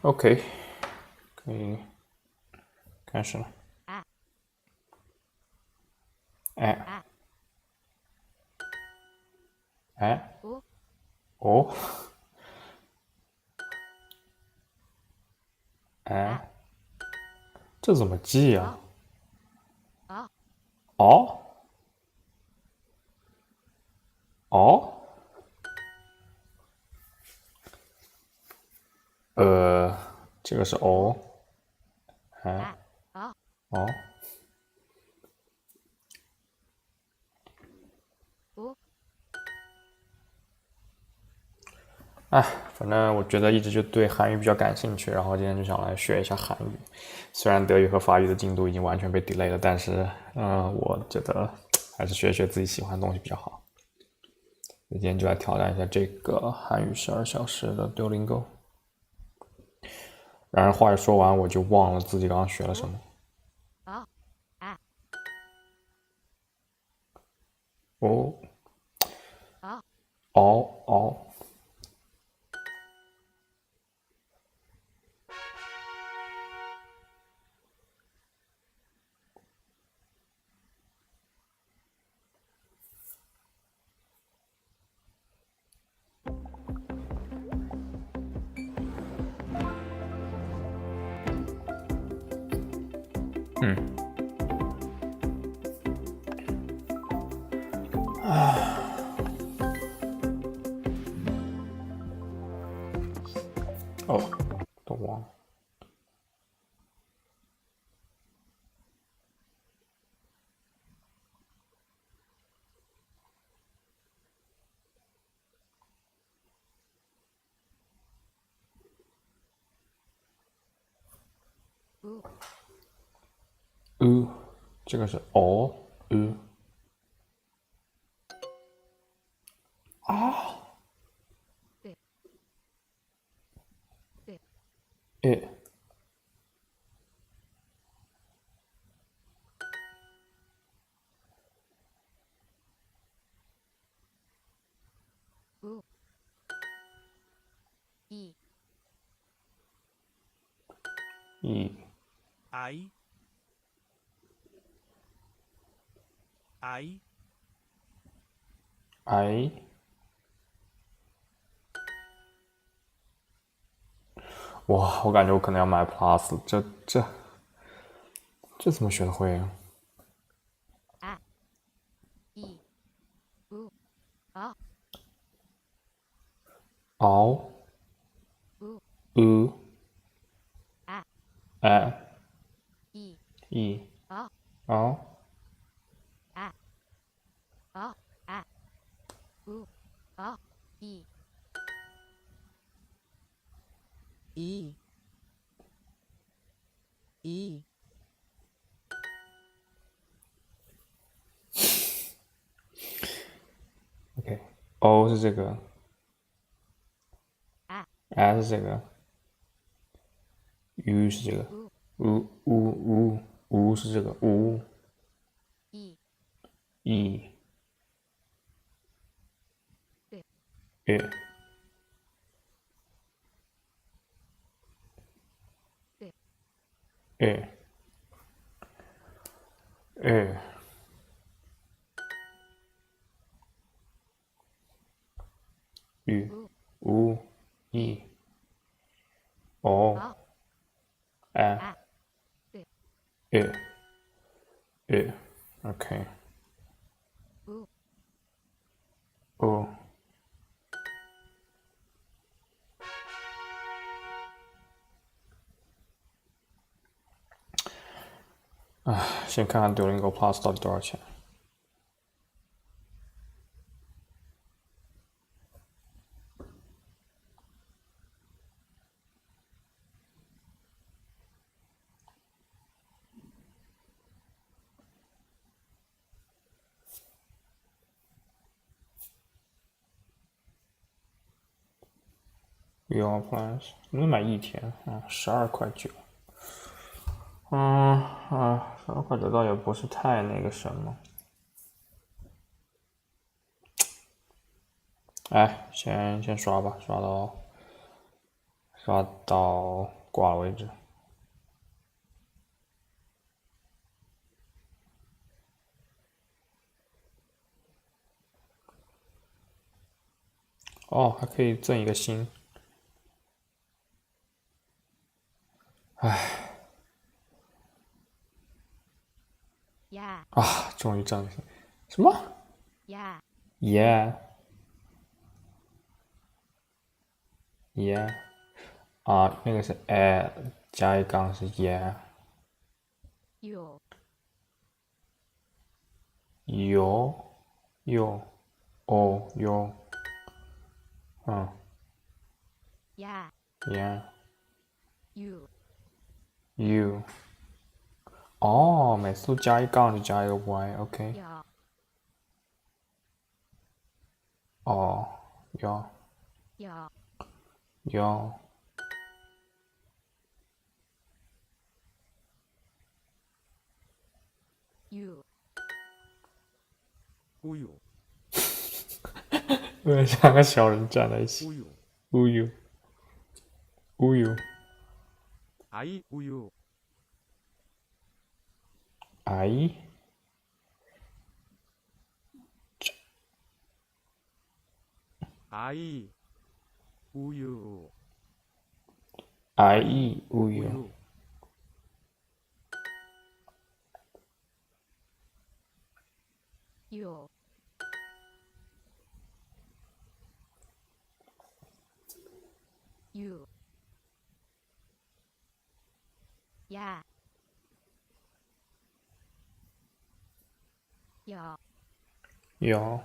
OK，可以开始了。哎哎哦哎，这怎么记呀？哦哦，这个是哦，哎哦，哎，反正我觉得一直就对韩语比较感兴趣，然后今天就想来学一下韩语。虽然德语和法语的进度已经完全被 delay 了，但是我觉得还是学一学自己喜欢的东西比较好。今天就来挑战一下这个韩语12小时的 Duolingo。然而话一说完，我就忘了自己刚刚学了什么。哦哦哦，嗯，哦，都忘了。这个是哦，啊，诶一 I, I, I，哇，我感觉我可能要买 Plus，这怎么学的会啊？熬呃哎一熬 E, E, OK，O 是这个，I 是这个，U 是这个，U 是这个，E 诶诶诶 U E O I E E OK O 先看看 Duolingo Plus 到底多少钱。Your Plus 能买一天啊，12.9块。12.9块倒也不是太那个什么。哎，先刷吧，刷到刷到挂了为止。哦，还可以赠一个星。唉。呀啊，终于挣了。什么呀？Yeah yeah 啊，那个是 加一杠是 yeah。有有哦有呀 yeah 有 you 哦，每次都加一杠就加一个 y，OK、有哦有有有有乌有有点像个小人站在一起。乌有乌有乌有아이乌有阿姨아이乌有阿姨乌有乌有有有呀有有，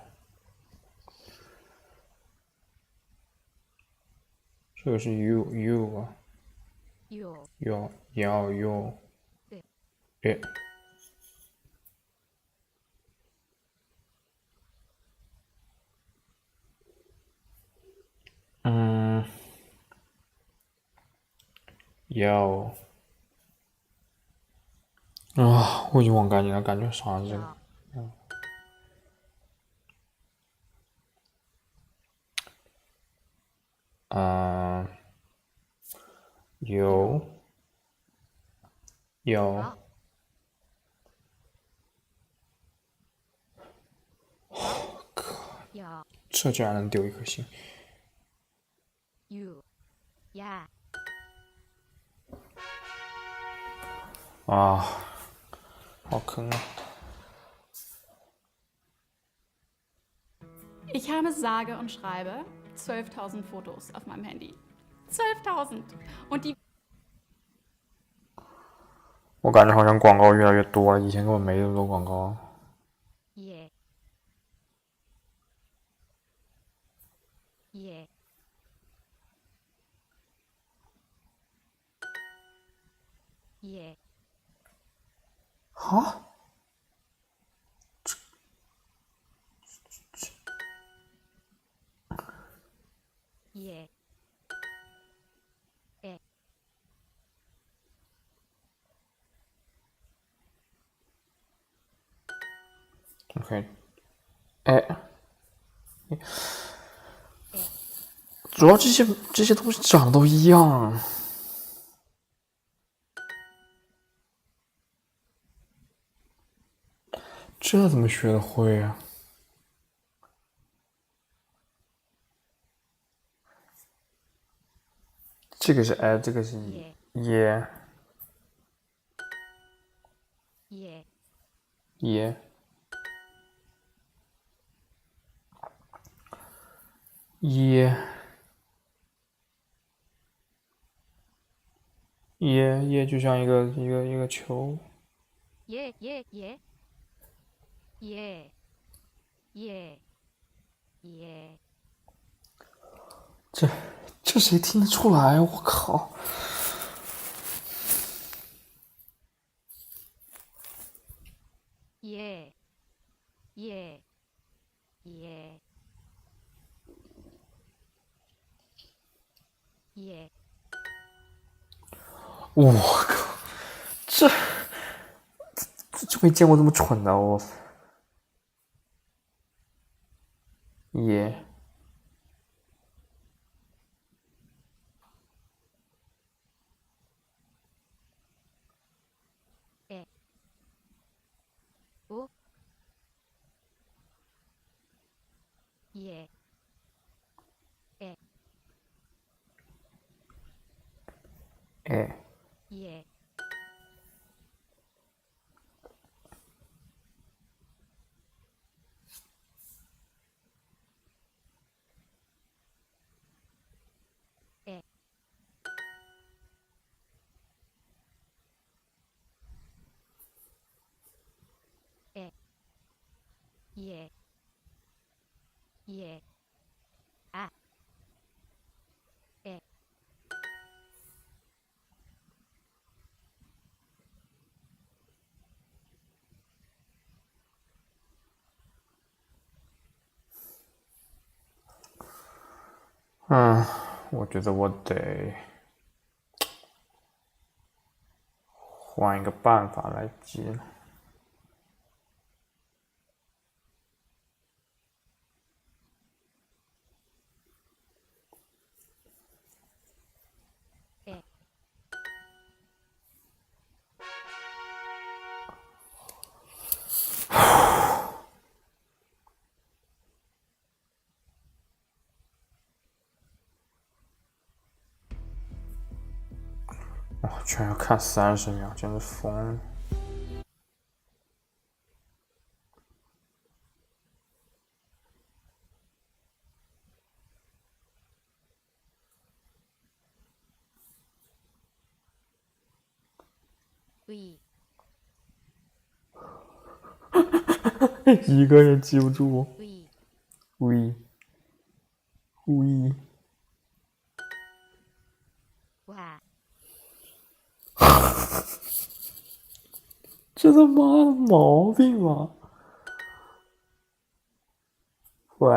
这个是 you 啊，有有对诶嗯有啊，我已经忘干净了，感觉啥这个有嗯有有好有这居然能丢一颗星。有呀啊，好坑啊！ Ich habe sage und schreibe 12.000 Fotos auf meinem Handy. 12.000! Und die 我感觉好像广告越来越多了，以前根本没这么多广告。耶耶耶啊？耶哎 OK，哎，哎主要这些东西长得都一样。这怎么学的会啊？这个是哎，这个是耶耶耶耶耶耶，就像一个球。耶耶耶耶耶耶这谁听得出来？我靠！耶耶耶耶我靠！这就没见过这么蠢的我。耶耶诶哎耶诶诶耶耶啊诶我觉得我得换一个办法来记了。诶哇，居然要看30秒，简直疯了！喂一个也记不住。喂喂喂，哇这他妈的毛病吗？喂，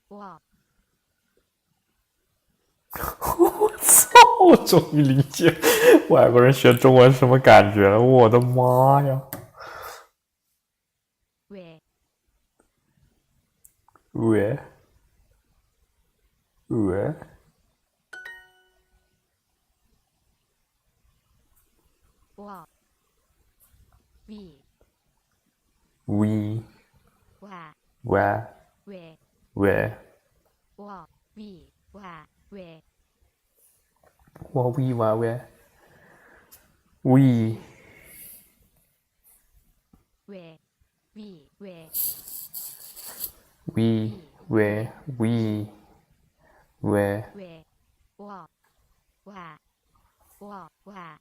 哇我我操！我终于理解外国人学中文什么感觉了。我的妈呀！喂喂喂我喂喂哇喂喂喂，我喂哇喂我喂喂喂喂喂喂喂喂喂喂喂喂我哇我哇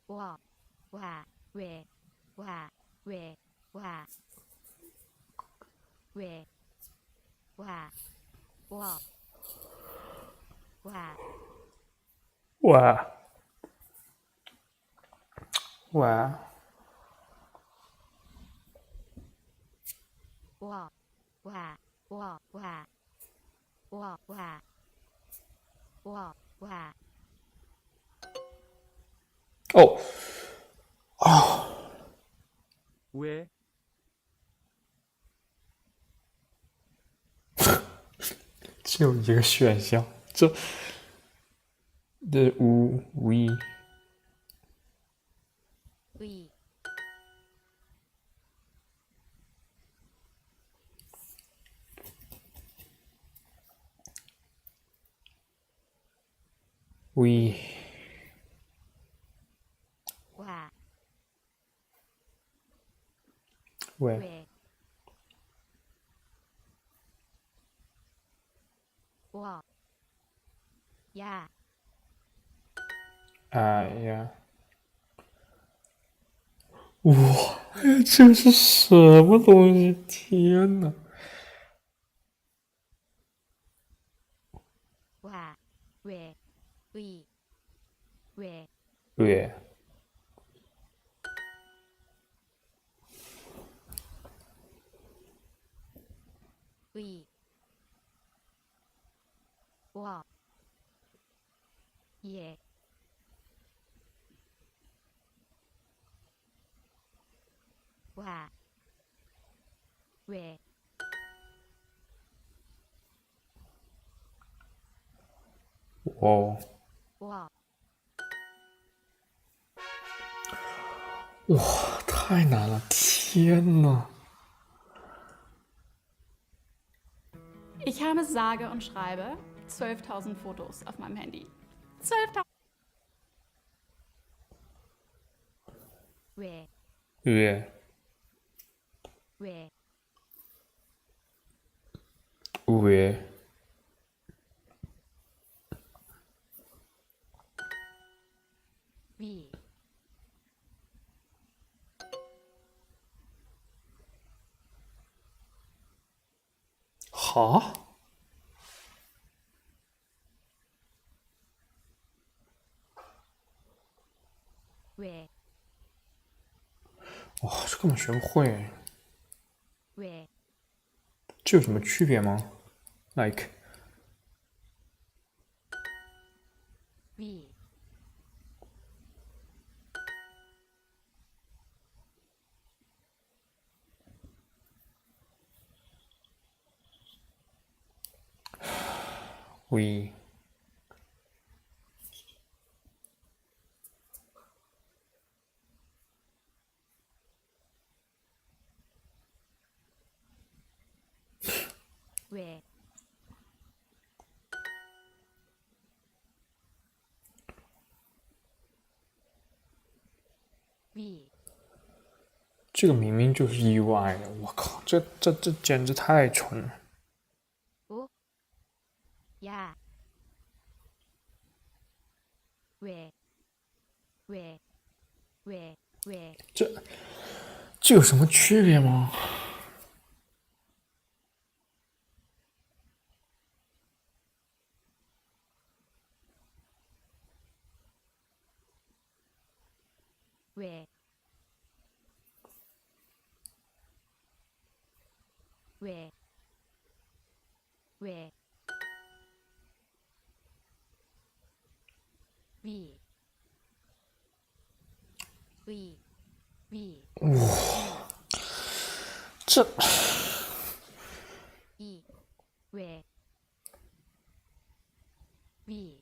我哇喂哇喂哇喂哇我哇喂喂我哇我哇我哇我哇哦，왜, 只有一个选项，这呜喂喂喂哇喂喂我呀哎呀！哇，这是什么东西？天哪！哇喂喂喂喂喂我也哇喂哦，我哇，太太难了，天呐！ Ich habe sage und schreibe 12.000 Fotos auf meinem Handy. 12.000. 왜, 月 왜, 왜 위, 哈？ 왜, 哇，这根本学不会， 왜, 这有什么区别吗？Like 위, ，we 왜, 위, 这个明明就是意外的，我靠，这简直太蠢了。 오, 야, 왜, 왜, 왜, 왜, 这有什么区别吗？ 왜, 왜, 왜, 위, 위, 위, 这 이, 왜, 위,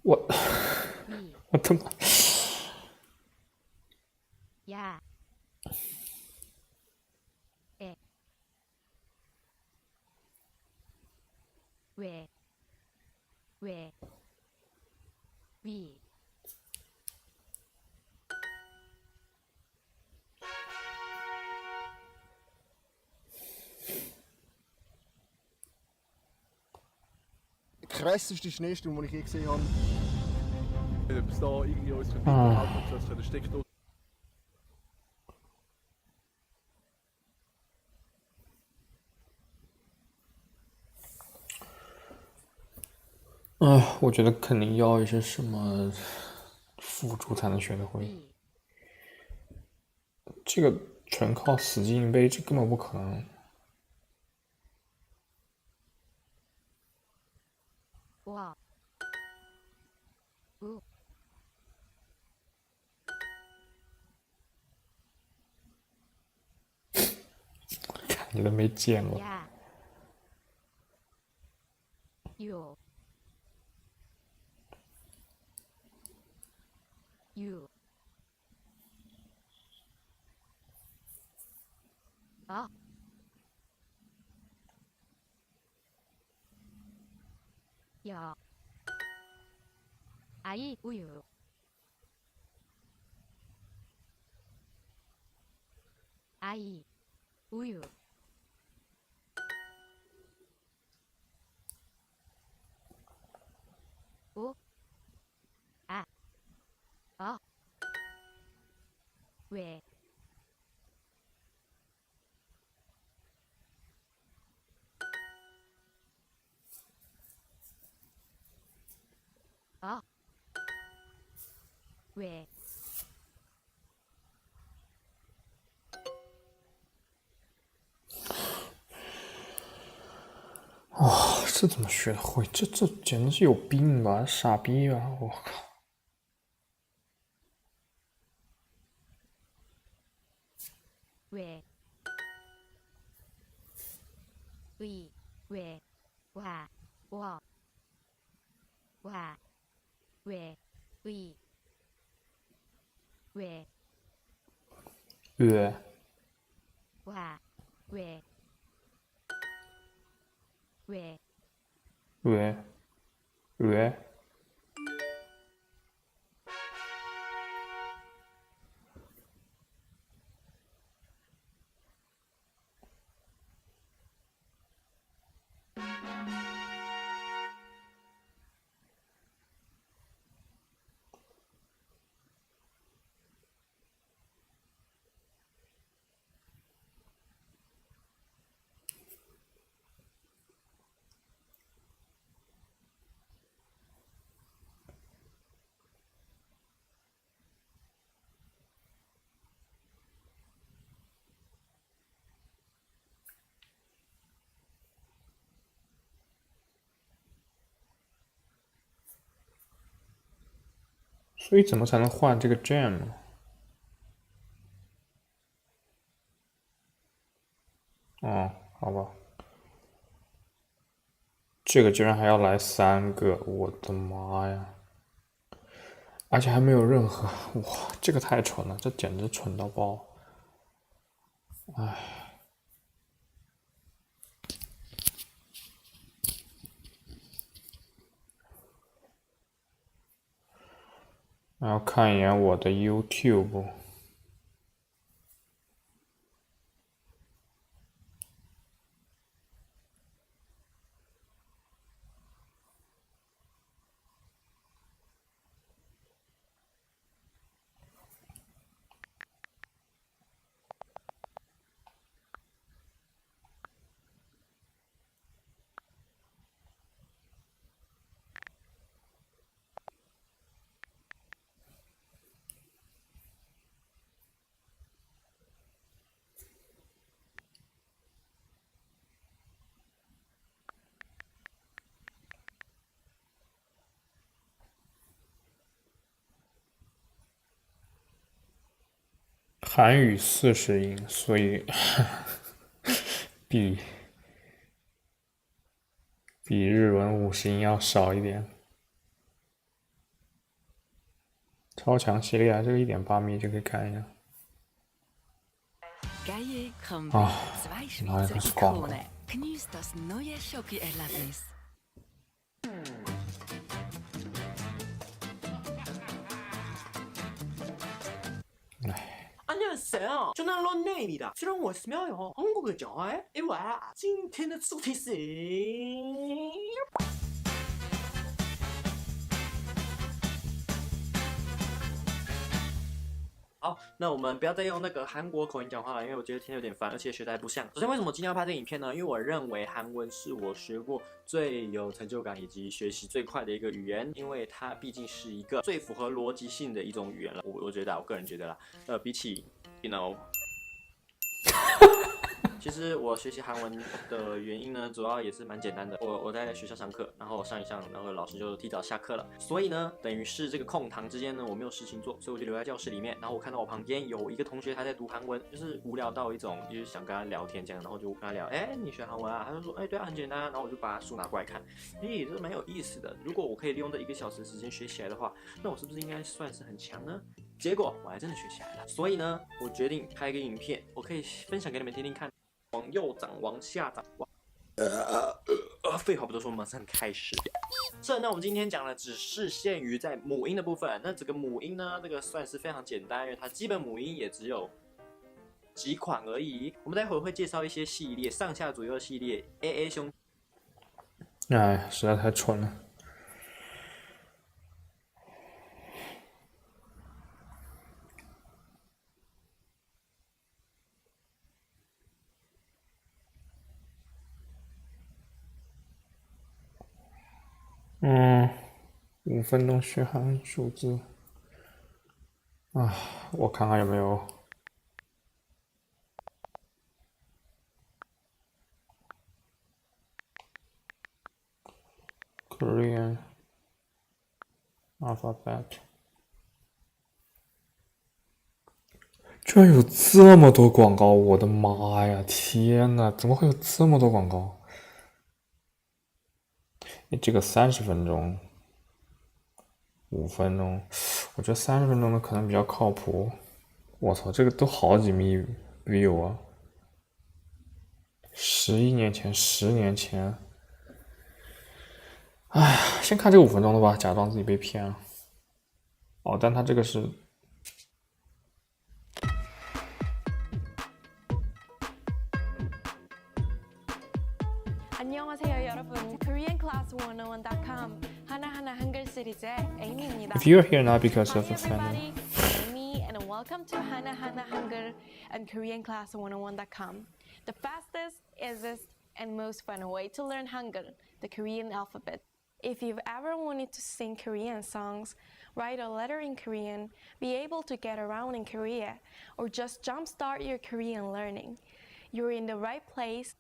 我 위, 我他妈 야, 에, 왜, 왜, 위, krasseste Schneesturm, den ich je gesehen habe. Ob es da irgendwie uns weiterhelfen könnte, dass wir den Steckdose. 啊，我觉得肯定要一些什么辅助才能学得会， 위, 这个纯靠死记硬背，这根本不可能。 워, 우, 看你都没见过。 야, 요, 유, 어, 여, 아이, 우유, 아이, 우유, 오, 아, 어, 왜, 어, 왜, 这怎么学得会？这简直是有病吧，傻逼吧！我靠！ 왜, 의, 왜, 와, 워, 와, 왜, 의, 왜, 月 와, 왜, 왜, 月月所以怎么才能换这个 gem 呢？哦，好吧，这个居然还要来3个，我的妈呀！而且还没有任何，哇，这个太蠢了，这简直蠢到爆！唉，然后看一眼我的 YouTube。韩语40音，所以比日文50音要少一点。超强系列啊，这个1.8米就可以看一下。啊，哪里开始广告？唉。 안녕하세요. 저는 런네입니다. 새로운 월스며요. 한국을 좋아해? 이와 今天的主题是好，那我们不要再用那个韩国口音讲话了，因为我觉得听得有点烦，而且学的还不像。首先，为什么今天要拍这个影片呢？因为我认为韩文是我学过最有成就感以及学习最快的一个语言，因为它毕竟是一个最符合逻辑性的一种语言了。我觉得，我个人觉得啦，比起 you know 其实我学习韩文的原因呢，主要也是蛮简单的。我在学校上课，然后上一上，然后老师就提早下课了，所以呢，等于是这个空堂之间呢，我没有事情做，所以我就留在教室里面。然后我看到我旁边有一个同学他在读韩文，就是无聊到一种，就是想跟他聊天这样，然后就跟他聊，哎，你学韩文啊？他就说，哎，对啊，很简单啊。然后我就把书拿过来看，哎，这蛮有意思的。如果我可以利用这1个小时的时间学起来的话，那我是不是应该算是很强呢？结果我还真的学起来了。所以呢，我决定拍一个影片，我可以分享给你们听听看。 往右涨，往下涨，废话不多说，马上开始。那我们今天讲的只是限于在母音的部分。那这个母音呢，这个算是非常简单，因为它基本母音也只有几款而已。我们待会儿会介绍一些系列，上下左右的系列。AA 兄，哎，实在太蠢了。5分钟学韩语数字。啊，我看看有没有。Korean alphabet， 居然有这么多广告！我的妈呀，天哪，怎么会有这么多广告？诶，这个30分钟，5分钟，我觉得30分钟的可能比较靠谱。我操，这个都好几米 view 啊！11年前，10年前，哎呀，先看这个5分钟的吧，假装自己被骗了。哦，但他这个是。안녕하세요 여러분. KoreanClass101.com 하나하나 한글 시리즈의 에이미입니다. If you're here not because Hi of a fan, everybody, I'm Amy and welcome to 하나하나 한글 and KoreanClass101.com. The fastest, easiest, and most fun way to learn Hangul, the Korean alphabet. If you've ever wanted to sing Korean songs, write a letter in Korean, be able to get around in Korea, or just jumpstart your Korean learning, you're in the right place.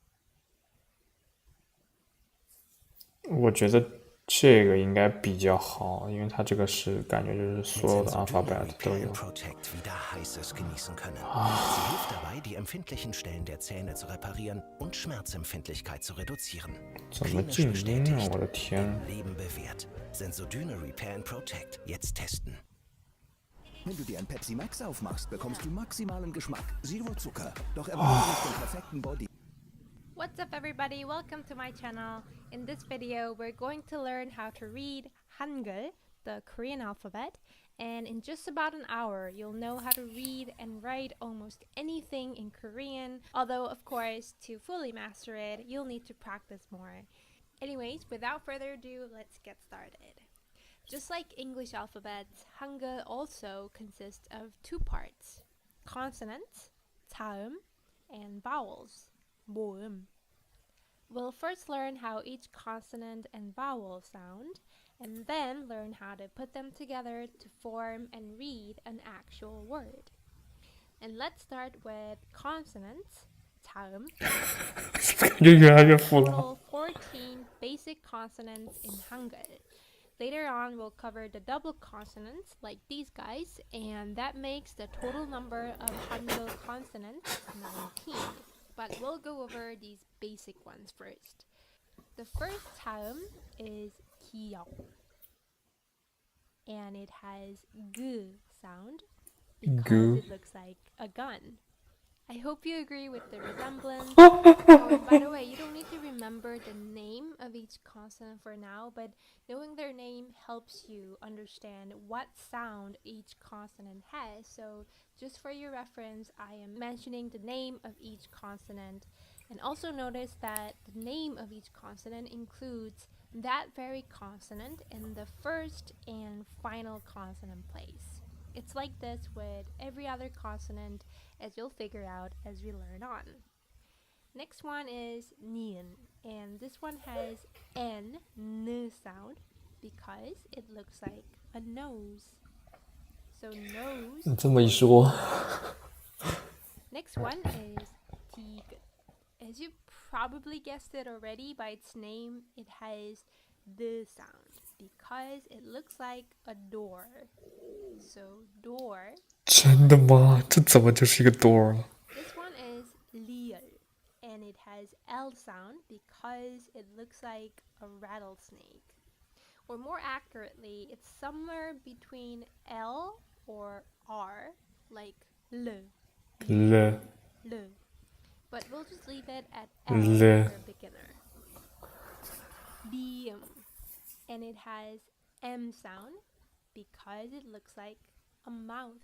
我觉得这个应该比较好，因为它这个是感觉就是所有的 alphabet 都有。 Protect wieder heißes genießen können. Sie hilft dabei, die empfindlichen Stellen der Zähne zu reparieren und Schmerzempfindlichkeit zu reduzieren. 怎么 Klinisch 静音啊？ bestätigt, 我的天！ im Leben bewährt. Sensodyne Repair and Protect. Jetzt testen. Wenn du dir ein Pepsi Max aufmachst, bekommst du maximalen Geschmack. Zero Zucker. Doch erwarte nicht den perfekten Body. What's up everybody, welcome to my channel. In this video we're going to learn how to read Hangul, the Korean alphabet, and in just about an hour you'll know how to read and write almost anything in Korean, although of course to fully master it you'll need to practice more. Anyways, without further ado, let's get started. Just like English alphabets, Hangul also consists of two parts: consonants, 자음, and vowels, 모음. We'll first learn how each consonant and vowel sound, and then learn how to put them together to form and read an actual word. And let's start with consonants, 자음. 就越来越复杂。 Total 14 basic consonants in Hangul. Later on, we'll cover the double consonants like these guys, and that makes the total number of Hangul consonants 19. But we'll go over these basic ones first. The first 자음 is 기역, and it has g sound because it looks like a gun. I hope you agree with the resemblance. Oh, and by the way, you don't need to remember the name of each consonant for now, but knowing their name helps you understand what sound each consonant has. So just for your reference, I am mentioning the name of each consonant. And also notice that the name of each consonant includes that very consonant in the first and final consonant place. It's like this with every other consonant, as you'll figure out as we learn on. Next one is nian, and this one has n sound because it looks like a nose. So nose. 你这么一说， Next one is tig. As you probably guessed it already by its name, it has the sound because it looks like a door. So door. 真的吗？这怎么就是一个 door 了？ This one is liel, and it has L sound because it looks like a rattlesnake. Or more accurately, it's somewhere between L or R, like le. Le But we'll just leave it at L Le. for a beginner. Liam, and it has M sound because it looks like a mouth.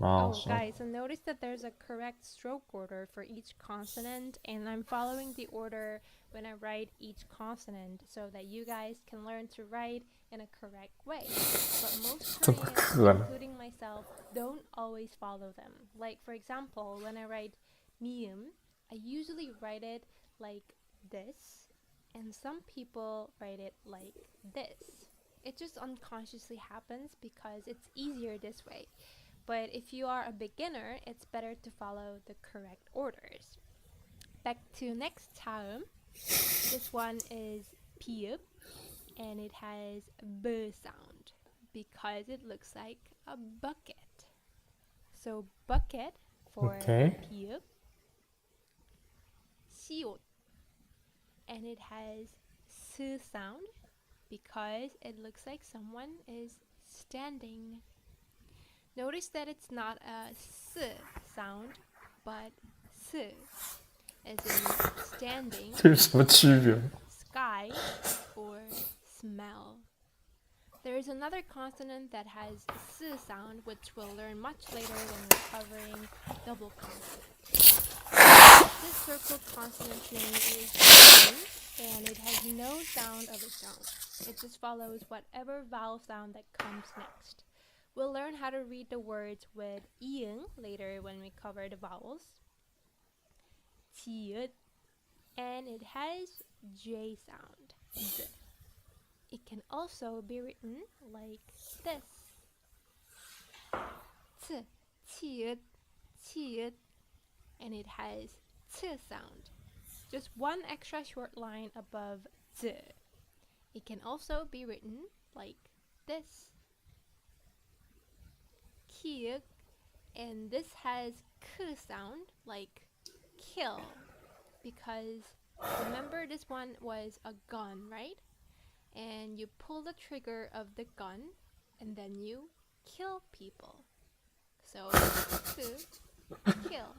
Oh, guys, so notice that there's a correct stroke order for each consonant, and I'm following the order when I write each consonant so that you guys can learn to write in a correct way. But most Koreans, including myself, don't always follow them. Like, for example, when I write mium, I usually write it like this, and some people write it like this. It just unconsciously happens because it's easier this way. But if you are a beginner, it's better to follow the correct orders. Back to next 자음. This one is piup, and it has b sound because it looks like a bucket. So bucket for piup. Siot, and it has t sound because it looks like someone is standing. Notice that it's not a s sound, but s, as in standing, 这是什么区别？ sky, or smell. There is another consonant that has a s sound, which we'll learn much later when we're covering double consonants. This circle consonant's name is ing, and it has no sound of its own. It just follows whatever vowel sound that comes next. We'll learn how to read the words with ing later when we cover the vowels. Tiut, and it has J sound. D. It can also be written like this. T, tiut, tiut, and it has t sound. Just one extra short line above t. It can also be written like this. Kiuk, and this has k sound like kill, because remember this one was a gun, right? And you pull the trigger of the gun and then you kill people. So kill.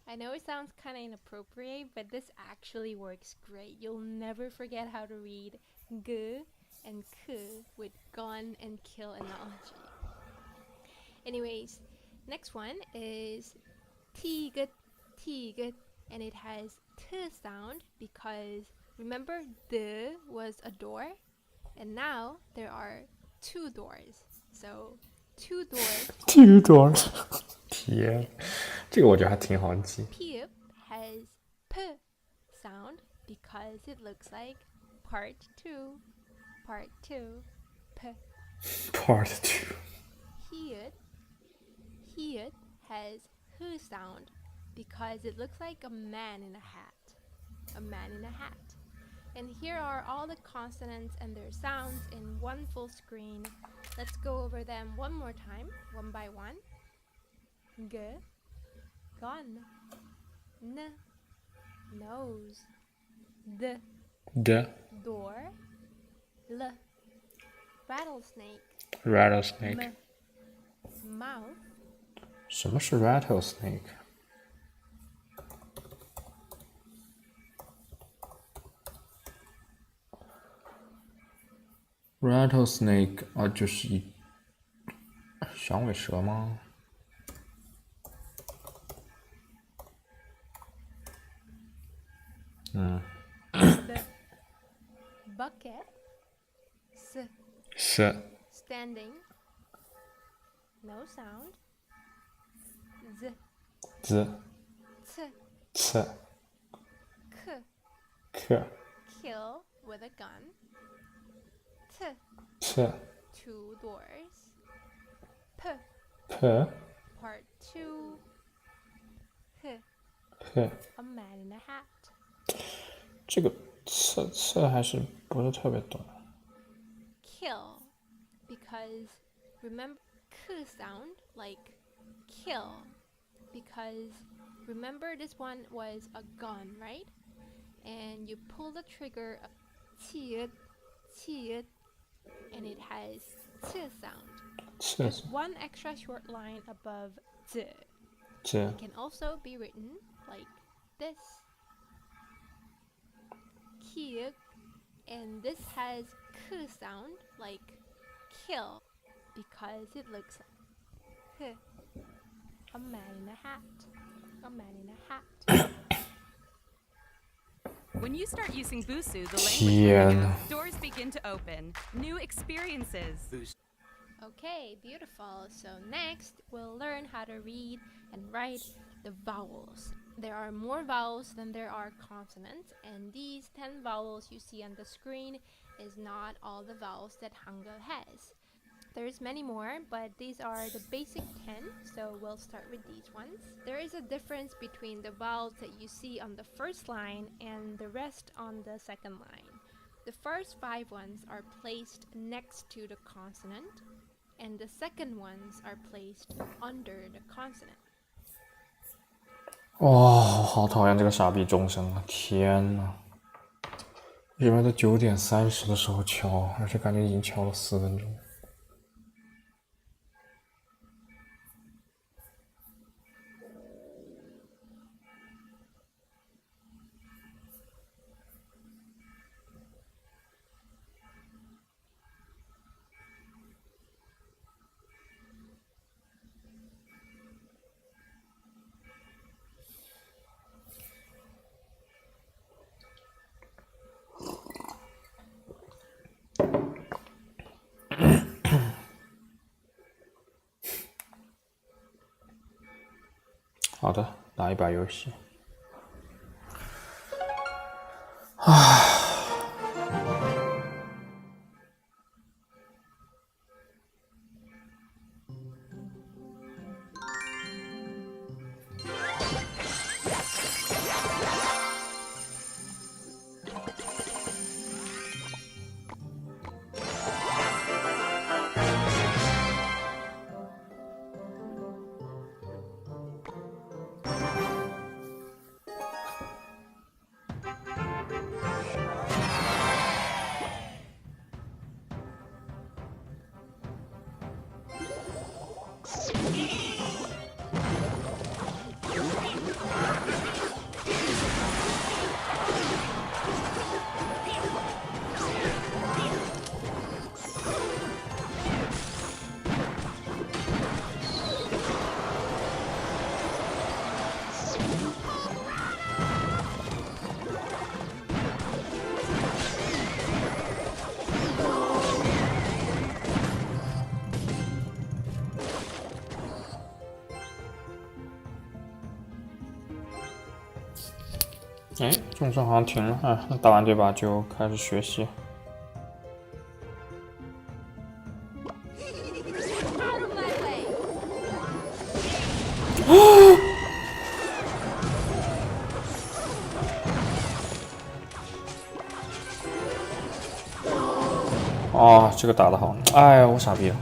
I know it sounds kind of inappropriate, but this actually works great. You'll never forget how to read g and k with gun and kill analogy. Anyways, next one is tigut, tigut, and it has t sound because remember the was a door, and now there are two doors. So two doors. Two doors. 天，这个我觉得还挺好记。Peep has p sound because it looks like part two. Part two. P. Part 2. Hiut has h sound because it looks like a man in a hat. A man in a hat. And here are all the consonants and their sounds in one full screen. Let's go over them one more time, one by one. G, gun. N, nose. D, door. L, rattlesnake. Rattlesnake. M, mouth. 什么是 rattlesnake？ rattlesnake 啊，就是一响尾蛇吗？嗯。Bucket. S, 是 standing. No sound. Z, z t, c k, k kill with a gun. T, t two doors. P, p part two. H, h a man in a hat. 这个刺还是不是特别懂。Kill, because remember k sound like kill, because remember this one was a gun, right? And you pull the trigger of tiut, tiut, and it has t sound. Just one extra short line above t. It can also be written like this. Kiuk, and this has k sound like kill because it looks like a man in a hat. A man in a hat. When you start using Busu, the language learning app, doors begin to open. New experiences. Okay, beautiful. So next, we'll learn how to read and write the vowels. There are more vowels than there are consonants, and these 10 vowels you see on the screen is not all the vowels that Hangul has. There's many more, but these are the basic 10, so we'll start with these ones. There is a difference between the vowels that you see on the first line and the rest on the second line. The first 5 ones are placed next to the consonant, and the second ones are placed under the consonant. 哇，好讨厌这个傻逼钟声啊！天哪！一般都9点30的时候敲，而且感觉已经敲了4分钟。好的，打一把游戏。哎，众生好像停了啊！那打完这把就开始学习。哦，这个打得好！哎呀，我傻逼了。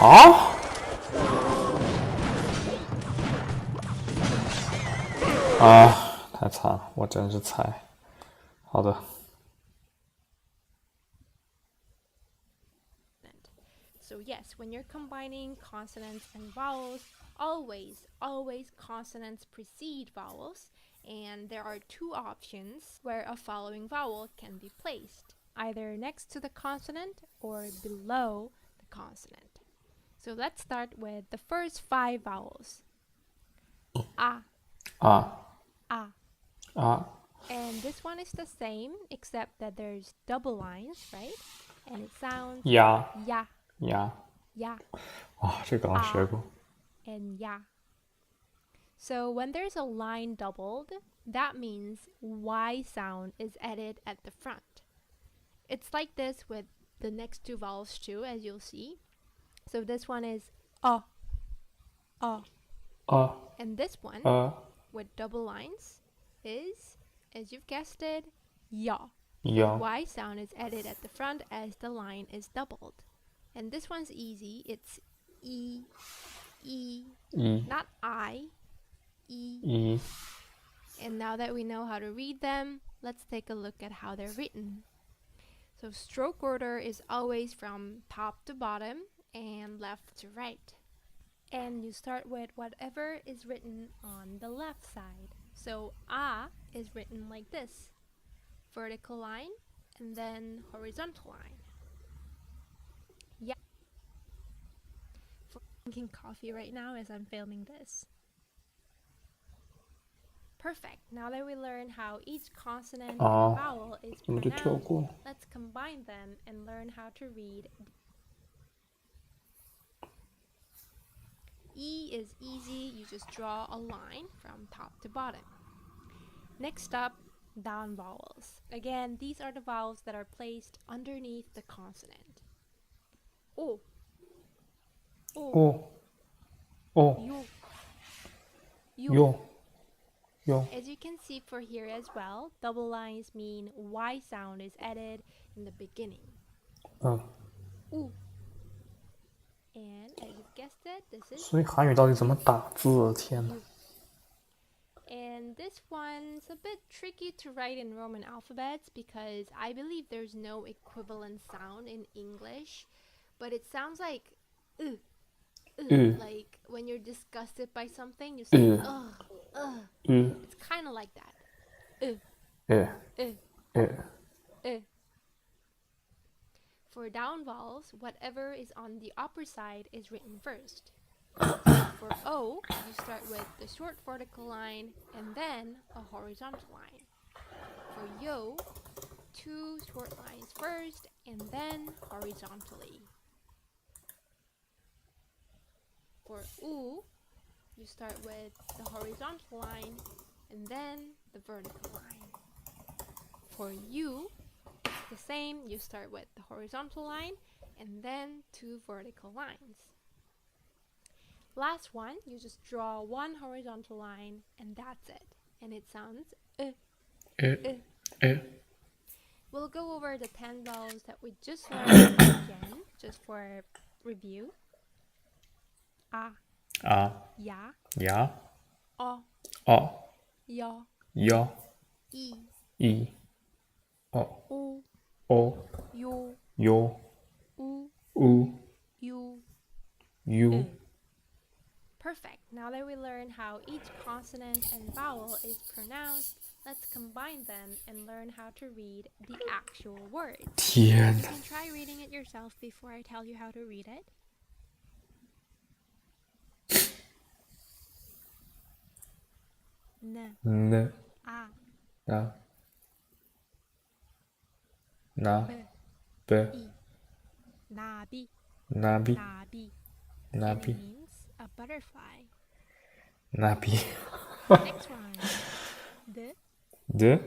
啊！啊，太惨了，我真是菜。好的。So yes, when you're combining consonants and vowels, always consonants precede vowels, and there are two options where a following vowel can be placed, either next to the consonant or below the consonant. So let's start with the first 5 vowels. A. And this one is the same, except that there's double lines, right? And it sounds ya. And ya. So when there's a line doubled, that means Y sound is added at the front. It's like this with the next 2 vowels too, as you'll see. So this one is and this one with double lines is, as you've guessed it, ya. Y sound is added at the front as the line is doubled. And this one's easy. It's E, not I, E. And now that we know how to read them, let's take a look at how they're written. So stroke order is always from top to bottom and left to right. And you start with whatever is written on the left side. So A is written like this. Vertical line and then horizontal line. Yeah. I'm drinking coffee right now as I'm filming this. Perfect. Now that we learn how each consonant and vowel is pronounced, let's combine them and learn how to read E is easy. You just draw a line from top to bottom. Next up, down vowels. Again, these are the vowels that are placed underneath the consonant. O. O. O. Yo. As you can see for here as well, double lines mean Y sound is added in the beginning. U. And as you've guessed it, this is 所以韩语到底怎么打字？天哪！ And this one's a bit tricky to write in Roman alphabets because I believe there's no equivalent sound in English, but it sounds like like when you're disgusted by something, you say It's kind of like that. For down vowels, whatever is on the upper side is written first. For O, you start with the short vertical line and then a horizontal line. For Yo, 2 short lines first and then horizontally. For U, you start with the horizontal line and then the vertical line. For U, it's the same. You start with the horizontal line and then 2 vertical lines. Last one, you just draw 1 horizontal line and that's it. And it sounds We'll go over the 10 vowels that we just learned again, just for review. A. Ya. O. Yo. I. O. Yo. U. Perfect. Now that we learn how each consonant and vowel is pronounced, let's combine them and learn how to read the actual words. 天 You 哪！ can try reading it yourself before I tell you how to read it. N. A. Na. B. Nabi. Nabi. And it means a butterfly. Nabi. Next one. D.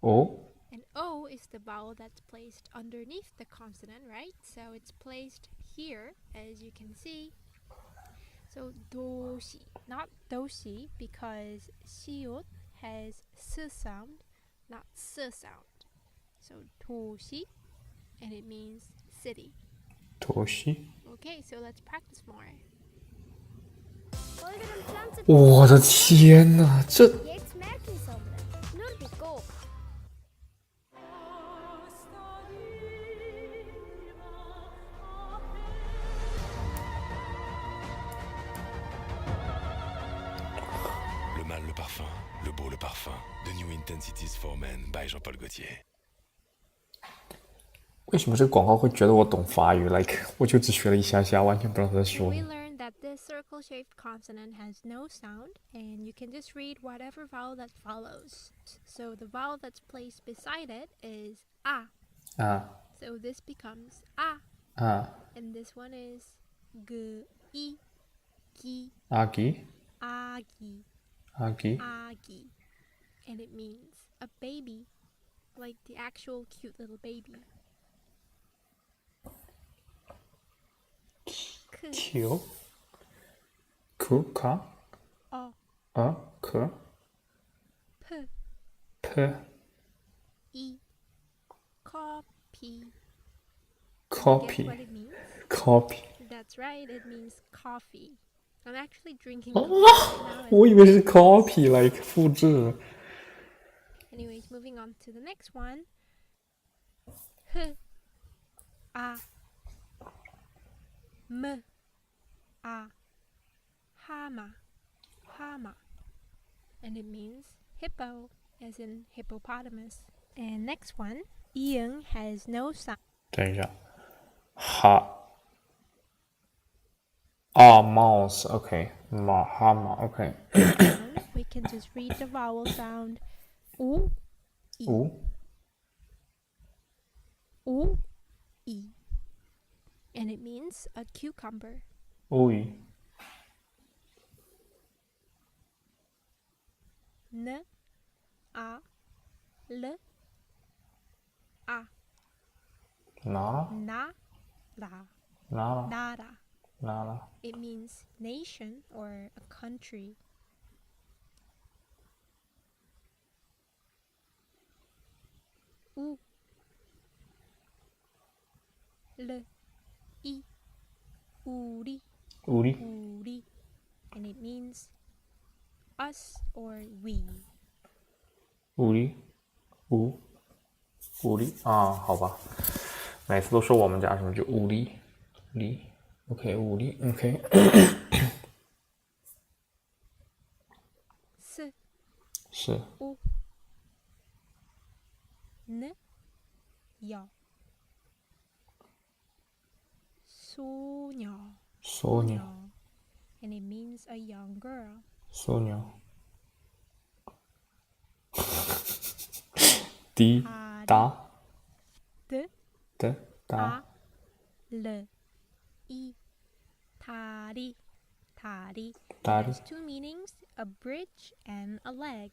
O. And O is the vowel that's placed underneath the consonant, right? So it's placed here, as you can see. So doshi, not doshi, because siot has s sound, not s sound. So doshi, and it means city. 도시. Okay, so let's practice more. 我的天哪，这 Jetzt merke ich's aber. Nur beko. Le mal, le parfum, le beau, le parfum. The New Intensities for Men by Jean-Paul Gaultier. 为什么这个广告会觉得我懂法语 ？Like 我就只学了一下下，完全不知道他在说 We 什么。 learned that this circle-shaped consonant has no sound, and you can just read whatever vowel that follows. So the vowel that's placed beside it is a. So this becomes a. And this one is g, i, ki, 아기. agi, 아기. agi. And it means a baby, like the actual cute little baby. 큐. 그. 가. 그. P, 프. E, copy. Guess 커피. what it means? 커피. That's right, it means coffee. I'm actually drinking Oh, coffee right now. 我以为是 copy like 复制。 Anyways, moving on to the next one. H, A, M, A, hama, hama. And it means hippo, as in hippopotamus. And next one, Ian has no sound. 等一下，mouse, OK， 哈马 ，OK， We can just read the vowel sound. U, I. 五 U, I. And it means a cucumber.乌鱼 n, a, l, a. Nara? Nara. Nara? Nara. Nara. It means nation or a country. U, l, I, uri. 우리? Uri. And it means us or we. 우리? 우리? 啊，好吧，每次都说我们家什么就우리 OK 우리 OK S, 是 U, N, 여. 소녀. 소녀 And it means a young girl. 소녀 디 다 D, 드 A, 다 L, I, 다리. 다리. 다리 It has two meanings, a bridge and a leg.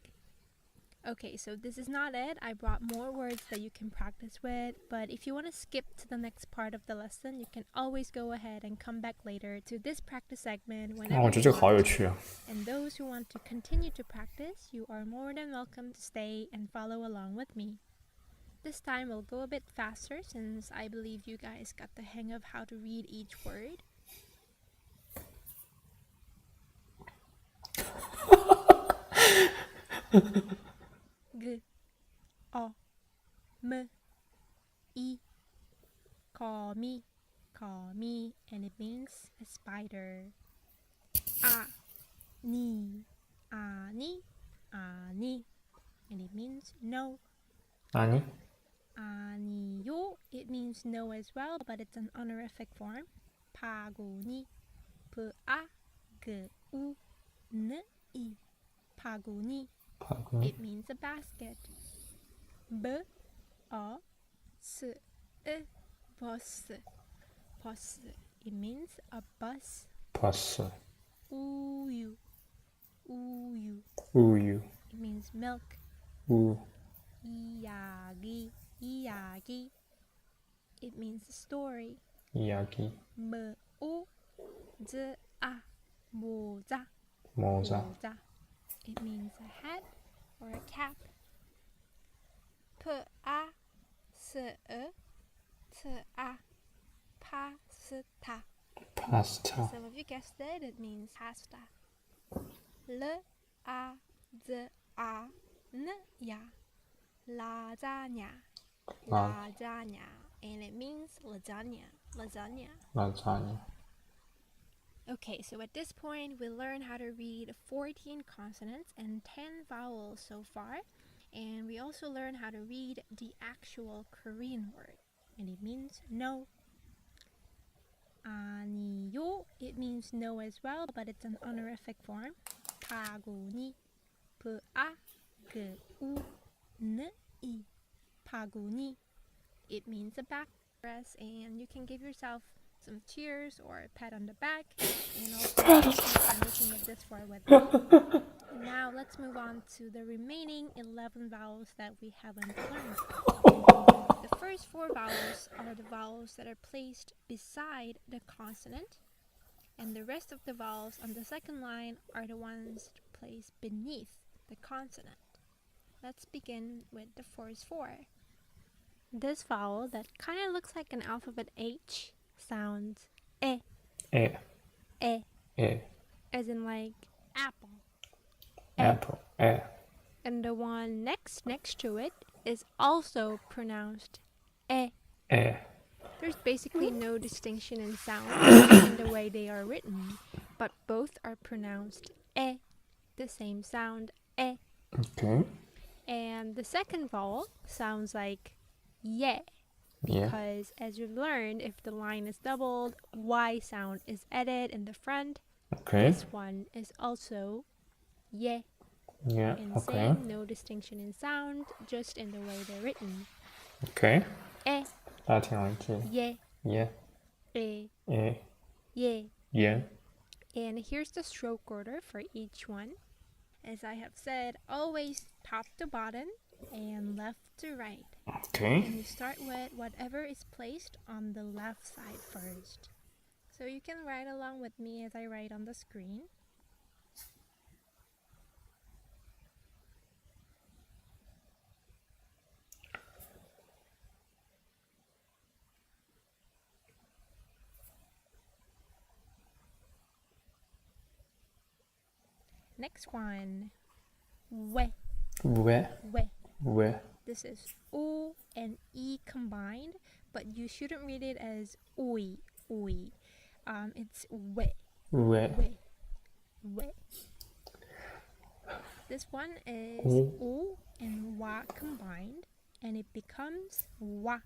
Okay, so this is not it. I brought more words that you can practice with, but if you want to skip to the next part of the lesson, you can always go ahead and come back later to this practice segment 我 whenever 觉得这 you 个好有 want. 趣啊 And those who want to continue to practice, you are more than welcome to stay and follow along with me. This time we'll go a bit faster since I believe you guys got the hang of how to read each word. G, O, M, I. Call me, and it means a spider. A, ni, ani, and it means no. 아니? 아니요, it means no as well, but it's an honorific form. 바구니, P-A-G-U-N-I, 바구니. 바구니 It means a basket. Bus. It means a bus. 버스 우유. 우유 It means milk. 우 이야기. It means a story. 이야기 모자. 모자 It means a hat or a cap. Pasta. 파스타 Some of you guessed it. It means pasta. Lasagna. And it means lasagna. 라자냐 Okay, so at this point we learn how to read 14 consonants and 10 vowels so far. And we also learn how to read the actual Korean word. And it means no. 아니요, it means no as well, but it's an honorific form. 바구니. P-A-G-U-N-I. 바구니. It means a back dress, and you can give yourself some cheers or a pat on the back, and also I'm looking at this for with me. Now let's move on to the remaining 11 vowels that we haven't learned. The first 4 vowels are the vowels that are placed beside the consonant, and the rest of the vowels on the second line are the ones placed beneath the consonant. Let's begin with the first 4. This vowel that kind of looks like an alphabet H sounds E. 에 As in like apple. apple 에 And the one next to it is also pronounced E. 에 There's basically no distinction in sound in the way they are written, but both are pronounced E, the same sound E. Okay. And the second vowel sounds like Ye. Yeah. Because as you've learned, if the line is doubled, Y sound is added in the front. Okay. This one is also Ye. Yeah. And Okay. same, no distinction in sound, just in the way they're written. Okay. E, 大家挺容易记的。 Ye, Yeah. E, Ye. Ye. Yeah. And here's the stroke order for each one. As I have said, always top to bottom and left to right. Okay. And you start with whatever is placed on the left side first. So you can write along with me as I write on the screen. Next one. We. We. This is O and E combined, but you shouldn't read it as oi. It's we. This one is O and wa combined, and it becomes wa.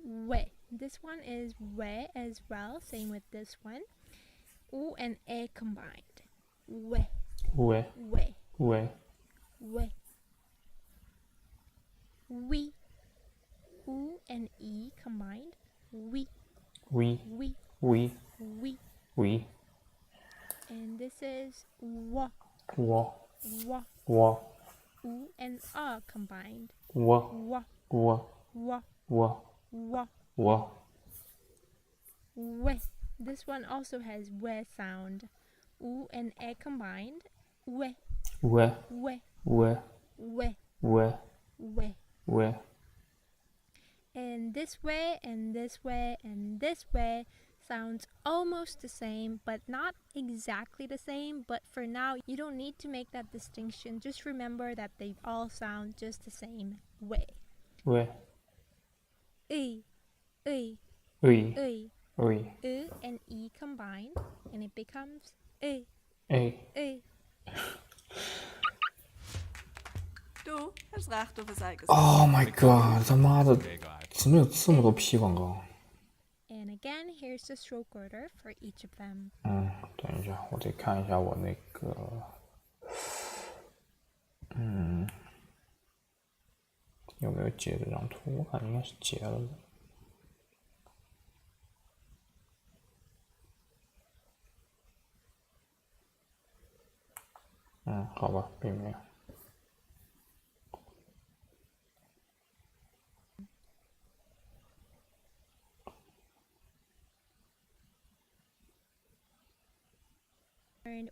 We. This one is we as well, same with this one. U and E combined. We. U and E combined. We. And this is wa. U and A combined. Wa. We. This one also has we sound. U and E combined. We. And this way and this way and this way sounds almost the same, but not exactly the same. But for now, you don't need to make that distinction. Just remember that they all sound just the same way. E and E combined, and it becomes E. Du hast recht auf ein eigenes. Oh my god, 他妈的，怎么有这么多P广告？ And again, here's the stroke order for each of them. 等一下，我得看一下我那个，有没有截这张图？我感觉应该是截了的。好吧，并没有。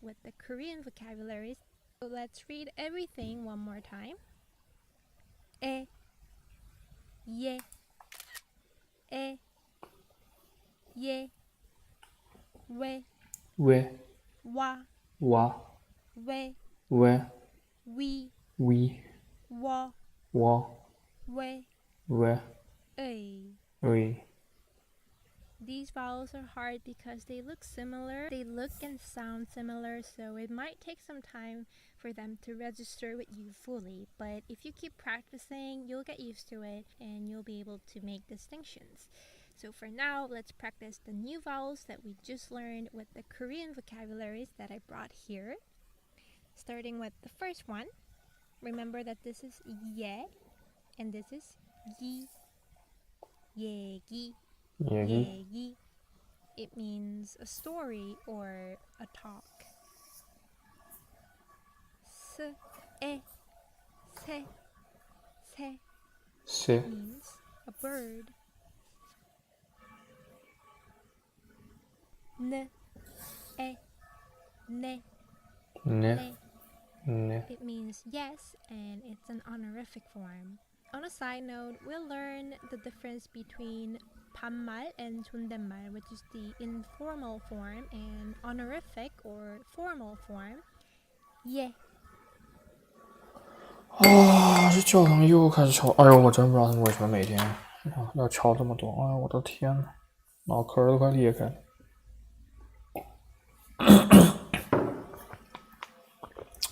With the Korean vocabularies, so let's read everything one more time. E, ye, we, wa, we, wa, we. These vowels are hard because they look similar. They look and sound similar, so it might take some time for them to register with you fully. But if you keep practicing, you'll get used to it and you'll be able to make distinctions. So for now, let's practice the new vowels that we just learned with the Korean vocabularies that I brought here. Starting with the first one. Remember that this is ye and this is gi. Yegi. Yegi. It means a story or a talk. Se means a bird. Ne. It means yes, and it's an honorific form. On a side note, we'll learn the difference between 반말 and 존댓말, which is the informal form, and honorific or formal form. Yeah. 这教堂又开始敲，哎呦，我真不知道他们为什么每天要敲这么多，哎呦，我的天呐，脑壳都快裂开了。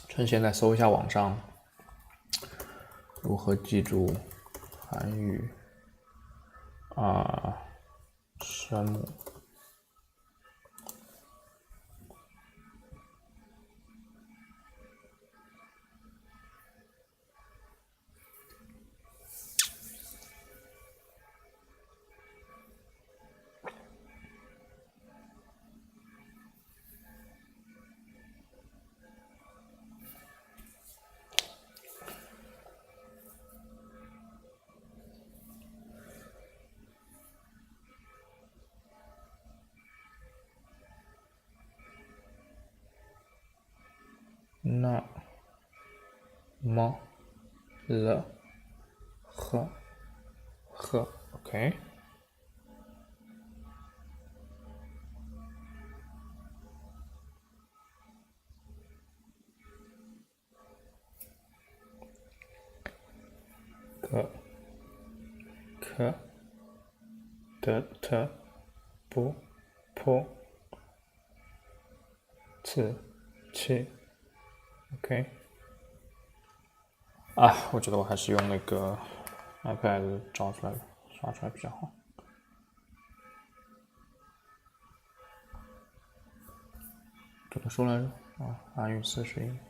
趁现在搜一下网上如何记住韩语声母。m l h OK。k d t b p c q OK。啊，我觉得我还是用那个 iPad 找出来的，刷出来比较好。怎么说来着？啊，韩语4学音。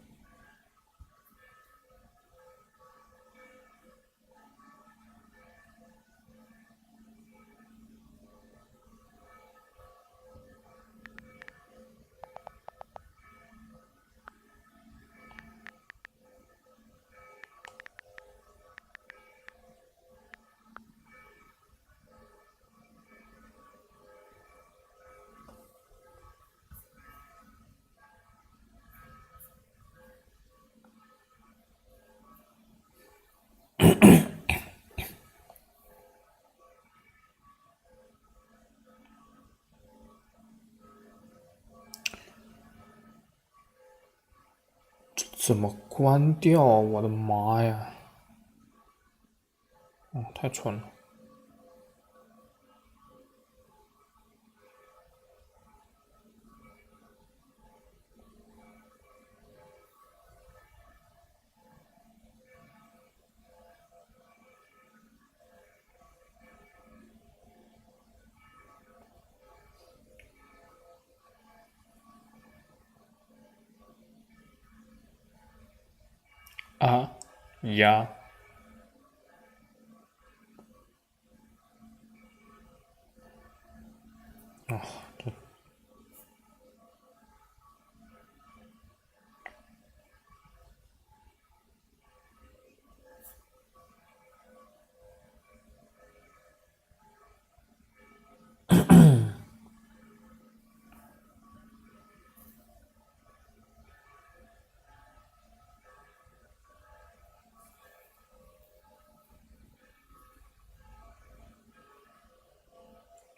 怎么关掉？我的妈呀！哦，太蠢了。啊呀！啊，这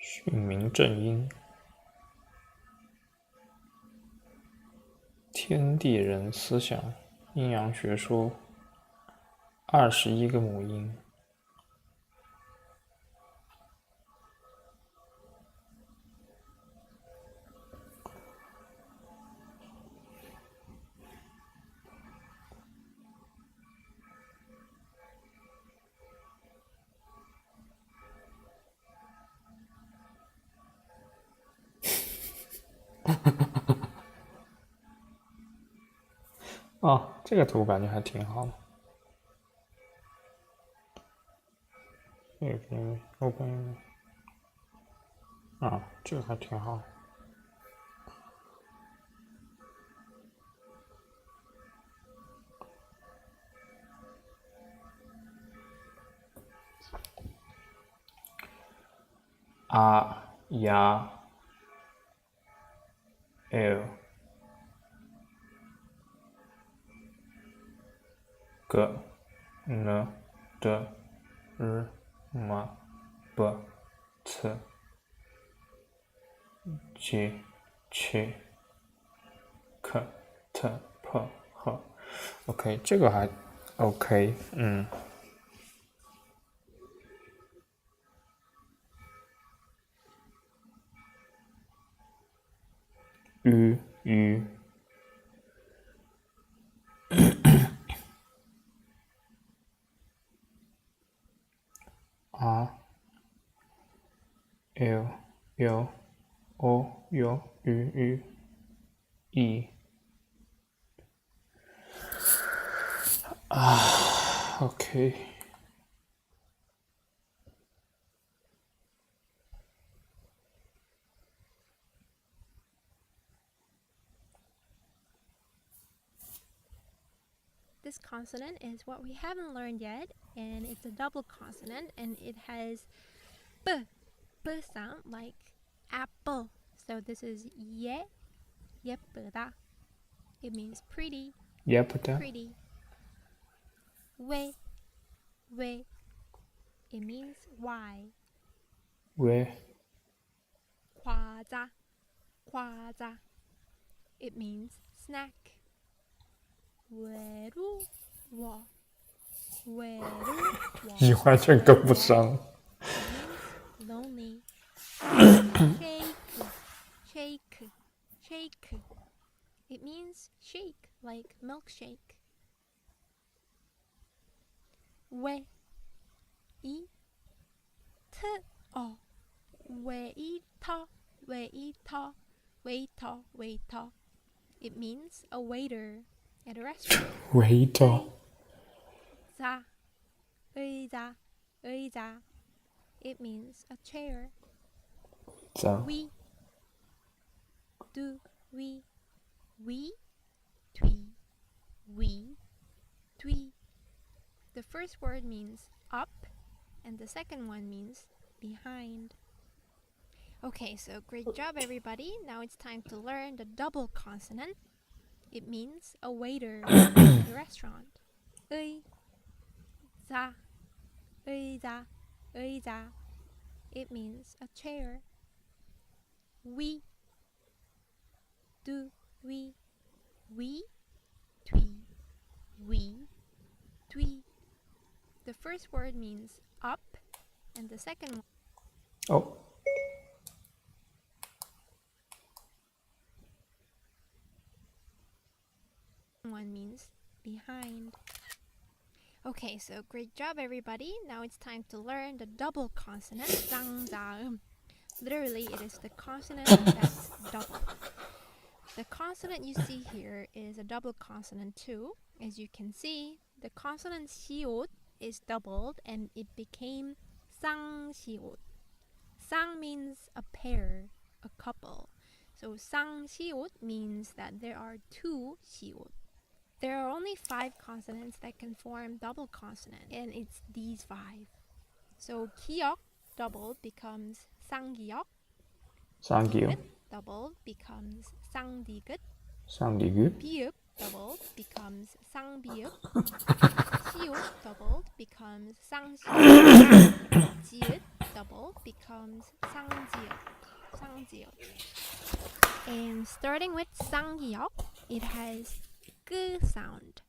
训民正音。天地人思想，阴阳学说，21个母音。啊，这个图感觉还挺好的。open 啊，这个还挺好。啊呀 L G N D R M B C J Q K T P H OK， 这个还 OK， 鱼R L L O U U E 啊 OK。This consonant is what we haven't learned yet, and it's a double consonant, and it has b sound like apple. So this is 예쁘다. It means pretty. 예쁘다. Pretty. 왜, 왜. It means why. 왜? 과자, 과자. It means snack. 외로워, 외로워. 你完全跟不上。 Means lonely. shake, shake. It means shake, like milkshake. 왜, 이, 터, waiter, waiter, waiter, waiter. It means a waiter at a restaurant. waiter. 자, 의자, 의자. It means a chair. 자. We, do, we, twee, we, twee. The first word means up, and the second one means behind. Okay, so great job everybody. Now it's time to learn the double consonant. It means a waiter at a restaurant. 의자, 의자, 의자. It means a chair. We, do, we, twee, we, twee. The first word means up, and the second one. Oh. One means behind. Okay, so great job everybody. Now it's time to learn the double consonant. 쌍자음. Literally, it is the consonant that's double. The consonant you see here is a double consonant too. As you can see, the consonant 시옷 is doubled and it became 쌍시옷. 쌍 means a pair, a couple. So 쌍시옷 means that there are two 시옷. There are only 5 consonants that can form double consonant, and it's these 5. So 기역 doubled becomes 쌍기역. 쌍기역. Doubled becomes 쌍디귿. 쌍디귿. 비읍 doubled becomes 쌍비읍. 시옷 doubled becomes 쌍시옷. 지읒 doubled becomes 쌍지읒. 쌍지읒. And starting with 쌍기역, it has g sound.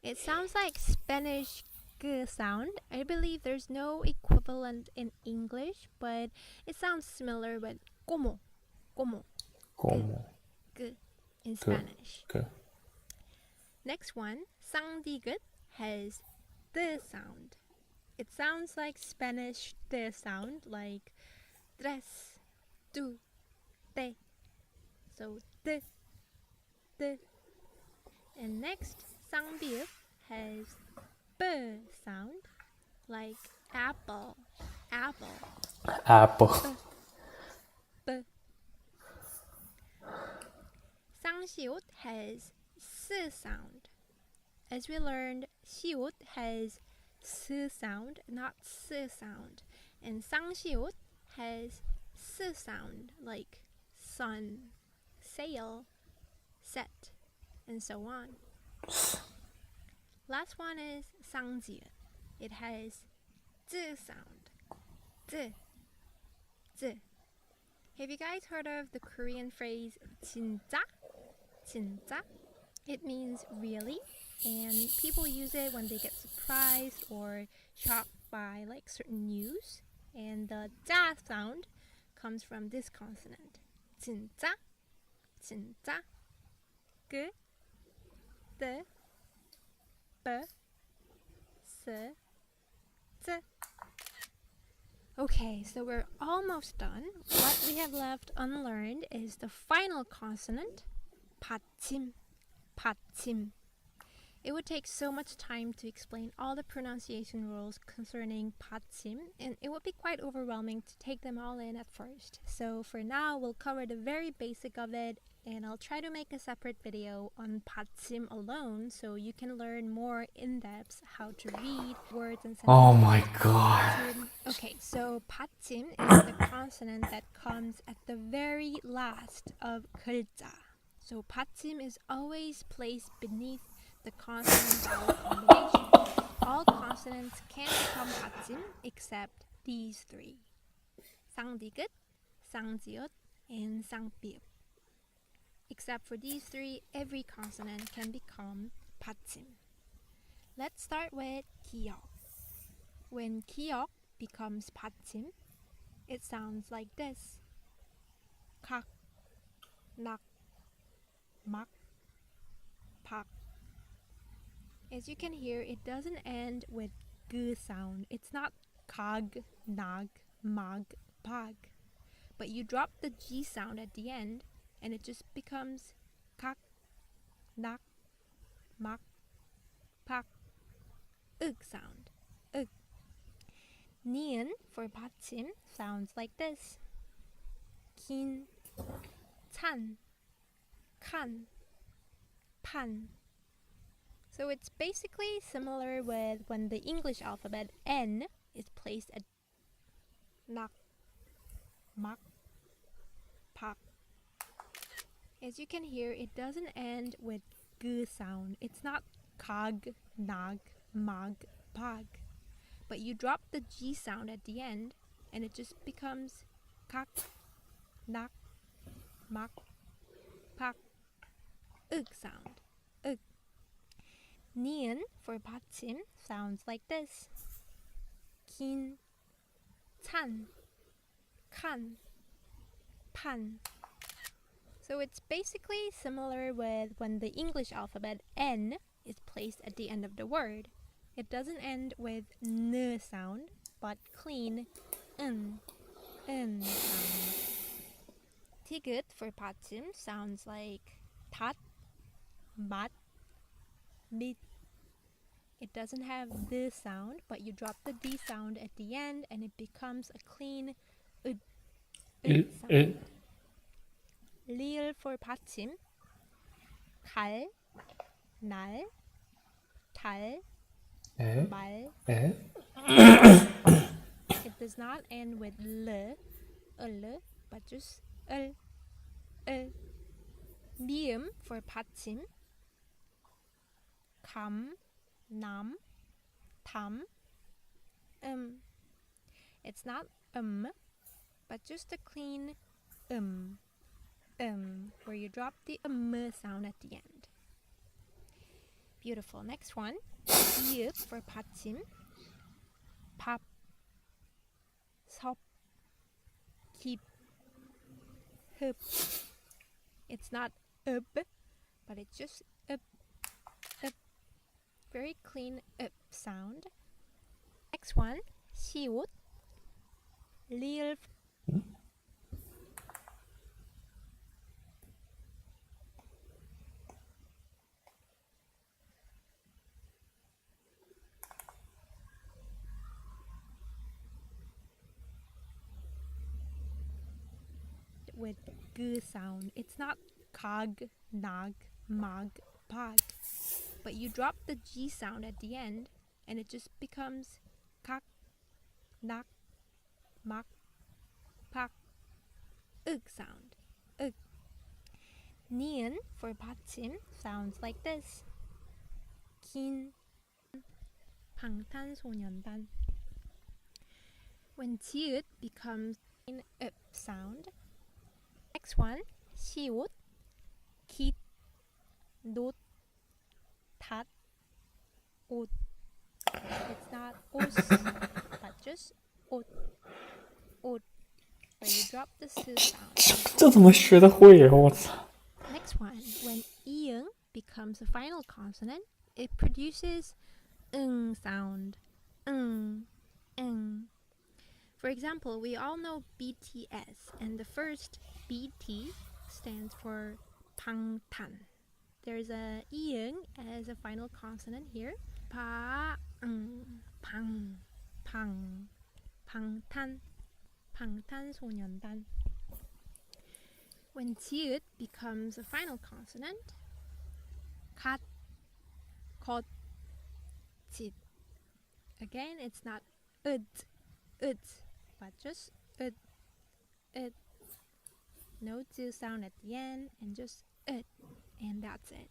It sounds like Spanish g sound. I believe there's no equivalent in English, but it sounds similar with como. Como. Como. G in Spanish. G. Next one, 쌍디귿 has the sound. It sounds like Spanish the sound, like tres, tu, te. So the. And next, 쌍비읍 has b sound, like apple, apple. Apple. B. 쌍시옷 has s sound. As we learned, 시옷 has s sound, not s sound. And 쌍시옷 has s sound, like sun, sail, set, and so on. Last one is 쌍지읒. It has z sound. Z. Z. Have you guys heard of the Korean phrase 진짜? 진짜? It means really, and people use it when they get surprised or shocked by like certain news. And the 자 sound comes from this consonant. 진짜? 진짜? 그, the, b, s, z. Okay, so we're almost done. What we have left unlearned is the final consonant, 받침. 받침. It would take so much time to explain all the pronunciation rules concerning 받침, and it would be quite overwhelming to take them all in at first. So for now, we'll cover the very basic of it and I'll try to make a separate video on 받침 alone so you can learn more in depth how to read words and sentences. Oh my god. Okay, so 받침 is the consonant that comes at the very last of 글자. So 받침 is always placed beneath the consonant-vowel combination. All consonants can become 받침 except these three: 쌍디귿, 쌍지읒, and 쌍삐읍. Except for these three, every consonant can become 받침. Let's start with 기역. When 기역 becomes 받침, it sounds like this: 각, 낙, 막, 박. As you can hear, it doesn't end with g sound. It's not kag, nag, mag, pag. But you drop the g sound at the end, and it just becomes kak, nak, mak, pak, ug sound. Ug. Nian for 받침 sounds like this: kin, 찬, 칸, 판. So it's basically similar with when the English alphabet N is placed at nak, mak, pak. As you can hear, it doesn't end with g sound. It's not kag, nag, mag, pag. But you drop the g sound at the end, and it just becomes kak, nak, mak, pak, ug sound. Ug. Nian for 받침 sounds like this: kin, 찬, 칸, 판. So it's basically similar with when the English alphabet N is placed at the end of the word. It doesn't end with n sound, but clean n sound. 티귿 for 받침 sounds like tat, mat, mit. It doesn't have the sound, but you drop the d sound at the end and it becomes a clean sound. 리을 for 받침: 갈, 날, 달, 말. It does not end with l, but just l. 미음 for 받침: 감, 남, 담, It's not but just a clean where you drop the sound at the end. Beautiful. Next one, 이읍 for 받침: 밥, 섭, 깁, 흡. It's not but it's just very clean sound. Next one, 시옷, 리을 with g sound. It's not kag, nag, mag, pag. But you drop the g sound at the end and it just becomes kak, nak, mak, pak, ug sound. Ug. 니은 for 받침 sounds like this: 긴, 방탄소년단. When 지읒 becomes an sound. Next one, 시옷, 깃, 놋, 탓, 옷. It's not 옷, but just 옷, 옷, where you drop the sound. 这怎么学得会呀？我操！ Next one, when 이응 becomes a final consonant, it produces sound. For example, we all know BTS, and the first BT stands for 방탄. There's a 이응 as a final consonant here. 방탄, 방탄소년단. When tiut becomes a final consonant, kat, kot, tit. Again, it's not ud, but just ud. No to sound at the end, and just ud, and that's it.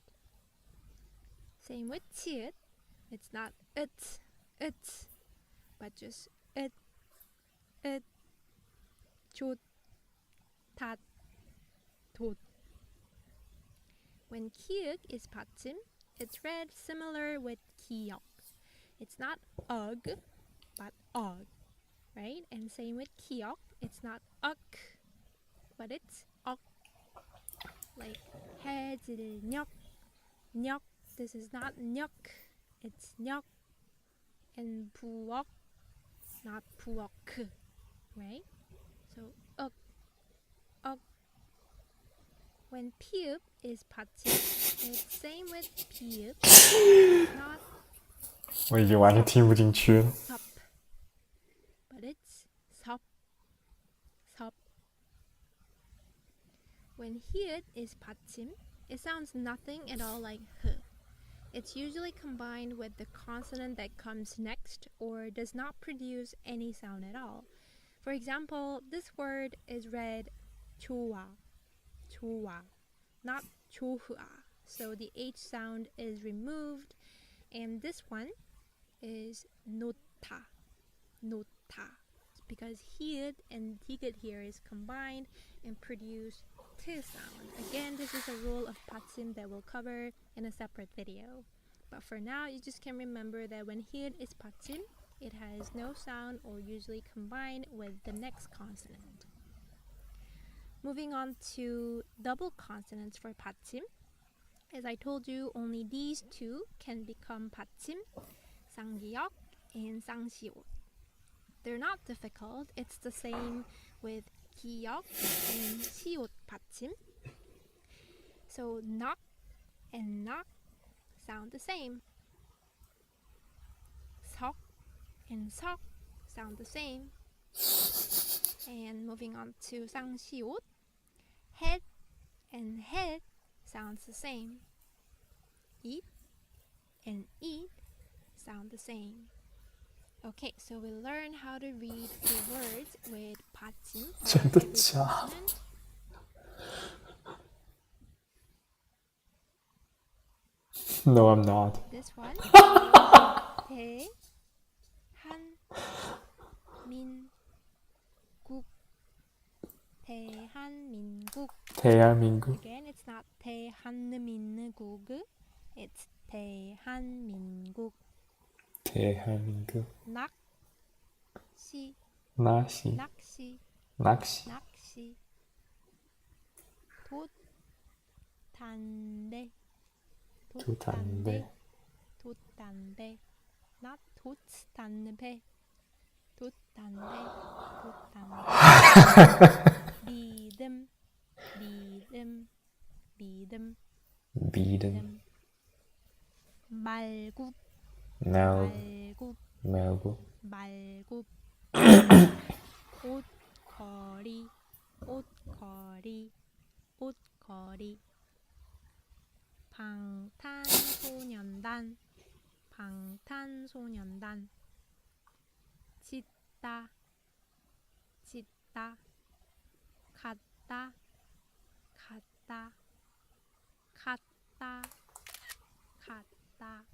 Same with tiut, it's not ut, but just ud, chut, tat, tot. When kiuk is patim, it's read similar with kiok. It's not ug, but og, right? And same with kiok, it's not uk, but it's ok. Like 해질 녀. This is not nyok, it's nyok. And puok, not puok, right? So uk. When piup is patim, it's same with piup. It's not 我已经完全听不进去了。 sup, but it's sup. When hiut is patim, it sounds nothing at all like h. It's usually combined with the consonant that comes next or does not produce any sound at all. For example, this word is read chua, not chuhua. So the H sound is removed, and this one is nota. Because hiut and tigut here is combined and produce t sound. Again, this is a rule of patim that we'll cover in a separate video. But for now, you just can remember that when hiut is patim, it has no sound or usually combined with the next consonant. Moving on to double consonants for patim. As I told you, only these two can become patim, 상기역 and 상시옷. They're not difficult. It's the same with 기역 and 시옷 받침. So knock and knock sound the same. 석 and 석 sound the same. And moving on to 상시옷, head and head sounds the same. Eat and eat sound the same. Okay, so we learn how to read the words with patim. 真的假的？ No, I'm not. This one is 대한민국. 대한민국. Again, it's not 대한민국. It's 대한민국. 대한민국. 낚시. 낚시. 낚시. 낚시. 낚시. 돛담배. 돛담배. 돛담배. Not 돛담배. 돛담배. 믿음. 믿음. 믿음. 믿음. 말굽. 말굽. 말굽. 말굽. 옷걸이. 옷걸이. 옷걸이. 방탄소년단. 방탄소년단. 짓다. 짓다. 갔다. 갔다. 갔다. 갔다.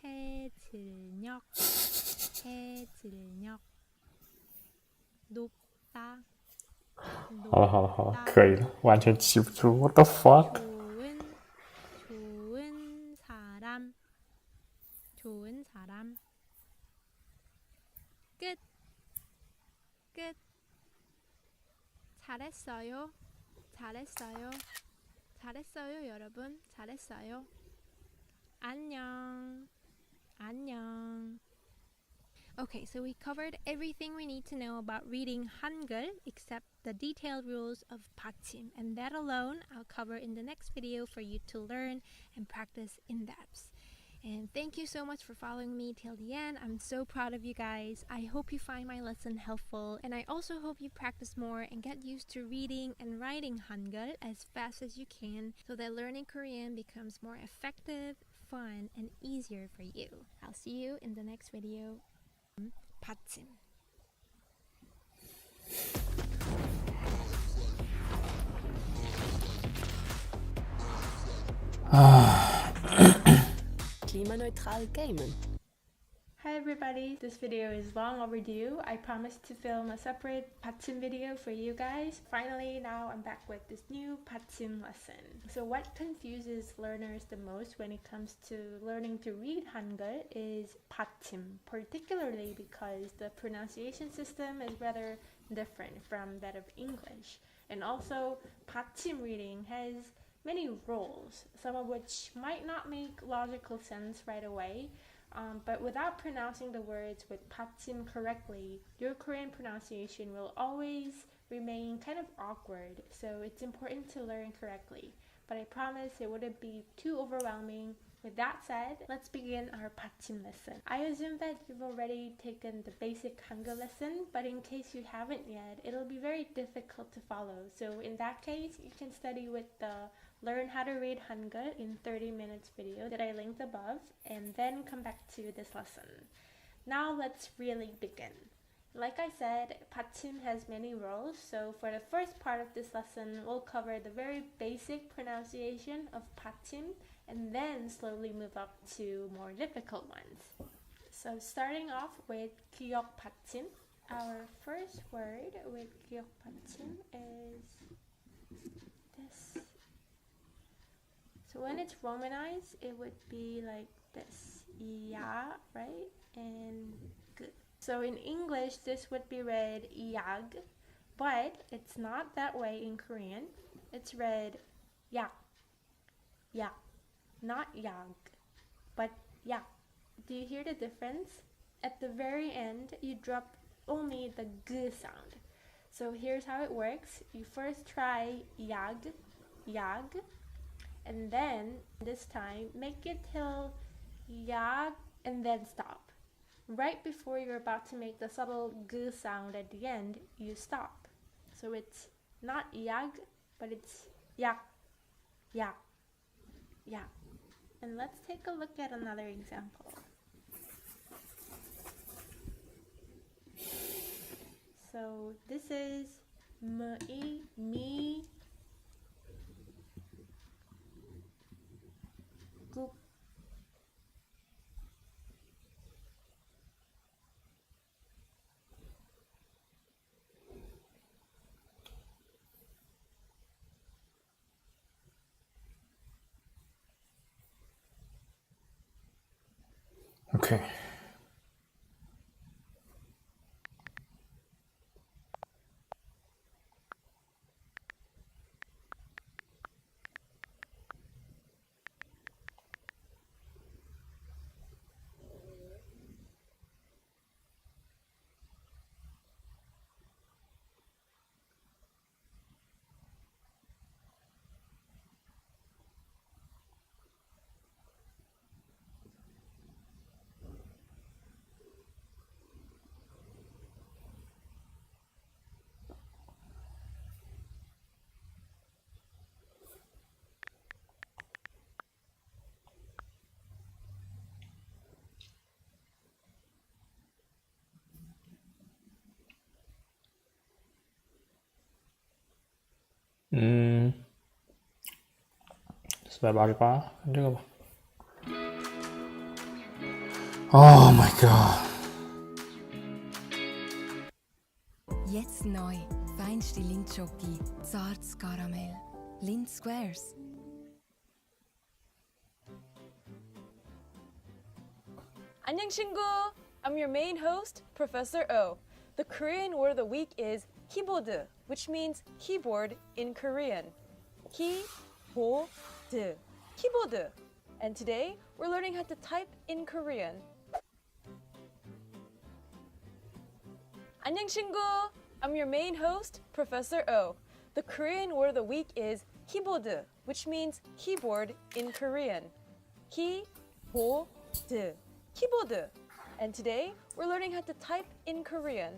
해질녘. 해질녘. 높다. 好了好了好了，可以了，完全记不住。What the fuck？ 좋은 사람. 좋은 사람. 끝. 끝. 잘했어요. 잘했어요. 잘했어요, 여러분. 잘했어요. 안녕. 안녕. Okay, so we covered everything we need to know about reading Hangul except the detailed rules of patim, and that alone I'll cover in the next video for you to learn and practice in depth. And thank you so much for following me till the end. I'm so proud of you guys. I hope you find my lesson helpful, and I also hope you practice more and get used to reading and writing Hangul as fast as you can so that learning Korean becomes more effective, fun, and easier for you. I'll see you in the next video. 받침. Klimaneutral gamen. Hi everybody, this video is long overdue. I promised to film a separate 받침 video for you guys. Finally, now I'm back with this new 받침 lesson. So what confuses learners the most when it comes to learning to read Hangul is 받침, particularly because the pronunciation system is rather different from that of English. And also, 받침 reading has many rules, some of which might not make logical sense right away. But without pronouncing the words with 받침 correctly, your Korean pronunciation will always remain kind of awkward, so it's important to learn correctly. But I promise it wouldn't be too overwhelming. With that said, let's begin our 받침 lesson. I assume that you've already taken the basic Hangul lesson, but in case you haven't yet, it'll be very difficult to follow. So in that case, you can study with the Learn How to Read Hangul in 30 Minutes video that I linked above, and then come back to this lesson. Now let's really begin. Like I said, 받침 has many rules, so for the first part of this lesson, we'll cover the very basic pronunciation of 받침, and then slowly move up to more difficult ones. So starting off with 기억 받침, our first word with 기억 받침 is this. So when it's romanized, it would be like this, ya, right, and g. So in English, this would be read yag, but it's not that way in Korean. It's read yak, yak, not yag, but yak. Do you hear the difference? At the very end, you drop only the g sound. So here's how it works. You first try yag, yag, and then this time make it till yag and then stop. Right before you're about to make the subtle g sound at the end, you stop. So it's not yag, but it's yak, yak, yak. And let's take a look at another example. So this is me, 국. Okay.488看这个吧。Oh my god. Jetzt neu. Feinste Lindschoki, zartes Karamell. Lind Squares. 안녕 친구! I'm your main host, Professor O. The Korean word of the week is keyboard, which means keyboard in Korean. Keyboard. Keyboard. And today, we're learning how to type in Korean. 안녕 친구! I'm your main host, Professor O. The Korean word of the week is keyboard, which means keyboard in Korean. Keyboard. 보드, keyboard. And today, we're learning how to type in Korean.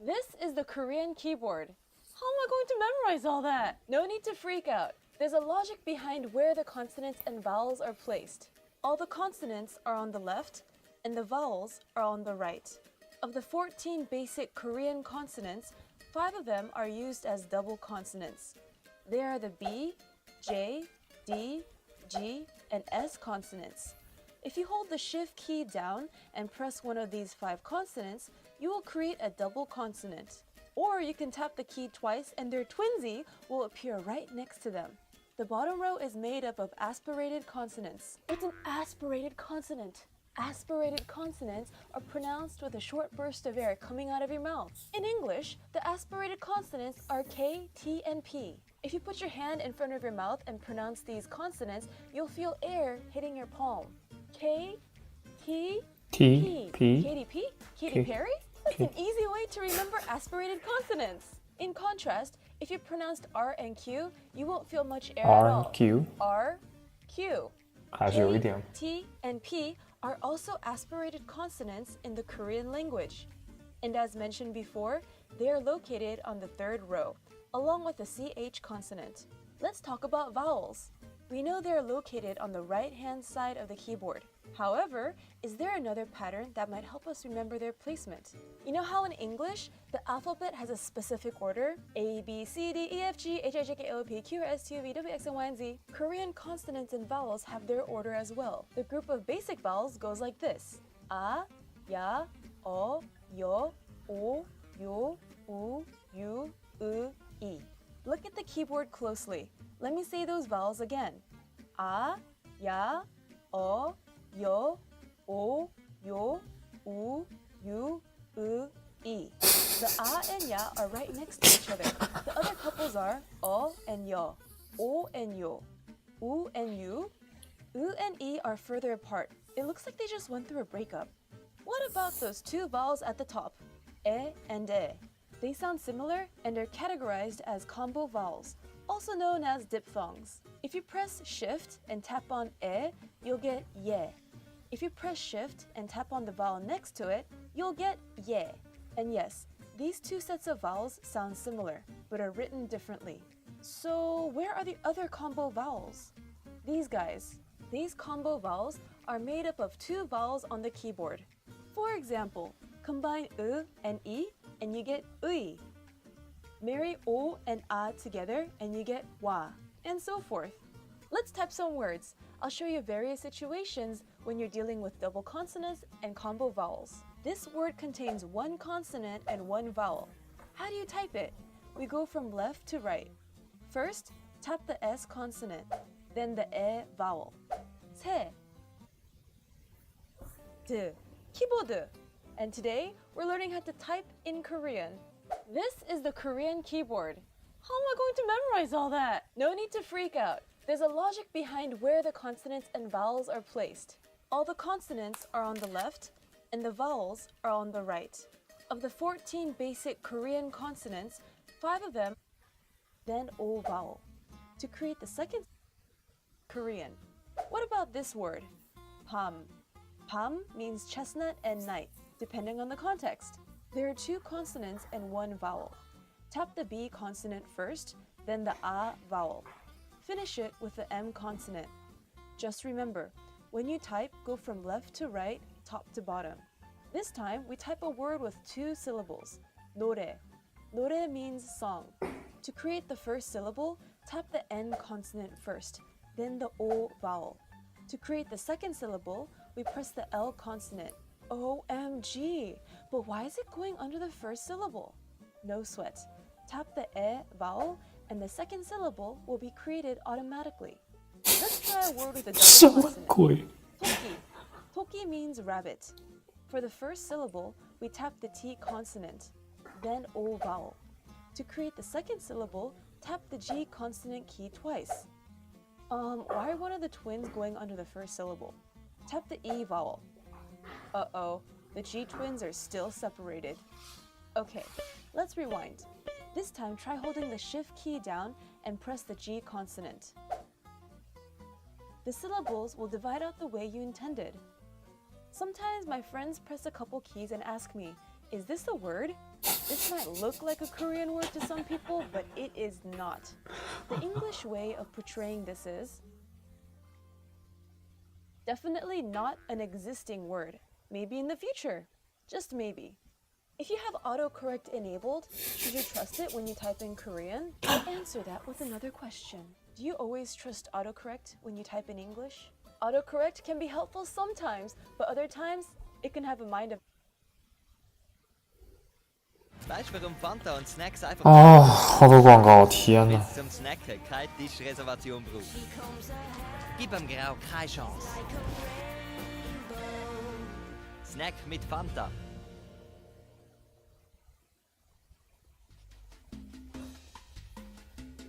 This is the Korean keyboard. How am I going to memorize all that? No need to freak out. There's a logic behind where the consonants and vowels are placed. All the consonants are on the left, and the vowels are on the right. Of the 14 basic Korean consonants, 5 of them are used as double consonants. They are the B, J, D, G, and S consonants. If you hold the Shift key down and press one of these 5 consonants, you will create a double consonant. Or you can tap the key twice and their twinsy will appear right next to them. The bottom row is made up of aspirated consonants. What's an aspirated consonant? Aspirated consonants are pronounced with a short burst of air coming out of your mouth. In English, the aspirated consonants are K, T, and P. If you put your hand in front of your mouth and pronounce these consonants, you'll feel air hitting your palm. K, T, P. Katy P? Katy Perry? That's an easy way to remember aspirated consonants. In contrast, if you pronounced R and Q, you won't feel much air at all. Q R, Q. 还是有一点 T, and P are also aspirated consonants in the Korean language. And as mentioned before, they are located on the 3rd row, along with the CH consonant. Let's talk about vowels. We know they are located on the right-hand side of the keyboard. However, is there another pattern that might help us remember their placement? You know how in English, the alphabet has a specific order? A, B, C, D, E, F, G, H, I, J, K, L, M, P, Q, R, S, T, U, V, W, X, and Y, and Z. Korean consonants and vowels have their order as well. The group of basic vowels goes like this. A, ya, o, yo, o, yo, u, yu, I. Look at the keyboard closely. Let me say those vowels again. A, ya, o, yo, o, yo, u, yu, I. The a and ya are right next to each other. The other couples are o and yo, o and yo, u and yu. U and I are further apart. It looks like they just went through a breakup. What about those 2 vowels at the top? E and e. They sound similar and are categorized as combo vowels, also known as diphthongs. If you press Shift and tap on e, you'll get ye. If you press Shift and tap on the vowel next to it, you'll get ye. And yes, these 2 sets of vowels sound similar, but are written differently. So where are the other combo vowels? These guys. These combo vowels are made up of 2 vowels on the keyboard. For example, combine and I and you get ui. Marry o and a together and you get wa, and so forth. Let's type some words. I'll show you various situations when you're dealing with double consonants and combo vowels. This word contains 1 consonant and 1 vowel. How do you type it? We go from left to right. First, tap the S consonant, then the E vowel. 세, 드, keyboard. And today, we're learning how to type in Korean. This is the Korean keyboard. How am I going to memorize all that? No need to freak out. There's a logic behind where the consonants and vowels are placed. All the consonants are on the left, and the vowels are on the right. Of the 14 basic Korean consonants, 5 of them then O vowel. To create the second Korean. What about this word? Pam. Pam means chestnut and night, depending on the context. There are 2 consonants and 1 vowel. Tap the B consonant first, then the A vowel. Finish it with the M consonant. Just remember, when you type, go from left to right, top to bottom. This time, we type a word with 2 syllables. 노래. 노래 means song. To create the first syllable, tap the N consonant first, then the O vowel. To create the second syllable, we press the L consonant. OMG! But why is it going under the first syllable? No sweat. Tap the E vowel, and the second syllable will be created automatically. Let's try a word with a double consonant. Toki. Toki means rabbit. For the first syllable, we tap the T consonant, then O vowel. To create the second syllable, tap the G consonant key twice. Why are one of the twins going under the first syllable? Tap the E vowel. Uh-oh, the G twins are still separated. Okay, let's rewind. This time, try holding the Shift key down and press the G consonant. The syllables will divide out the way you intended. Sometimes my friends press a couple keys and ask me, is this a word? This might look like a Korean word to some people, but it is not. The English way of portraying this is definitely not an existing word. Maybe in the future. Just maybe. If you have autocorrect enabled, should you trust it when you type in Korean? I'll answer that with another question. Do you always trust autocorrect when you type in English? Autocorrect can be helpful sometimes, but other times it can have a mind of... Weißt du, warum Fanta und Snacks einfach 好多广告，天哪！ bis zum Snacken keine Tischreservation braucht? Gib am Grau keine Chance. Snack mit Fanta.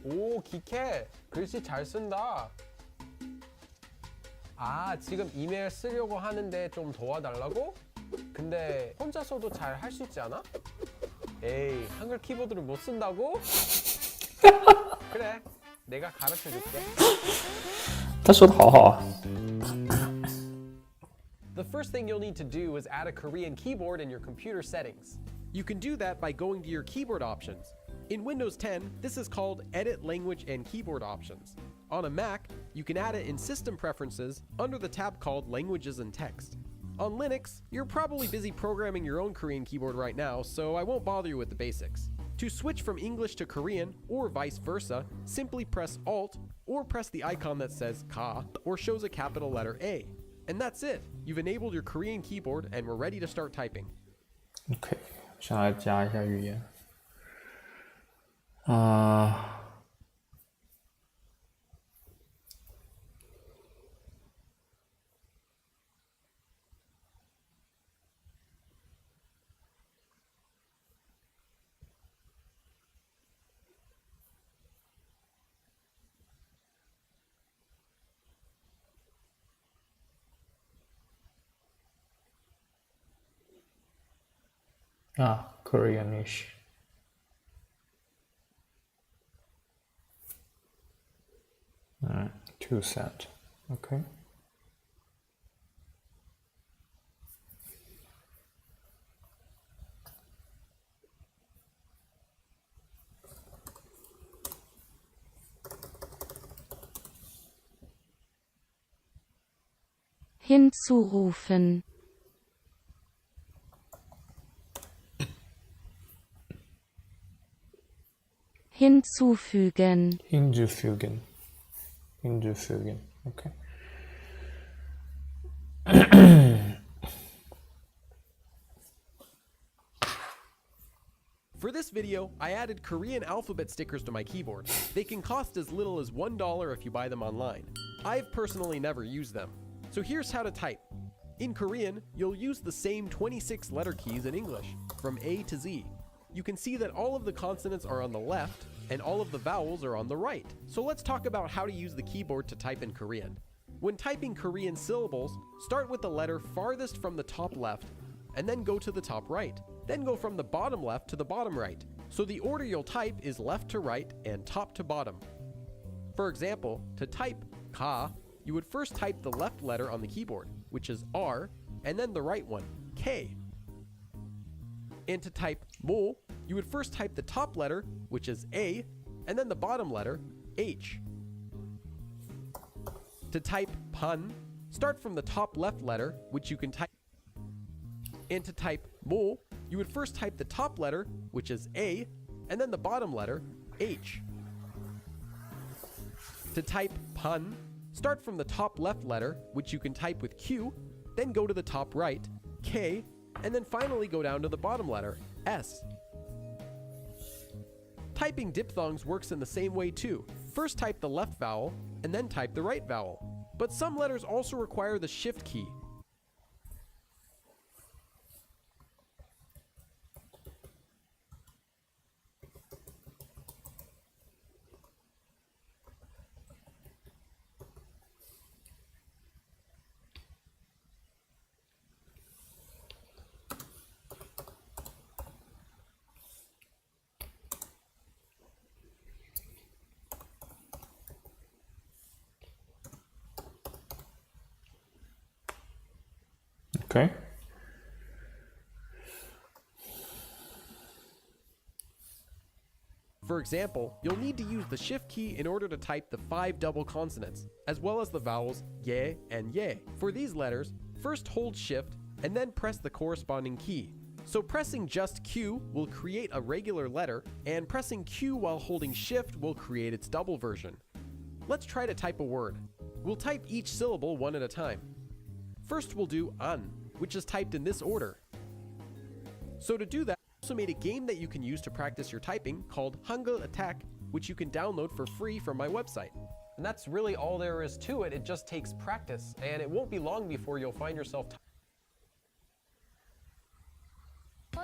오, 기캐. 글씨 잘 쓴다. 아, 지금 이메일 쓰려고 하는데 좀 도와달라고? 근데 혼자서도 잘 할 수 있지 않아? 에이, 한글 키보드를 못 쓴다고? 그래, 내가 가르쳐줄게. 他说的好好啊。 The first thing you'll need to do is add a Korean keyboard in your computer settings. You can do that by going to your keyboard options. In Windows 10, this is called Edit Language and Keyboard Options. On a Mac, you can add it in System Preferences under the tab called Languages and Text. On Linux, you're probably busy programming your own Korean keyboard right now, so I won't bother you with the basics. To switch from English to Korean, or vice versa, simply press Alt, or press the icon that says Ka, or shows a capital letter A. And that's it! You've enabled your Korean keyboard and we're ready to start typing. OK， 先来加一下语言。Koreanish。2 cent。OK。Hinzurufen. Hinzufügen. Hinzufügen. Okay. For this video, I added Korean alphabet stickers to my keyboard. They can cost as little as $1 if you buy them online. I've personally never used them. So here's how to type. In Korean, you'll use the same 26 letter keys in English, from A to Z. You can see that all of the consonants are on the left, and all of the vowels are on the right. So let's talk about how to use the keyboard to type in Korean. When typing Korean syllables, start with the letter farthest from the top left, and then go to the top right. Then go from the bottom left to the bottom right. So the order you'll type is left to right and top to bottom. For example, to type ka, you would first type the left letter on the keyboard, which is R, and then the right one, K. And to type mo, you would first type the top letter, which is A, and then the bottom letter, H. To type pun, start from the top left letter, which you can type. And to type mo, you would first type the top letter, which is A, and then the bottom letter, H. To type pun, start from the top left letter, which you can type with Q, then go to the top right, K, and then finally go down to the bottom letter, S. Typing diphthongs works in the same way too. First type the left vowel, and then type the right vowel. But some letters also require the shift key. Okay. For example, you'll need to use the Shift key in order to type the 5 double consonants, as well as the vowels ye and ye. For these letters, first hold Shift and then press the corresponding key. So pressing just Q will create a regular letter, and pressing Q while holding Shift will create its double version. Let's try to type a word. We'll type each syllable one at a time. First we'll do an, which is typed in this order. So to do that, I also made a game that you can use to practice your typing called Hangul Attack, which you can download for free from my website. And that's really all there is to it. It just takes practice, and it won't be long before you'll find yourself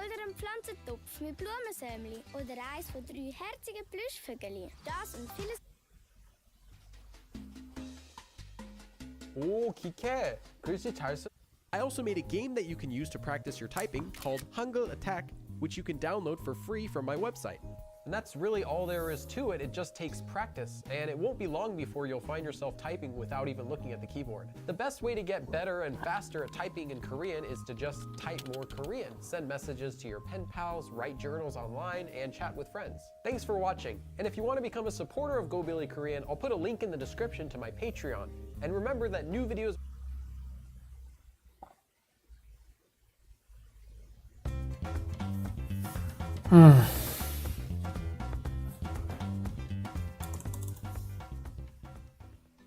Oder ein Pflanzentopf mit Blumensämli oder eins von 3 herzigen Plüschvögeli. Das und vieles. 오, 기캐. 글씨 잘 쓰. I also made a game that you can use to practice your typing called Hangul Attack, which you can download for free from my website. And that's really all there is to it. It just takes practice, and it won't be long before you'll find yourself typing without even looking at the keyboard. The best way to get better and faster at typing in Korean is to just type more Korean. Send messages to your pen pals, write journals online, and chat with friends. Thanks for watching. And if you want to become a supporter of Go Billy Korean, I'll put a link in the description to my Patreon. And remember that new videos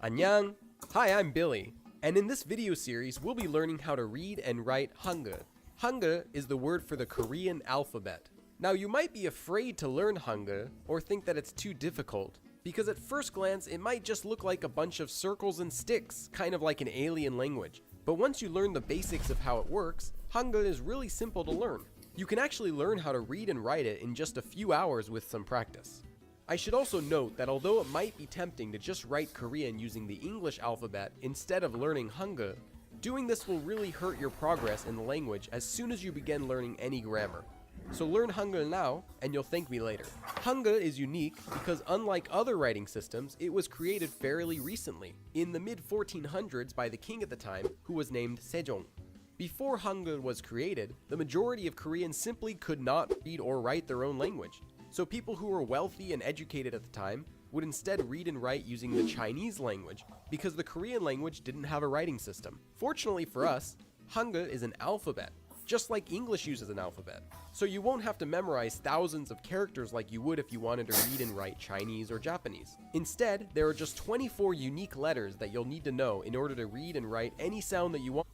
Annyeong! Hi, I'm Billy, and in this video series, we'll be learning how to read and write Hangul. Hangul is the word for the Korean alphabet. Now, you might be afraid to learn Hangul or think that it's too difficult, because at first glance, it might just look like a bunch of circles and sticks, kind of like an alien language. But once you learn the basics of how it works, Hangul is really simple to learn. You can actually learn how to read and write it in just a few hours with some practice. I should also note that although it might be tempting to just write Korean using the English alphabet instead of learning Hangul, doing this will really hurt your progress in the language as soon as you begin learning any grammar. So learn Hangul now, and you'll thank me later. Hangul is unique because unlike other writing systems, it was created fairly recently, in the mid-1400s by the king at the time, who was named Sejong. Before Hangul was created, the majority of Koreans simply could not read or write their own language. So people who were wealthy and educated at the time would instead read and write using the Chinese language because the Korean language didn't have a writing system. Fortunately for us, Hangul is an alphabet, just like English uses an alphabet. So you won't have to memorize thousands of characters like you would if you wanted to read and write Chinese or Japanese. Instead, there are just 24 unique letters that you'll need to know in order to read and write any sound that you want.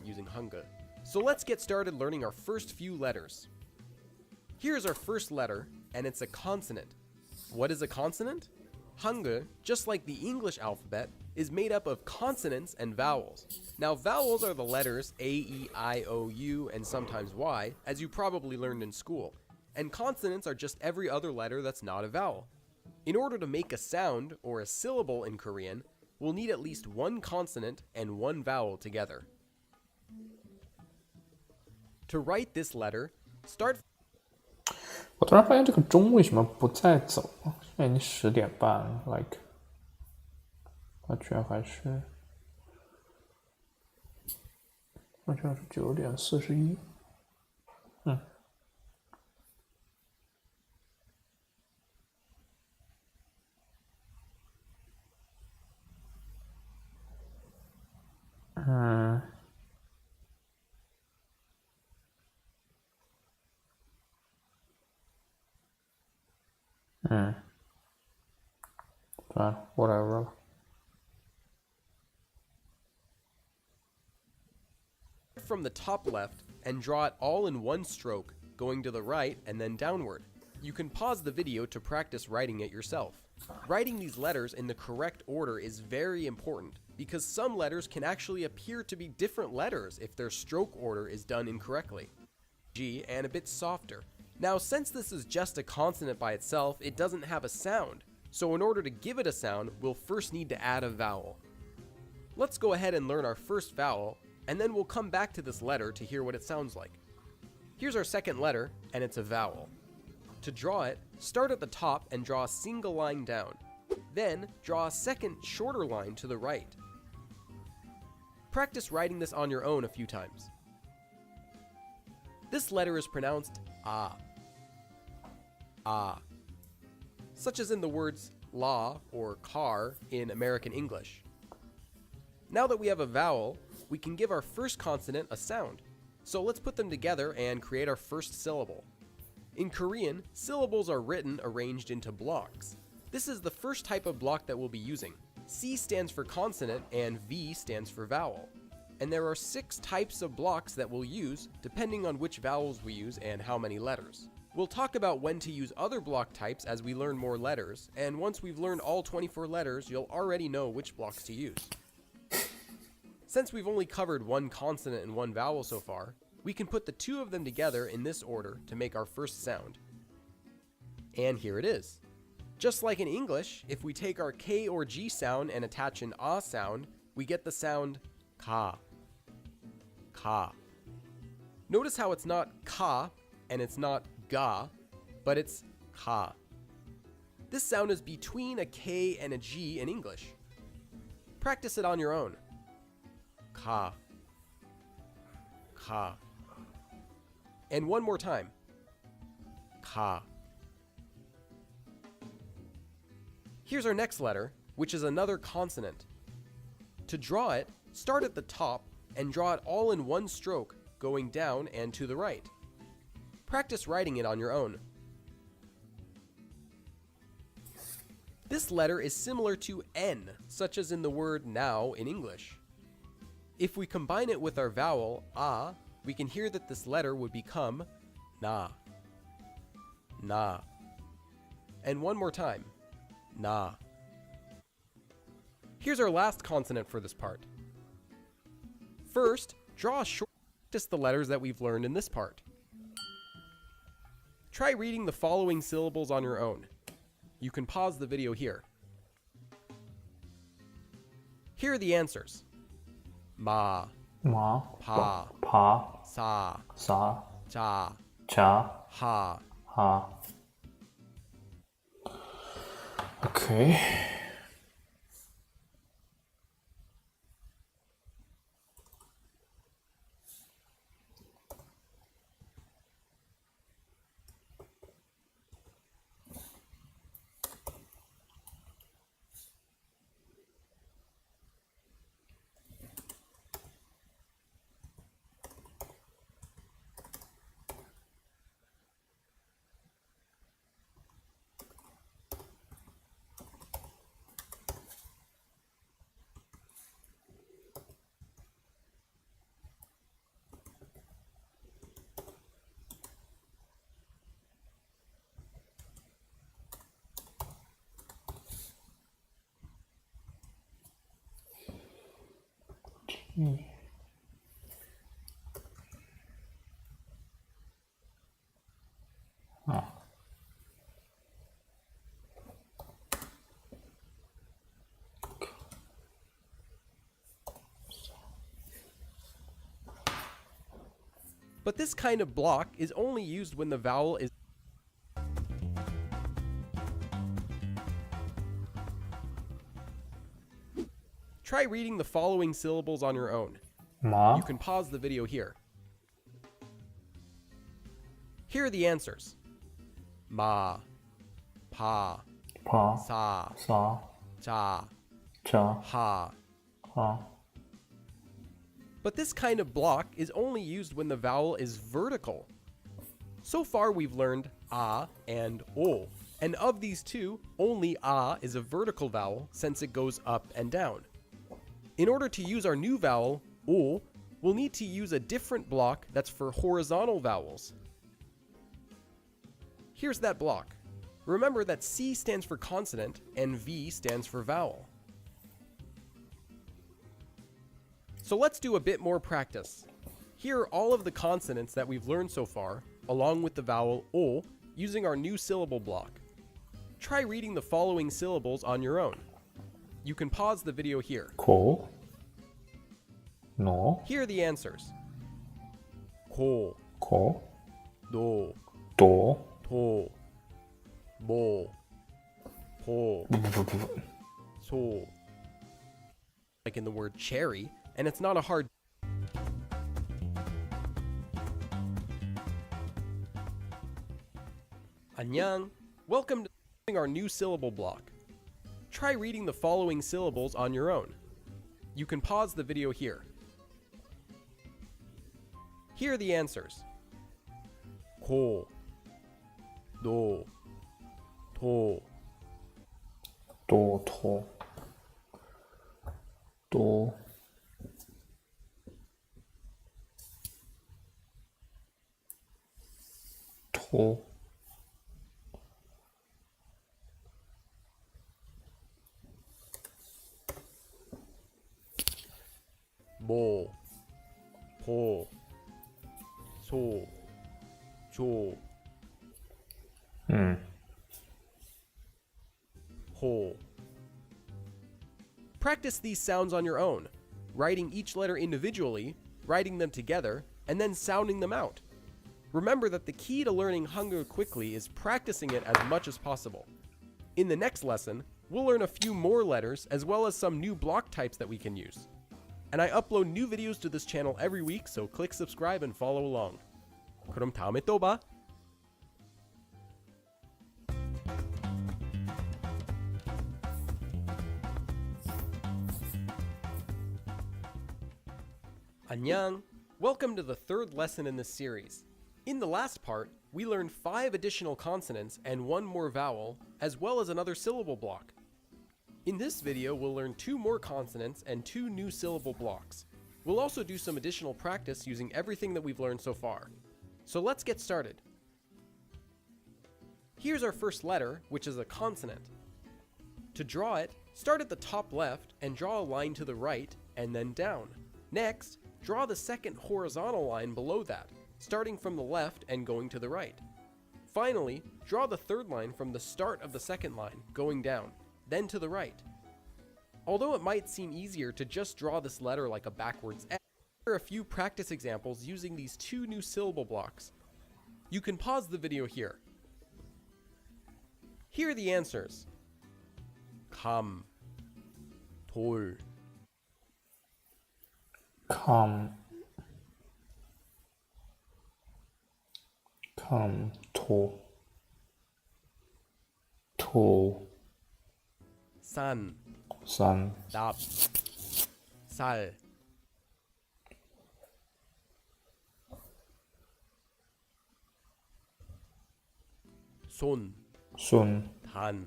Using Hangul. So let's get started learning our first few letters. Here's our first letter, and it's a consonant. What is a consonant? Hangul, just like the English alphabet, is made up of consonants and vowels. Now, vowels are the letters A, E, I, O, U, and sometimes Y, as you probably learned in school. And consonants are just every other letter that's not a vowel. In order to make a sound, or a syllable in Korean, we'll need at least one consonant and one vowel together. To write this letter, start. 我突然发现这个钟为什么不再走？现在已经10点半了 ，like， 它居然还是9点41。whatever. From the top left and draw it all in one stroke, going to the right and then downward. You can pause the video to practice writing it yourself. Writing these letters in the correct order is very important because some letters can actually appear to be different letters if their stroke order is done incorrectly. G and a bit softer. Now, since this is just a consonant by itself, it doesn't have a sound. So in order to give it a sound, we'll first need to add a vowel. Let's go ahead and learn our first vowel, and then we'll come back to this letter to hear what it sounds like. Here's our second letter, and it's a vowel. To draw it, start at the top and draw a single line down. Then, draw a second, shorter line to the right. Practice writing this on your own a few times. This letter is pronounced ah. Ah. Such as in the words law or car in American English. Now that we have a vowel, we can give our first consonant a sound. So let's put them together and create our first syllable. In Korean, syllables are written arranged into blocks. This is the first type of block that we'll be using. C stands for consonant and V stands for vowel. And there are 6 types of blocks that we'll use depending on which vowels we use and how many letters. We'll talk about when to use other block types as we learn more letters, and once we've learned all 24 letters, you'll already know which blocks to use. Since we've only covered one consonant and one vowel so far, we can put the 2 of them together in this order to make our first sound. And here it is. Just like in English, if we take our K or G sound and attach an ah sound, we get the sound ka. Ka. Notice how it's not ka and it's not ga, but it's ka. This sound is between a K and a G in English. Practice it on your own. Ka. Ka. And one more time. Ka. Here's our next letter, which is another consonant. To draw it, start at the top and draw it all in one stroke, going down and to the right. Practice writing it on your own. This letter is similar to N, such as in the word now in English. If we combine it with our vowel, ah, we can hear that this letter would become na. Na. And one more time. Na. Here's our last consonant for this part. First, draw a short list of the letters that we've learned in this part. Try reading the following syllables on your own. You can pause the video here. Here are the answers. Ma. Ma. Pa. Pa. Sa. Sa. Cha. Cha. Ha. Ha. Okay. Ah. But this kind of block is only used when the vowel is Try reading the following syllables on your own. Ma. You can pause the video here. Here are the answers. Ma. Pa. Pa. Sa. Sa. Cha. Cha. Ha. Ha. But this kind of block is only used when the vowel is vertical. So far we've learned ah and o. And of these two, only ah is a vertical vowel since it goes up and down. In order to use our new vowel, o, we'll need to use a different block that's for horizontal vowels. Here's that block. Remember that C stands for consonant and V stands for vowel. So let's do a bit more practice. Here are all of the consonants that we've learned so far, along with the vowel O, using our new syllable block. Try reading the following syllables on your own. You can pause the video here. 고, 노, Here are the answers. 고, 고, 노, 도, 도, 모, 보, 소. Like in the word cherry, and it's not a hard. 안녕. Welcome to our new syllable block. Try reading the following syllables on your own. You can pause the video here. Here are the answers. 고, 노, 도, 도, 토, 도, 토, 모, 보, 소, 조, 호. Practice these sounds on your own, writing each letter individually, writing them together, and then sounding them out. Remember that the key to learning Hangul quickly is practicing it as much as possible. In the next lesson, we'll learn a few more letters as well as some new block types that we can use. And I upload new videos to this channel every week, so click subscribe and follow along. 그럼 다음에 또 봐. 안녕. Welcome to the third lesson in this series. In the last part, we learned 5 additional consonants and 1 more vowel, as well as another syllable block. In this video, we'll learn 2 more consonants and 2 new syllable blocks. We'll also do some additional practice using everything that we've learned so far. So let's get started. Here's our first letter, which is a consonant. To draw it, start at the top left and draw a line to the right and then down. Next, draw the second horizontal line below that, starting from the left and going to the right. Finally, draw the third line from the start of the second line, going down, then to the right. Although it might seem easier to just draw this letter like a backwards X, here are a few practice examples using these 2 new syllable blocks. You can pause the video here. Here are the answers. 감, 돌, 감, 토, 토, 산, 산, 납, 살, 손, 순, 단,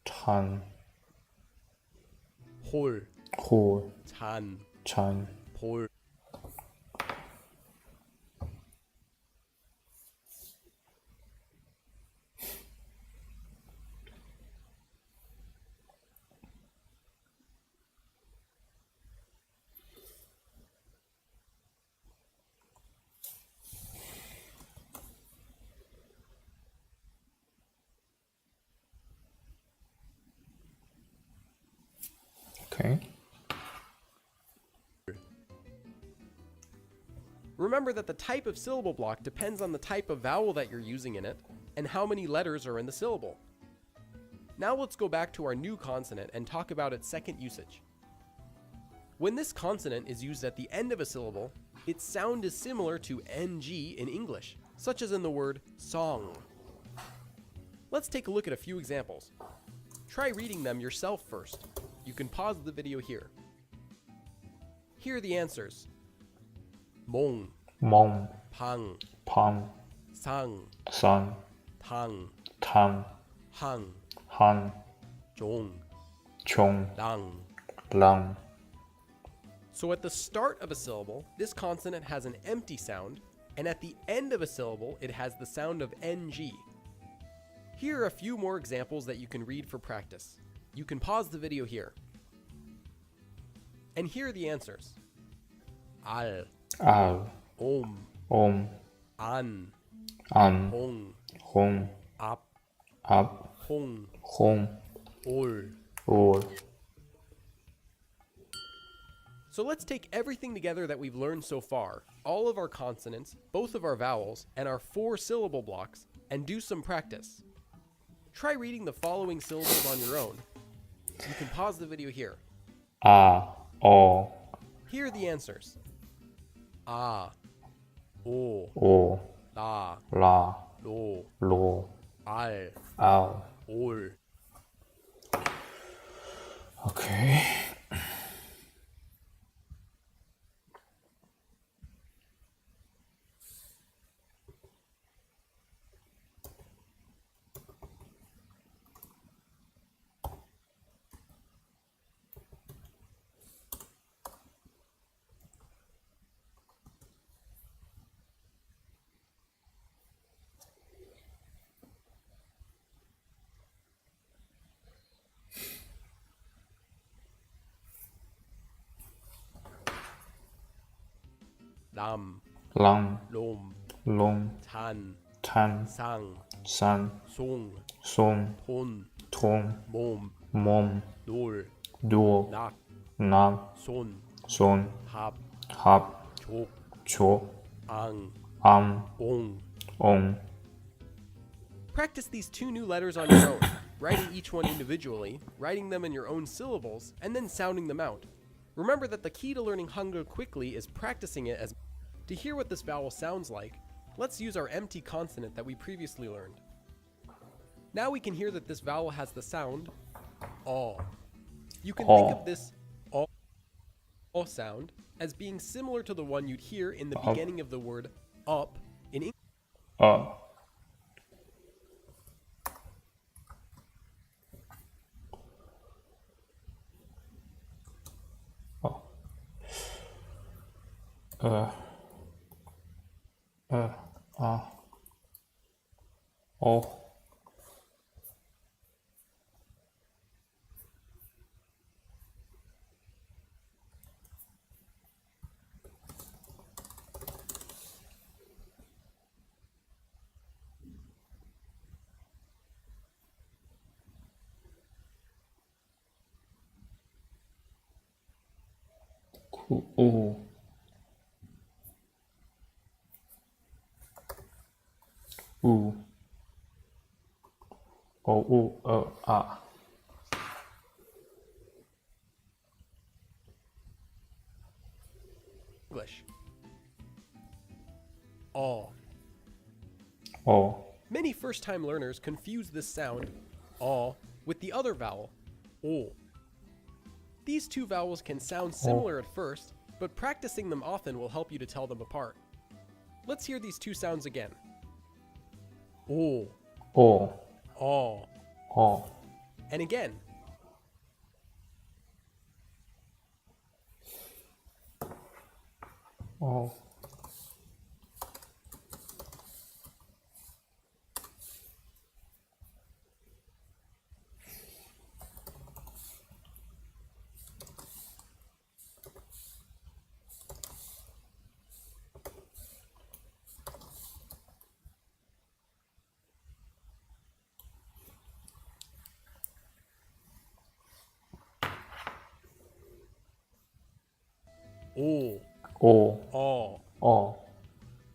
탄, 홀, 홀, 잔, 잔, 볼. Okay. Remember that the type of syllable block depends on the type of vowel that you're using in it and how many letters are in the syllable. Now let's go back to our new consonant and talk about its second usage. When this consonant is used at the end of a syllable, its sound is similar to ng in English, such as in the word song. Let's take a look at a few examples. Try reading them yourself first. You can pause the video here. Here are the answers. 몽, 멍, 방, 방, 상, 상, 당, 탕, 항, 한, 종, 종, 랑. 랑. So at the start of a syllable, this consonant has an empty sound, And at the end of a syllable, it has the sound of ng. Here are a few more examples that you can read for practice. You can pause the video here. And here are the answers. Al. Al. An. Hong. Ap. Hong. Ol. So let's take everything together that we've learned so far, all of our consonants, both of our vowels, and our 4-syllable blocks, and do some practice. Try reading the following syllables on your own. You can pause the video here. O. Here are the answers. O. La. Lo. Al. Ol. Okay. Lam. Lom. Tan. Sang. Song. Ton. Mom. Dol. Nak. Son. Hab. Cho. Ang. Ong. Practice these 2 new letters on your own, writing each one individually, writing them in your own syllables, and then sounding them out. Remember that the key to learning Hangul quickly is practicing it. To hear what this vowel sounds like, let's use our empty consonant that we previously learned. Now we can hear that this vowel has the sound aw. You can think of this aw sound as being similar to the one you'd hear in the beginning of the word up in English. English. Aw. Many first-time learners confuse this sound, aw, with the other vowel, o. These 2 vowels can sound similar at first, but practicing them often will help you to tell them apart. Let's hear these 2 sounds again. O. Aw. And again. O.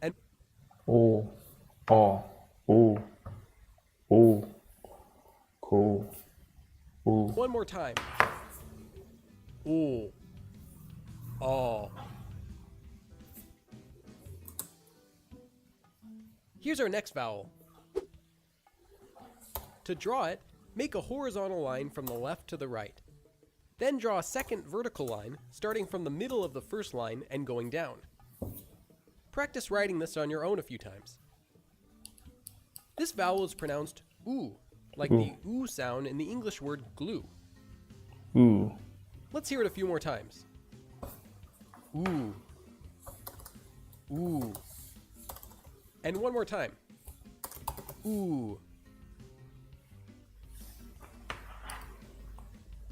And one more time. O. Here's our next vowel. To draw it, make a horizontal line from the left to the right. Then draw a second vertical line, starting from the middle of the first line and going down. Practice writing this on your own a few times. This vowel is pronounced oo, like the oo sound in the English word glue. Let's hear it a few more times. Ooh. Ooh. And one more time. Ooh.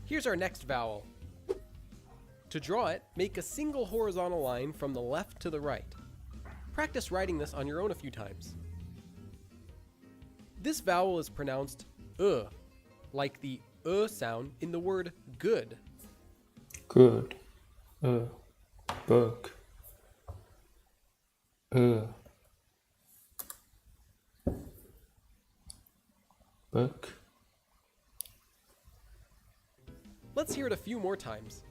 Here's our next vowel. To draw it, make a single horizontal line from the left to the right. Practice writing this on your own a few times. This vowel is pronounced like the sound in the word good. Good. Book. Book. Let's hear it a few more times.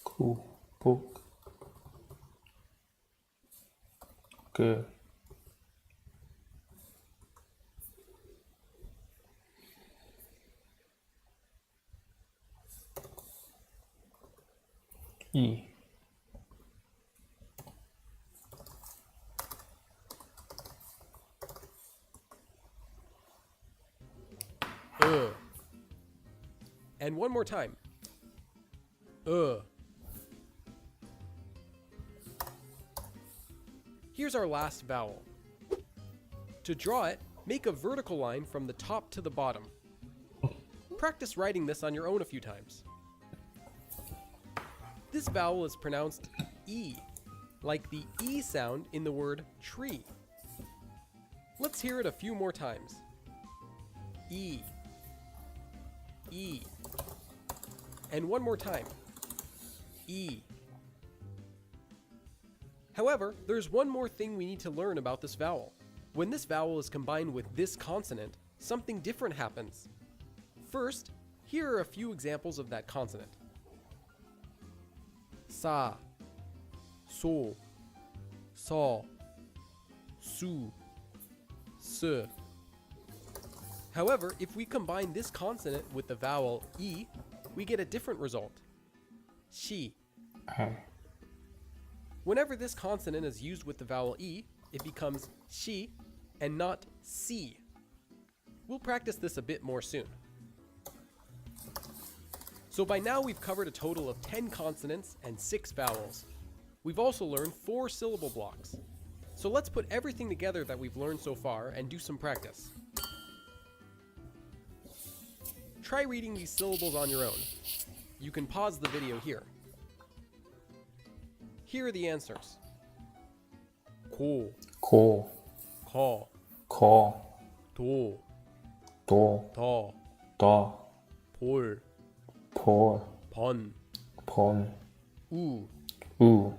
Cool. Book. Good. E. And one more time. Here's our last vowel. To draw it, make a vertical line from the top to the bottom. Practice writing this on your own a few times. This vowel is pronounced E, like the E sound in the word tree. Let's hear it a few more times. E. E. And one more time. E. However, there's one more thing we need to learn about this vowel. When this vowel is combined with this consonant, something different happens. First, here are a few examples of that consonant. Sa, so, saw, su, s. However, if we combine this consonant with the vowel E, we get a different result. She. Whenever this consonant is used with the vowel E, it becomes she and not si. We'll practice this a bit more soon. So by now we've covered a total of 10 consonants and 6 vowels. We've also learned 4 syllable blocks. So let's put everything together that we've learned so far and do some practice. Try reading these syllables on your own. You can pause the video here. Here are the answers. Ko, Ko. ka, Ko. do, Do. da, Da. pol, Por. pon, Pon. u, U.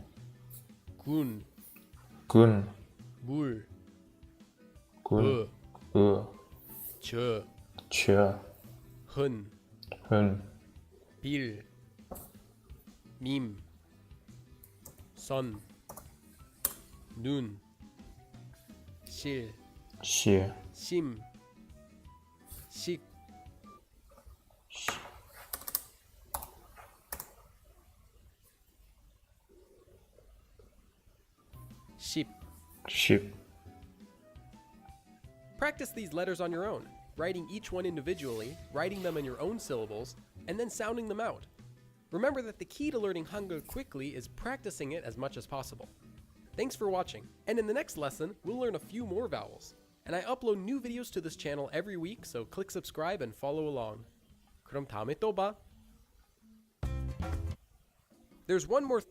gun, Gun. mul, Gun. che, Che. hun, Hun. bil, mim, son, nun, shil, She. 심, 식, ship. Ship. Practice these letters on your own, writing each one individually, writing them in your own syllables, and then sounding them out. Remember that the key to learning Hangul quickly is practicing it as much as possible. Thanks for watching, and in the next lesson, we'll learn a few more vowels. And I upload new videos to this channel every week, so click subscribe and follow along. 그럼 다음에 또 봐. There's one more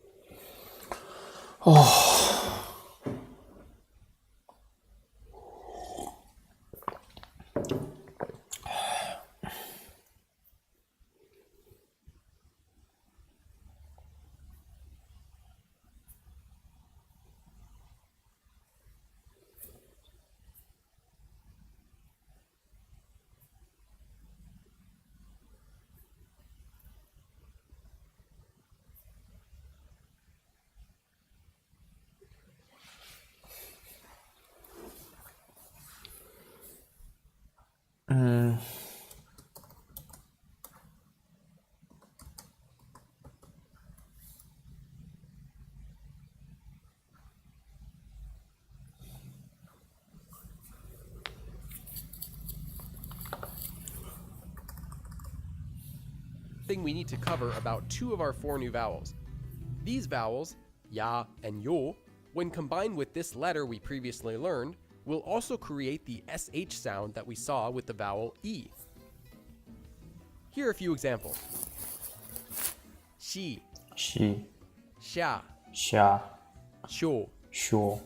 thing we need to cover about 2 of our 4 new vowels. These vowels, ya and yo, when combined with this letter we previously learned, will also create the sh sound that we saw with the vowel e. Here are a few examples. Shi, Xi, xia, xia, xiu. xiu.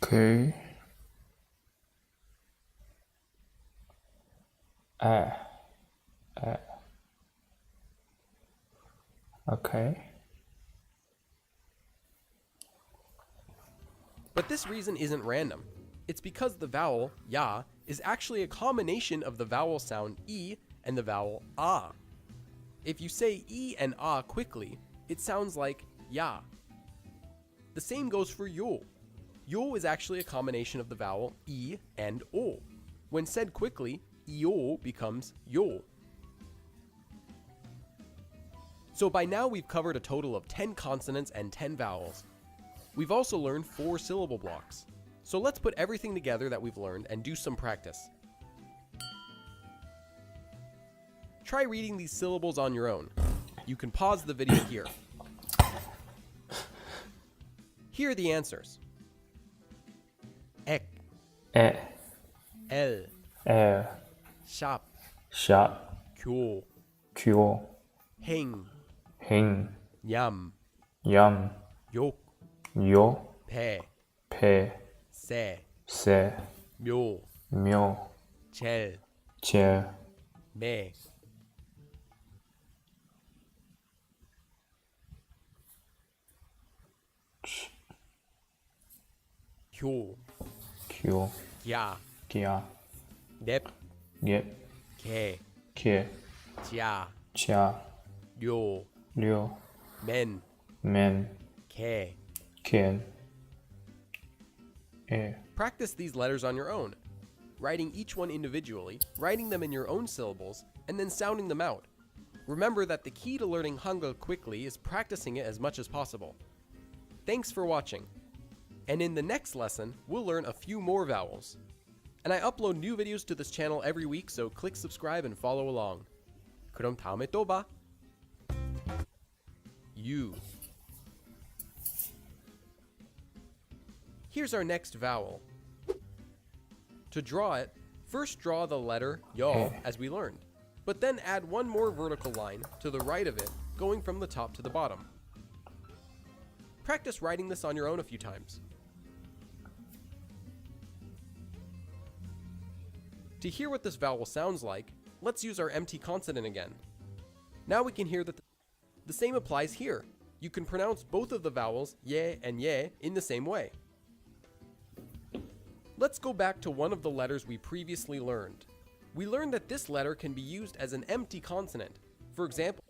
Okay. Okay. But this reason isn't random. It's because the vowel ya is actually a combination of the vowel sound e and the vowel ah. If you say e and ah quickly, it sounds like ya. The same goes for yo. Yo is actually a combination of the vowel e and o. When said quickly, yo becomes yo. So by now we've covered a total of 10 consonants and 10 vowels. We've also learned 4 syllable blocks. So let's put everything together that we've learned and do some practice. Try reading these syllables on your own. You can pause the video here. Here are the answers. Ek, el, shap, kyo, heng, yam, yok, pe, se, myo, chel, me. Kyo, kya, dep, ke, chia, ryo, men, ke. Practice these letters on your own, writing each one individually, writing them in your own syllables, and then sounding them out. Remember that the key to learning Hangul quickly is practicing it as much as possible. Thanks for watching. And in the next lesson, we'll learn a few more vowels. And I upload new videos to this channel every week, so click subscribe and follow along. 그럼 다음에 또 봐. U. Here's our next vowel. To draw it, first draw the letter yo as we learned, but then add one more vertical line to the right of it, going from the top to the bottom. Practice writing this on your own a few times. To hear what this vowel sounds like, let's use our empty consonant again. Now we can hear that the same applies here. You can pronounce both of the vowels ye and ye in the same way. Let's go back to one of the letters we previously learned. We learned that this letter can be used as an empty consonant. For example,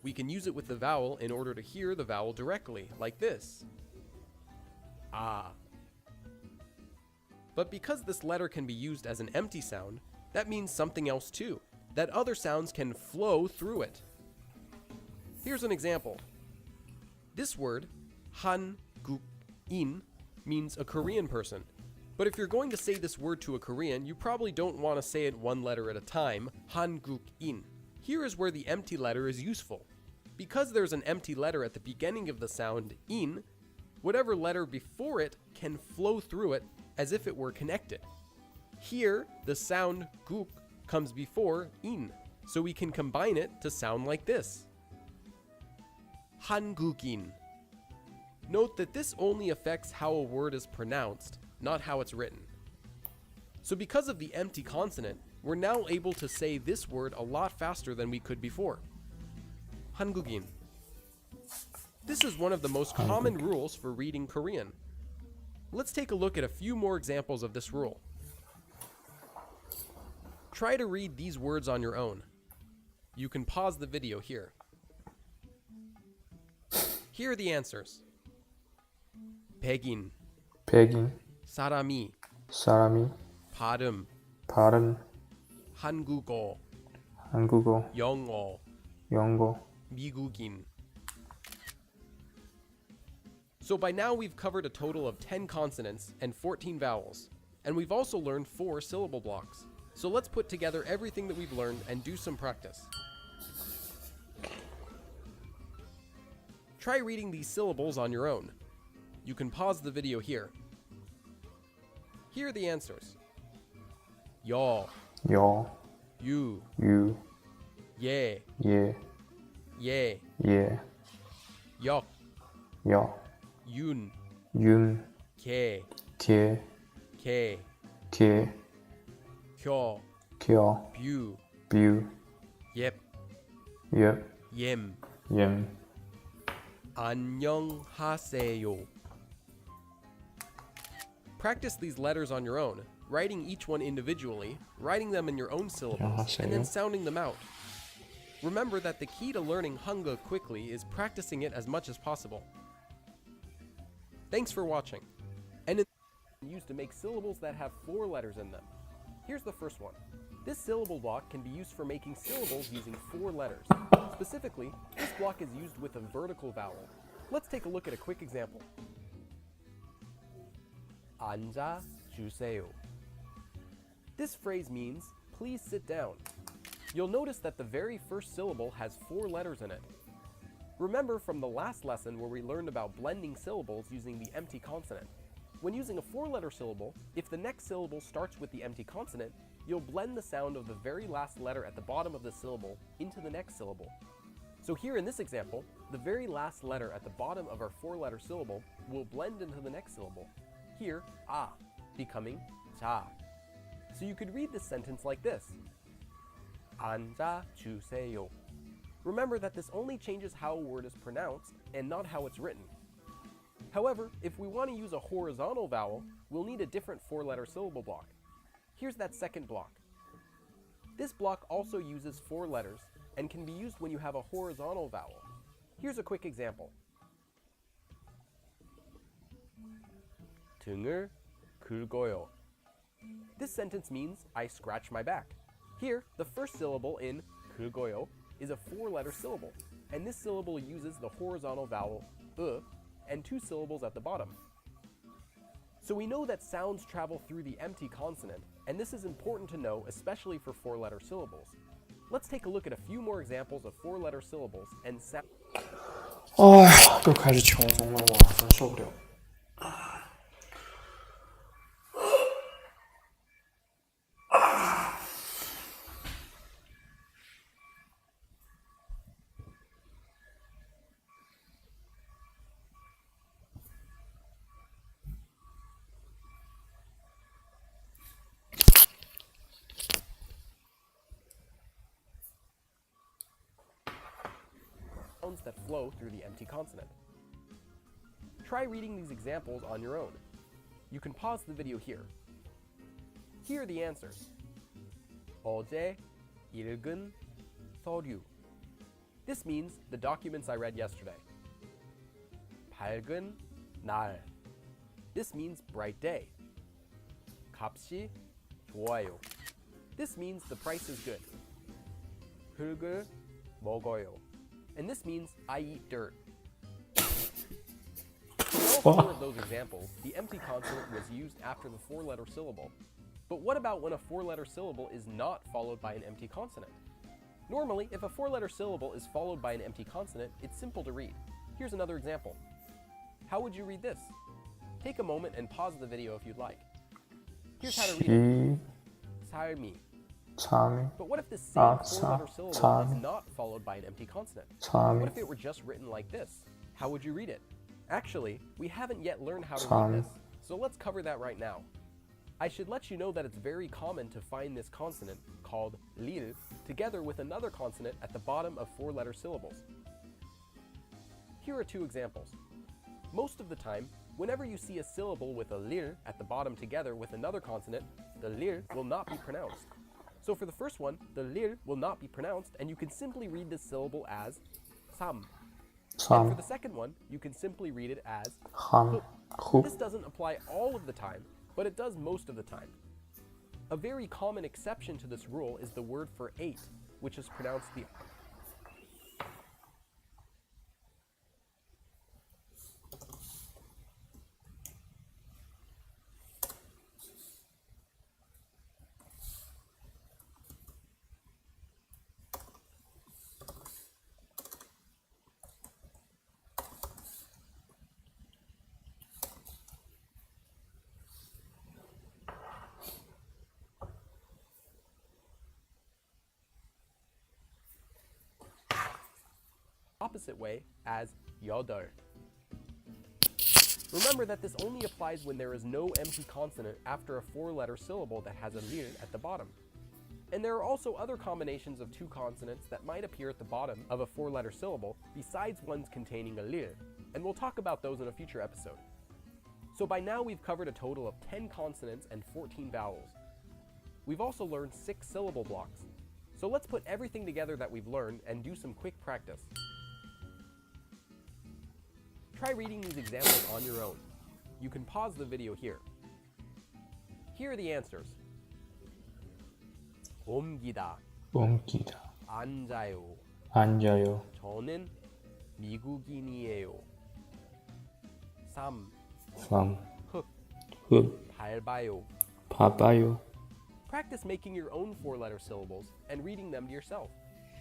we can use it with the vowel in order to hear the vowel directly, like this. Ah. But because this letter can be used as an empty sound, that means something else too, that other sounds can flow through it. Here's an example. This word, Han-guk-in, means a Korean person. But if you're going to say this word to a Korean, you probably don't want to say it one letter at a time, Han-guk-in. Here is where the empty letter is useful. Because there's an empty letter at the beginning of the sound in, whatever letter before it can flow through it as if it were connected. Here, the sound guk comes before in, so we can combine it to sound like this. 한국인. Note that this only affects how a word is pronounced, not how it's written. So because of the empty consonant, we're now able to say this word a lot faster than we could before. 한국인. This is one of the most common rules for reading Korean. Let's take a look at a few more examples of this rule. Try to read these words on your own. You can pause the video here. Here are the answers. 백인, 사람이, 발음, 한국어, 영어, 미국인. So by now we've covered a total of 10 consonants and 14 vowels, and we've also learned 4 syllable blocks. So let's put together everything that we've learned and do some practice. Try reading these syllables on your own. You can pause the video here. Here are the answers. 여, 유, 예, 예, 역, 윤, 개, 겨, 뷰, 옙, 옘. 안녕하세요. Practice these letters on your own, writing each one individually, writing them in your own syllables, and then sounding them out. Remember that the key to learning Hangul quickly is practicing it as much as possible. Thanks for watching. And used to make syllables that have 4 letters in them. Here's the first one. This syllable block can be used for making syllables using 4 letters. Specifically, this block is used with a vertical vowel. Let's take a look at a quick example. 앉아주세요. This phrase means, please sit down. You'll notice that the very first syllable has 4 letters in it. Remember from the last lesson where we learned about blending syllables using the empty consonant. When using a 4-letter syllable, if the next syllable starts with the empty consonant, you'll blend the sound of the very last letter at the bottom of the syllable into the next syllable. So here in this example, the very last letter at the bottom of our 4-letter syllable will blend into the next syllable. Here, ah, becoming 자. So you could read this sentence like this. 앉아주세요. Remember that this only changes how a word is pronounced and not how it's written. However, if we want to use a horizontal vowel, we'll need a different 4-letter syllable block. Here's that second block. This block also uses 4 letters and can be used when you have a horizontal vowel. Here's a quick example. 등을 긁어요. This sentence means I scratch my back. Here, the first syllable in 긁어요 is a 4-letter syllable, and this syllable uses the horizontal vowel and 2 syllables at the bottom. So we know that sounds travel through the empty consonant, and this is important to know, especially for 4-letter syllables. Let's take a look at a few more examples of 4-letter syllables and sound. 又开始求中了，哇，真受不了。That flow through the empty consonant. Try reading these examples on your own. You can pause the video here. Here are the answers. 어제 읽은 서류. This means the documents I read yesterday. 밝은 날. This means bright day. 값이 좋아요. This means the price is good. 흙을 먹어요. And this means I eat dirt. In all four of those examples, the empty consonant was used after the four-letter syllable. But what about when a four-letter syllable is not followed by an empty consonant? Normally, if a four-letter syllable is followed by an empty consonant, it's simple to read. Here's another example. How would you read this? Take a moment and pause the video if you'd like. Here's how to read it. 삶이. But what if the same four-letter syllable is not followed by an empty consonant? What if it were just written like this? How would you read it? Actually, we haven't yet learned how to read this, so let's cover that right now. I should let you know that it's very common to find this consonant, called 릴, together with another consonant at the bottom of four-letter syllables. Here are two examples. Most of the time, whenever you see a syllable with a 릴 at the bottom together with another consonant, the 릴 will not be pronounced. So for the first one, the 릴 will not be pronounced, and you can simply read this syllable as 삼. And for the second one, you can simply read it as 흡. This doesn't apply all of the time, but it does most of the time. A very common exception to this rule is the word for 8, which is pronounced the opposite way as 여덟. Remember that this only applies when there is no empty consonant after a four-letter syllable that has a 릴 at the bottom. And there are also other combinations of two consonants that might appear at the bottom of a four-letter syllable besides ones containing a 릴, and we'll talk about those in a future episode. So by now we've covered a total of 10 consonants and 14 vowels. We've also learned 6 syllable blocks. So let's put everything together that we've learned and do some quick practice. Try reading these examples on your own. You can pause the video here. Here are the answers. 옮기다. 앉아요. 저는 미국인이에요. 흙. 밟아요. Practice making your own four-letter syllables and reading them to yourself.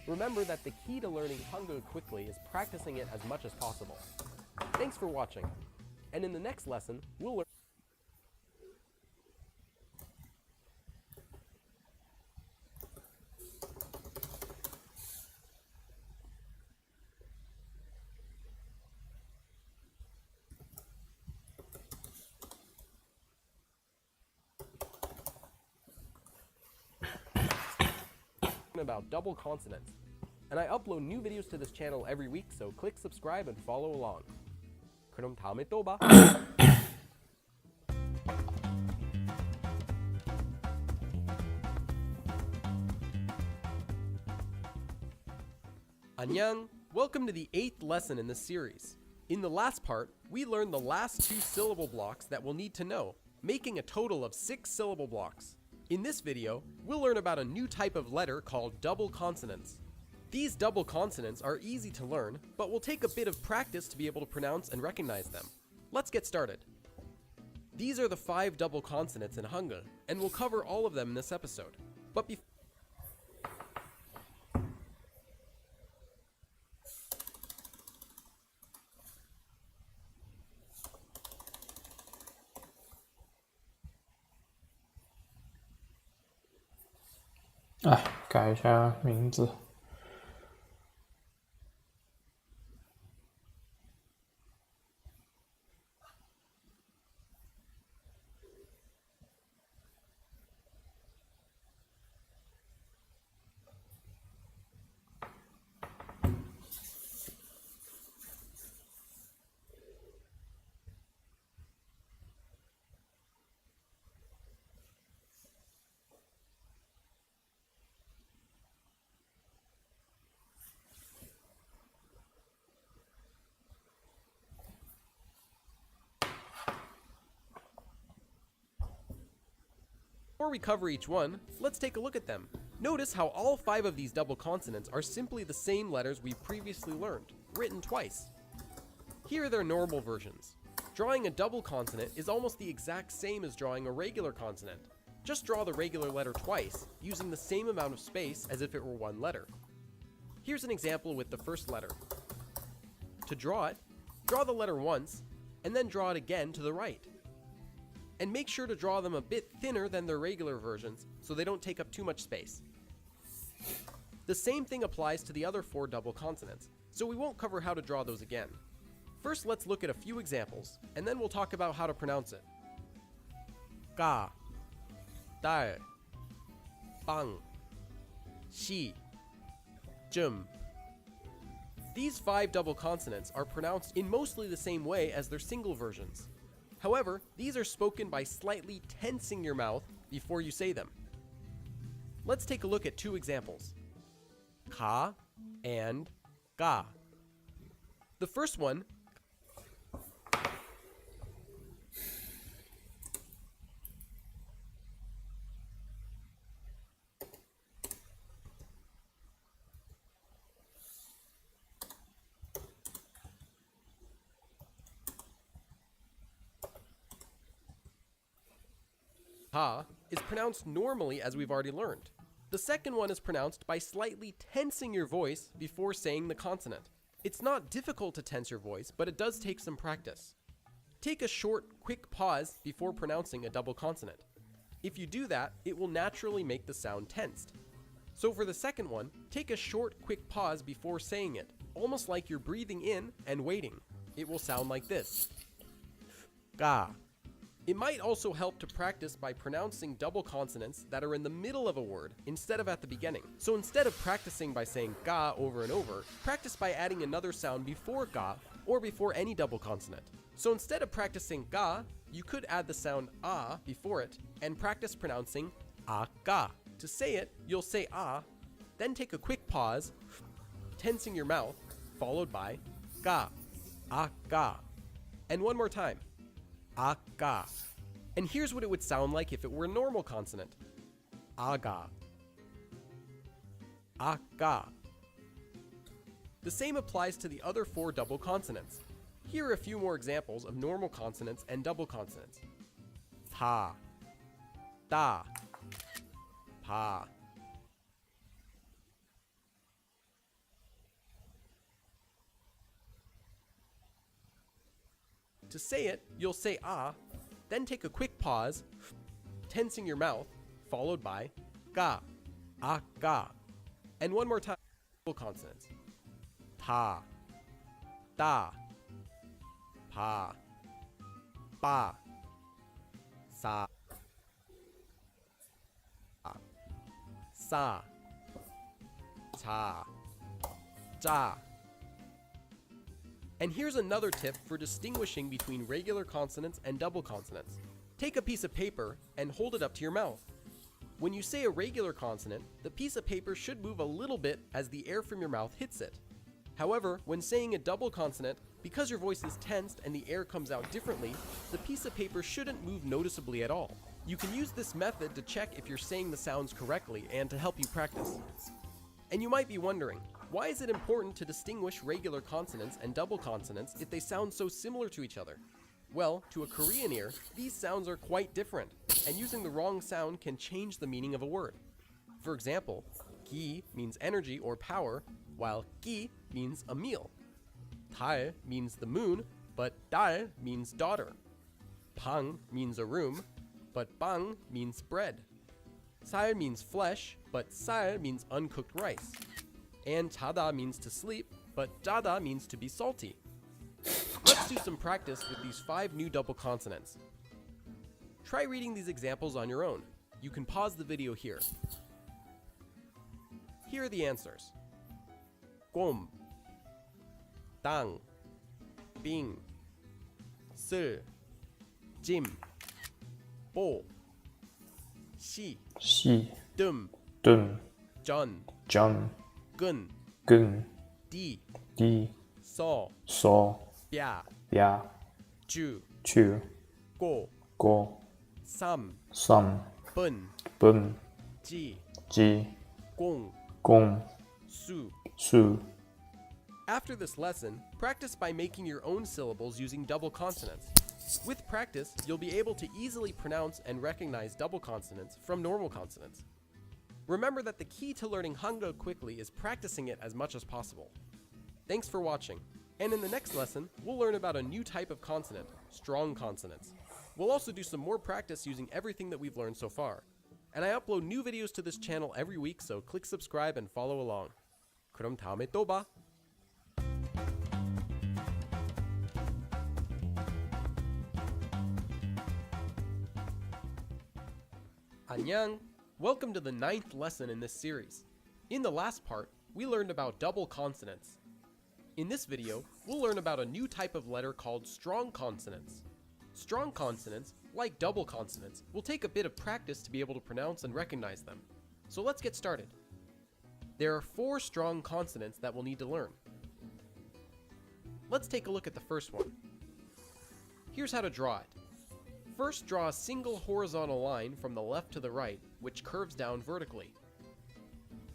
Remember that the key to learning Hangul quickly is practicing it as much as possible. Thanks for watching, and in the next lesson, we'll learn about double consonants. And I upload new videos to this channel every week, so click subscribe and follow along. 그럼 다음에 또 봐. 안녕! Welcome to the 8th lesson in this series. In the last part, we learned the last 2 syllable blocks that we'll need to know, making a total of 6 syllable blocks. In this video, we'll learn about a new type of letter called double consonants. These double consonants are easy to learn, but will take a bit of practice to be able to pronounce and recognize them. Let's get started. These are the 5 double consonants in Hangul, and we'll cover all of them in this episode. But改一下名字。Before we cover each one, let's take a look at them. Notice how all 5 of these double consonants are simply the same letters we previously learned, written twice. Here are their normal versions. Drawing a double consonant is almost the exact same as drawing a regular consonant. Just draw the regular letter twice, using the same amount of space as if it were one letter. Here's an example with the first letter. To draw it, draw the letter once, and then draw it again to the right. And make sure to draw them a bit thinner than their regular versions so they don't take up too much space. The same thing applies to the other 4 double consonants, so we won't cover how to draw those again. First, let's look at a few examples, and then we'll talk about how to pronounce it. Ga, Dal, Bang, Shi, Jum. These 5 double consonants are pronounced in mostly the same way as their single versions. However, these are spoken by slightly tensing your mouth before you say them. Let's take a look at 2 examples. Ka and Ga. The first one is pronounced normally as we've already learned. The second one is pronounced by slightly tensing your voice before saying the consonant. It's not difficult to tense your voice, but it does take some practice. Take a short, quick pause before pronouncing a double consonant. If you do that, it will naturally make the sound tensed. So for the second one, take a short, quick pause before saying it, almost like you're breathing in and waiting. It will sound like this. Ga. It might also help to practice by pronouncing double consonants that are in the middle of a word instead of at the beginning. So instead of practicing by saying ga over and over, practice by adding another sound before ga or before any double consonant. So instead of practicing ga, you could add the sound ah before it and practice pronouncing ga. To say it, you'll say ah, then take a quick pause, tensing your mouth, followed by ga, ga. And one more time. Aga. And here's what it would sound like if it were a normal consonant. Aga. Aga. The same applies to the other 4 double consonants. Here are a few more examples of normal consonants and double consonants. Ta, da, pa. To say it, you'll say ah, then take a quick pause, tensing your mouth, followed by ga, ga. And one more time, double consonants. Ta, da, pa, ba, sa, sa, ta, ja. And here's another tip for distinguishing between regular consonants and double consonants. Take a piece of paper and hold it up to your mouth. When you say a regular consonant, the piece of paper should move a little bit as the air from your mouth hits it. However, when saying a double consonant, because your voice is tensed and the air comes out differently, the piece of paper shouldn't move noticeably at all. You can use this method to check if you're saying the sounds correctly and to help you practice. And you might be wondering, why is it important to distinguish regular consonants and double consonants if they sound so similar to each other? Well, to a Korean ear, these sounds are quite different, and using the wrong sound can change the meaning of a word. For example, gi means energy or power, while gi means a meal. Tae means the moon, but dal means daughter. Pang means a room, but bang means bread. Sal means flesh, but sal means uncooked rice. And tada means to sleep, but jada means to be salty. Let's do some practice with these 5 new double consonants. Try reading these examples on your own. You can pause the video here. Here are the answers. Gom, dang, bing, sil, jim, bo, shi, dum, jon, gun, di, so, bia, ju, go, sam, bun, bun, ji, ji, gong, gong, su. su. After this lesson, practice by making your own syllables using double consonants. With practice, you'll be able to easily pronounce and recognize double consonants from normal consonants. Remember that the key to learning Hangul quickly is practicing it as much as possible. Thanks for watching, and in the next lesson, we'll learn about a new type of consonant, strong consonants. We'll also do some more practice using everything that we've learned so far. And I upload new videos to this channel every week, so click subscribe and follow along. 그럼 다음에 또 봐! 안녕! Welcome to the 9th lesson in this series. In the last part, we learned about double consonants. In this video, we'll learn about a new type of letter called strong consonants. Strong consonants, like double consonants, will take a bit of practice to be able to pronounce and recognize them. So let's get started. There are 4 strong consonants that we'll need to learn. Let's take a look at the first one. Here's how to draw it. First, draw a single horizontal line from the left to the right, which curves down vertically.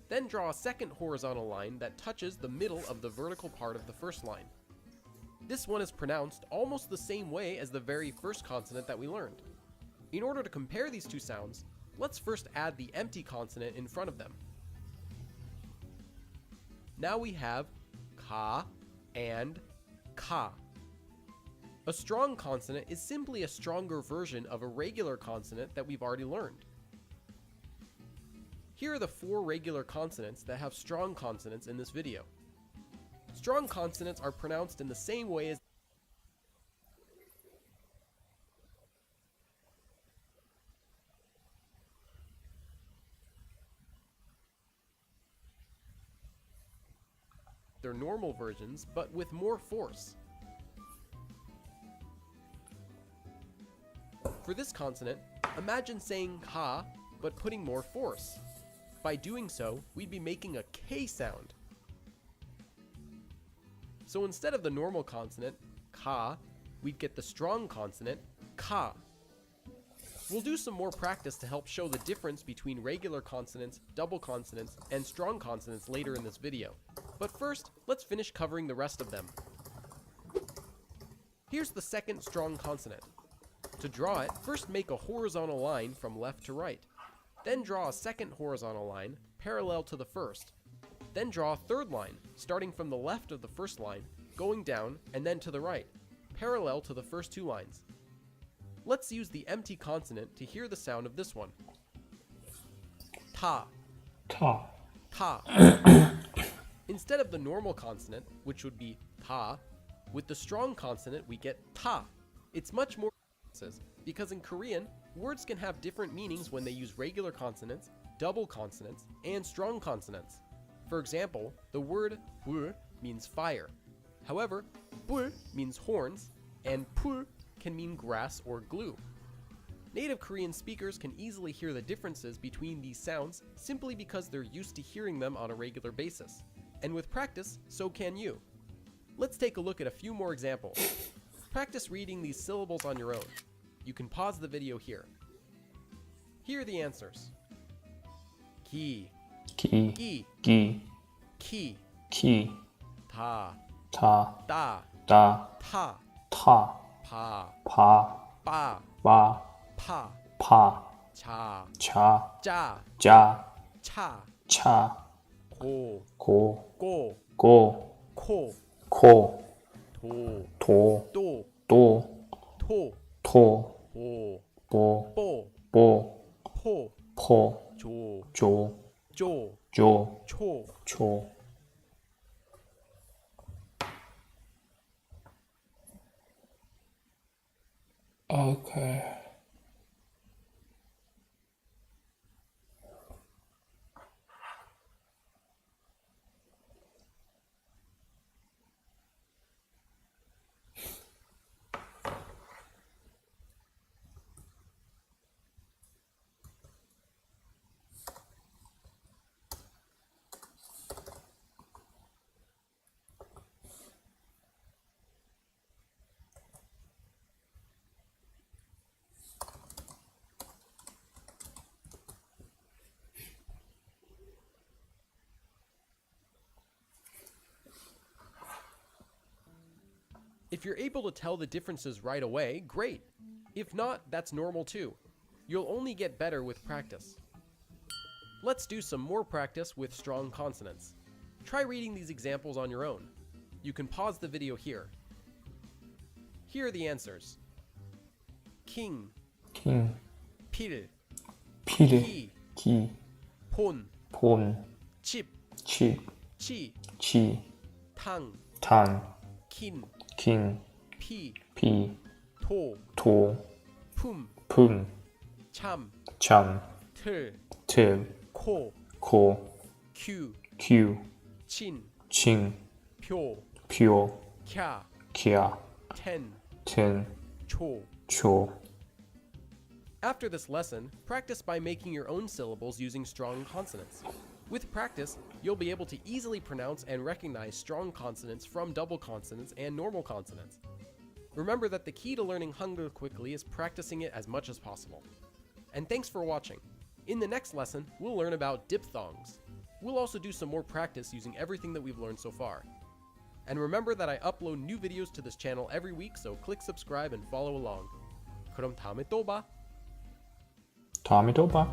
Then draw a second horizontal line that touches the middle of the vertical part of the first line. This one is pronounced almost the same way as the very first consonant that we learned. In order to compare these two sounds, let's first add the empty consonant in front of them. Now we have ka and ka. A strong consonant is simply a stronger version of a regular consonant that we've already learned. Here are the 4 regular consonants that have strong consonants in this video. Strong consonants are pronounced in the same way as their normal versions, but with more force. For this consonant, imagine saying ka, but putting more force. By doing so, we'd be making a K sound. So instead of the normal consonant, ka, we'd get the strong consonant, ka. We'll do some more practice to help show the difference between regular consonants, double consonants, and strong consonants later in this video. But first, let's finish covering the rest of them. Here's the second strong consonant. To draw it, first make a horizontal line from left to right. Then draw a second horizontal line parallel to the first. Then draw a third line, starting from the left of the first line, going down, and then to the right, parallel to the first 2 lines. Let's use the empty consonant to hear the sound of this one. Ta. Ta. Ta. Instead of the normal consonant, which would be ta, with the strong consonant we get ta. It's much more because in Korean, words can have different meanings when they use regular consonants, double consonants, and strong consonants. For example, the word 부 means fire. However, 부 means horns, and pu can mean grass or glue. Native Korean speakers can easily hear the differences between these sounds simply because they're used to hearing them on a regular basis. And with practice, so can you. Let's take a look at a few more examples. Practice reading these syllables on your own. You can pause the video here. Here are the answers. Ki. Ki. Ki. Ki. Ki. Ki. Ta. Ta. Da. Da. Ta. Ta. Pa. Pa. Ba. Ba. Pa. Pa. Cha. Cha. Ja. Ja. Cha. Cha. Ko. Ko. Go. Go. Ko. Ko. To. To. Do. Do. To. To. Bo. Bo. Bo. Bo. Po. Po. Jo. Jo. Jo. Jo. Cho. Cho. Okay. If you're able to tell the differences right away, great. If not, that's normal too. You'll only get better with practice. Let's do some more practice with strong consonants. Try reading these examples on your own. You can pause the video here. Here are the answers. king, king, 필, 필, 기, 폰, 폰, 칩, 칩, 치, 치, 탕, 탕, 킨, kin, 피, 피, 토, 토, 품, 품, 참, 참, 틀, 틀, 코, 코, 큐, 큐, 친, 친, 표, 표, 캬, 캬, 텐, 텐, 초. 초. After this lesson, practice by making your own syllables using strong consonants. With practice, you'll be able to easily pronounce and recognize strong consonants from double consonants and normal consonants. Remember that the key to learning Hangul quickly is practicing it as much as possible. And thanks for watching. In the next lesson, we'll learn about diphthongs. We'll also do some more practice using everything that we've learned so far. And remember that I upload new videos to this channel every week, so click subscribe and follow along. 그럼 다음에 또 봐. 다음에 또 봐.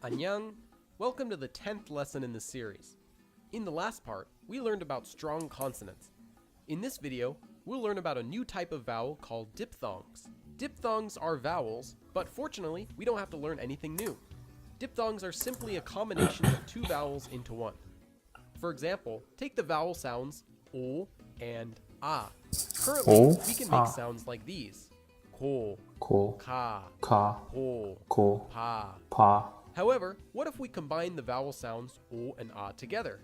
안녕. Welcome to the 10th lesson in the series. In the last part, we learned about strong consonants. In this video, we'll learn about a new type of vowel called diphthongs. Diphthongs are vowels, but fortunately, we don't have to learn anything new. Diphthongs are simply a combination of two vowels into one. For example, take the vowel sounds o and a. Currently, O, we can make a. sounds like these. Ko, 고, ka, 가, ho, 고, pa. 파. However, what if we combine the vowel sounds o and a together?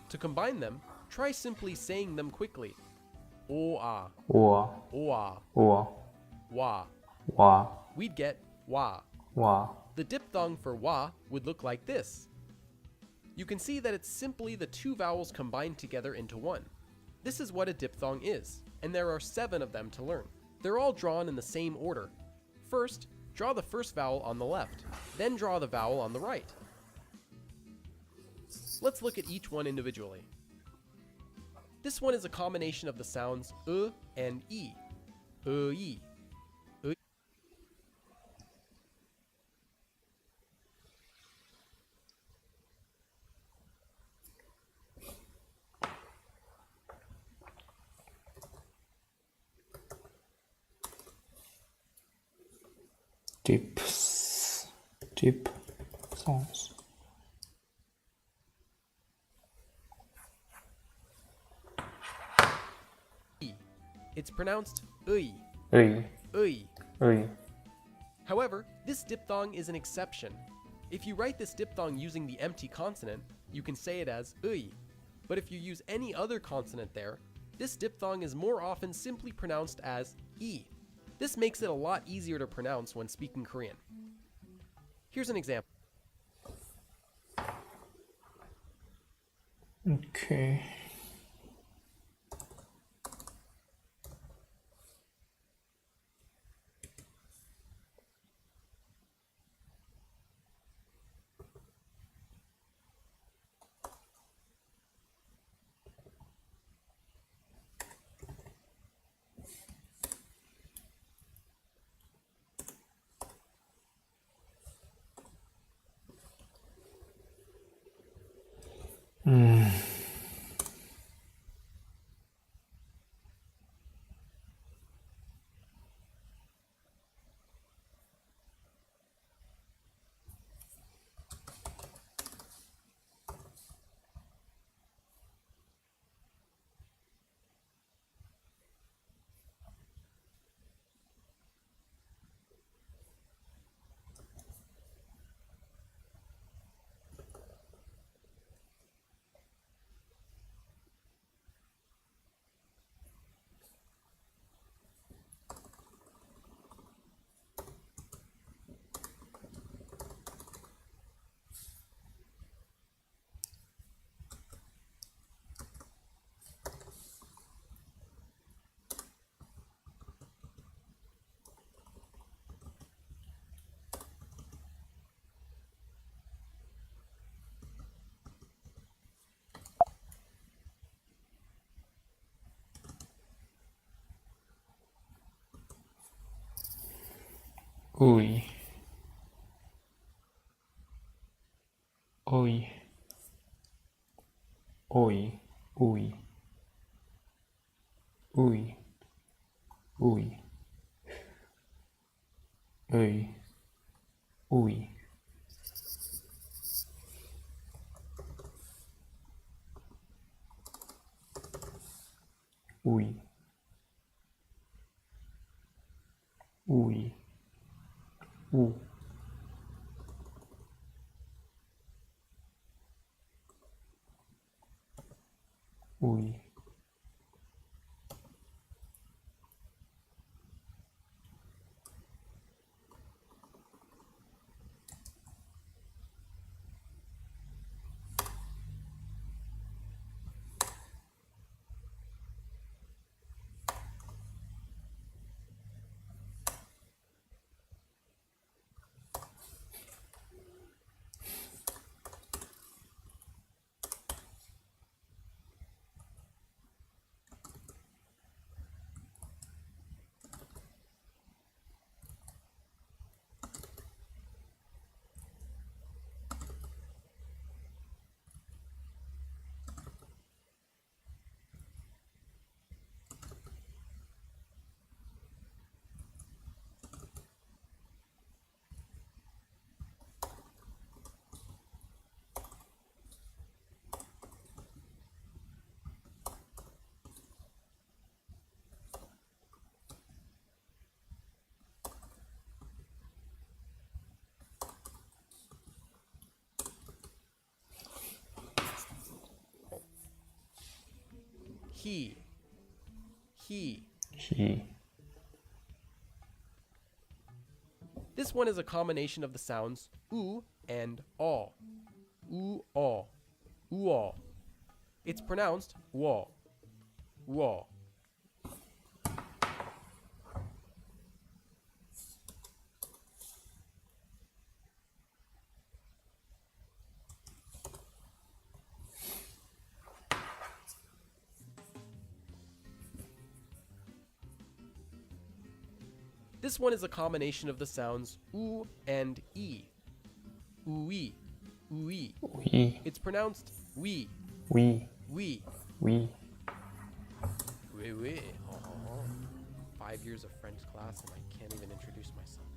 To combine them, try simply saying them quickly. O-a, 우와, o-a, 우와, wa. 와, We'd get wa. 와. The diphthong for wa would look like this. You can see that it's simply the two vowels combined together into one. This is what a diphthong is, and there are 7 of them to learn. They're all drawn in the same order. First, draw the first vowel on the left, then draw the vowel on the right. Let's look at each one individually. This one is a combination of the sounds and e. E. Deep songs. It's pronounced 의. 의, 의. 의. However, this diphthong is an exception. If you write this diphthong using the empty consonant, you can say it as 의. But if you use any other consonant there, this diphthong is more often simply pronounced as e. This makes it a lot easier to pronounce when speaking Korean. Here's an example. Okay. Uy. Uy. Uy. Uy. Uy. Uy. Uy. Uy. Uy. Uy. U. Uy. He. He. He. This one is a combination of the sounds oo and aw. Oo, aw. Oo, aw. It's pronounced waw. Waw. This one is a combination of the sounds oo and e. Oo-ee. Oo-ee. We. It's pronounced we. We. We. We. Oui, oui. 5 years of French class and I can't even introduce myself.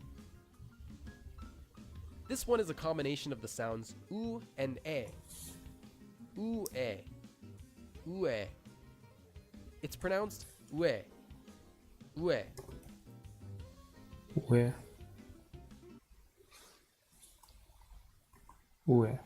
This one is a combination of the sounds oo and e. Oo, e. Oo, e. It's pronounced ue. Ue. Where? Where?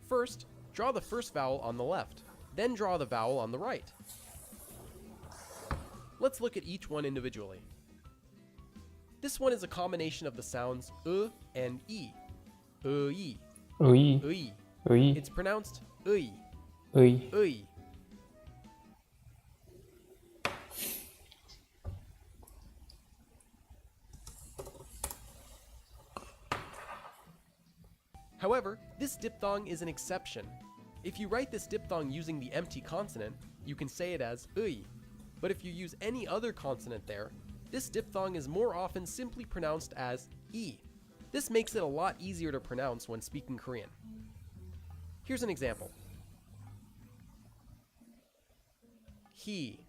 First, draw the first vowel on the left, then draw the vowel on the right. Let's look at each one individually. This one is a combination of the sounds and e. E. Ui. E. Ui. It's pronounced ui. Ui. Ui. However, this diphthong is an exception. If you write this diphthong using the empty consonant, you can say it as ui. But if you use any other consonant there, this diphthong is more often simply pronounced as e. This makes it a lot easier to pronounce when speaking Korean. Here's an example. He.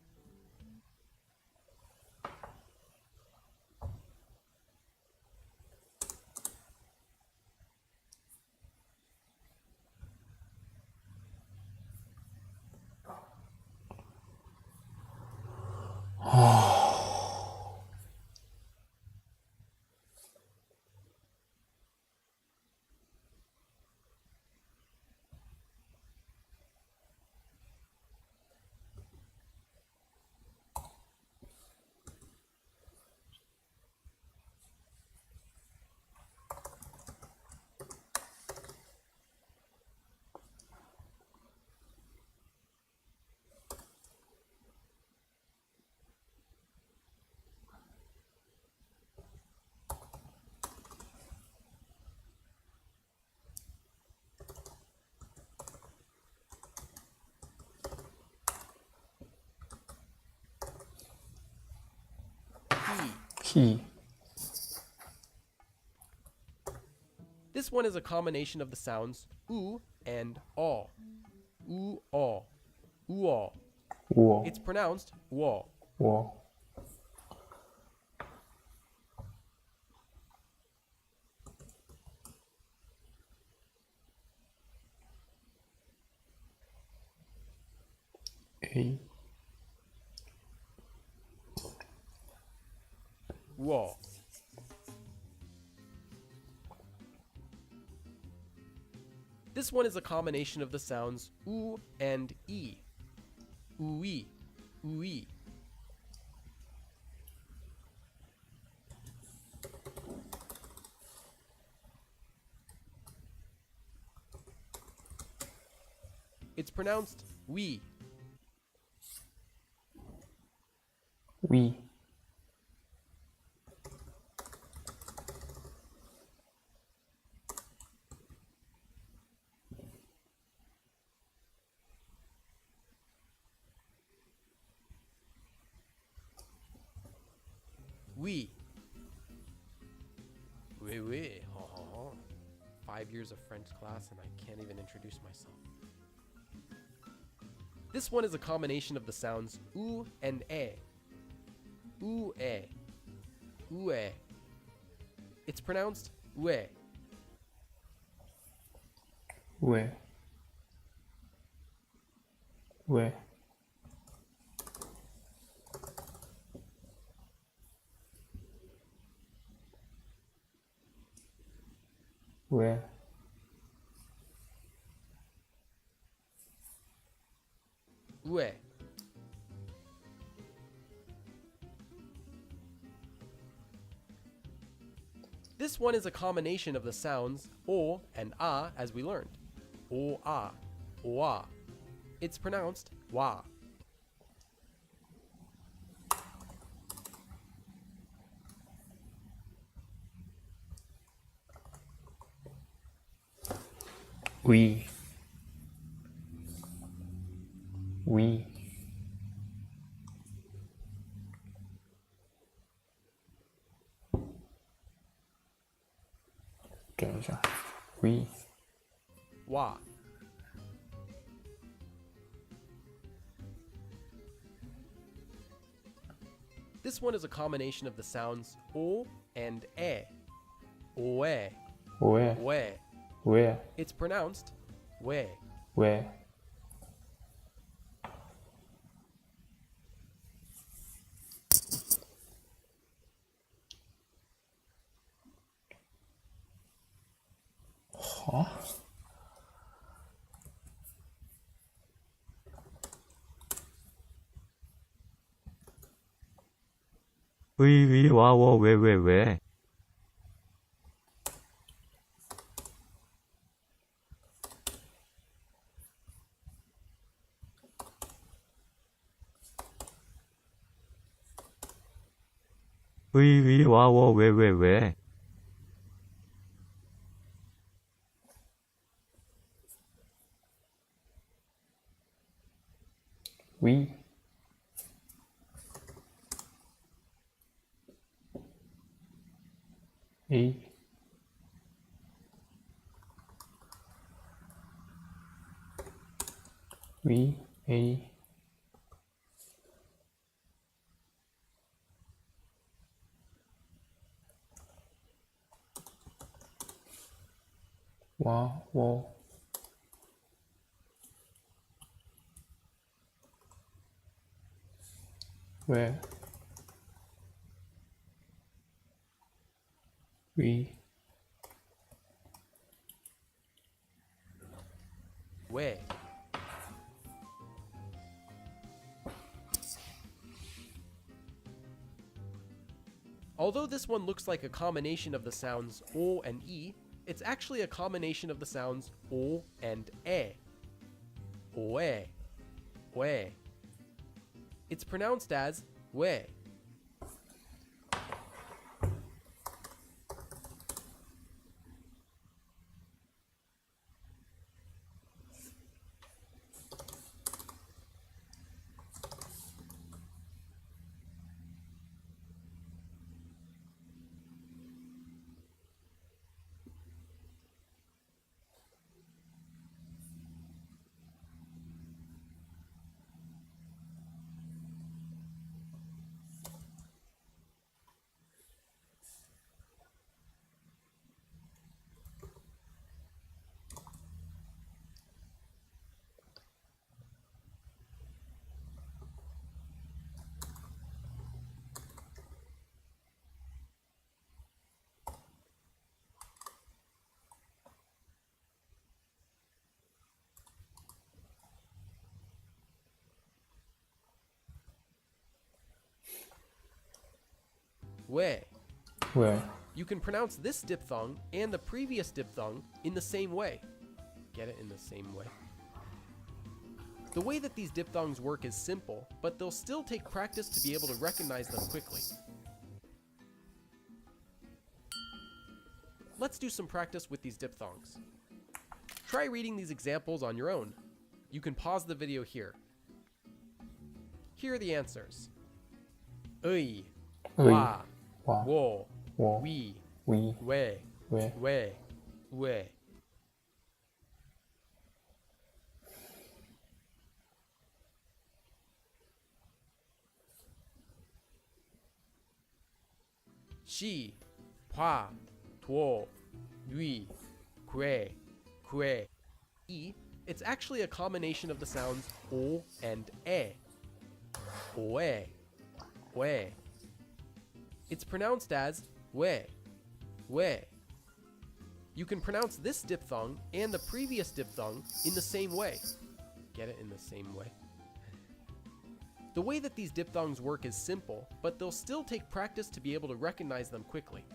He. This one is a combination of the sounds oo and aw. Oo, aw. Oo, aw. Wall. It's pronounced wall. Wall. A. Wall. This one is a combination of the sounds oo and e. Oo-ee. Oo-ee. It's pronounced we. We. We. Oui. Ha ha ha. 5 years of French class and I can't even introduce myself. This one is a combination of the sounds oo and eh. Oo eh. Oo eh. It's pronounced we. Where? Where? Where? We. This one is a combination of the sounds o and ah as we learned. O ah. O ah. It's pronounced wa. We. We. 等一下 We. Wa. This one is a combination of the sounds o and e. Oe. Where? We. Where? It's pronounced we. Where? Huh? 위, 와, 워, 왜. 위, 와, 워, 왜. We. A. We. A. Wa. Wo. Where? We. We. Although this one looks like a combination of the sounds o and e, it's actually a combination of the sounds o and e. Oe. We. It's pronounced as we. we. Where? You can pronounce this diphthong and the previous diphthong in the same way. Get it? In the same way. The way that these diphthongs work is simple, but they'll still take practice to be able to recognize them quickly. Let's do some practice with these diphthongs. Try reading these examples on your own. You can pause the video here. Here are the answers. Ui, wa, wo, we, we, we. Shi, pa, tuo, lui, que, e. It's actually a combination of the sounds o and e. Oe, we. It's pronounced as we. You can pronounce this diphthong and the previous diphthong in the same way. Get it? In the same way. The way that these diphthongs work is simple, but they'll still take practice to be able to recognize them quickly.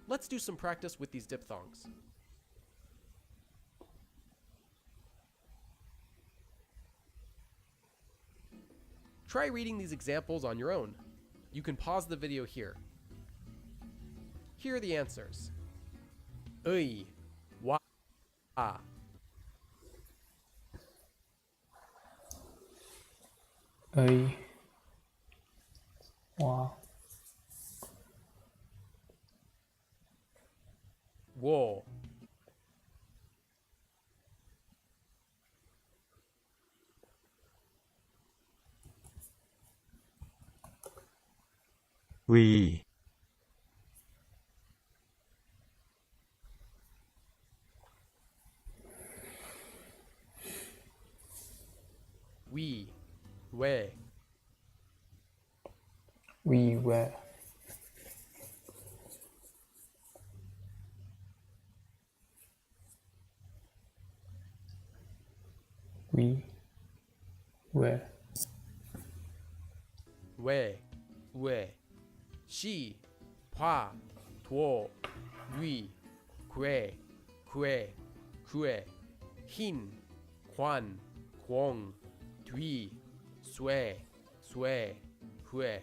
Let's do some practice with these diphthongs. Try reading these examples on your own. You can pause the video here. Here are the answers. Ui, wa, Ui, wa, wo, we, we, were. We were. we. Shi, pa, tuo, lui, que. Hin, quan, quong, tui, sue, hue.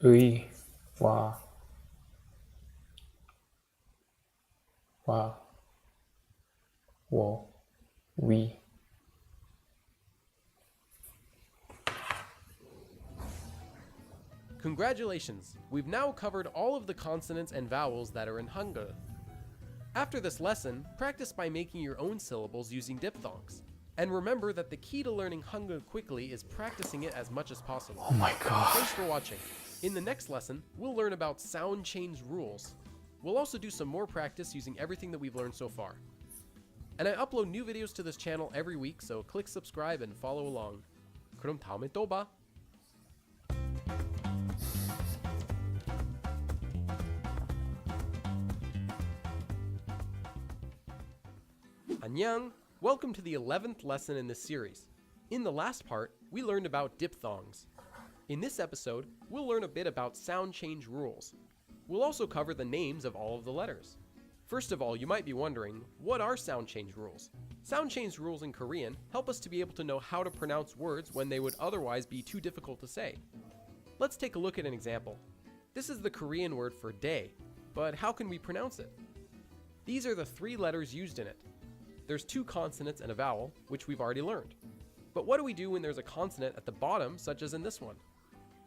Ui, wa, wo, we. Congratulations! We've now covered all of the consonants and vowels that are in Hangul. After this lesson, practice by making your own syllables using diphthongs. And remember that the key to learning Hangul quickly is practicing it as much as possible. Oh my god. Thanks for watching. In the next lesson, we'll learn about sound change rules. We'll also do some more practice using everything that we've learned so far. And I upload new videos to this channel every week, so click subscribe and follow along. 그럼 다음에 또 봐. Annyeong! Welcome to the 11th lesson in this series. In the last part, we learned about diphthongs. In this episode, we'll learn a bit about sound change rules. We'll also cover the names of all of the letters. First of all, you might be wondering, what are sound change rules? Sound change rules in Korean help us to be able to know how to pronounce words when they would otherwise be too difficult to say. Let's take a look at an example. This is the Korean word for day, but how can we pronounce it? These are the 3 letters used in it. There's 2 consonants and a vowel, which we've already learned. But what do we do when there's a consonant at the bottom, such as in this one?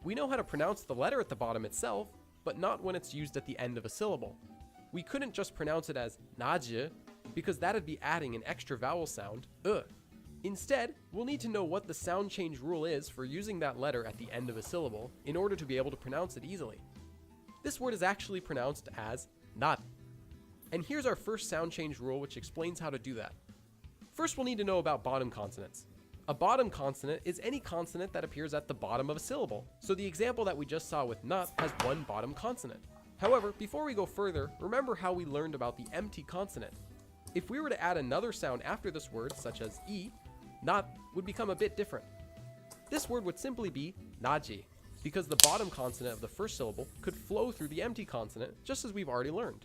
We know how to pronounce the letter at the bottom itself, but not when it's used at the end of a syllable. We couldn't just pronounce it as 나즈 because that'd be adding an extra vowel sound, Instead, we'll need to know what the sound change rule is for using that letter at the end of a syllable in order to be able to pronounce it easily. This word is actually pronounced as not. And here's our first sound change rule, which explains how to do that. First, we'll need to know about bottom consonants. A bottom consonant is any consonant that appears at the bottom of a syllable. So the example that we just saw with not has one bottom consonant. However, before we go further, remember how we learned about the empty consonant. If we were to add another sound after this word, such as E, not would become a bit different. This word would simply be naji, because the bottom consonant of the first syllable could flow through the empty consonant, just as we've already learned.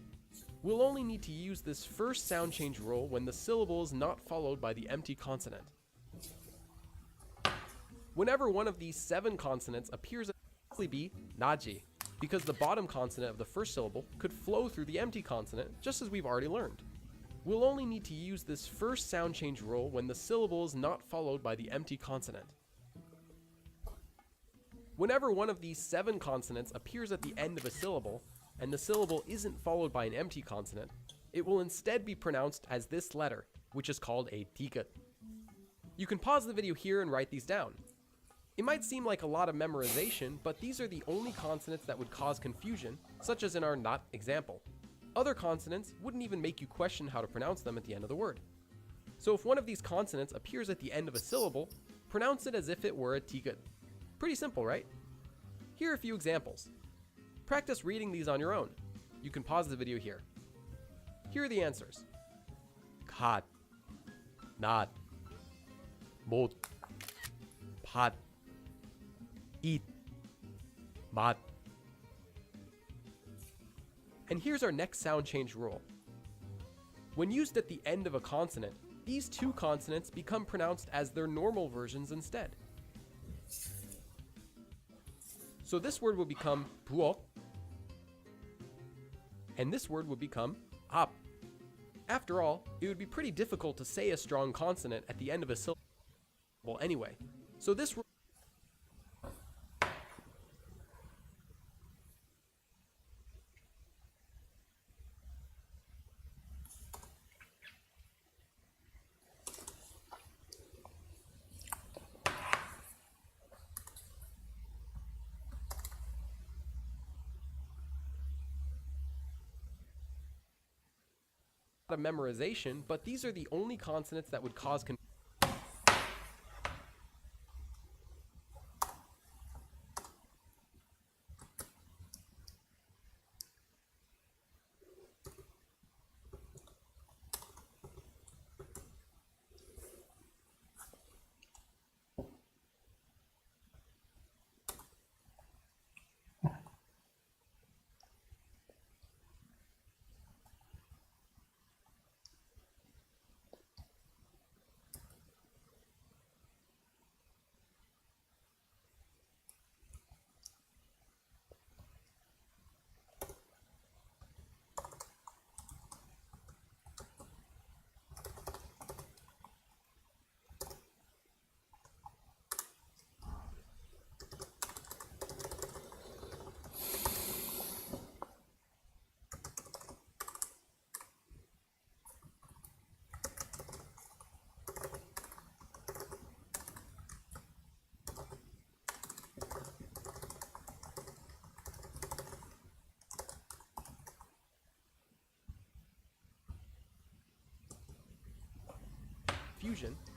We'll only need to use this first sound change rule when the syllable is not followed by the empty consonant. Whenever one of these 7 consonants appears, it will simply be naji, because the bottom consonant of the first syllable could flow through the empty consonant, just as we've already learned. We'll only need to use this first sound change rule when the syllable is not followed by the empty consonant. Whenever one of these 7 consonants appears at the end of a syllable, and the syllable isn't followed by an empty consonant, it will instead be pronounced as this letter, which is called a tigat. You can pause the video here and write these down. It might seem like a lot of memorization, but these are the only consonants that would cause confusion, such as in our not example. Other consonants wouldn't even make you question how to pronounce them at the end of the word. So if one of these consonants appears at the end of a syllable, pronounce it as if it were a tigat. Pretty simple, right? Here are a few examples. Practice reading these on your own. You can pause the video here. Here are the answers. Kat, not, mot, pat, eat, mat. And here's our next sound change rule. When used at the end of a consonant, these 2 consonants become pronounced as their normal versions instead. So this word will become buok, and this word would become ap. After all, it would be pretty difficult to say a strong consonant at the end of a syllable anyway. So this of memorization, but these are the only consonants that would cause confusion.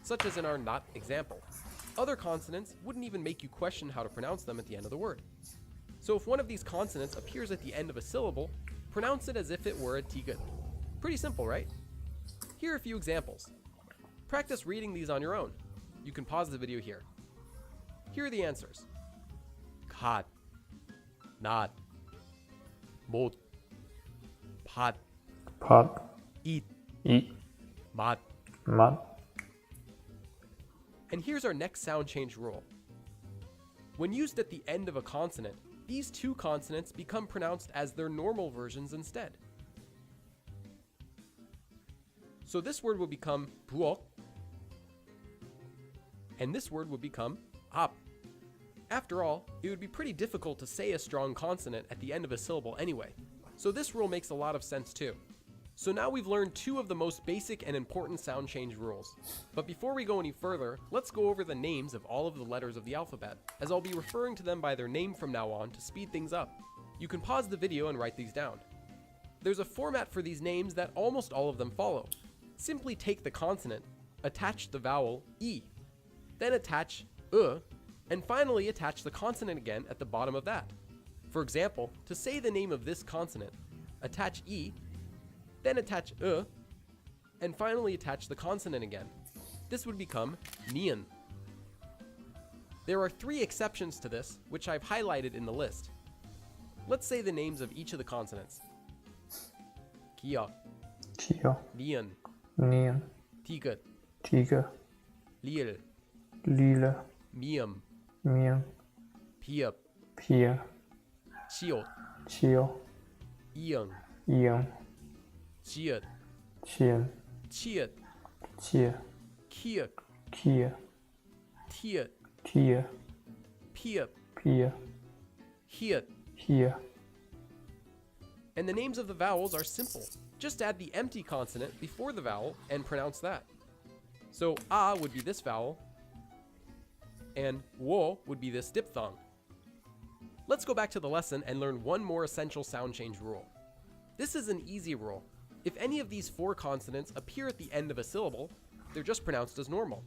Such as in our not example. Other consonants wouldn't even make you question how to pronounce them at the end of the word. So if one of these consonants appears at the end of a syllable, pronounce it as if it were a tigat. Pretty simple, right? Here are a few examples. Practice reading these on your own. You can pause the video here. Here are the answers. Kat, not, mot, pat, eat, mat. And here's our next sound change rule. When used at the end of a consonant, these 2 consonants become pronounced as their normal versions instead. So this word will become buok, and this word would become ap. After all, it would be pretty difficult to say a strong consonant at the end of a syllable anyway, so this rule makes a lot of sense too. So now we've learned two of the most basic and important sound change rules. But before we go any further, let's go over the names of all of the letters of the alphabet, as I'll be referring to them by their name from now on to speed things up. You can pause the video and write these down. There's a format for these names that almost all of them follow. Simply take the consonant, attach the vowel E, then attach and finally attach the consonant again at the bottom of that. For example, to say the name of this consonant, attach E, then attach and finally attach the consonant again. This would become Nian. There are 3 exceptions to this, which I've highlighted in the list. Let's say the names of each of the consonants. Kia, Nian, Tiget, Lil, Miam, Piep, Chiot, Iang, Chiet, Chiet, Kiek, Tiet, Piep, Hiet. And the names of the vowels are simple. Just add the empty consonant before the vowel and pronounce that. So A would be this vowel, and Wo would be this diphthong. Let's go back to the lesson and learn one more essential sound change rule. This is an easy rule. If any of these 4 consonants appear at the end of a syllable, they're just pronounced as normal.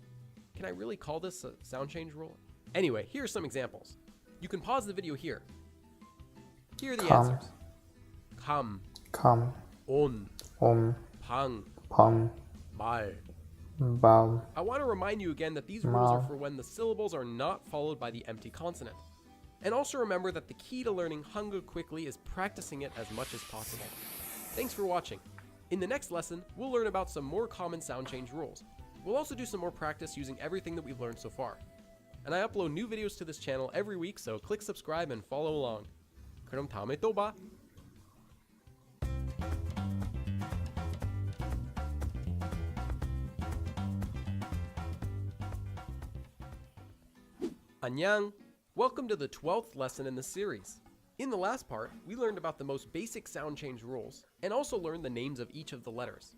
Can I really call this a sound change rule? Anyway, here are some examples. You can pause the video here. Here are the answers. Kam, on, pang, bal. I want to remind you again that these rules are for when the syllables are not followed by the empty consonant. And also remember that the key to learning Hangul quickly is practicing it as much as possible. Thanks for watching. In the next lesson, we'll learn about some more common sound change rules. We'll also do some more practice using everything that we've learned so far. And I upload new videos to this channel every week, so click subscribe and follow along. 그럼 다음에 또 봐. 안녕! Welcome to the 12th lesson in the series. In the last part, we learned about the most basic sound change rules, and also learned the names of each of the letters.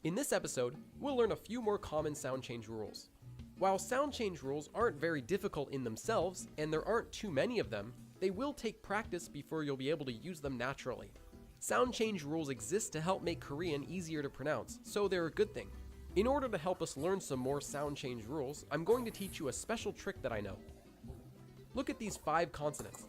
In this episode, we'll learn a few more common sound change rules. While sound change rules aren't very difficult in themselves, and there aren't too many of them, they will take practice before you'll be able to use them naturally. Sound change rules exist to help make Korean easier to pronounce, so they're a good thing. In order to help us learn some more sound change rules, I'm going to teach you a special trick that I know. Look at these 5 consonants.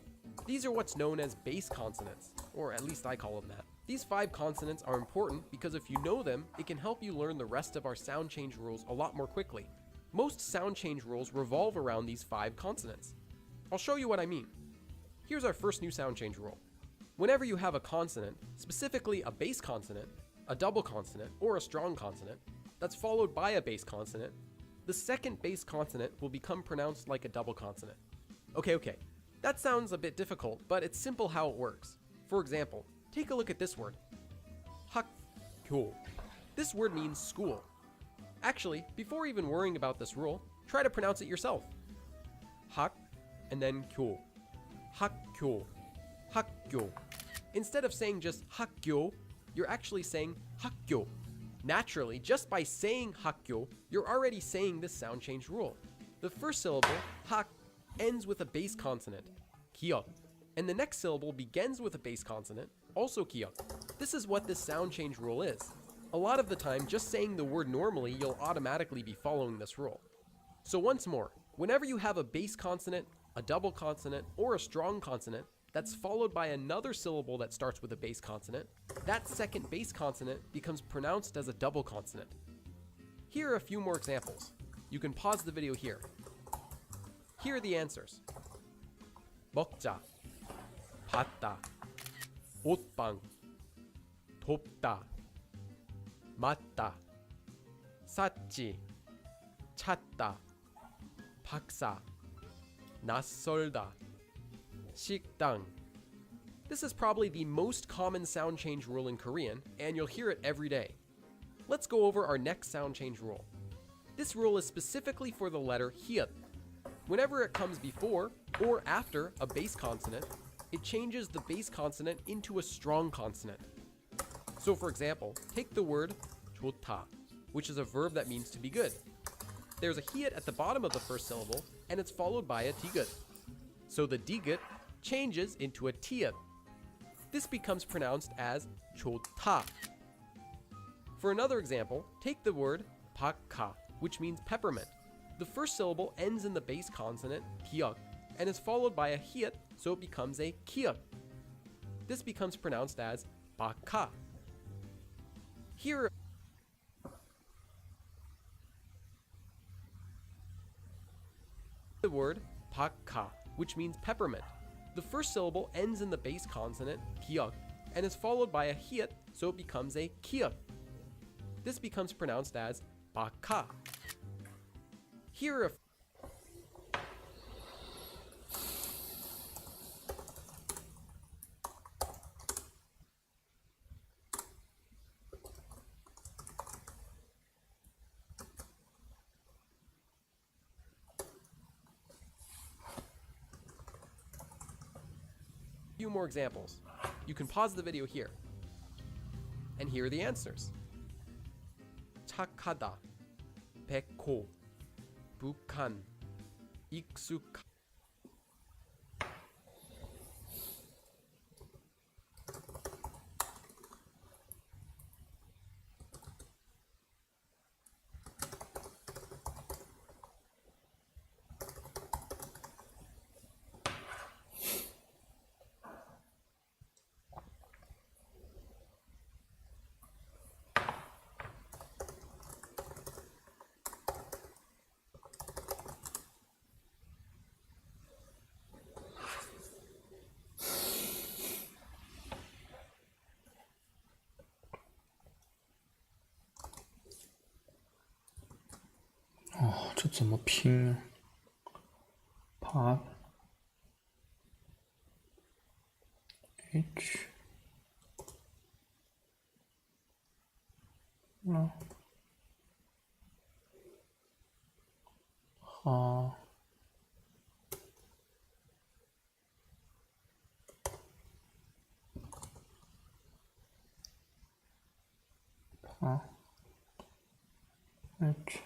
These are what's known as base consonants, or at least I call them that. These 5 consonants are important because if you know them, it can help you learn the rest of our sound change rules a lot more quickly. Most sound change rules revolve around these 5 consonants. I'll show you what I mean. Here's our first new sound change rule. Whenever you have a consonant, specifically a base consonant, a double consonant, or a strong consonant, that's followed by a base consonant, the second base consonant will become pronounced like a double consonant. Okay, that sounds a bit difficult, but it's simple how it works. For example, take a look at this word. Hakgyo. This word means school. Actually, before even worrying about this rule, try to pronounce it yourself. Hak, and then kyo. Hakgyo. Hakgyo. Instead of saying just hakgyo, you're actually saying hakgyo. Naturally, just by saying hakgyo, you're already saying this sound change rule. The first syllable, hak, ends with a base consonant, kiok, and the next syllable begins with a base consonant, also kiok. This is what this sound change rule is. A lot of the time, just saying the word normally, you'll automatically be following this rule. So once more, whenever you have a base consonant, a double consonant, or a strong consonant that's followed by another syllable that starts with a base consonant, that second base consonant becomes pronounced as a double consonant. Here are a few more examples. You can pause the video here. Here are the answers. 먹자, 봤다, 옷방, 덥다, 맞다, 샀지, 찾다, 박사, 낯설다, 식당. This is probably the most common sound change rule in Korean, and you'll hear it every day. Let's go over our next sound change rule. This rule is specifically for the letter hyet. Whenever it comes before or after a base consonant, it changes the base consonant into a strong consonant. So for example, take the word 좋다, which is a verb that means to be good. There's a hiat at the bottom of the first syllable, and it's followed by a digut. So the digut changes into a tiat. This becomes pronounced as 좋다. For another example, take the word 박하, which means peppermint. The first syllable ends in the base consonant kiak, and is followed by a hiat, so it becomes a kiak. This becomes pronounced as bakha. Here the word pakha, which means peppermint. The first syllable ends in the base consonant kiak, and is followed by a hiat, so it becomes a kiak. This becomes pronounced as bakha. Here are few more examples. You can pause the video here. And here are the answers. 착하다, 백호, 북한, 익숙하.哦，这怎么拼啊？爬 H 那好爬 H。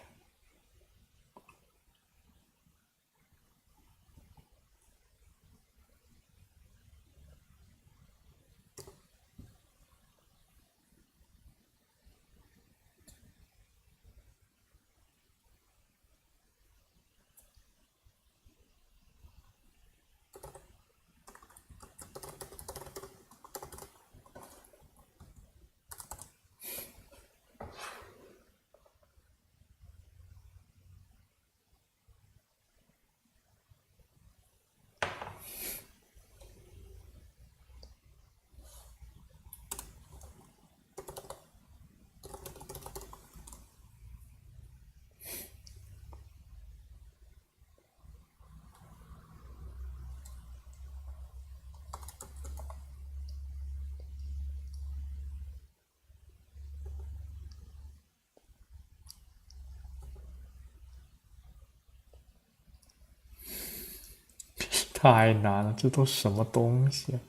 太难了，这都什么东西啊？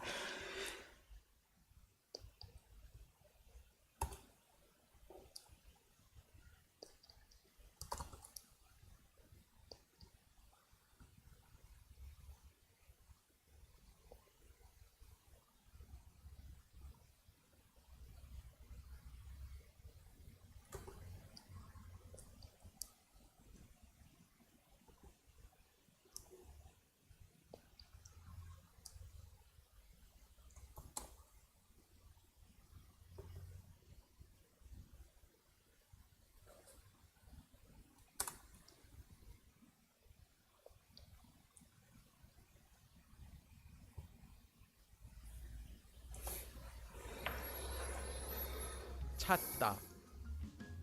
찾다,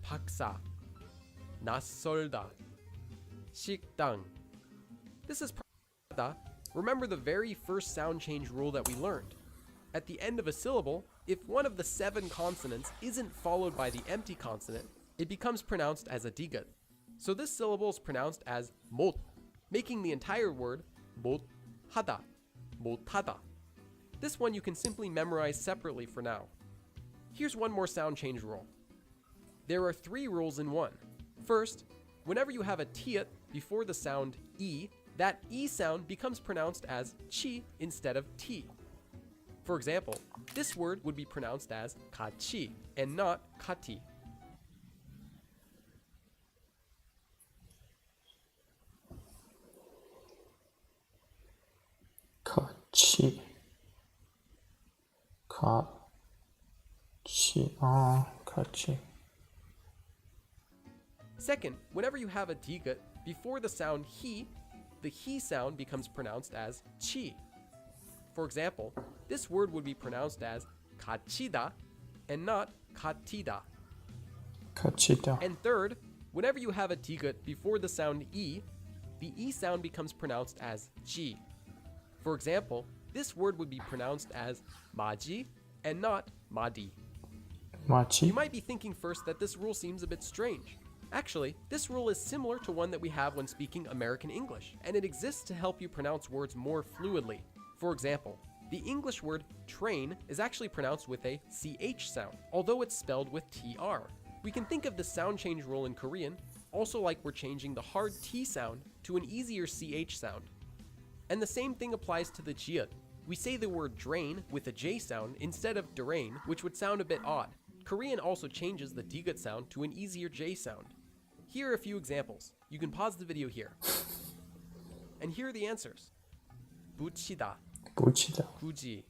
박사, 낯설다, 식당. This is 찾다. Remember the very first sound change rule that we learned. At the end of a syllable, if one of the 7 consonants isn't followed by the empty consonant, it becomes pronounced as a digut. So this syllable is pronounced as 못, making the entire word 못하다, 못하다. This one you can simply memorize separately for now. Here's one more sound change rule. There are 3 rules in one. First, whenever you have a tiet before the sound e, that e sound becomes pronounced as chi instead of t. For example, this word would be pronounced as kachi and not kati. Kachi. Kachi. Second, whenever you have a tiget before the sound he, the he sound becomes pronounced as chi. For example, this word would be pronounced as kachida and not katida. Kachida. And third, whenever you have a tiget before the sound e, the e sound becomes pronounced as ji. For example, this word would be pronounced as maji and not madi. Machi. You might be thinking first that this rule seems a bit strange. Actually, this rule is similar to one that we have when speaking American English, and it exists to help you pronounce words more fluidly. For example, the English word train is actually pronounced with a ch sound, although it's spelled with tr. We can think of the sound change rule in Korean also like we're changing the hard t sound to an easier ch sound. And the same thing applies to the jiut. We say the word drain with a j sound instead of drain, which would sound a bit odd. Korean also changes the digut sound to an easier j sound. Here are a few examples. You can pause the video here. And here are the answers. Buchida. Buchida. Fuji.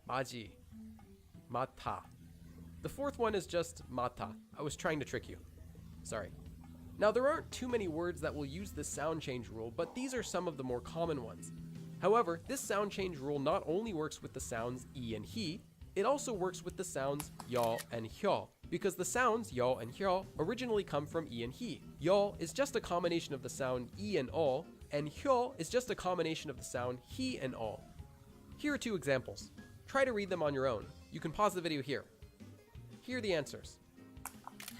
Maji. Mata. The fourth one is just mata. I was trying to trick you. Sorry. Now there aren't too many words that will use this sound change rule, but these are some of the more common ones. However, this sound change rule not only works with the sounds e and he, it also works with the sounds y'all and hyo, because the sounds y'all and hyo originally come from e and he. Y'all is just a combination of the sound e and all, and hyo is just a combination of the sound he and all. Here are 2 examples. Try to read them on your own. You can pause the video here. Here are the answers.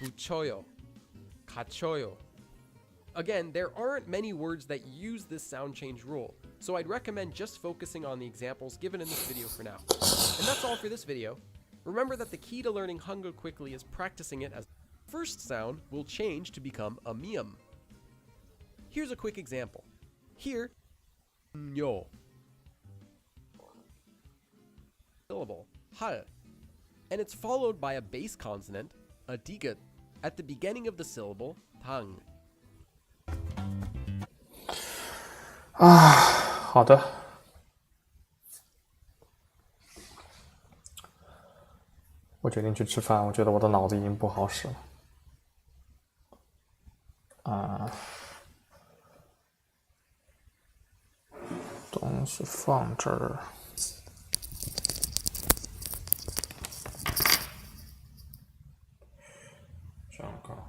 Buchoyo. Kachoyo. Again, there aren't many words that use this sound change rule, so I'd recommend just focusing on the examples given in this video for now. And that's all for this video. Remember that the key to learning Hangul quickly is practicing it, as the first sound will change to become a mium. Here's a quick example. Here, nyo. Syllable, hal. And it's followed by a base consonant, a digut, at the beginning of the syllable, tang. 好的。我决定去吃饭，我觉得我的脑子已经不好使了。东西放这儿。这样刚好。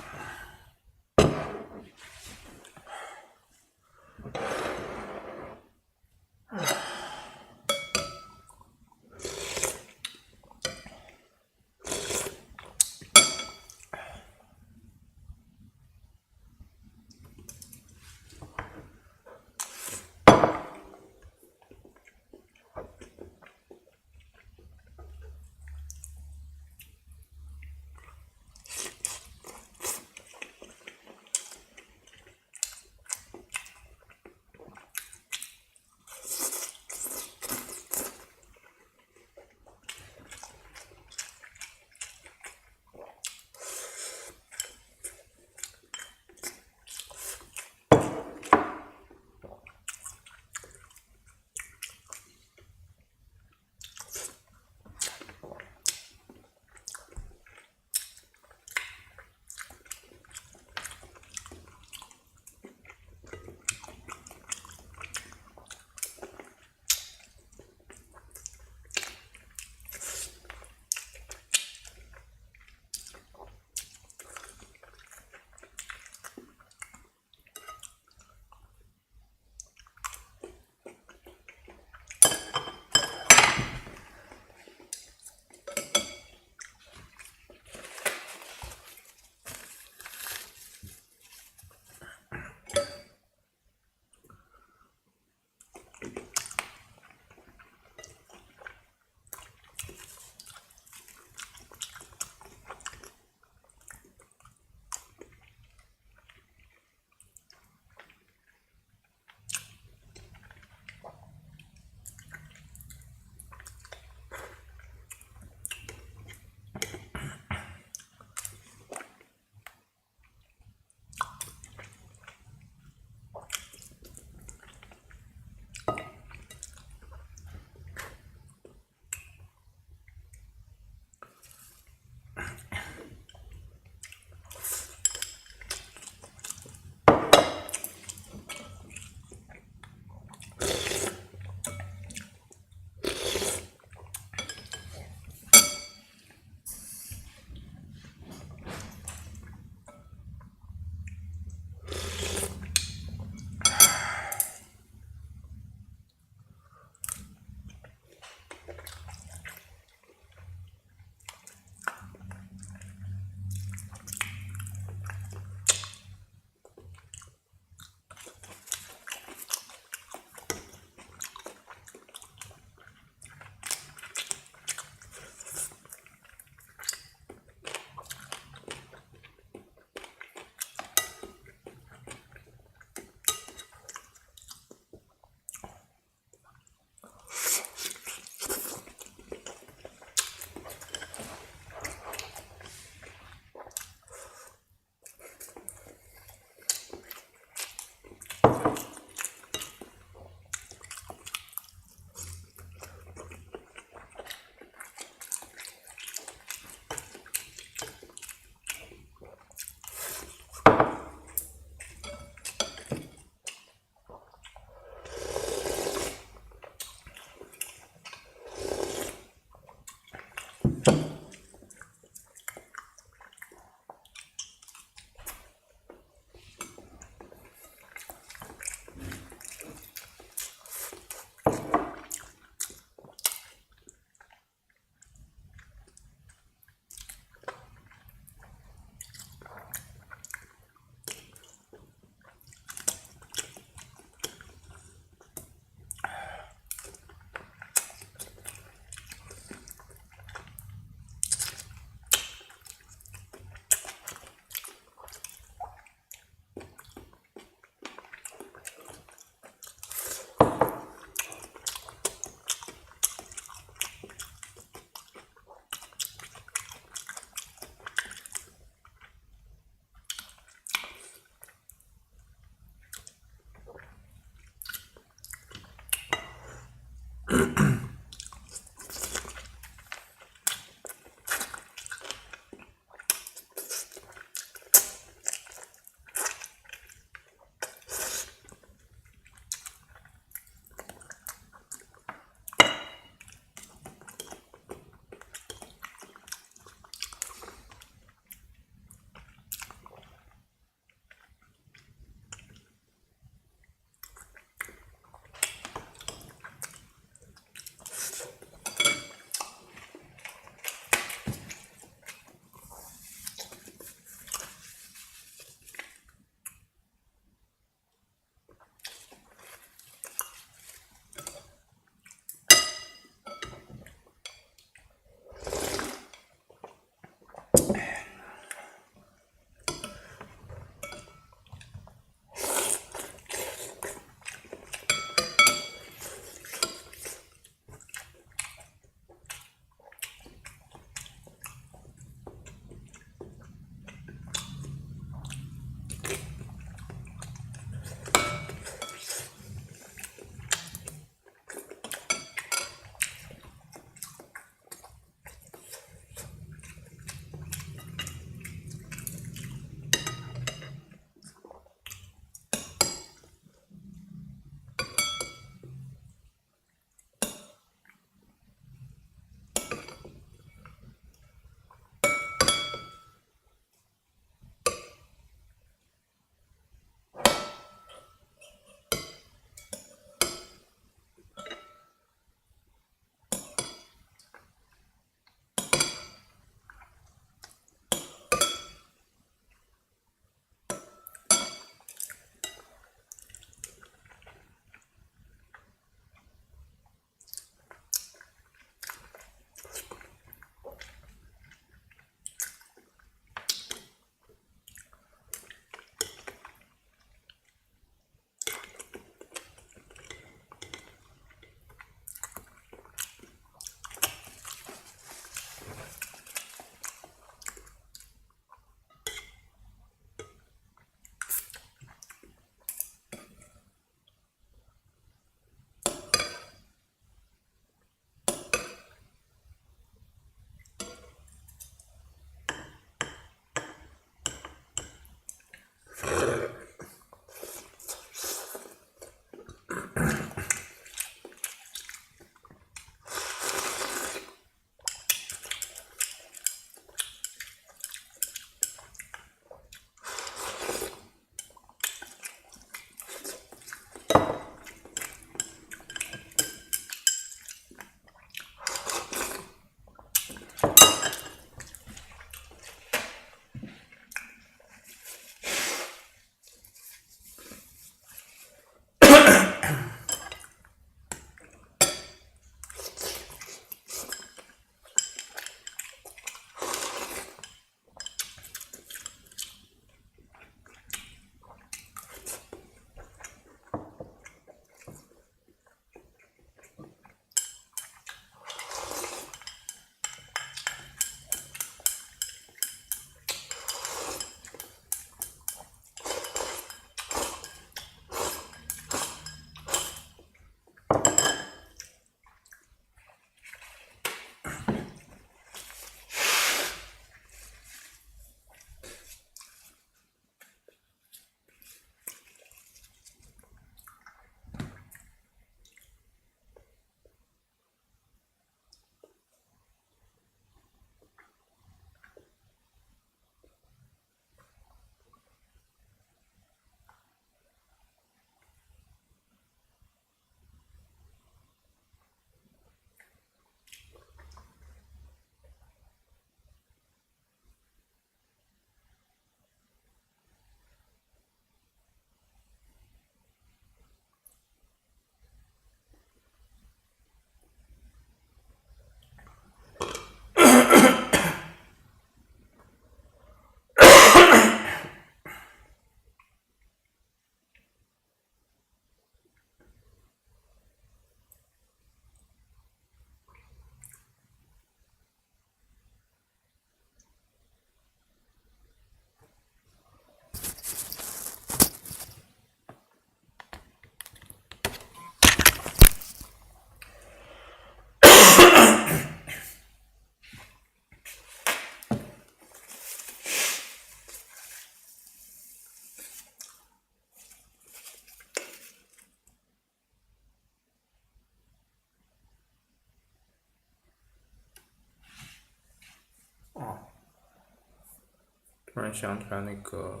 突然想起来那个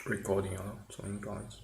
recording 了，重新搞一次。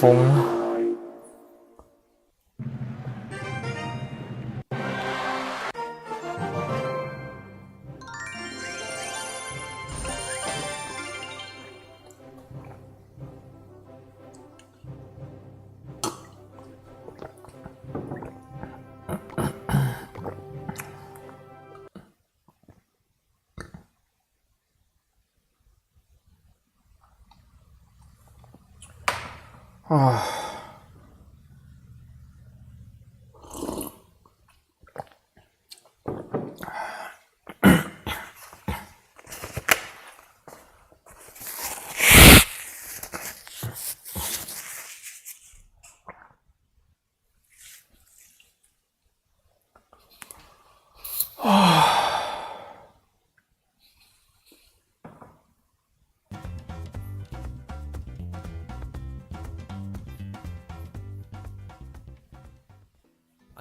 疯了。啊。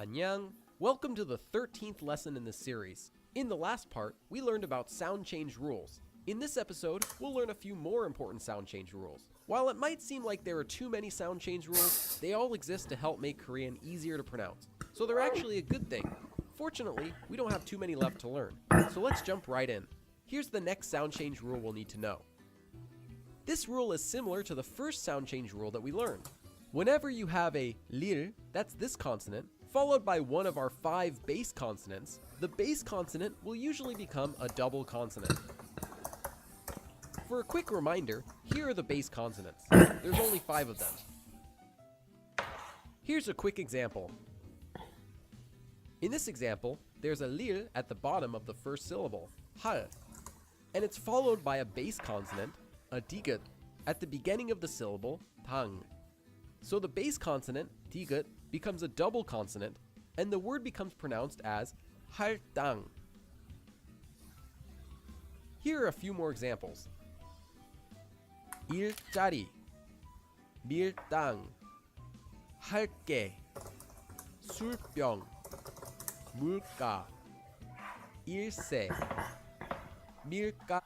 Annyeong! Welcome to the 13th lesson in this series. In the last part, we learned about sound change rules. In this episode, we'll learn a few more important sound change rules. While it might seem like there are too many sound change rules, they all exist to help make Korean easier to pronounce. so they're actually a good thing. Fortunately, we don't have too many left to learn, so let's jump right in. Here's the next sound change rule we'll need to know. This rule is similar to the first sound change rule that we learned. Whenever you have a lir, that's this consonant, followed by one of our 5 base consonants, the base consonant will usually become a double consonant. For a quick reminder, here are the base consonants. There's only 5 of them. Here's a quick example. In this example, there's a lir at the bottom of the first syllable, har, and it's followed by a base consonant, a digut, at the beginning of the syllable, tang. So the base consonant, digut, becomes a double consonant, and the word becomes pronounced as hartang. Here are a few more examples. 일자리, 밀당, 할게, 술병, 물가, 일세, 밀가.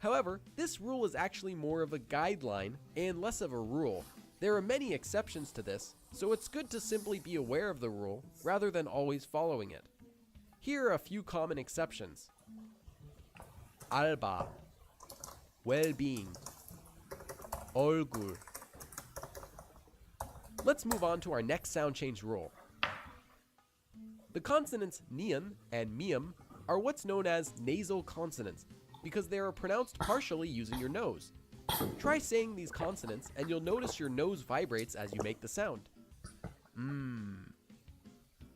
However, this rule is actually more of a guideline and less of a rule. There are many exceptions to this, so it's good to simply be aware of the rule rather than always following it. Here are a few common exceptions. 알바, well-being, 얼굴. Let's move on to our next sound change rule. The consonants nian and mium are what's known as nasal consonants because they are pronounced partially using your nose. Try saying these consonants and you'll notice your nose vibrates as you make the sound.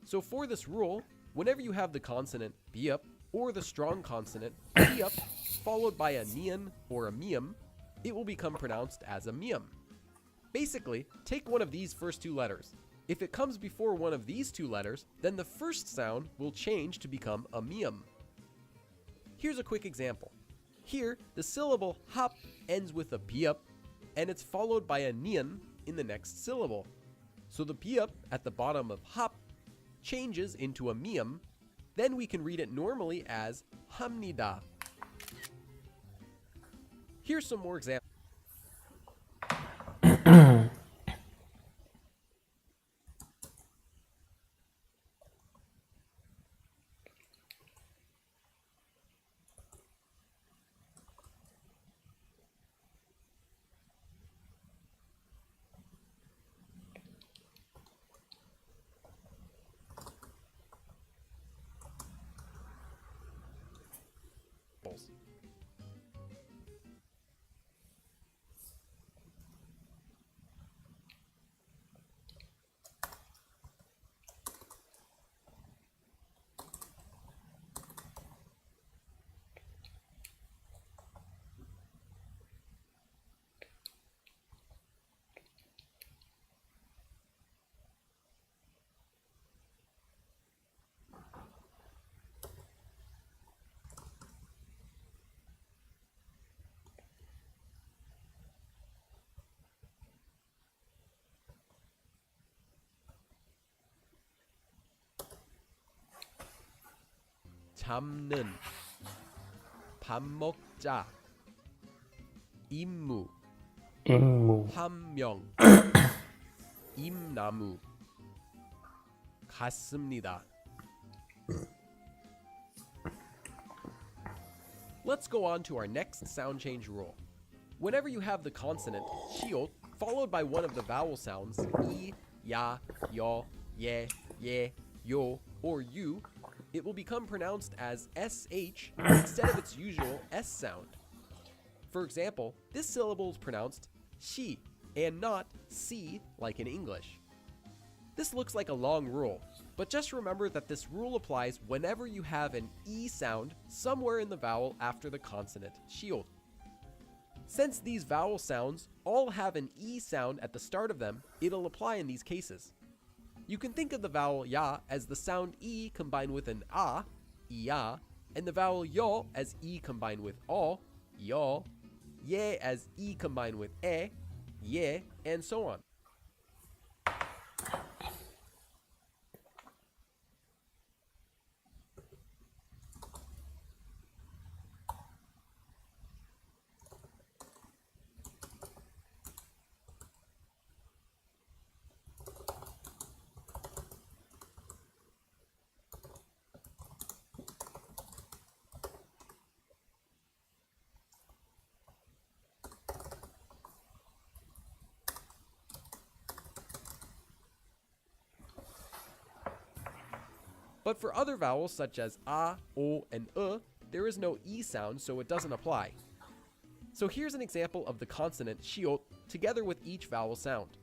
So for this rule, whenever you have the consonant biup or the strong consonant biup followed by a nian or a mium, it will become pronounced as a mium. Basically, take one of these first 2 letters. If it comes before one of these 2 letters, then the first sound will change to become a mium. Here's a quick example. Here, the syllable hap ends with a piup, and it's followed by a nian in the next syllable. So the piup at the bottom of hap changes into a mium, then we can read it normally as hamnida. Here's some more examples. 잡는, 밥 먹자, 임무, 함명, 임나무, 갔습니다. Let's go on to our next sound change rule. Whenever you have the consonant shiot followed by one of the vowel sounds I, ya, yo, ye, yo, or you, it will become pronounced as sh instead of its usual s sound. For example, this syllable is pronounced shi and not si like in English. This looks like a long rule, but just remember that this rule applies whenever you have an e sound somewhere in the vowel after the consonant shiot. Since these vowel sounds all have an e sound at the start of them, it'll apply in these cases. You can think of the vowel ya as the sound e combined with an a, ya, and the vowel yo as e combined with o, yo, ye as e combined with ye, and so on. But for other vowels such as a, o, and there is no e sound, so it doesn't apply. So here's an example of the consonant shiot together with each vowel sound.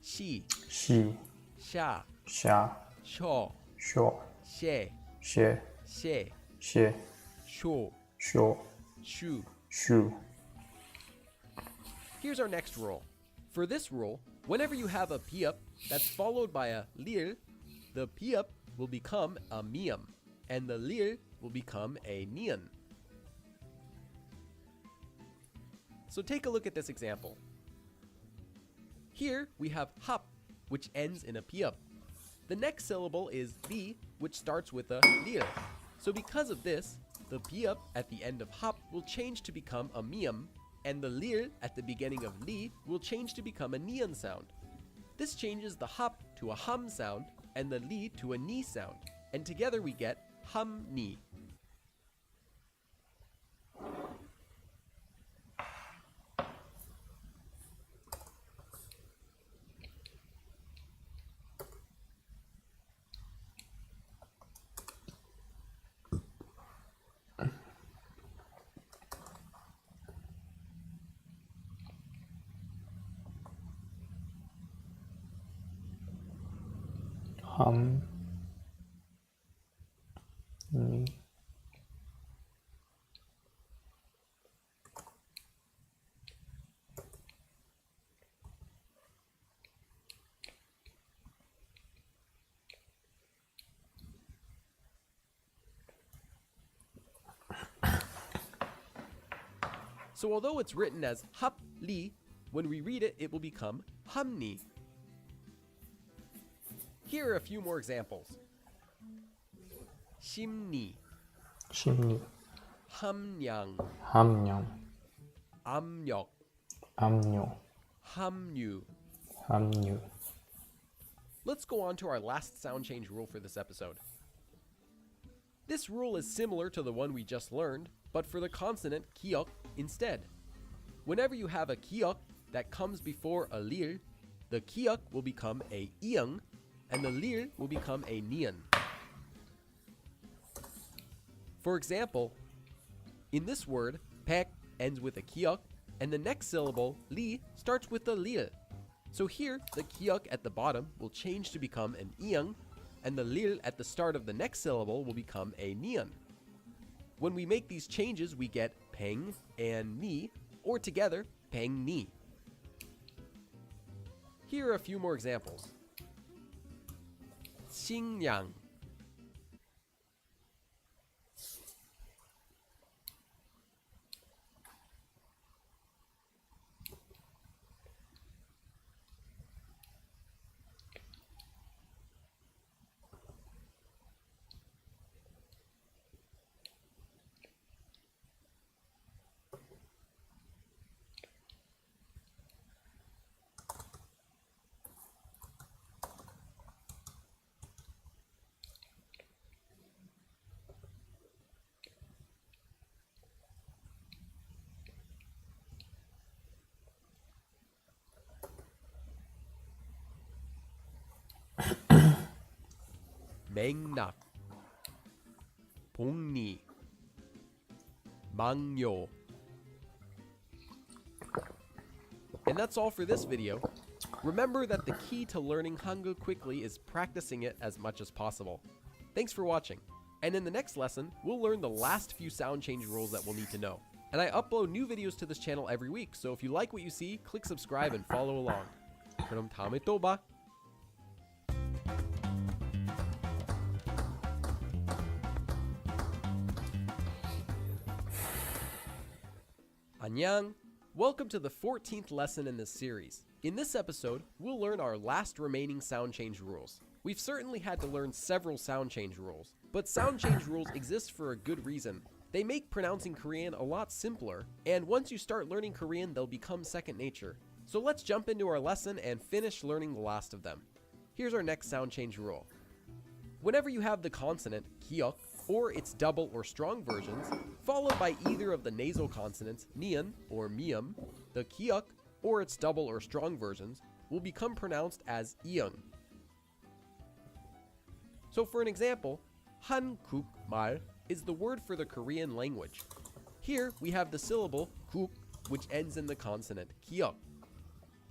Shi, sha, sho, she, sho, shu. Here's our next rule. For this rule, whenever you have a piup that's followed by a lir, the piup will become a mium, and the lir will become a nian. So take a look at this example. Here we have hap, which ends in a piup. The next syllable is li, which starts with a lir. So because of this, the piup at the end of hap will change to become a mium, and the lir at the beginning of li will change to become a nian sound. This changes the hap to a hum sound and the li to a ni sound, and together we get hum ni. Hum, ni. So although it's written as hap li, when we read it, it will become hum ni. Here are a few more examples. Shimni, hamnyang, amnyok, hamnyu. Let's go on to our last sound change rule for this episode. This rule is similar to the one we just learned, but for the consonant kiok instead. Whenever you have a kiok that comes before a lir, the kiok will become a iang, and the lir will become a nian. For example, in this word, pek ends with a kiok, and the next syllable, li, starts with a lir. So here, the kiok at the bottom will change to become an iang, and the lir at the start of the next syllable will become a nian. When we make these changes, we get peng and ni, or together, peng ni. Here are a few more examples. Xingyang, 맹낙, 봉니, 망요. And that's all for this video. Remember that the key to learning Hangul quickly is practicing it as much as possible. Thanks for watching. And in the next lesson, we'll learn the last few sound change rules that we'll need to know. And I upload new videos to this channel every week, so if you like what you see, click subscribe and follow along. 그럼 다음에 또 봐. 안녕. Welcome to the 14th lesson in this series. In this episode, we'll learn our last remaining sound change rules. We've certainly had to learn several sound change rules, but sound change rules exist for a good reason. They make pronouncing Korean a lot simpler, and once you start learning Korean, they'll become second nature. So let's jump into our lesson and finish learning the last of them. Here's our next sound change rule. Whenever you have the consonant kiok, or its double or strong versions, followed by either of the nasal consonants nian or mium, the kiok, or its double or strong versions, will become pronounced as iung. So for an example, Hankuk mal is the word for the Korean language. Here we have the syllable kuk, which ends in the consonant kiok.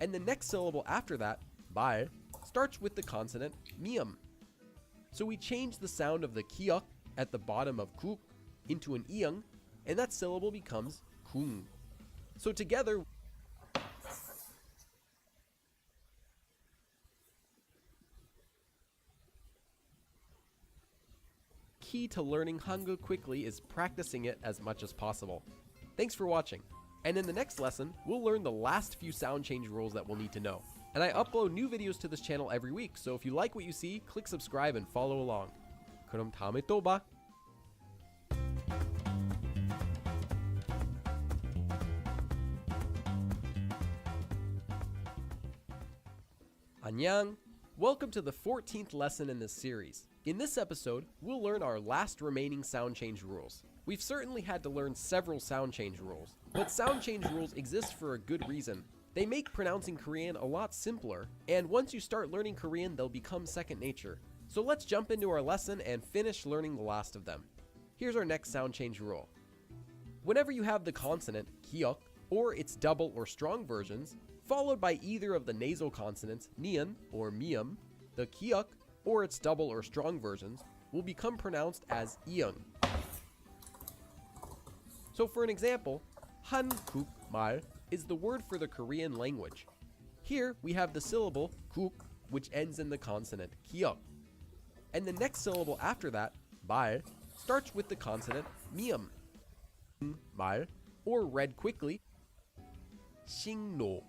And the next syllable after that, mal, starts with the consonant mium. So we change the sound of the kiok at the bottom of kuk into an iung, and that syllable becomes kung. So together, key to learning Hangul quickly is practicing it as much as possible. Thanks for watching. And in the next lesson, we'll learn the last few sound change rules that we'll need to know. And I upload new videos to this channel every week, so if you like what you see, click subscribe and follow along. 그럼 다음에 또 봐. 안녕. Welcome to the 14th lesson in this series. In this episode, we'll learn our last remaining sound change rules. We've certainly had to learn several sound change rules, but sound change rules exist for a good reason. They make pronouncing Korean a lot simpler, and once you start learning Korean, they'll become second nature. So let's jump into our lesson and finish learning the last of them. Here's our next sound change rule. Whenever you have the consonant kiok, or its double or strong versions, followed by either of the nasal consonants nian or mium, the kiok, or its double or strong versions, will become pronounced as iung. So for an example, Hankuk mal is the word for the Korean language. Here we have the syllable kuk, which ends in the consonant kiok. And the next syllable after that, mal, starts with the consonant mium. Mal, or read quickly, shingno.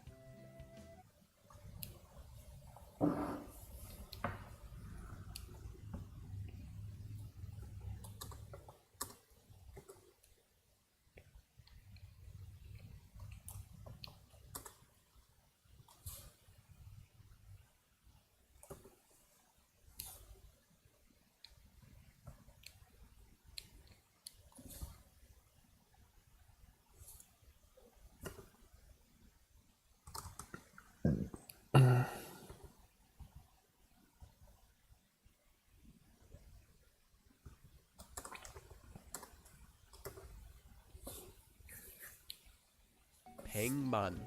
백만,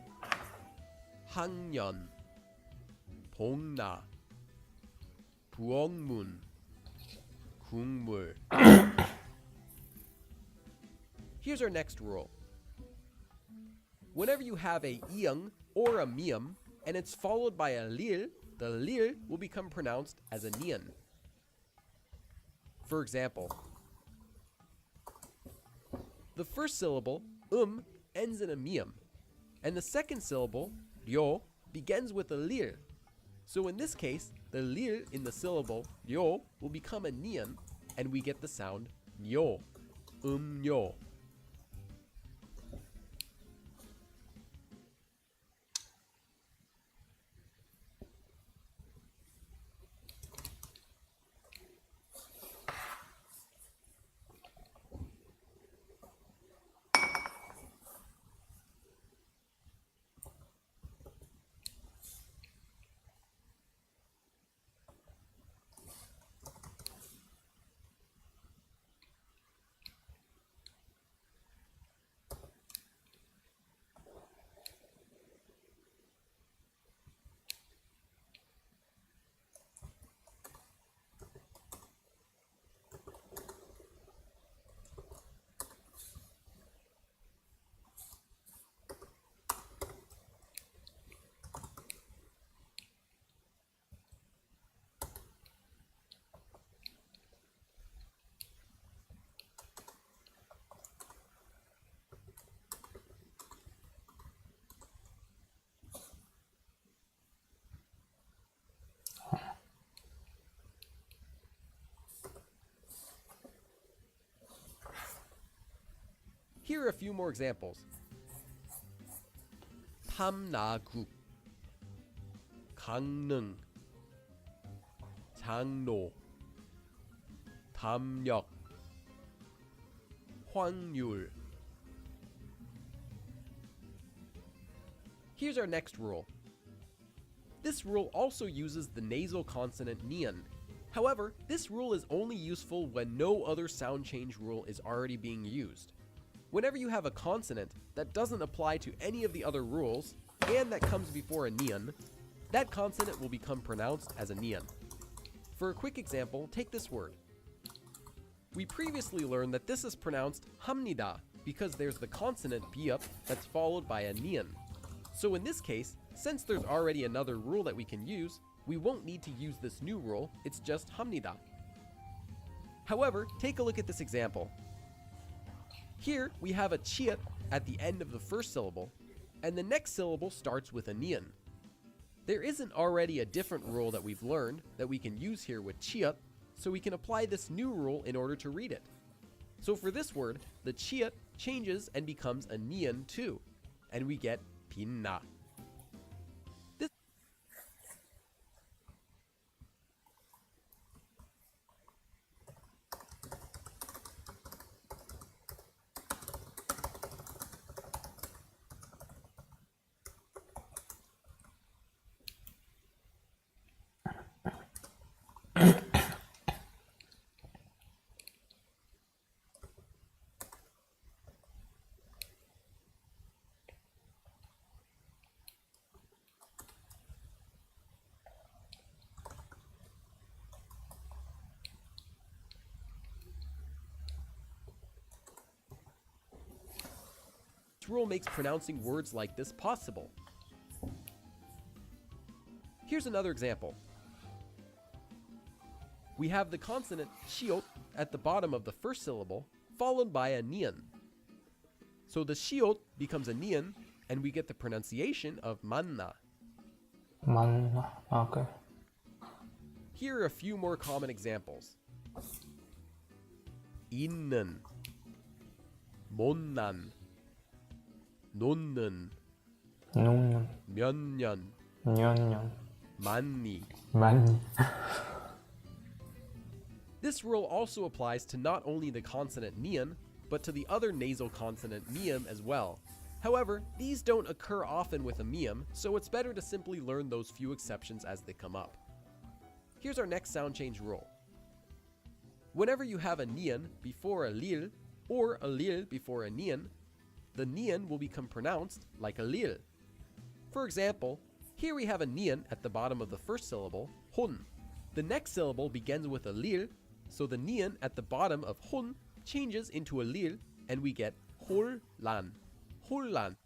학년, 복나, 부엌문, 국물. Here's our next rule. Whenever you have a iung or a mium, and it's followed by a lil, the lil will become pronounced as a nian. For example, the first syllable, ends in a mium, and the second syllable, ryo, begins with a lil. So in this case, the lil in the syllable ryo will become a nian, and we get the sound nyo, nyo. Here are a few more examples. 탐나국, 강릉, 장로, 담역, 확률. Here's our next rule. This rule also uses the nasal consonant nian. However, this rule is only useful when no other sound change rule is already being used. Whenever you have a consonant that doesn't apply to any of the other rules, and that comes before a nian, that consonant will become pronounced as a nian. For a quick example, take this word. We previously learned that this is pronounced 합니다 because there's the consonant 비읍 that's followed by a nian. So in this case, since there's already another rule that we can use, we won't need to use this new rule, it's just 합니다. However, take a look at this example. Here, we have a 치읓 at the end of the first syllable, and the next syllable starts with a nian. There isn't already a different rule that we've learned that we can use here with 치읓, so we can apply this new rule in order to read it. So for this word, the 치읓 changes and becomes a nian too, and we get 빛나. This rule makes pronouncing words like this possible. Here's another example. We have the consonant 시옷 at the bottom of the first syllable, followed by a nian. So the 시옷 becomes a nian, and we get the pronunciation of 만나. 만나. Okay. Here are a few more common examples. 있는, 못난, 놓는, 몇년, 많니. This rule also applies to not only the consonant nian, but to the other nasal consonant miam as well. However, these don't occur often with a miam, so it's better to simply learn those few exceptions as they come up. Here's our next sound change rule. Whenever you have a nian before a lil, or a lil before a nian, the nian will become pronounced like a lil. For example, here we have a nian at the bottom of the first syllable, hun. The next syllable begins with a lil, so the nian at the bottom of hun changes into a lil, and we get 홀란, 홀란.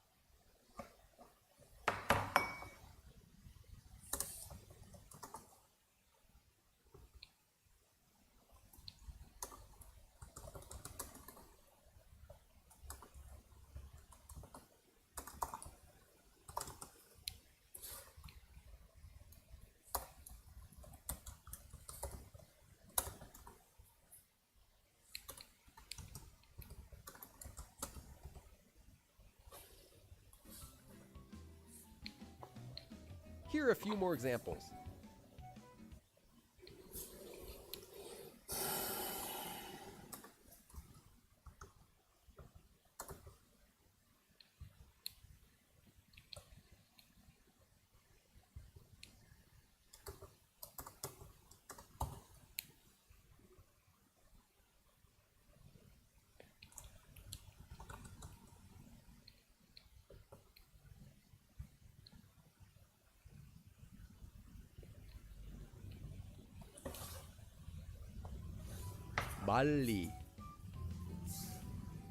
Here are a few more examples. 말리,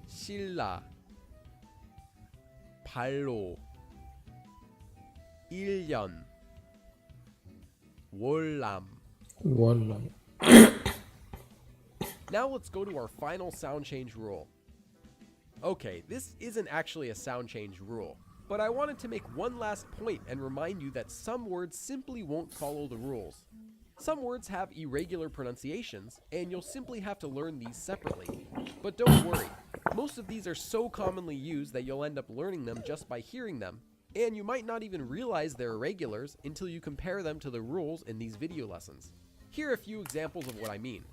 신라, 발로, 1년, 월남. Now let's go to our final sound change rule. Okay, this isn't actually a sound change rule, but I wanted to make one last point and remind you that some words simply won't follow the rules. Some words have irregular pronunciations, and you'll simply have to learn these separately. But don't worry, Most of these are so commonly used that you'll end up learning them just by hearing them, and you might not even realize they're irregulars until you compare them to the rules in these video lessons. Here are a few examples of what I mean.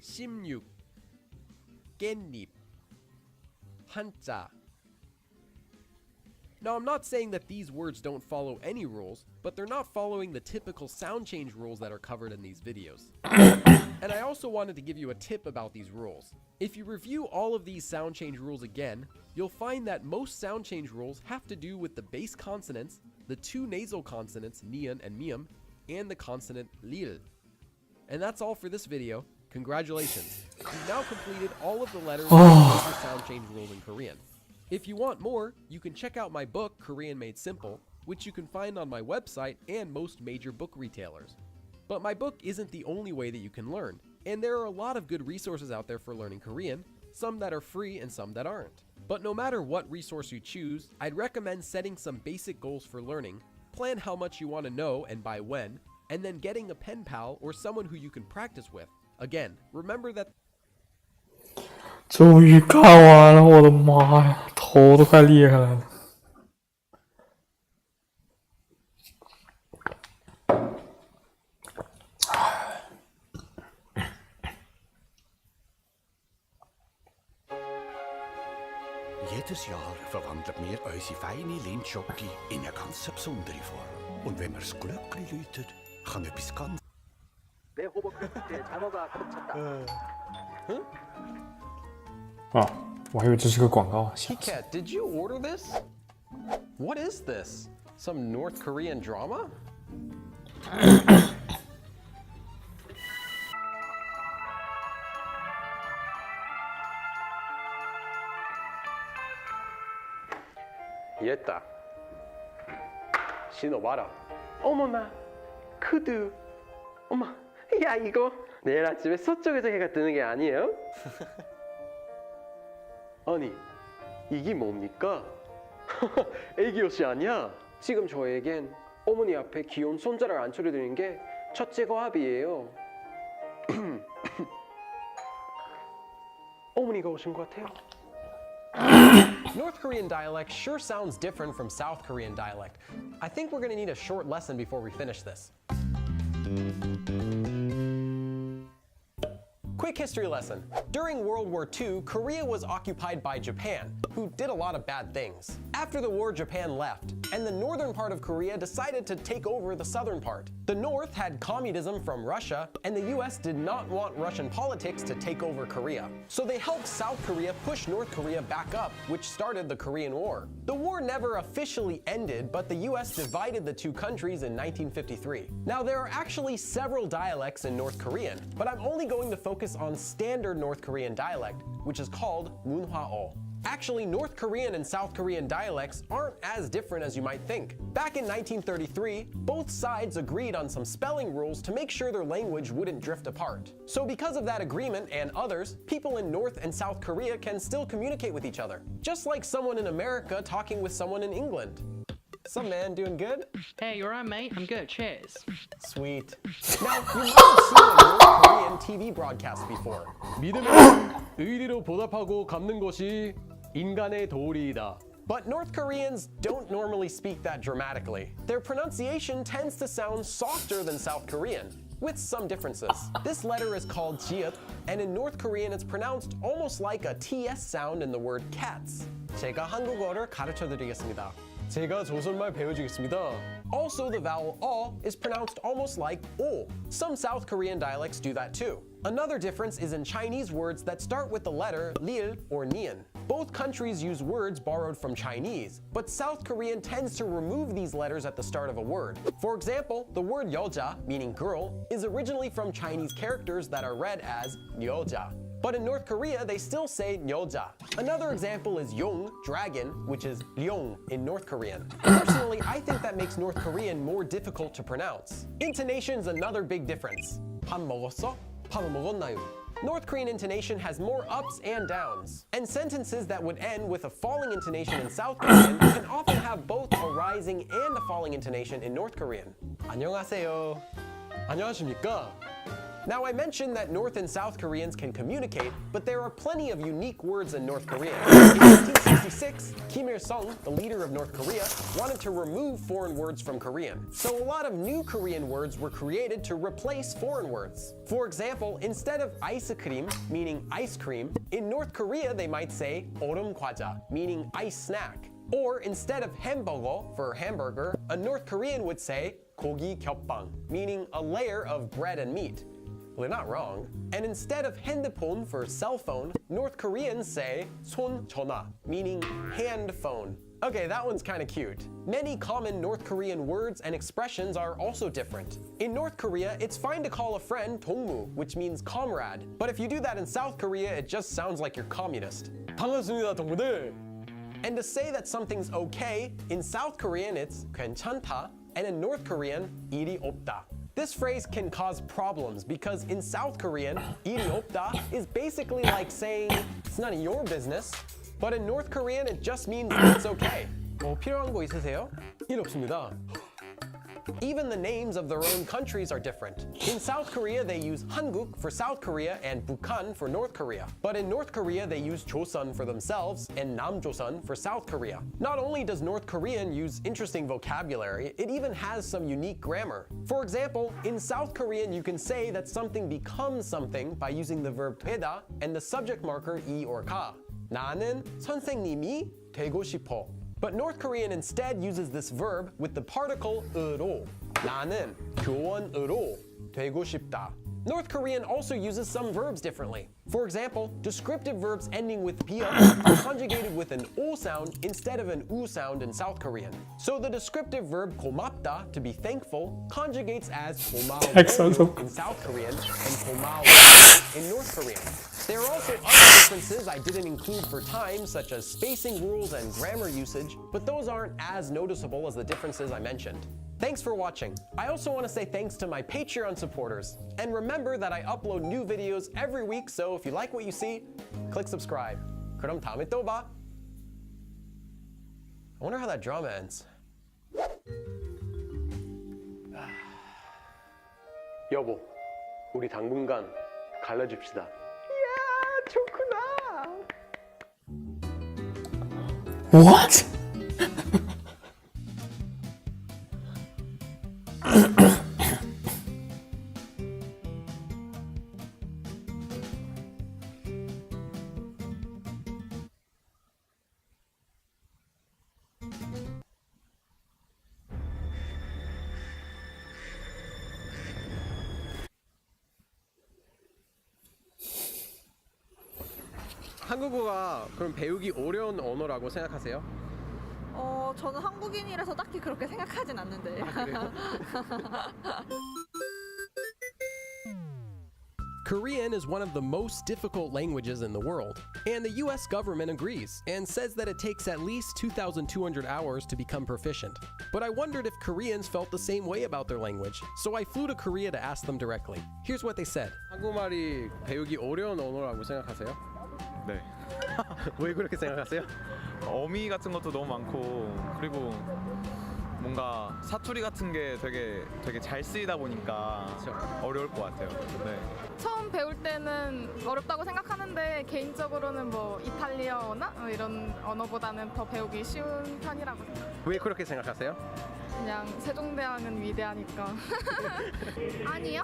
16, 깻잎, 한자. Now, I'm not saying that these words don't follow any rules, but they're not following the typical sound change rules that are covered in these videos. And I also wanted to give you a tip about these rules. If you review all of these sound change rules again, you'll find that most sound change rules have to do with the base consonants, the two nasal consonants, nian and miam, and the consonant lil. And that's all for this video. Congratulations. You've now completed all of the letters and major sound change rules in Korean. If you want more, you can check out my book, Korean Made Simple, which you can find on my website and most major book retailers. But my book isn't the only way that you can learn, and there are a lot of good resources out there for learning Korean, some that are free and some that aren't. But no matter what resource you choose, I'd recommend setting some basic goals for learning, plan how much you want to know and by when, and then getting a pen pal or someone who you can practice with. Again, remember that 终于看完了，我的妈呀，头都快裂开来了。Jedes Jahr verwandeln wir unsere feine Lindschoki in eine ganz besondere Form. Und wenn man das Glöckchen läutet, kann etwas ganz...啊，我还以为这是个广告。 Cat, did you order this? What is this? Some North Korean drama? 이랬다. 신어봐라. 어머나, 크드. 어머, 야 이거 내일 아침에 서쪽에서 해가 뜨는 게 아니에요? 아니, 이게 뭡니까? 애기 옷이 아니야? 지금 저에겐 어머니 앞에 귀여운 손자를 안춰드리는 게 첫째 과업이에요. 어머니가 오신 것 같아요. North Korean dialect sure sounds different from South Korean dialect. I think we're going to need a short lesson before we finish this. Quick history lesson. During World War II, Korea was occupied by Japan, who did a lot of bad things. After the war, Japan left, and the northern part of Korea decided to take over the southern part. The North had communism from Russia, and the US did not want Russian politics to take over Korea. So they helped South Korea push North Korea back up, which started the Korean War. The war never officially ended, but the US divided the two countries in 1953. Now, there are actually several dialects in North Korean, but I'm only going to focus on standard North Korean dialect, which is called Munhwa-o. Actually, North Korean and South Korean dialects aren't as different as you might think. Back in 1933, both sides agreed on some spelling rules to make sure their language wouldn't drift apart. So because of that agreement and others, people in North and South Korea can still communicate with each other, just like someone in America talking with someone in England. What's up, man? Doing good? Hey, you alright, mate? I'm good. Cheers. Sweet. Now, you might have seen a North Korean TV broadcast before. 믿음의 의리로 보답하고 갚는 것이 인간의 도리이다. But North Koreans don't normally speak that dramatically. Their pronunciation tends to sound softer than South Korean, with some differences. This letter is called jiut, and in North Korean it's pronounced almost like a TS sound in the word cats. 제가 한국어를 가르쳐드리겠습니다. 제가 조선말 배워주겠습니다. Also, the vowel o is pronounced almost like o. Some South Korean dialects do that too. Another difference is in Chinese words that start with the letter lil or nian. Both countries use words borrowed from Chinese, but South Korean tends to remove these letters at the start of a word. For example, the word 여자, meaning girl, is originally from Chinese characters that are read as 여자. But in North Korea, they still say 여자. Another example is 용, dragon, which is ryong in North Korean. Personally, I think that makes North Korean more difficult to pronounce. Intonation's another big difference. 밥 먹었어? 밥을 먹었나요? North Korean intonation has more ups and downs, and sentences that would end with a falling intonation in South Korean can often have both a rising and a falling intonation in North Korean. 안녕하세요. 안녕하십니까? Now, I mentioned that North and South Koreans can communicate, but there are plenty of unique words in North Korean. In 1966, Kim Il-sung, the leader of North Korea, wanted to remove foreign words from Korean. So a lot of new Korean words were created to replace foreign words. For example, instead of ice cream, meaning ice cream, in North Korea they might say 얼음 과자, meaning ice snack. Or instead of hamburger for hamburger, a North Korean would say 고기 겹빵, meaning a layer of bread and meat. Well, they're not wrong. And instead of 핸드폰 for cell phone, North Koreans say 손 전화, meaning hand phone. Okay, that one's kind of cute. Many common North Korean words and expressions are also different. In North Korea, it's fine to call a friend 동무, which means comrade. But if you do that in South Korea, it just sounds like you're communist. 반갑습니다, 동무들. And to say that something's okay, in South Korean it's 괜찮다, and in North Korean, 일이 없다. This phrase can cause problems because in South Korean, 일이 없다 is basically like saying it's none of your business. But in North Korean, it just means it's okay. 뭐 필요한 거 있으세요? 일 없습니다. Even the names of their own countries are different. In South Korea, they use Hanguk for South Korea and Bukhan for North Korea. But in North Korea, they use Joseon for themselves and Namjoseon for South Korea. Not only does North Korean use interesting vocabulary, it even has some unique grammar. For example, in South Korean, you can say that something becomes something by using the verb 되다 and the subject marker 이 or 가. 나는 선생님이 되고 싶어. But North Korean instead uses this verb with the particle 으로. 나는 교원으로 되고 싶다. North Korean also uses some verbs differently. For example, descriptive verbs ending with pia are conjugated with an o sound instead of an u sound in South Korean. So the descriptive verb 고맙다, to be thankful, conjugates as 고마워 in South Korean and 고마워 in North Korean. There are also other differences I didn't include for time, such as spacing rules and grammar usage, but those aren't as noticeable as the differences I mentioned. Thanks for watching. I also want to say thanks to my Patreon supporters. And remember that I upload new videos every week, so if you like what you see, click subscribe. 그럼 다음에 또 봐. I wonder how that drama ends. 여보, 우리 당분간 갈라집시다. What? 한국어가 그럼 배우기 어려운 언어라고 생각하세요? 저는 한국인이라서 딱히 그렇게 생각하진 않는데. Korean is one of the most difficult languages in the world, and the US government agrees and says that it takes at least 2,200 hours to become proficient. But I wondered if Koreans felt the same way about their language, so I flew to Korea to ask them directly. Here's what they said. 한국말이 배우기 어려운 언어라고 생각하세요? 네. 왜 그렇게 생각하세요? 어미 같은 것도 너무 많고 그리고 뭔가 사투리 같은 게 되게 잘 쓰이다 보니까 어려울 것 같아요. 네. 처음 배울 때는 어렵다고 생각하는데 개인적으로는 뭐 이탈리아어나 이런 언어보다는 더 배우기 쉬운 편이라고 생각해요. 왜 그렇게 생각하세요? 그냥 세종대왕은 위대하니까. 아니요?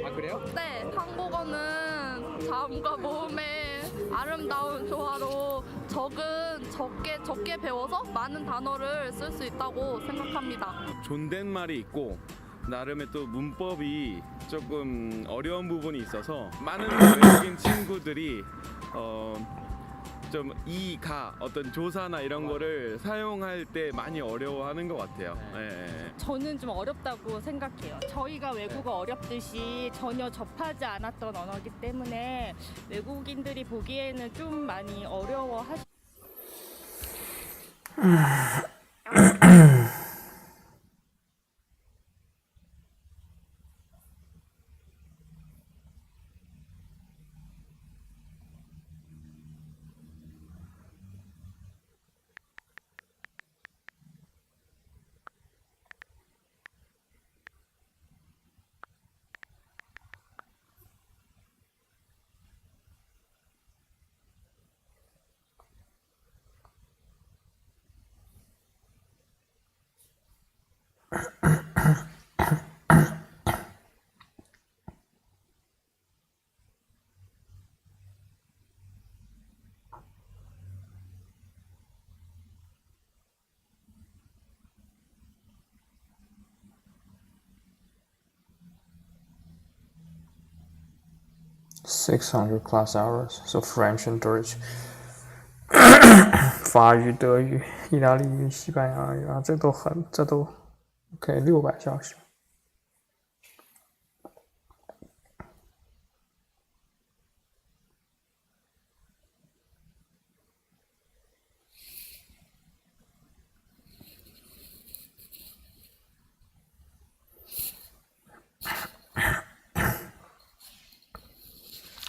아 그래요? 네, 한국어는 자음과 모음의 아름다운 조화로 적게 배워서 많은 단어를 쓸 수 있다고 생각합니다. 존댓말이 있고 나름의 또 문법이 조금 어려운 부분이 있어서 많은 외국인 친구들이 좀 이, 가 어떤 조사나 이런 거를 사용할 때 많이 어려워하는 것 같아요. 네. 저는 좀 어렵다고 생각해요. 저희가 외국어 어렵듯이 전혀 접하지 않았던 언어이기 때문에 외국인들이 보기에는 좀 많이 어려워하시. 600 class hours, so French and Dutch. 法语、德语、意大利语、西班牙语啊，这都OK 600小时。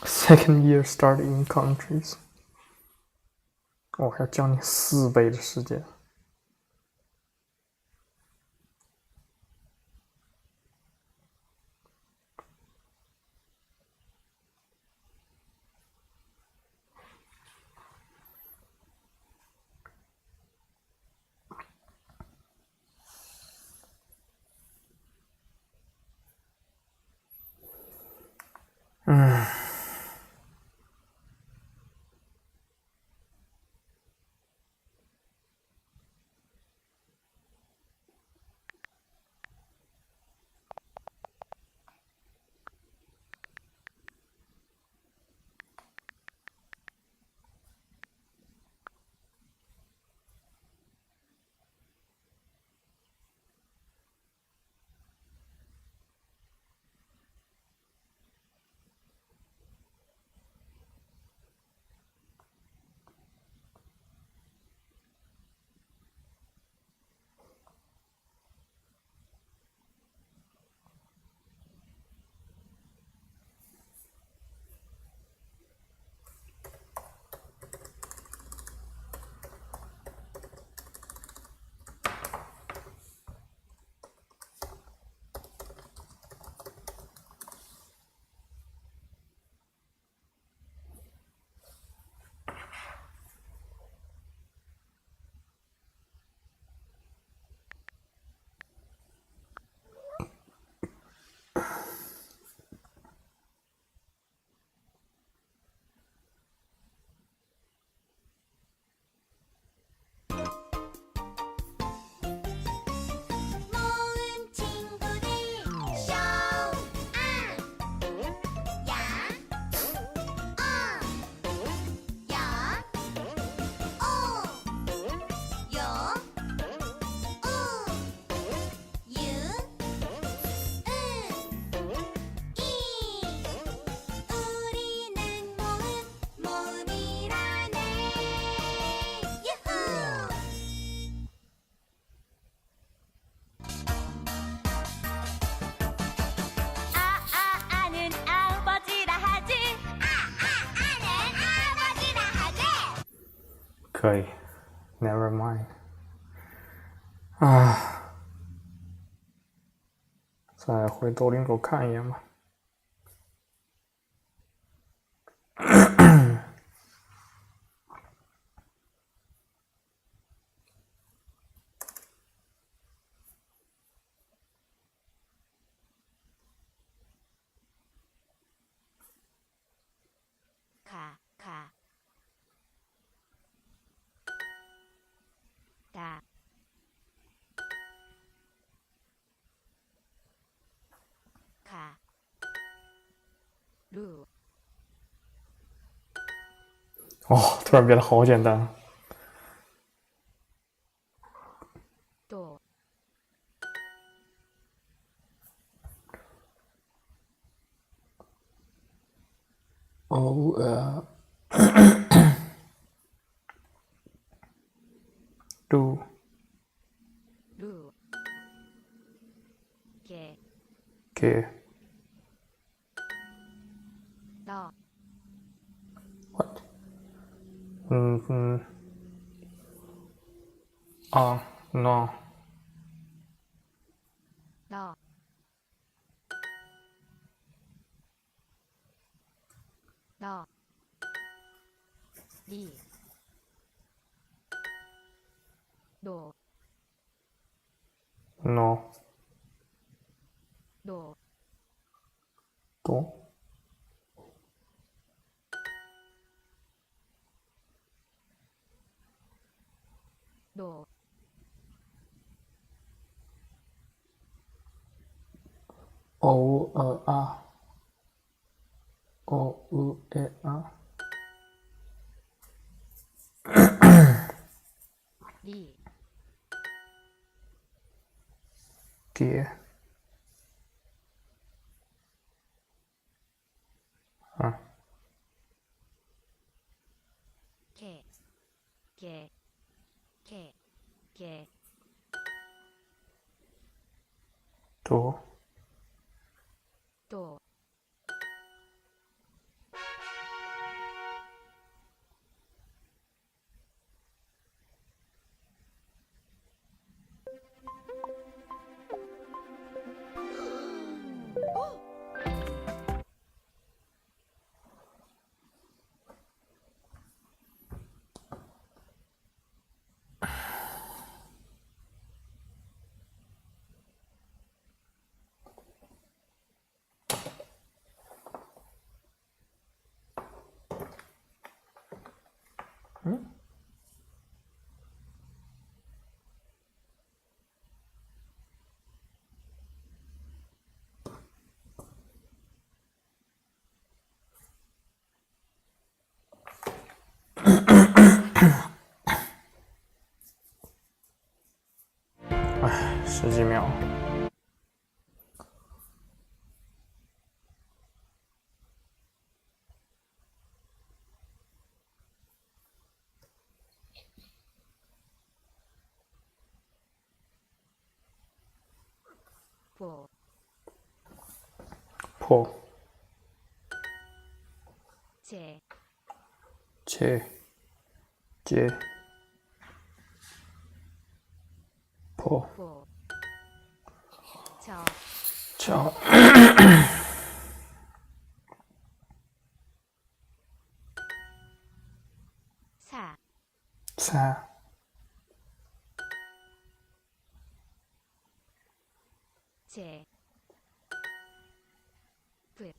Second year start in countries. 我还要教你4倍的时间。可以 ，Never mind。啊，再回抖音狗看一眼吧。卡卡哒卡鲁哦，突然变得好简单。多哦do鲁给给到no 到到里多 No. 도, 또? 도, 오, 아. 오, 아. 리, 뒤에. 개, 개, 개, 개, 또? 도,十几秒。보, 포, 제, 제, 제, 포, 보, 저, 저, 사, 사, 제, 브,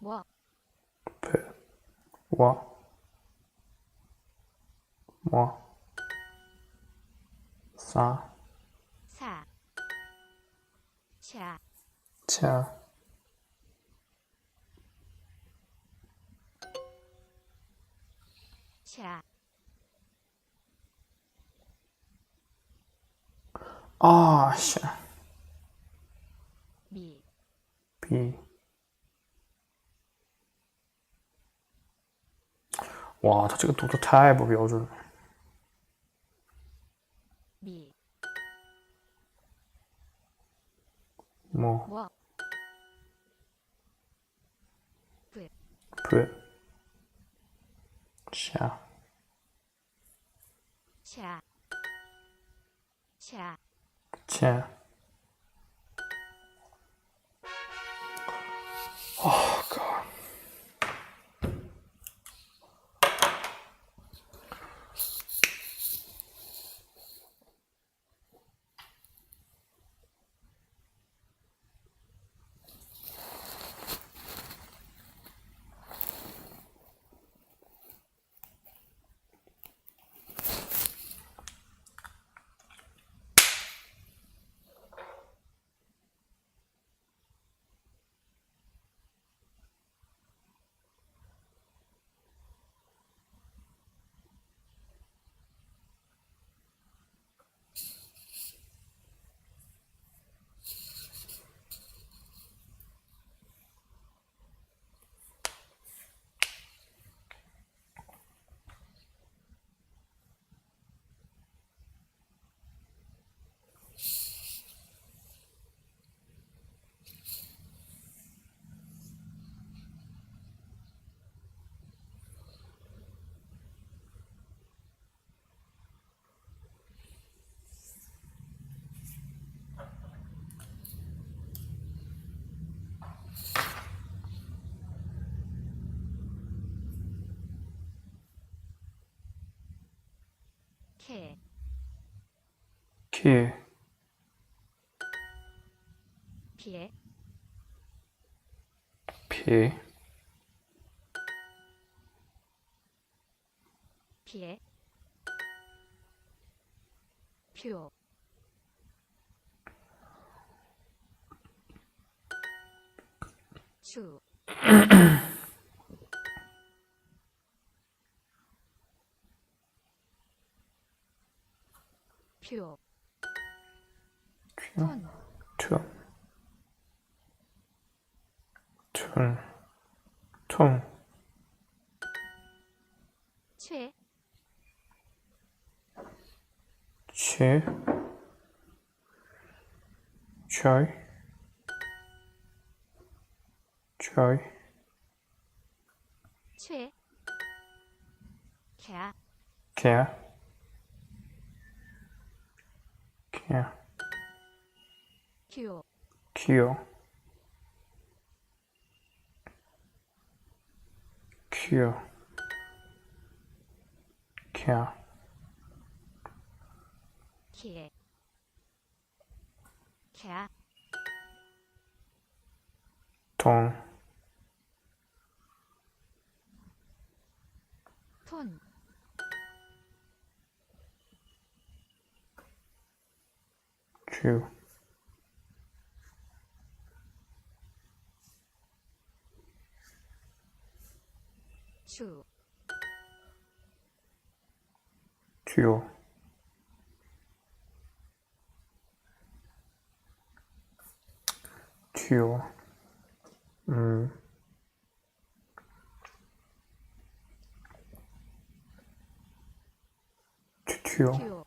워, 워, 워, 사, 사, 차, 차, 차, 아, 씨, 미, 비.哇，他这个读的太不标准了。 미, 뭐, 워, 브, 브, 샤, 차, 차, 차. Oh God. 개, 개, 피해, 피, 피해, 표, 추, 표, 톤, 퉁, 퉁, 퉁, 최, 채, 차이, 차이, 최, 캬, 캬, 캬, 큐, 큐, 큐, 캬, 키, 캬, 통, 톤, 큐, 추, 큐, 큐, 큐, 큐,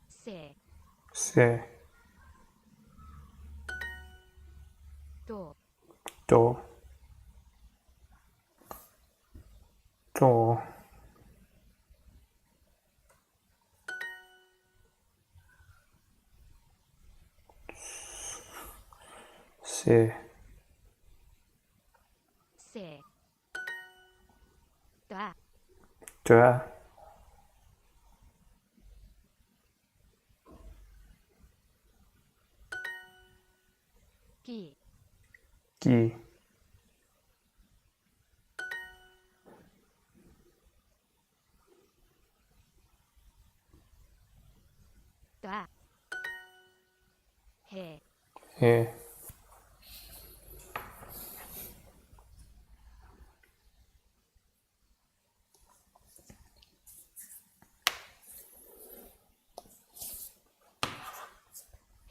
세, 세, 도, 도, 도, 세, 세, 다, 다, 기, 기, 다, 해, 해,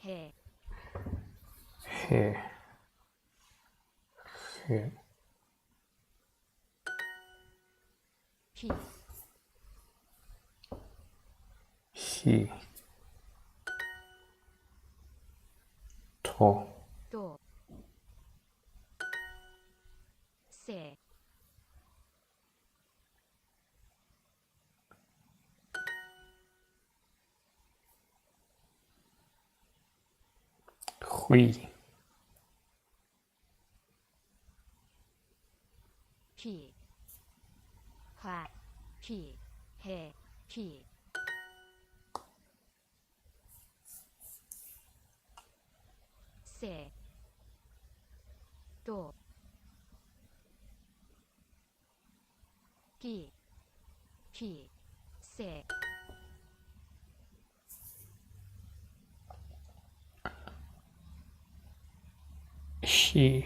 해, 해, 해, 피, 히, 토, 도, 세, 휘, 피, 화, 피, 해, 피, 세, 도, 기, 피, 세, 히,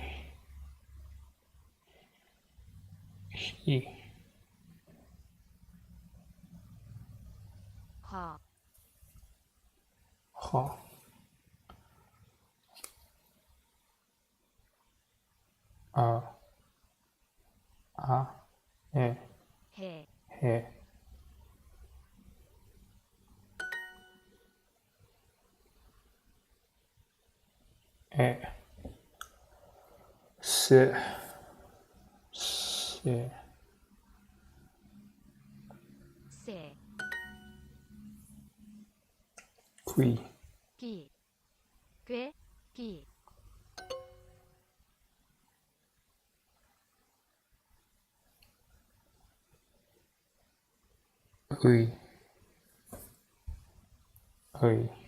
히, 허, 허, 아, 아, 해, 해, 해, 에, 세, 스, 개, 새, 귀, 귀, 꽤, 귀, 의, 의,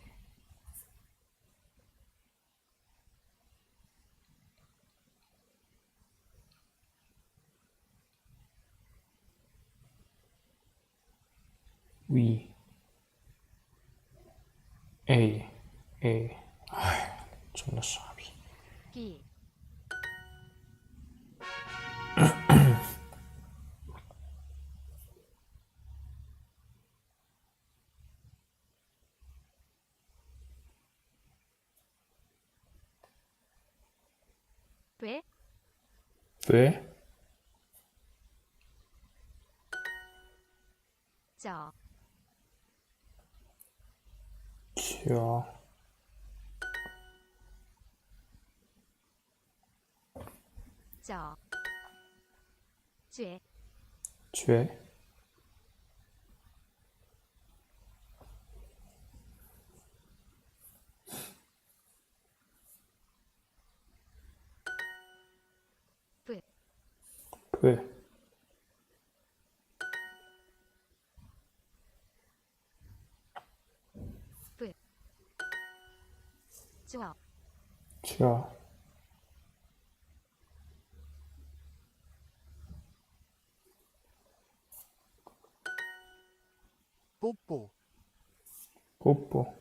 위, A, A. 아이, 존나傻逼. 귀, 꽤, 왜? 저, 저, 저, 쥐, 죄, 브, 왜? 브, 저, 저, 뽀뽀, 뽀뽀,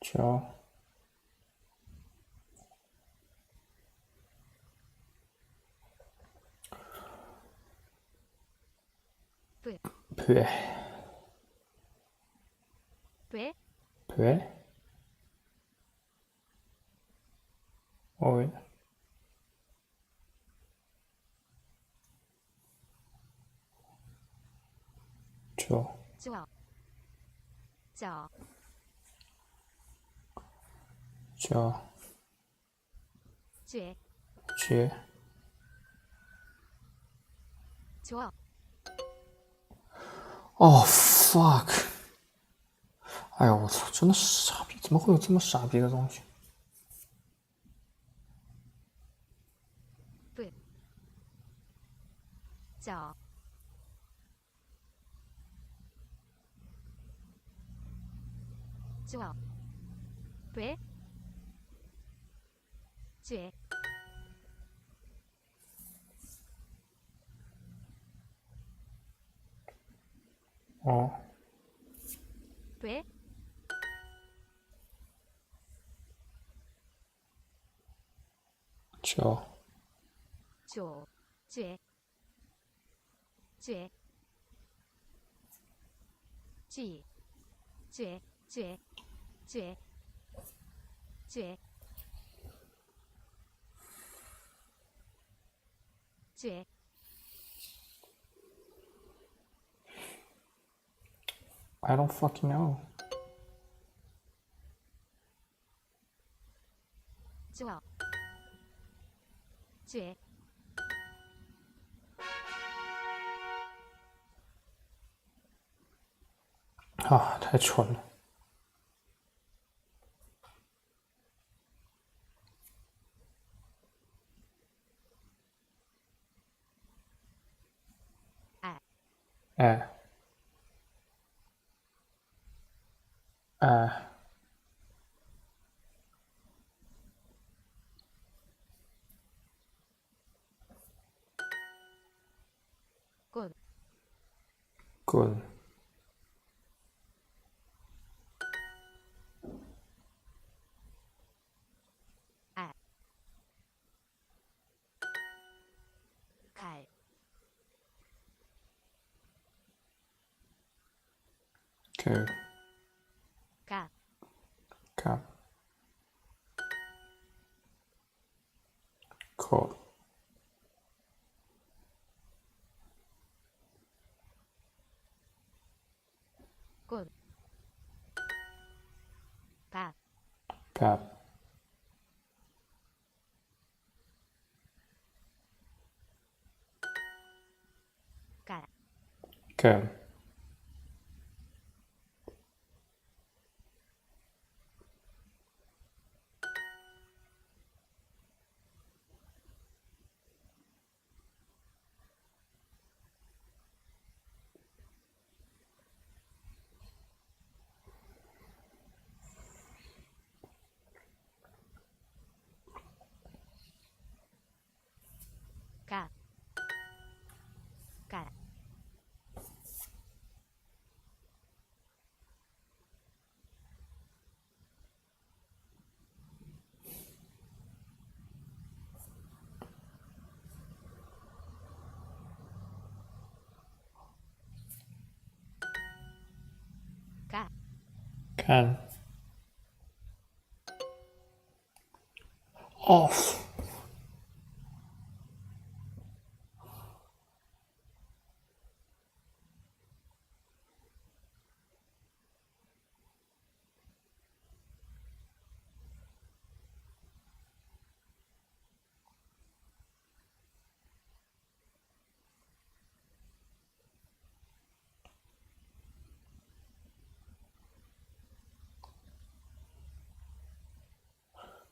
저, 브, 배, 배, 배? 어이, 저, 저, 저, 저, 쥐, 죄, 저,哦 fuck， 哎呀我操，真的是傻逼，怎么会有这么傻逼的东西？ 브, 저, 저, 배, 쥐, 어, 배, 저, 조, 쥐, 쥐, 쥐, 쥐, 쥐, 쥐, 쥐, 쥐, I don't fucking know. 저, 쥐, 아, 太蠢了。 에, 에, 굿, 굿, 알, 갈, 그, 갑, 값, 컷, 굿, ครับ 가, ครับ 가, 가, 가, 看 off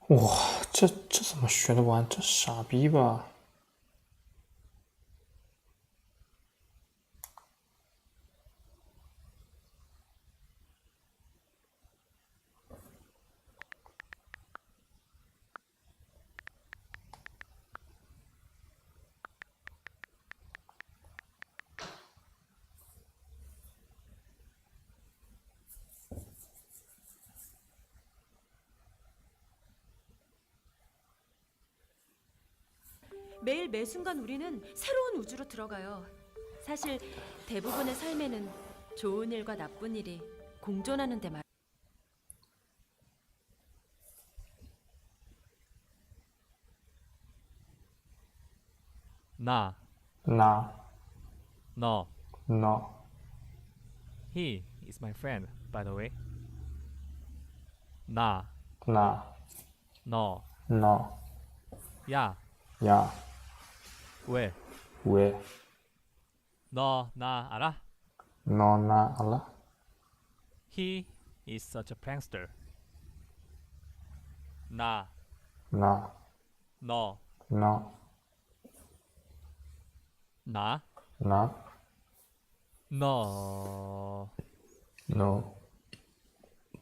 哇，这怎么学得完？这傻逼吧！매일 매 순간 우리는 새로운 우주로 들어가요. 사실 대부분의 삶에는 좋은 일과 나쁜 일이 공존하는데 말. 나, 너, 너. He is my friend, by the way. 나, 너. 야, 왜? 너 나 알아? 너 나 알아? He is such a prankster. 나, 너, 너. 나, 너.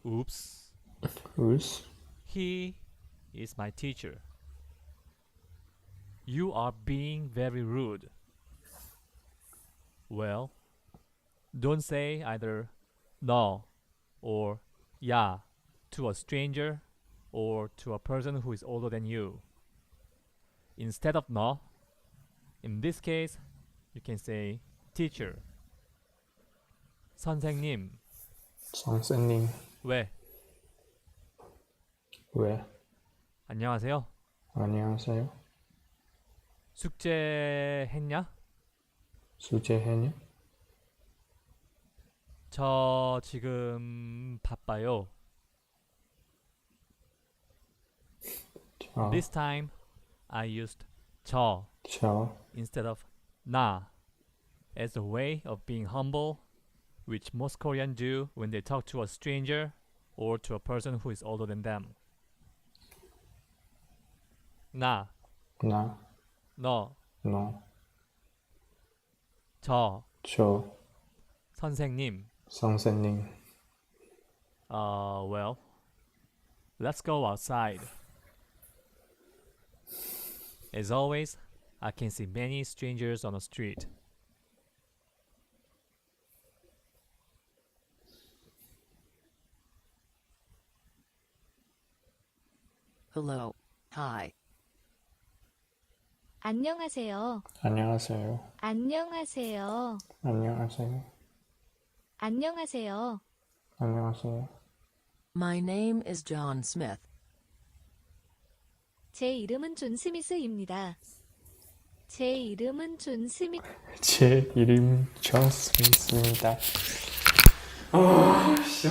Oops. He is my teacher. You are being very rude. Well, don't say either no or yeah to a stranger or to a person who is older than you. Instead of no, in this case, you can say teacher. 선생님. 왜? 안녕하세요. 숙제했냐? 저 지금 바빠요. This time I used 저 instead of 나 as a way of being humble, which most Koreans do when they talk to a stranger or to a person who is older than them. 나, 너, 저, 선생님. Well, let's go outside. As always, I can see many strangers on the street. Hello. Hi. 안녕하세요. 안녕하세요. 안녕하세요. 안녕하세요. 안녕하세요. 안녕하세요. My name is John Smith. 제 이름은 존 스미스입니다. 제 이름은 존 스미스. 제 이름 존 스미스입니다. 아, 씨.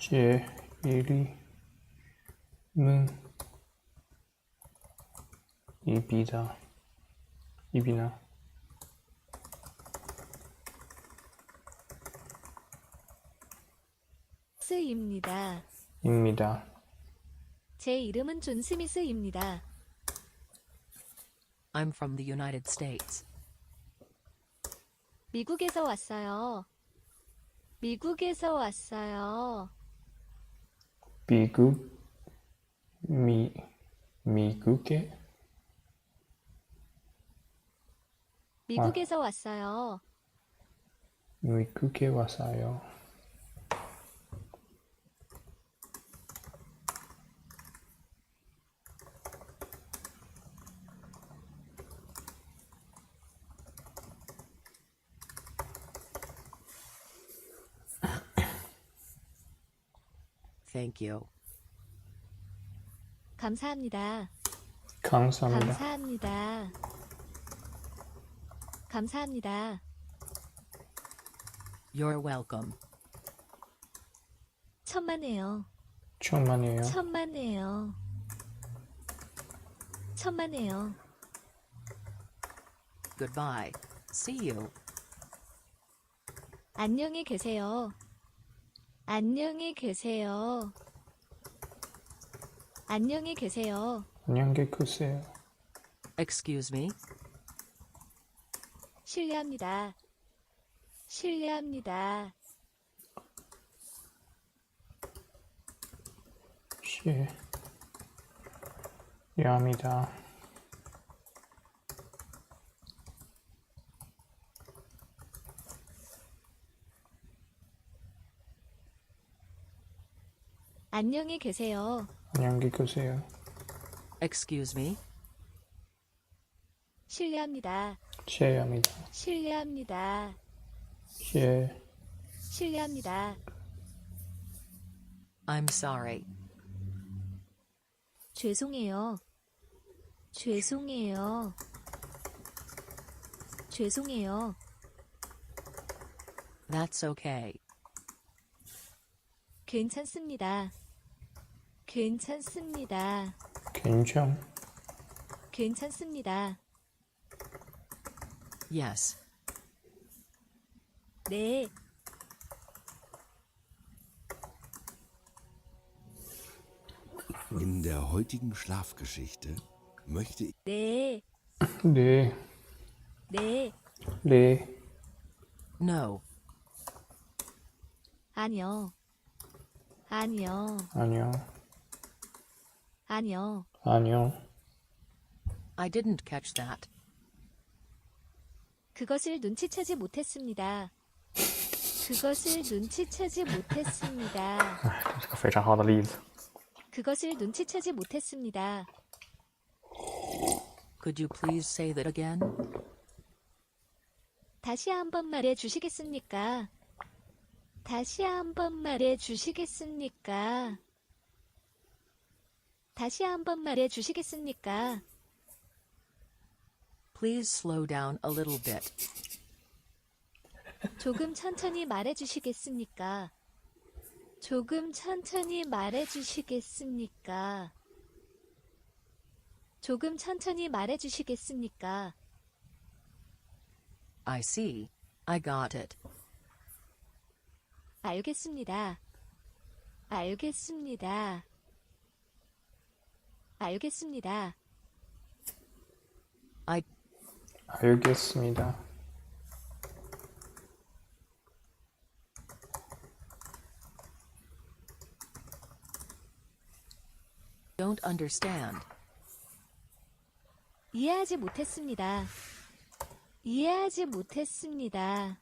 제 이름은 입이나 스입니다. 입니다. 제 이름은 존 스미스입니다. I'm from the United States. 미국에서 왔어요. 미국에서 왔어요. 미국에 미국에서 왔어요. 미국에 왔어요. Thank you. 감사합니다. 감사합니다. 감사합니다. 감사합니다. You're welcome. 천만에요. 천만에요. 천만에요. 천만에요. Goodbye. See you. 안녕히 계세요. 안녕히 계세요. 안녕히 계세요. 안녕히 계세요. Excuse me. 실례합니다. 실례합니다. 실례합니다. 안녕히 계세요. 안녕히 계세요. Excuse me. 실례합니다. 실례합니다. 실례합니다. 실례합니다. I'm sorry. 죄송해요. 죄송해요. 죄송해요. That's okay. 괜찮습니다. 괜찮습니다. 괜찮습니다. Yes. 네, In der heutigen Schlafgeschichte möchte ich 네, 네, 네, 네, No. 아니요, 아니요, 아니요, 아니요. 아니요. I didn't catch that. 그것을 눈치채지 못했습니다. 그것을 눈치채지 못했습니다. 这是个非常好的例子。 그것을 눈치채지 못했습니다. Could you please say that again? 다시 한번 말해 주시겠습니까? 다시 한번 말해 주시겠습니까? 다시 한번 말해 주시겠습니까? Please slow down a little bit. 조금 천천히 말해 주시겠습니까? 조금 천천히 말해 주시겠습니까? 조금 천천히 말해 주시겠습니까? I see. I got it. 알겠습니다. 알겠습니다. 알겠습니다. 알겠습니다. Don't understand. 이해하지 못했습니다. 이해하지 못했습니다.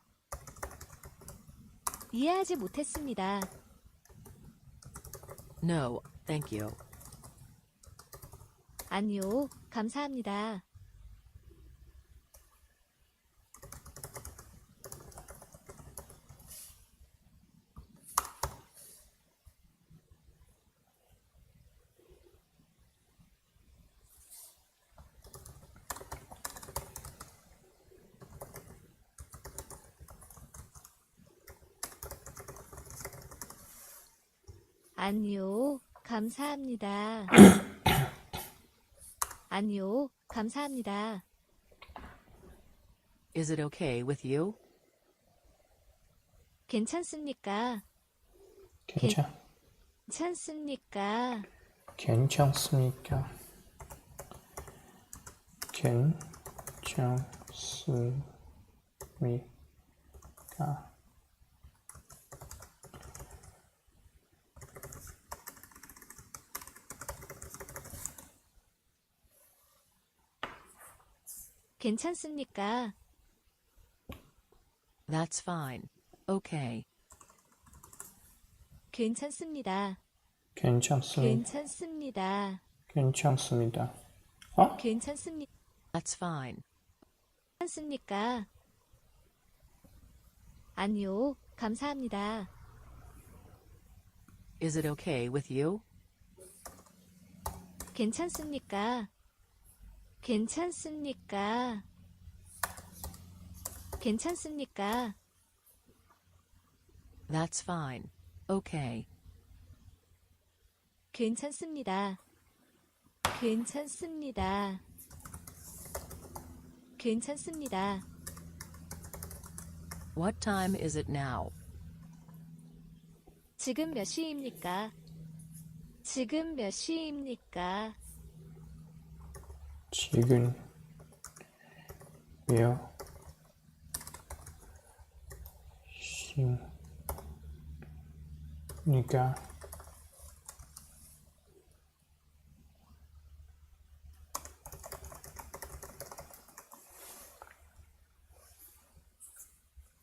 이해하지 못했습니다. No, thank you. 아니요, 감사합니다. 아니요, 감사합니다. 아니요, 감사합니다. Is it okay with you? 괜찮습니까? 괜찮습니까? 괜찮습니까? 괜찮습니까? 괜찮습니까? That's fine. Okay. 괜찮습니다. 괜찮습니다. 괜찮습니다. 괜찮습니다. 괜찮습니다. That's fine. 괜찮습니까? 아니요, 감사합니다. Is it okay with you? 괜찮습니까? 괜찮습니까? 괜찮습니까? That's fine. Okay. 괜찮습니다. 괜찮습니다. 괜찮습니다. What time is it now? 지금 몇 시입니까? 지금 몇 시입니까? 지금 몇 시입니까?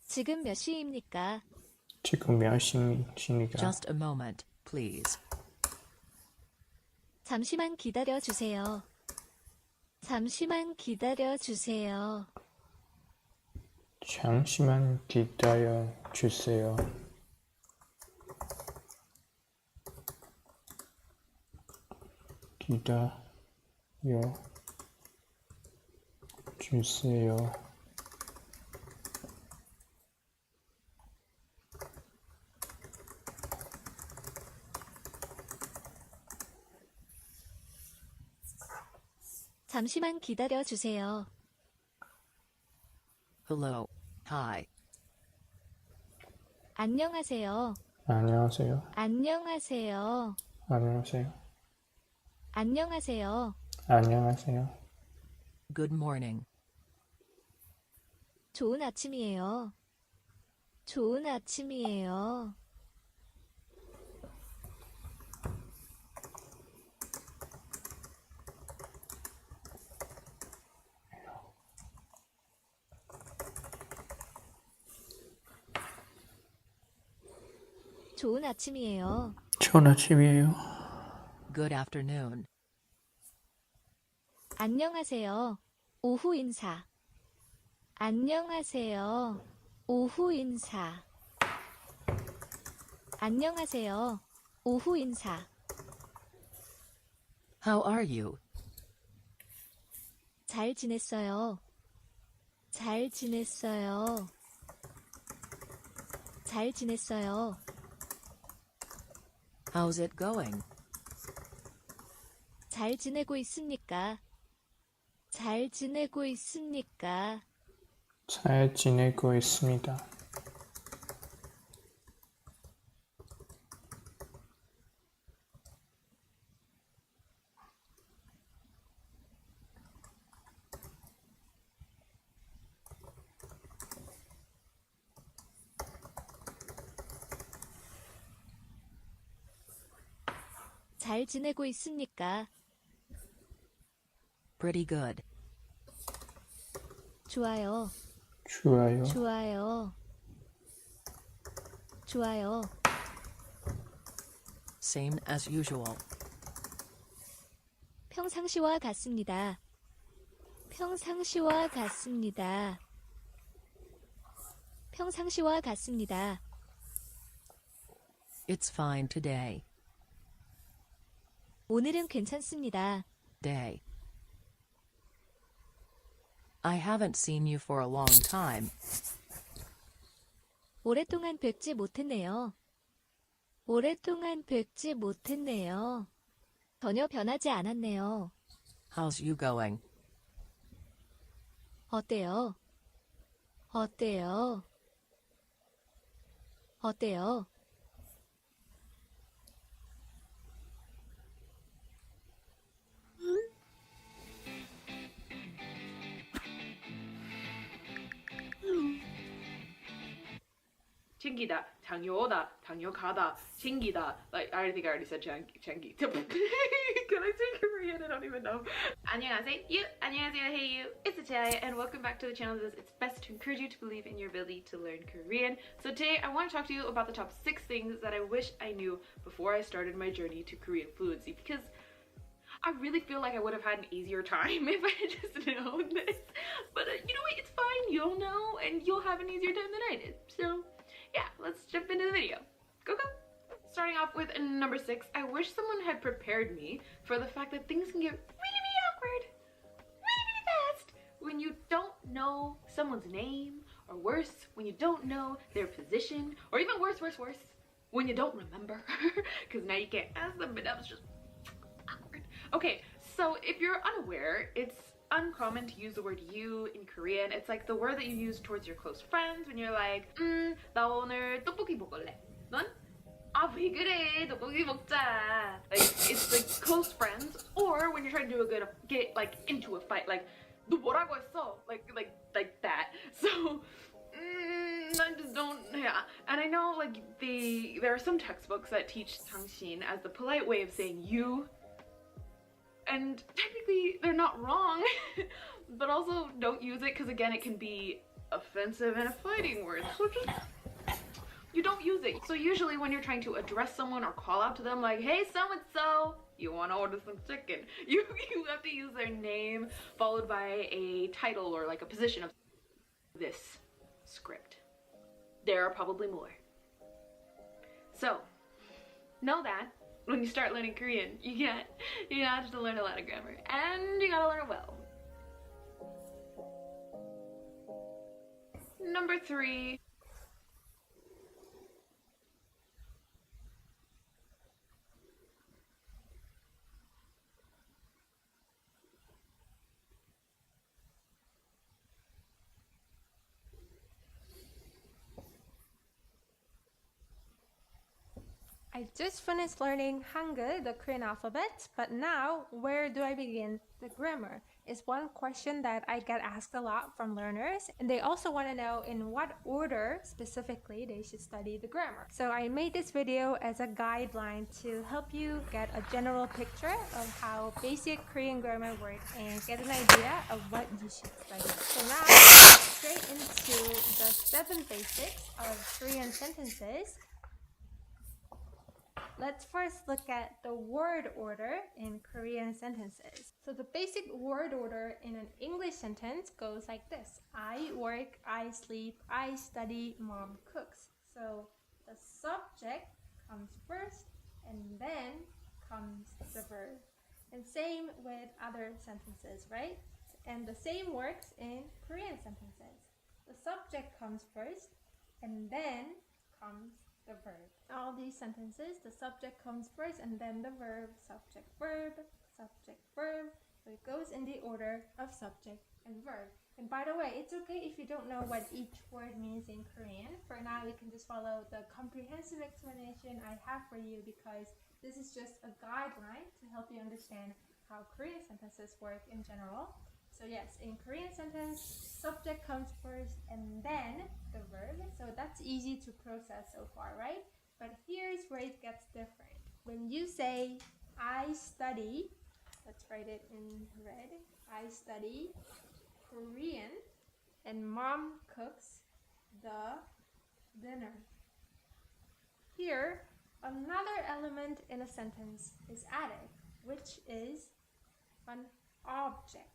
지금 몇 시입니까? 지금 몇 시입니까? Just a moment, please. 잠시만 기다려 주세요. 잠시만 기다려 주세요. 잠시만 기다려 주세요. 기다려 주세요. 잠시만 기다려 주세요. Hello. Hi. 안녕하세요. 안녕하세요. 안녕하세요. 안녕하세요. 안녕하세요. 안녕하세요. Good morning. 좋은 아침이에요. 좋은 아침이에요. 좋은 아침이에요. 좋은 아침이에요. Good afternoon. 안녕하세요. 오후 인사. 안녕하세요. 오후 인사. 안녕하세요. 오후 인사. How are you? 잘 지냈어요. 잘 지냈어요. 잘 지냈어요. How's it going? 잘 지내고 있습니까? 잘 지내고 있습니까? 잘 지내고 있습니다. 잘 지내고 있습니까? Pretty good. 좋아요. 좋아요. 좋아요. 좋아요. Same as usual. 평상시와 같습니다. 평상시와 같습니다. 평상시와 같습니다. It's fine today. 오늘은 괜찮습니다. Day. I haven't seen you for a long time. 오랫동안 뵙지 못했네요. 오랫동안 뵙지 못했네요. 전혀 변하지 않았네요. How's you going? 어때요? 어때요? 어때요? 챙기다, 당뇨다, 당뇨 가다, 챙기다. Like I think I already said 챙기. Can I say Korean? I don't even know. 안녕하세요, you. 안녕하세요, hey you. It's Italia, and welcome back to the channel. It's best to encourage you to believe in your ability to learn Korean. So today I want to talk to you about the top 6 things that I wish I knew before I started my journey to Korean fluency, because I really feel like I would have had an easier time if I had just known this. But you know what? It's fine. You'll know, and you'll have an easier time than I did. So yeah, let's jump into the video. Go, go. Starting off with number 6, I wish someone had prepared me for the fact that things can get really, really awkward, really, really fast when you don't know someone's name, or worse, when you don't know their position, or even worse, when you don't remember, because now you can't ask them, but that was just awkward. Okay, so if you're unaware, it's uncommon to use the word you in Korean. It's like the word that you use towards your close friends when you're like, 나 오늘 떡볶이 먹을래. 넌? 아, 왜 그래? 떡볶이 먹자. Like, it's like close friends, or when you're trying to get like into a fight, like, 너 뭐라고 했어? Like that. So, I just don't, yeah. And I know, like, there are some textbooks that teach 당신 as the polite way of saying you. And technically, they're not wrong, but also don't use it because, again, it can be offensive and a fighting word. So just, you don't use it. So usually when you're trying to address someone or call out to them like, hey, so-and-so, you want to order some chicken. You have to use their name followed by a title or like a position of this script. There are probably more. So, know that. When you start learning Korean, you have to learn a lot of grammar, and you gotta learn it well. Number 3. I just finished learning Hangul, the Korean alphabet, but now where do I begin the grammar? Is one question that I get asked a lot from learners, and they also want to know in what order specifically they should study the grammar. So I made this video as a guideline to help you get a general picture of how basic Korean grammar works and get an idea of what you should study. So now straight into the 7 basics of Korean sentences. Let's first look at the word order in Korean sentences. So the basic word order in an English sentence goes like this. I work, I sleep, I study, mom cooks. So the subject comes first and then comes the verb. And same with other sentences, right? And the same works in Korean sentences. The subject comes first and then comes the verb. All these sentences, the subject comes first and then the verb, subject, verb, subject, verb. So it goes in the order of subject and verb. And by the way, it's okay if you don't know what each word means in Korean. For now, you can just follow the comprehensive explanation I have for you because this is just a guideline to help you understand how Korean sentences work in general. So yes, in Korean sentence, subject comes first and then the verb. So that's easy to process so far, right? But here's where it gets different. When you say, I study, let's write it in red, I study Korean, and mom cooks the dinner. Here, another element in a sentence is added, which is an object.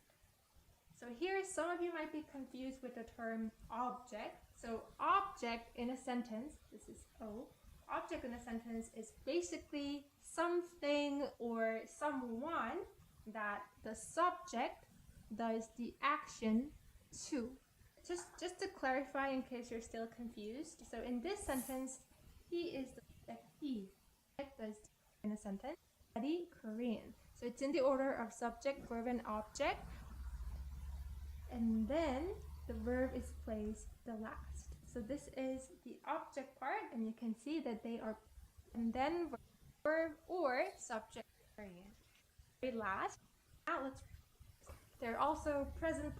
So here, some of you might be confused with the term object. So object in a sentence, this is O, object in a sentence is basically something or someone that the subject does the action to. Just to clarify in case you're still confused. So in this sentence, he is the he does in a sentence, study Korean. So it's in the order of subject, verb, and object. And then the verb is placed the last. So this is the object part, and you can see that they are, and then verb or subject very last. Now they're also present.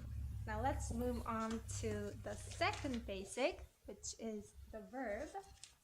Now let's move on to the second basic, which is the verb.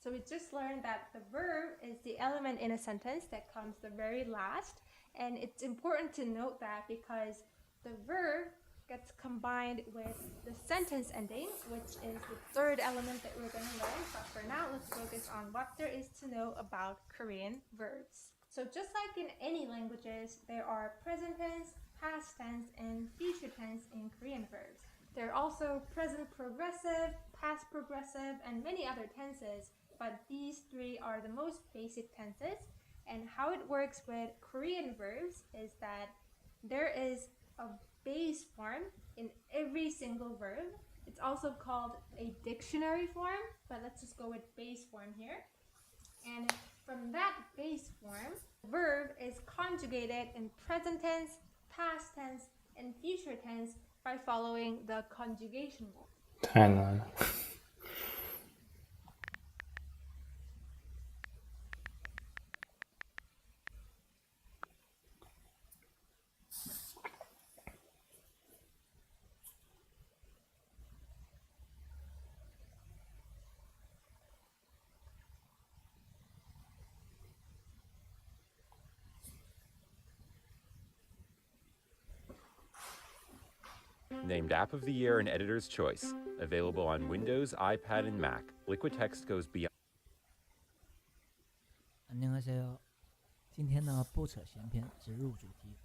So we just learned that the verb is the element in a sentence that comes the very last, and it's important to note that because the verb gets combined with the sentence ending, which is the third element that we're going to learn. But for now, let's focus on what there is to know about Korean verbs. So just like in any languages, there are present tense, past tense, and future tense in Korean verbs. There are also present progressive, past progressive, and many other tenses, but these 3 are the most basic tenses. And how it works with Korean verbs is that there is a base form in every single verb. It's also called a dictionary form, but let's just go with base form here. And from that base form, the verb is conjugated in present tense, past tense, and future tense by following the conjugation rule. 太难了。Named App of the Year and Editor's Choice. Available on Windows, iPad, and Mac. Liquid Text goes beyond. 안녕하세요. 今天呢，不扯闲篇，直入主题。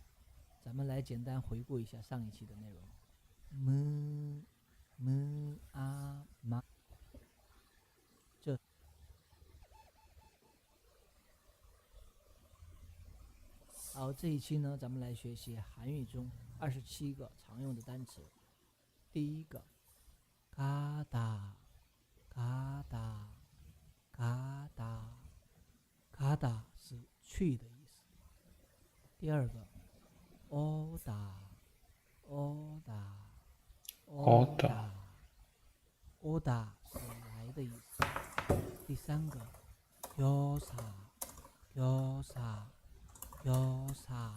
咱们来简单回顾一下上一期的内容。妈。好，这一期呢，咱们来学习韩语中27个常用的单词。第一个，嘎达，嘎达，嘎达，嘎达是去的意思。第二个，欧达，欧达，欧达，欧达是来的意思。第三个，요사， 교사 교사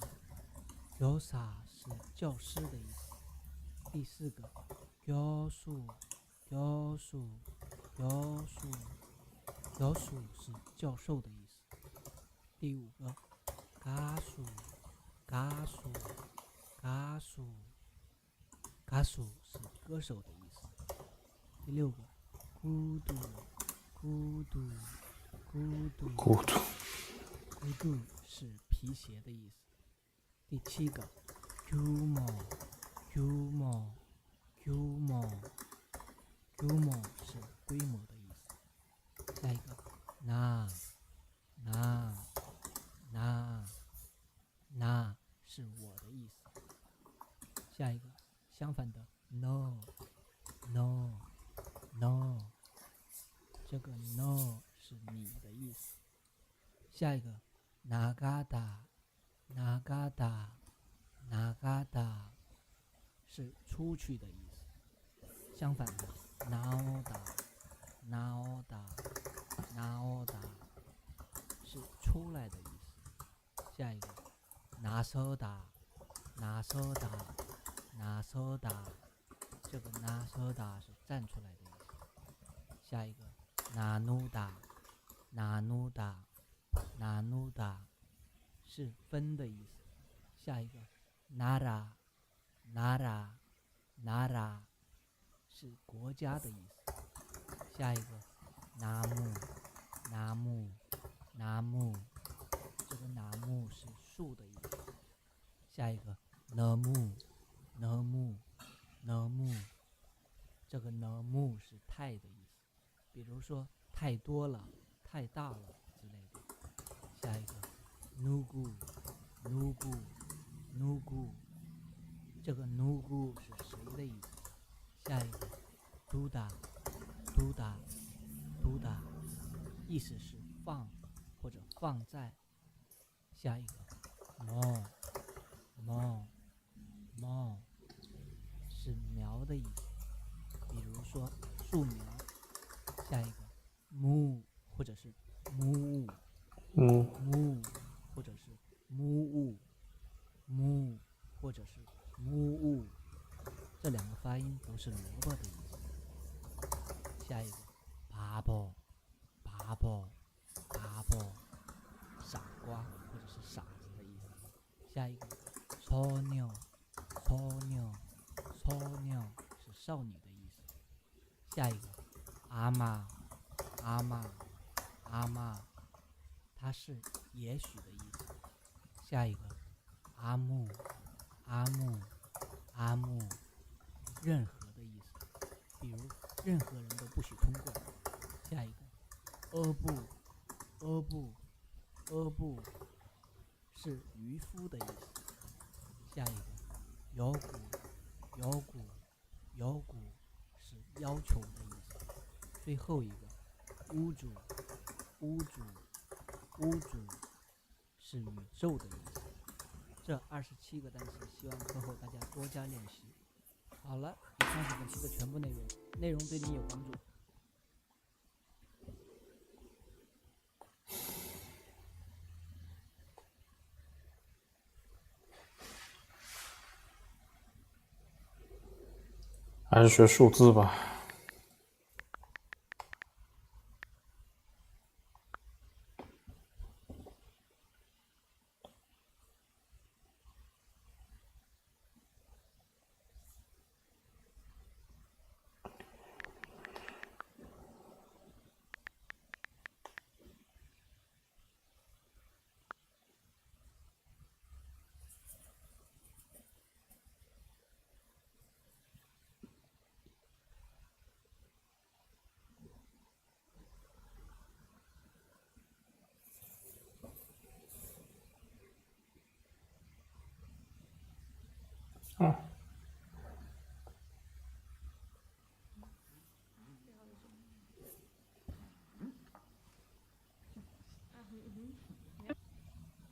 교사是教师的意思。第四个교수 교수 교수 교수是教授的意思。第五个가수 가수 가수 가수是歌手的意思。第六个구두 구두 구두 구두 구두是皮鞋的意思。第七个규모 규모 규모 규모是规模的意思。下一个나是我的意思。下一个相反的 no， 这个 no 是你的意思。下一个나가다是出去的意思。相反的나오다是出来的意思。下一个나서다这个나서다是站出来的意思。下一个나누다是分的意思。下一个나라是国家的意思。下一个나무这个나무是树的意思。下一个너무这个너무是太的意思，比如说太多了太大了之类的。下一个누구这个누구是谁的意思。下一个두다意思是放或者放在。下一个뭐是苗的意思，比如说树苗。下一个무或者是무或者是무或者是무这两个发音都是萝卜的意思。下一个바보傻瓜或者是傻子的意思。下一个소녀是少女的意思。下一个阿妈它是也许的意思。下一个阿木任何的意思，比如任何人都不许通过。下一个阿布是渔夫的意思。下一个有鼓是要求的意思。最后一个屋主是宇宙的意思。这27个单词，希望课后大家多加练习。好了，以上是本期的全部内容，内容对你有帮助。还是学数字吧。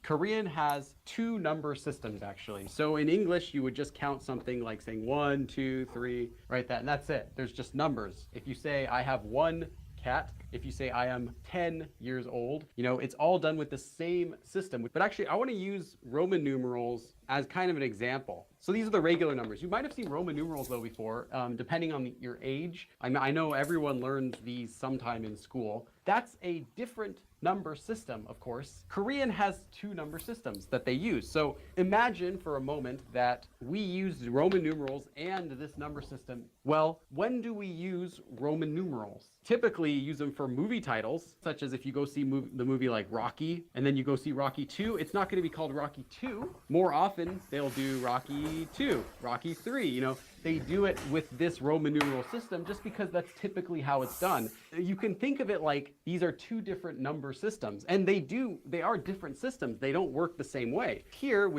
Korean has two number systems actually. So in English, you would just count something like saying 1, 2, 3, right? And that's it. There's just numbers. If you say, I have 1 cat. If you say I am 10 years old, you know, it's all done with the same system. But actually, I want to use Roman numerals as kind of an example. So these are the regular numbers. You might have seen Roman numerals though before, depending on your age. I know everyone learns these sometime in school. That's a different number system, of course. Korean has two number systems that they use. So imagine for a moment that we use Roman numerals and this number system. Well, when do we use Roman numerals? Typically use them for movie titles, such as if you go see the movie like Rocky, and then you go see Rocky 2, it's not going to be called Rocky 2. More often, they'll do Rocky 2, Rocky 3, you know, they do it with this Roman numeral system just because that's typically how it's done. You can think of it like these are two different number systems, and they are different systems. They don't work the same way. Here,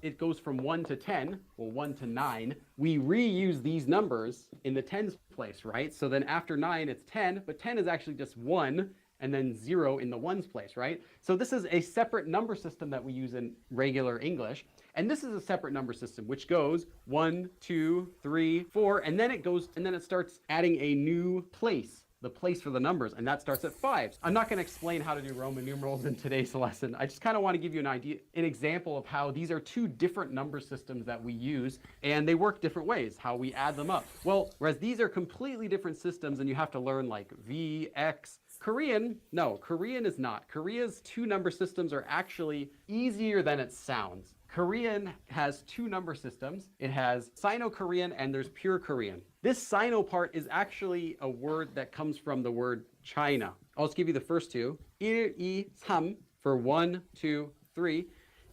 it goes from 1 to 10, well, 1 to 9. We reuse these numbers in the tens place, right? So then after 9, it's 10, but 10 is actually just 1, and then 0 in the ones place, right? So this is a separate number system that we use in regular English. And this is a separate number system, which goes 1, 2, 3, 4, and then it starts adding a new place, the place for the numbers, and that starts at 5. I'm not going to explain how to do Roman numerals in today's lesson. I just kind of want to give you an example of how these are two different number systems that we use, and they work different ways, how we add them up. Well, whereas these are completely different systems, and you have to learn like V, X, Korean is not. Korea's two number systems are actually easier than it sounds. Korean has two number systems. It has Sino-Korean and there's pure Korean. This Sino part is actually a word that comes from the word China. I'll just give you the first two. 1, 2, 3 for 1, 2, 3.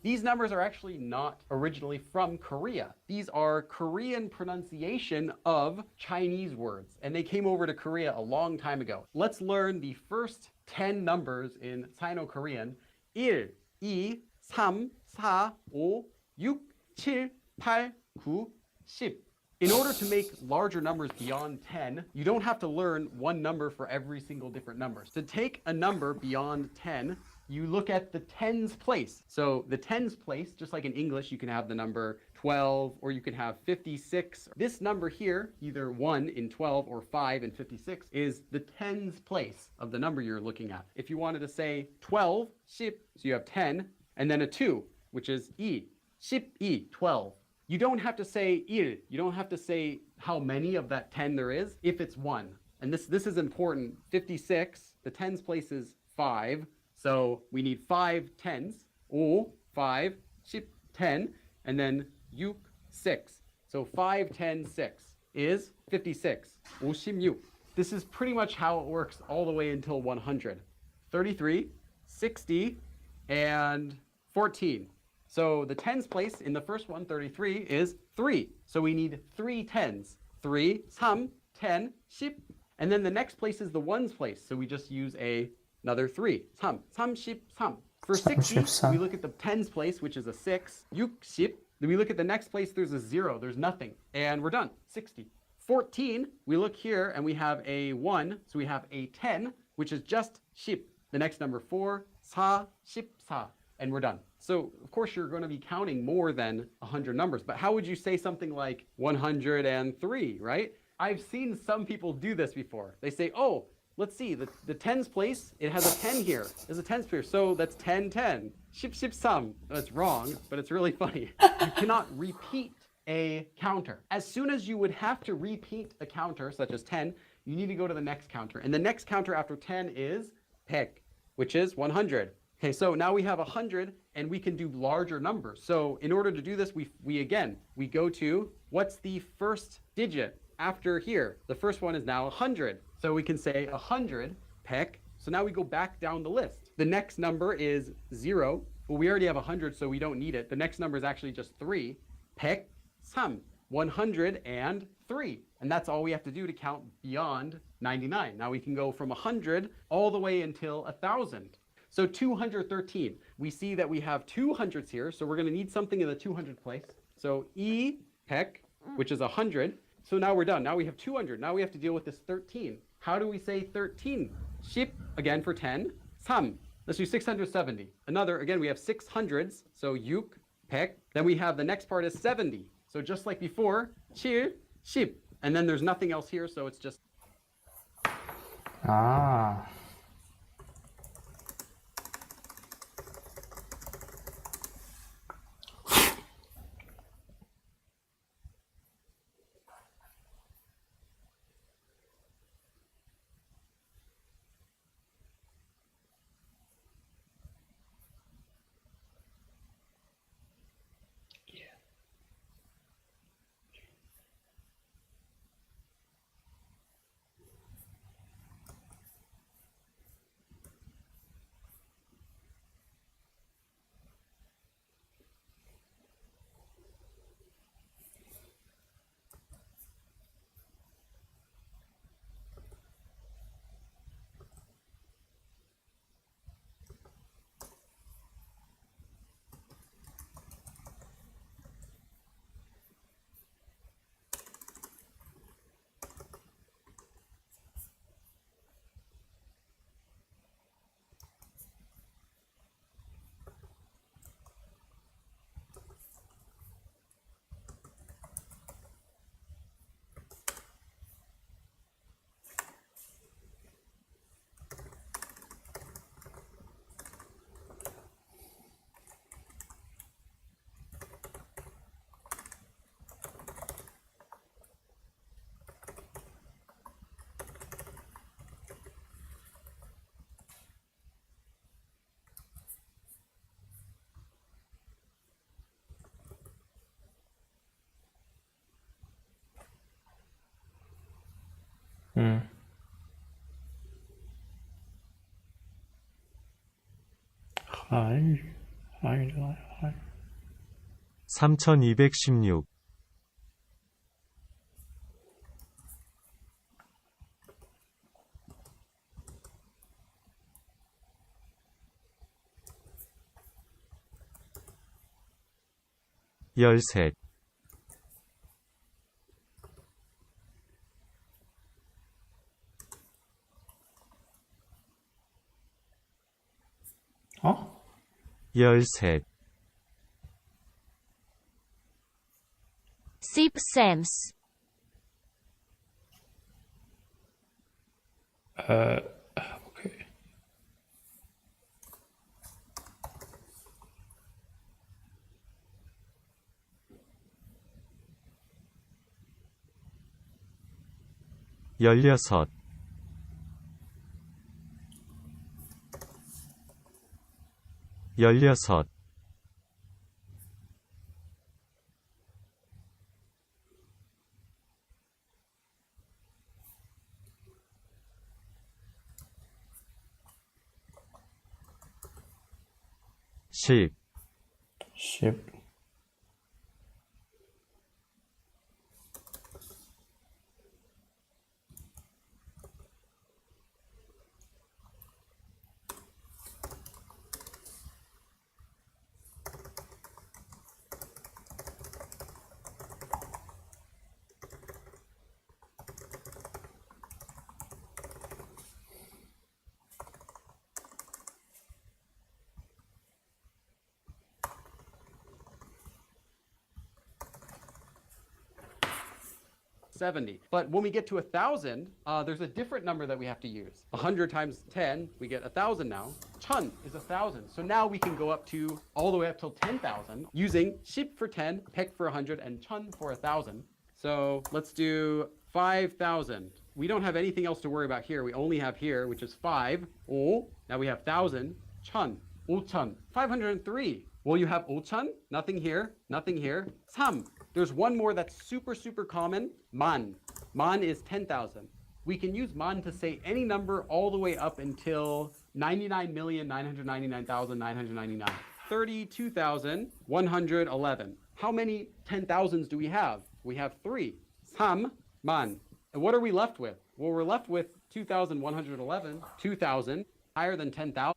These numbers are actually not originally from Korea. These are Korean pronunciation of Chinese words, and they came over to Korea a long time ago. Let's learn the first 10 numbers in Sino-Korean. 1, 2, 3, 4, 5, 6, 7, 8, 9, 10. In order to make larger numbers beyond 10, you don't have to learn one number for every single different number. To take a number beyond 10, you look at the tens place. So the tens place, just like in English, you can have the number 12 or you can have 56. This number here, either 1 in 12 or 5 in 56, is the tens place of the number you're looking at. If you wanted to say 12, 10, so you have 10, and then a 2, which is 10, 12. You don't have to say 1. You don't have to say how many of that 10 there is if it's 1. And this is important. 56, the tens place is 5. So we need 5 tens. 5, 10, and then 6. So 5, 10, 6 is 56. 56. This is pretty much how it works all the way until 100. 33, 60, and 14. So the tens place in the first one, 33, is 3. So we need 3 tens. 3, 3, 10, 10. And then the next place is the ones place. So we just use another 3. 3, 3, 10. For 60, we look at the tens place, which is a 6. 60. Then we look at the next place, there's a 0. There's nothing. And we're done. 60. 14, we look here and we have a 1. So we have a 10, which is just 10. The next number 4, 4, 14. And we're done. So, of course, you're going to be counting more than 100 numbers. But how would you say something like 103, right? I've seen some people do this before. They say, oh, let's see, the tens place, it has a 10 here. There's a tens here, so that's 10, 10. Ship, some. That's wrong, but it's really funny. You cannot repeat a counter. As soon as you would have to repeat a counter, such as 10, you need to go to the next counter. And the next counter after 10 is 100, which is 100. Okay, so now we have 100 and we can do larger numbers. So in order to do this, we go to what's the first digit after here? The first one is now 100. So we can say 100, 100. So now we go back down the list. The next number is 0. Well, we already have 100, so we don't need it. The next number is actually just 3. 100, 103. And that's all we have to do to count beyond 99. Now we can go from 100 all the way until 1,000. So 213, we see that we have 200s here, so we're going to need something in the 200 place. So 100, which is 100. So now we're done. Now we have 200. Now we have to deal with this 13. How do we say 13? 10, again for 10. 3. Let's do 670. Another, again, we have 600s, so 600. Then we have the next part is 70. So just like before, 7, 10. And then there's nothing else here, so it's just 啊。韩语这个韩语。 3216 13 13 13. 오케이. 열여섯 열여섯 십 10. $70. But when we get to 1,000, there's a different number that we have to use. 100 times 10, we get 1,000 now. 1,000 is 1,000. So now we can go up to all the way up till 10,000 using 10 for 10, pek for 100, and 1,000 for 1,000. So let's do 5,000. We don't have anything else to worry about here. We only have here, which is 5. Oh, now we have 1,000. 1,000. 5,000. 503. Well, you have 5,000. Nothing here. Nothing here. 3. There's one more that's super, super common. Man. Man is 10,000. We can use man to say any number all the way up until 99,999,999. 32,111. How many 10,000s do we have? We have 3. Sam, man. And what are we left with? Well, we're left with 2,111. 2,000 higher than 10,000.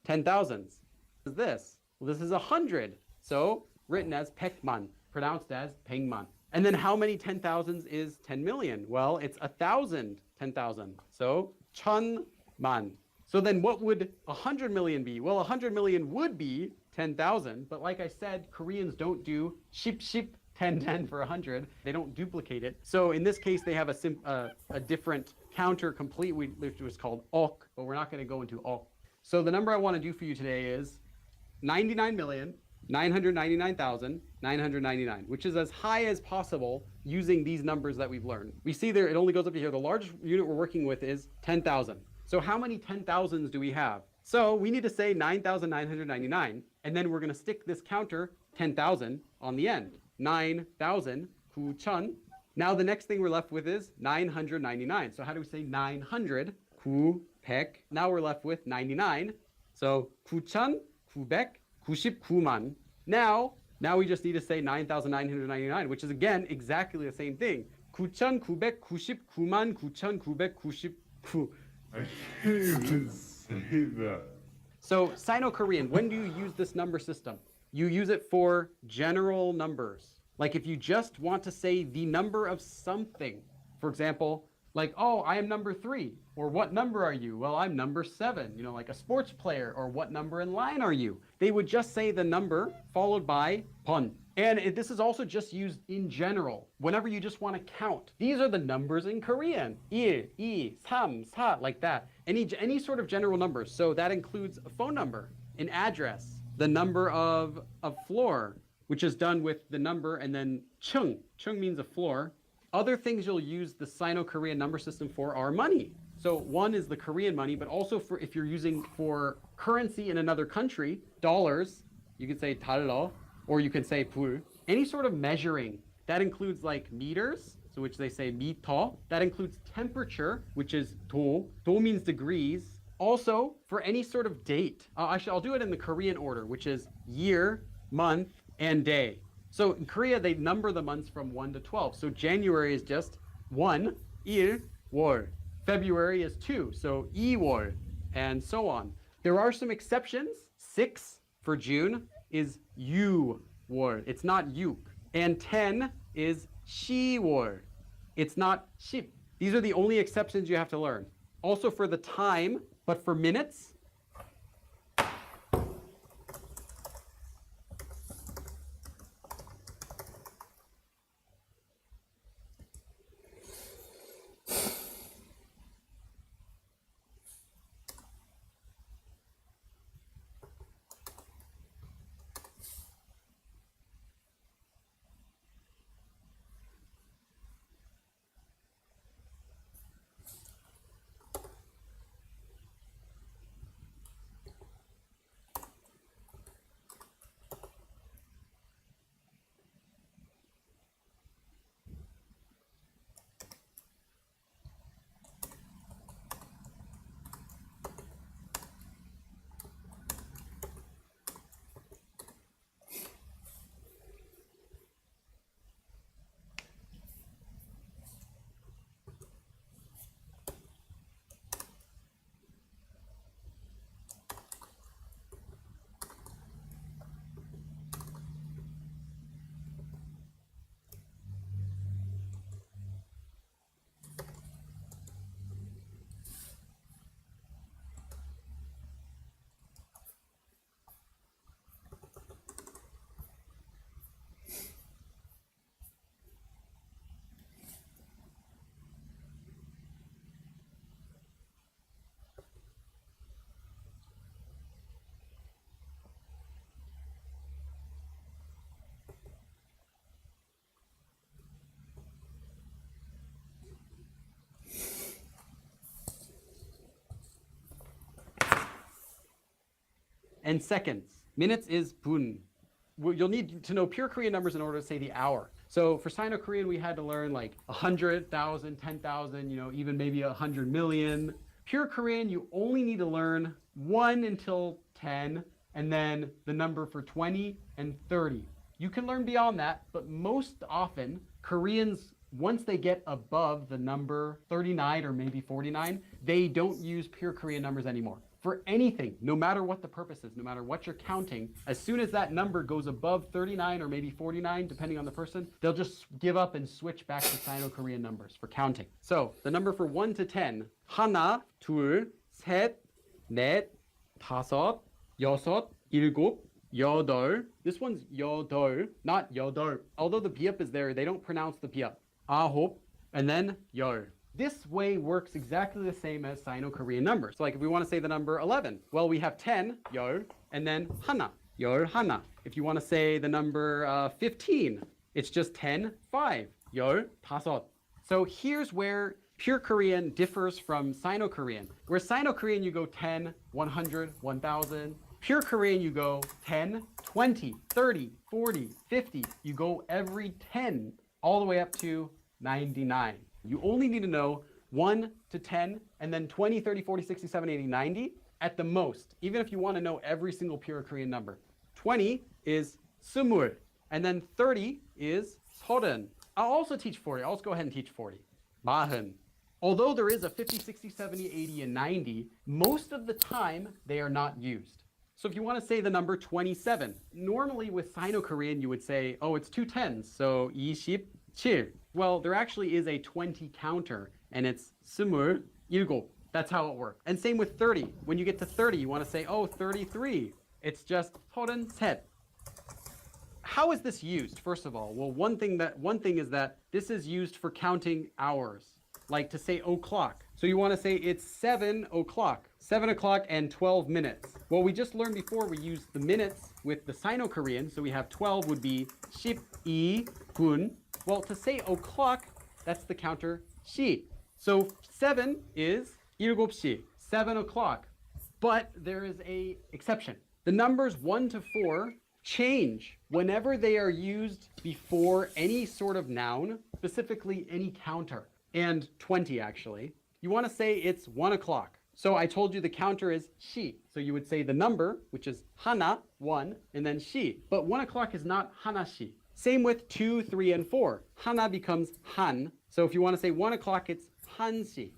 10,000s. What is this? Well, this is 100. So written as pekman, pronounced as pengman. And then how many 10,000s is 10 million? Well, it's 1,000 10,000. So 1,000,000. So then what would 100 million be? Well, 100 million would be 10,000. But like I said, Koreans don't do ship 10, 10 for 100. They don't duplicate it. So in this case, they have a different counter complete, which was called ok, but we're not going to go into ok. So the number I want to do for you today is 99,999,999, which is as high as possible using these numbers that we've learned. We see there, it only goes up to here. The largest unit we're working with is 10,000. So how many 10,000s do we have? So we need to say 9,999, and then we're going to stick this counter 10,000 on the end. 9,000, 9,000. Now the next thing we're left with is 999. So how do we say 900? 900. Now we're left with 99. So 9,999만. Now we just need to say 9,999, which is again exactly the same thing. 9,999만 9,999. I can't even say that. So Sino-Korean, when do you use this number system? You use it for general numbers. Like if you just want to say the number of something. For example, like, oh, I am number 3. Or what number are you? Well, I'm number 7. You know, like a sports player. Or what number in line are you? They would just say the number followed by 번. And this is also just used in general. Whenever you just want to count. These are the numbers in Korean. 1, 2, 3, 4, like that. Any sort of general numbers. So that includes a phone number, an address, the number of a floor, which is done with the number and then chung. Chung means a floor. Other things you'll use the Sino-Korean number system for are money. So one is the Korean money, but also for if you're using for currency in another country, dollars, you can say 달러, or you can say 불. Any sort of measuring, that includes like meters, so which they say 미터. That includes temperature, which is 도. 도 means degrees. Also, for any sort of date, actually I'll do it in the Korean order, which is year, month, and day. So in Korea, they number the months from 1 to 12. So January is just 1, 1, 월. February is 2, so 2월, and so on. There are some exceptions. 6 for June is 6월. It's not 6. And 10 is 10월. It's not 10. These are the only exceptions you have to learn. Also for the time, but for minutes, and seconds. Minutes is 분. You'll need to know pure Korean numbers in order to say the hour. So for Sino-Korean, we had to learn like 100,000, 10,000, you know, even maybe 100 million. Pure Korean, you only need to learn 1 until 10, and then the number for 20 and 30. You can learn beyond that, but most often, Koreans, once they get above the number 39 or maybe 49, they don't use pure Korean numbers anymore. For anything, no matter what the purpose is, no matter what you're counting, as soon as that number goes above 39 or maybe 49, depending on the person, they'll just give up and switch back to Sino-Korean numbers for counting. So the number for 1 to 10, 하나, 둘, 셋, 넷, 다섯, 여섯, 일곱, 여덟. This one's 여덟, not 여덟. Although the 비읍 is there, they don't pronounce the 비읍. 아홉, and then 열. This way works exactly the same as Sino-Korean numbers. So like if we want to say the number 11, well, we have 10, 열, and then 하나, 열 하나. If you want to say the number 15, it's just 10, 5, 열 다섯. So here's where Pure Korean differs from Sino-Korean. Where Sino-Korean you go 10, 100, 1000. Pure Korean you go 10, 20, 30, 40, 50. You go every 10 all the way up to 99. You only need to know 1 to 10 and then 20, 30, 40, 60, 70, 80, 90 at the most. Even if you want to know every single Pure Korean number. 20 is 스물 and then 30 is 서른. I'll also teach 40. I'll just go ahead and teach 40. 마흔. Although there is a 50, 60, 70, 80, and 90, most of the time they are not used. So if you want to say the number 27, normally with Sino-Korean you would say, oh, it's two tens, so 27. Well, there actually is a 20 counter, and it's 스물 일곱. That's how it works. And same with 30. When you get to 30, you want to say, oh, 33. It's just 서른셋. How is this used? First of all, well, one thing is that this is used for counting hours, like to say o'clock. So you want to say it's 7 o'clock, 7 o'clock and 12 minutes. Well, we just learned before we used the minutes with the Sino-Korean, so we have 12 would be 12분. Well, to say o'clock, that's the counter 시. So 7 is 7시, 7 o'clock. But there is a exception. The numbers 1 to 4 change whenever they are used before any sort of noun, specifically any counter, and 20 actually. You want to say it's 1 o'clock. So I told you the counter is 시. So you would say the number, which is 하나, 1, and then 시. But 1 o'clock is not 하나시. Same with 2, 3, and 4. 하나 becomes 한. So if you want to say 1 o'clock, it's 한시.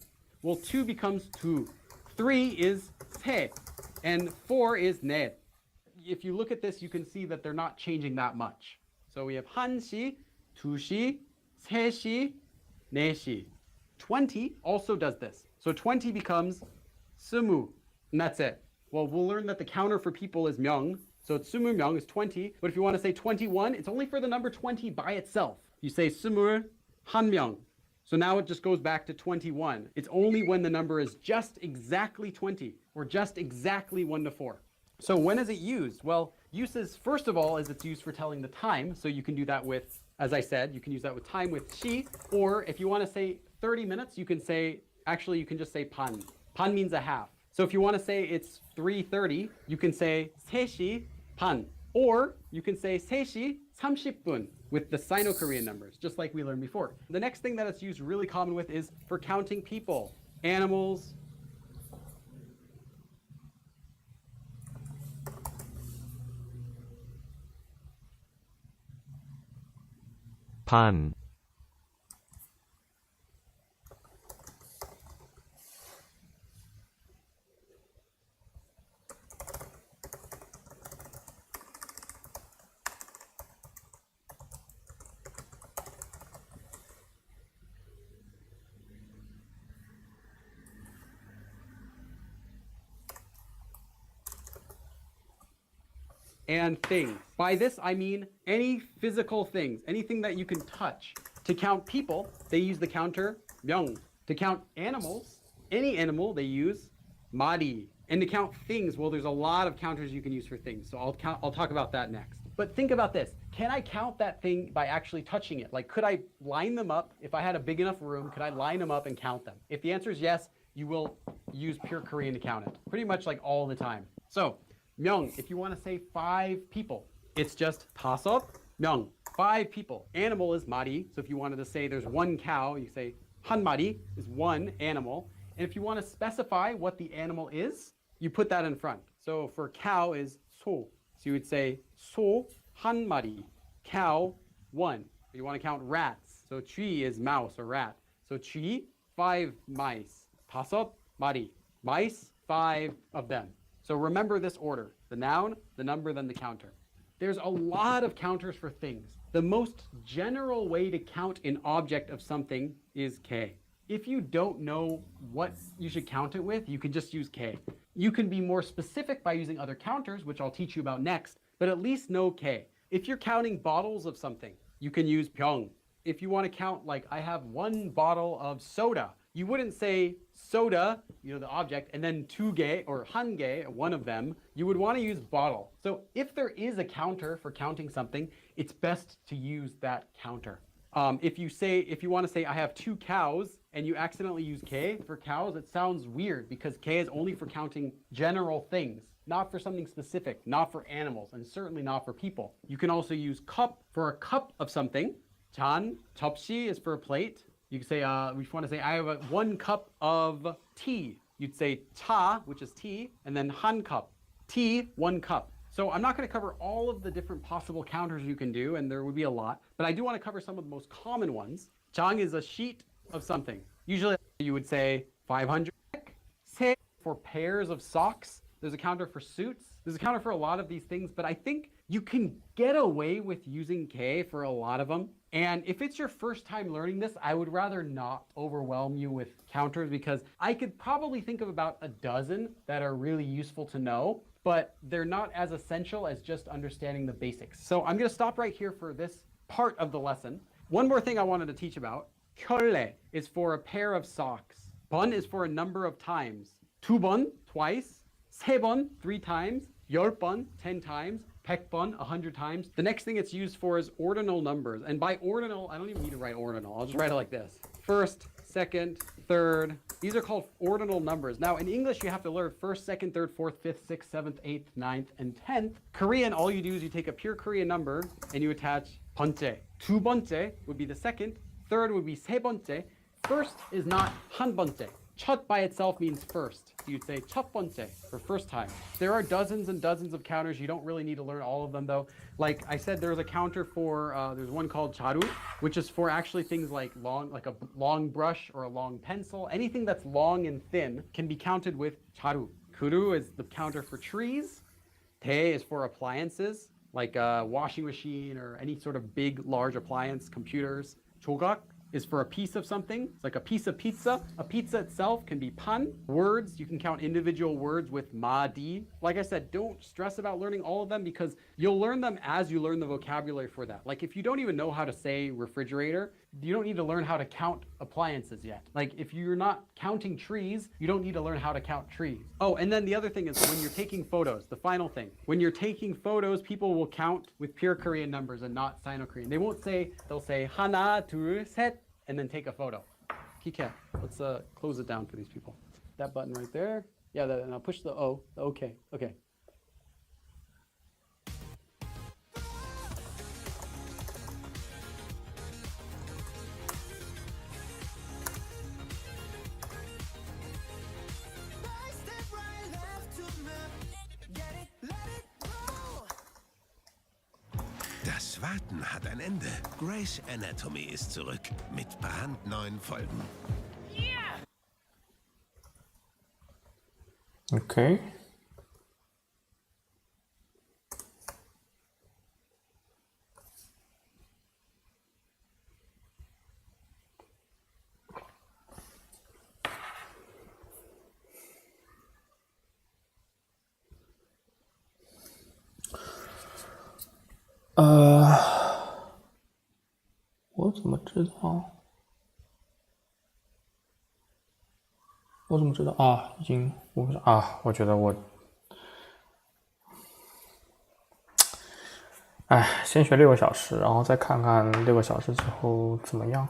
Well, 2 becomes 두. 3 is 세. And 4 is 넷. If you look at this, you can see that they're not changing that much. So we have 한시, 두시, 세시, 네시. 20 also does this. So 20 becomes 스무, and that's it. Well, we'll learn that the counter for people is 명. So it's 스물 명 is 20. But if you want to say 21, it's only for the number 20 by itself. You say 스물 한 명. So now it just goes back to 21. It's only when the number is just exactly 20 or just exactly 1 to 4. So when is it used? Well, uses, first of all, is it's used for telling the time. So you can do that with, as I said, you can use that with time with 시. Or if you want to say 30 minutes, you can say, actually, you can just say 반. 반 means a half. So if you want to say it's 3:30, you can say 3시 반. Or you can say 3시 30분 with the Sino-Korean numbers, just like we learned before. The next thing that it's used really common with is for counting people, animals. 반, And things. By this, I mean any physical things, anything that you can touch. To count people, they use the counter 명. To count animals, any animal, they use 마리. And to count things, well, there's a lot of counters you can use for things. So I'll talk about that next. But think about this. Can I count that thing by actually touching it? Like, could I line them up? If I had a big enough room, could I line them up and count them? If the answer is yes, you will use pure Korean to count it. Pretty much like all the time. So, 명, if you want to say 5 people, it's just 다섯 명, 5 people. Animal is 마리. So if you wanted to say there's 1 cow, you say 한 마리 is 1 animal. And if you want to specify what the animal is, you put that in front. So for cow is 소. So you would say 소 한 마리, cow 1. You want to count rats. So 쥐 is mouse or rat. So 쥐 5 mice. 다섯 마리, mice 5 of them. So remember this order, the noun, the number, then the counter. There's a lot of counters for things. The most general way to count an object of something is K. If you don't know what you should count it with, you can just use K. You can be more specific by using other counters, which I'll teach you about next, but at least know K. If you're counting bottles of something, you can use 병. If you want to count, like I have 1 bottle of soda, you wouldn't say soda, the object, and then 2개 or 1개, one of them. You would want to use bottle. So if there is a counter for counting something, it's best to use that counter. If you want to say I have 2 cows and you accidentally use K for cows, it sounds weird because K is only for counting general things, not for something specific, not for animals, and certainly not for people. You can also use cup for a cup of something. 잔, 접시 is for a plate. You can say, if you want to say, I have 1 cup of tea. You'd say 차, which is tea, and then 한 cup. Tea, 1 cup. So I'm not going to cover all of the different possible counters you can do, and there would be a lot, but I do want to cover some of the most common ones. 장 is a sheet of something. Usually you would say 500. 세 for pairs of socks. There's a counter for suits. There's a counter for a lot of these things, but I think you can get away with using K for a lot of them. And if it's your first time learning this, I would rather not overwhelm you with counters because I could probably think of about a dozen that are really useful to know, but they're not as essential as just understanding the basics. So I'm going to stop right here for this part of the lesson. One more thing I wanted to teach about. 켤레 is for a pair of socks. 번 is for a number of times. 두 번, twice. 세 번, 3 times. 10번, 10 times. 100번, 100 times. The next thing it's used for is ordinal numbers. And by ordinal, I don't even need to write ordinal. I'll just write it like this. First, second, third. These are called ordinal numbers. Now, in English, you have to learn first, second, third, fourth, fifth, sixth, seventh, eighth, ninth, and 10th. Korean, all you do is you take a pure Korean number and you attach 번째. 두 번째 would be the second. Third would be 세 번째. First is not 한 번째. 첫 by itself means first. You'd say 첫 번째 for first time. There are dozens and dozens of counters. You don't really need to learn all of them though. Like I said, there's a counter for, there's one called 자루, which is for actually things like a long brush or a long pencil. Anything that's long and thin can be counted with 자루. 구루 is the counter for trees. 대 is for appliances, like a washing machine or any sort of big, large appliance, computers. 조각 is for a piece of something. It's like a piece of pizza. A pizza itself can be 판. Words, you can count individual words with 마디. Like I said, don't stress about learning all of them because you'll learn them as you learn the vocabulary for that. Like if you don't even know how to say refrigerator, you don't need to learn how to count appliances yet. Like if you're not counting trees, you don't need to learn how to count trees. Oh, and then the other thing is when you're taking photos, the final thing. When you're taking photos, people will count with pure Korean numbers and not Sino-Korean. They won't say, they'll say 하나, 둘, 셋, and then take a photo. Kika, let's close it down for these people. That button right there. Yeah, now push the O, the OK. Okay. Das Warten hat ein Ende. Grey's Anatomy ist zurück mit brandneuen Folgen. Okay.我怎么知道？我怎么知道啊？已经我觉得我，先学6个小时，然后再看看6个小时之后怎么样。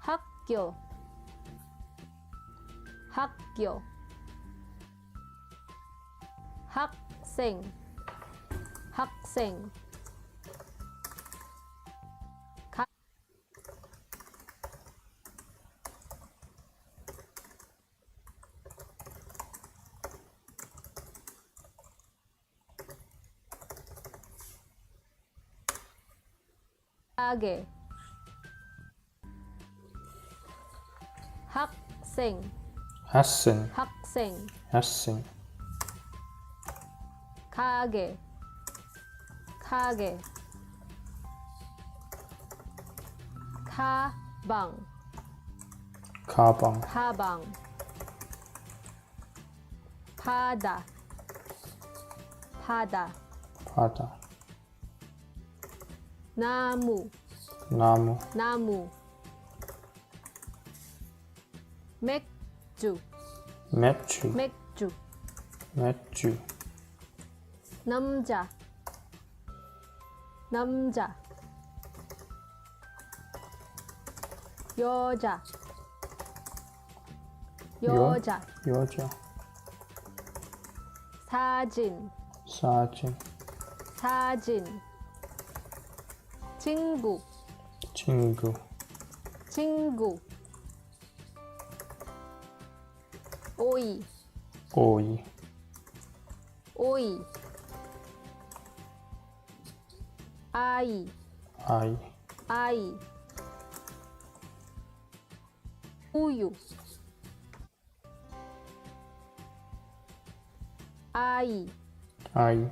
학교 학교 학생 학생 가게 학생 학생, 학생 학생, 가게 가게 가방 가방, 가방 바다 바다 바다, 나무 나무, 나무 맥주 맥주, 맥주 맥주, 남자 남자 여자 여자 여자, 사진 사진, 사진 친구 친구, 친구 오이 오이, 오이 아이 아이, 아이 우유 아이 아이,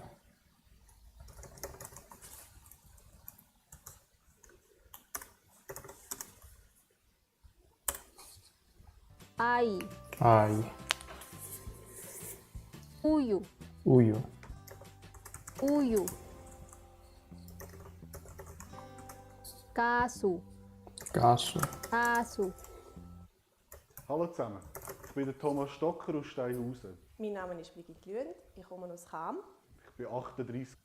아이 아이, 우유 우유, 우유 가수 가수, 가수 Hallo zusammen, ich bin der Thomas Stocker aus Steinhausen. Mein Name ist Brigitte Lühend, ich komme aus Cham. Ich bin 38.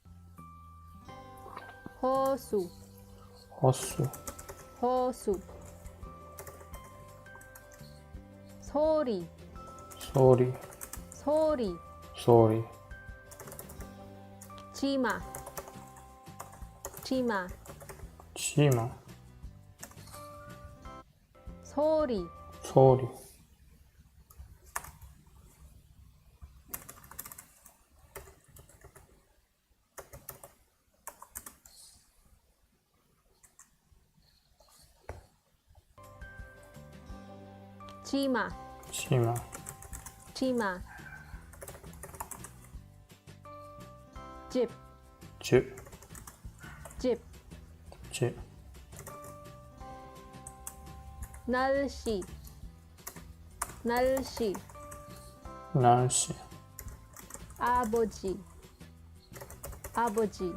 호수 호수, 호수 소리 소리, 소리 소리, 치마 치마 치마, 소리 소리, 치마 치마, 치마 집 집, 집 집, 날씨 날씨 날씨, 아버지 아버지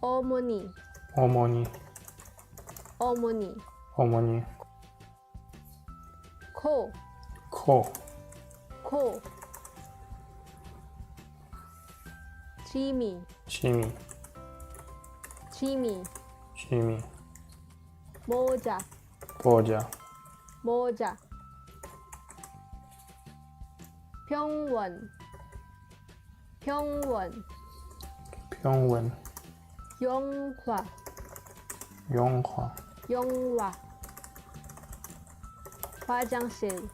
어머니 어머니, 어머니 어머니, 코 코, 코 지미 지미, 지미 지미, 모자 모자, 모자 병원 병원 병원, 영화 영화, 영화 화장실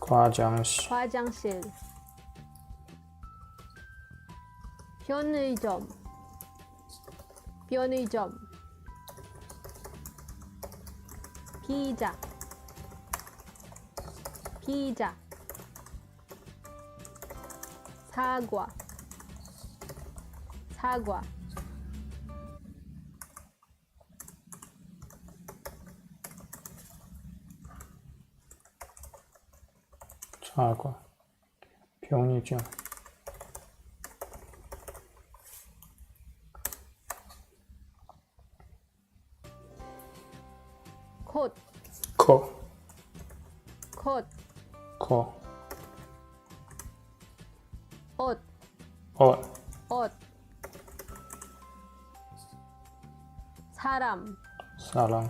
화장실, 화장실 편의점 편의점 피자 피자 사과 사과 사과, 편의점, 콧 코, 콧 코, 옷 옷, 옷 사람 사람,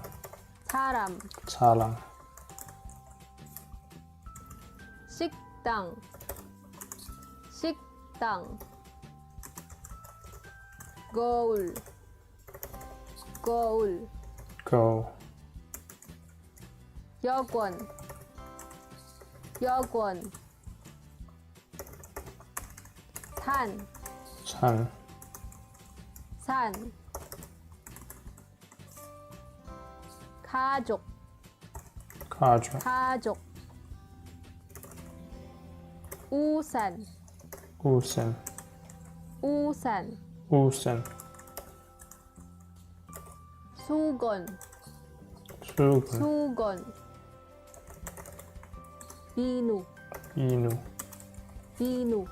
사람 사람, 식당 식당 거울 거울 고, 여권 여권 산 산, 산 가족 가족 우산 우산 우산 우산 수건 수건 수건 비누 비누 비누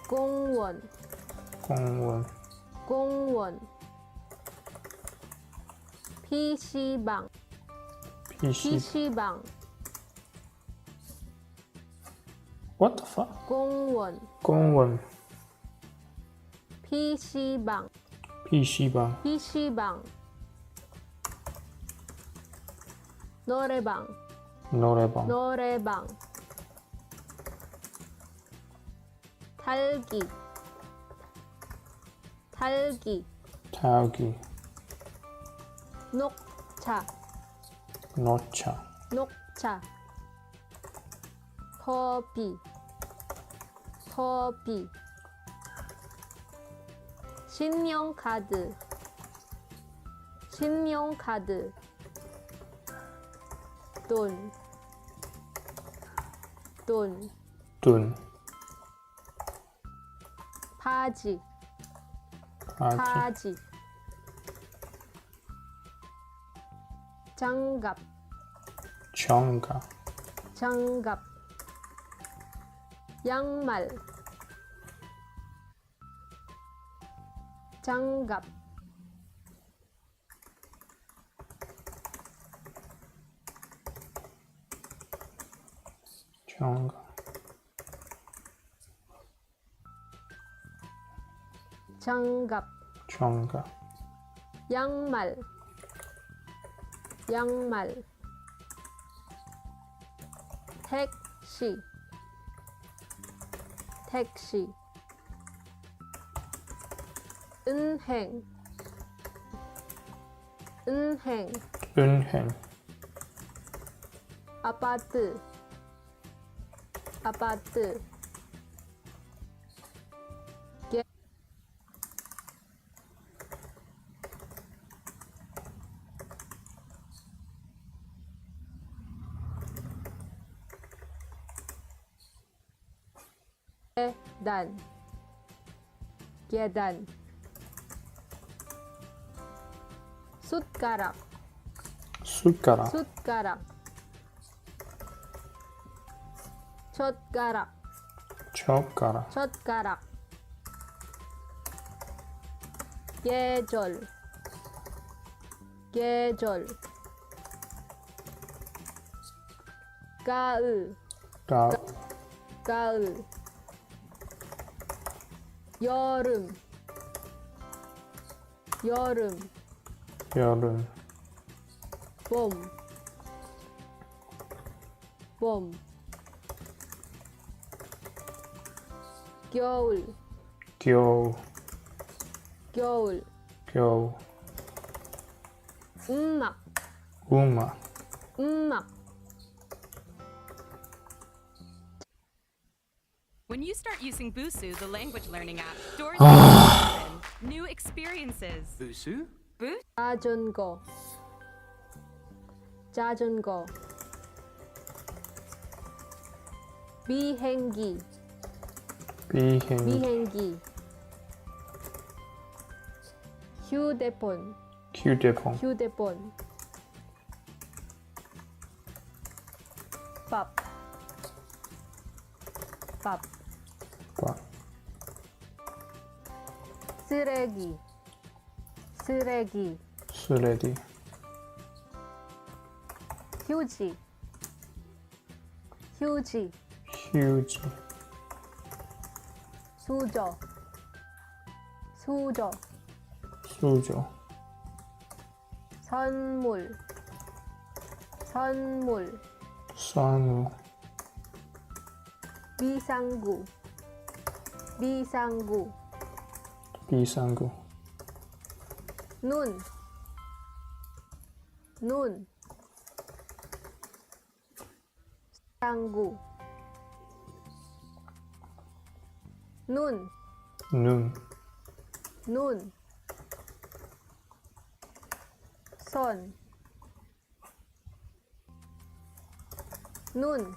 공원 공원 공원 PC방 PC방 What the fuck? 공원 공원 PC방 PC방 PC방 노래방 노래방 노래방 탈기 탈기 타기 녹차 녹차 녹차 커피 커피 신용카드 신용카드 돈 돈 바지 바지 바지 장갑 장갑 장갑 양말 장갑 장갑 장갑 장갑 양말 양말 택시 택시 은행 은행 은행 아파트 아파트 계단 계단 숟가락 숟가락 숟가락 젓가락 젓가락 젓가락 계절 계절 가을 가을 여름 여름 여름 봄 겨울 겨울 겨울 겨울 음악 음악 음악 When you start using Busuu, the language learning app, doors open, new experiences. Busuu? 자전거 자전거 비행기 비행기 휴대폰 휴대폰 휴대폰 밥 밥 쓰레기 쓰레기 쓰레기 휴지 휴지 휴지 수저 수저 수저 선물 선물 선물 비상구 비상구 비상구 눈 상구 눈 눈, 눈, 손, 눈,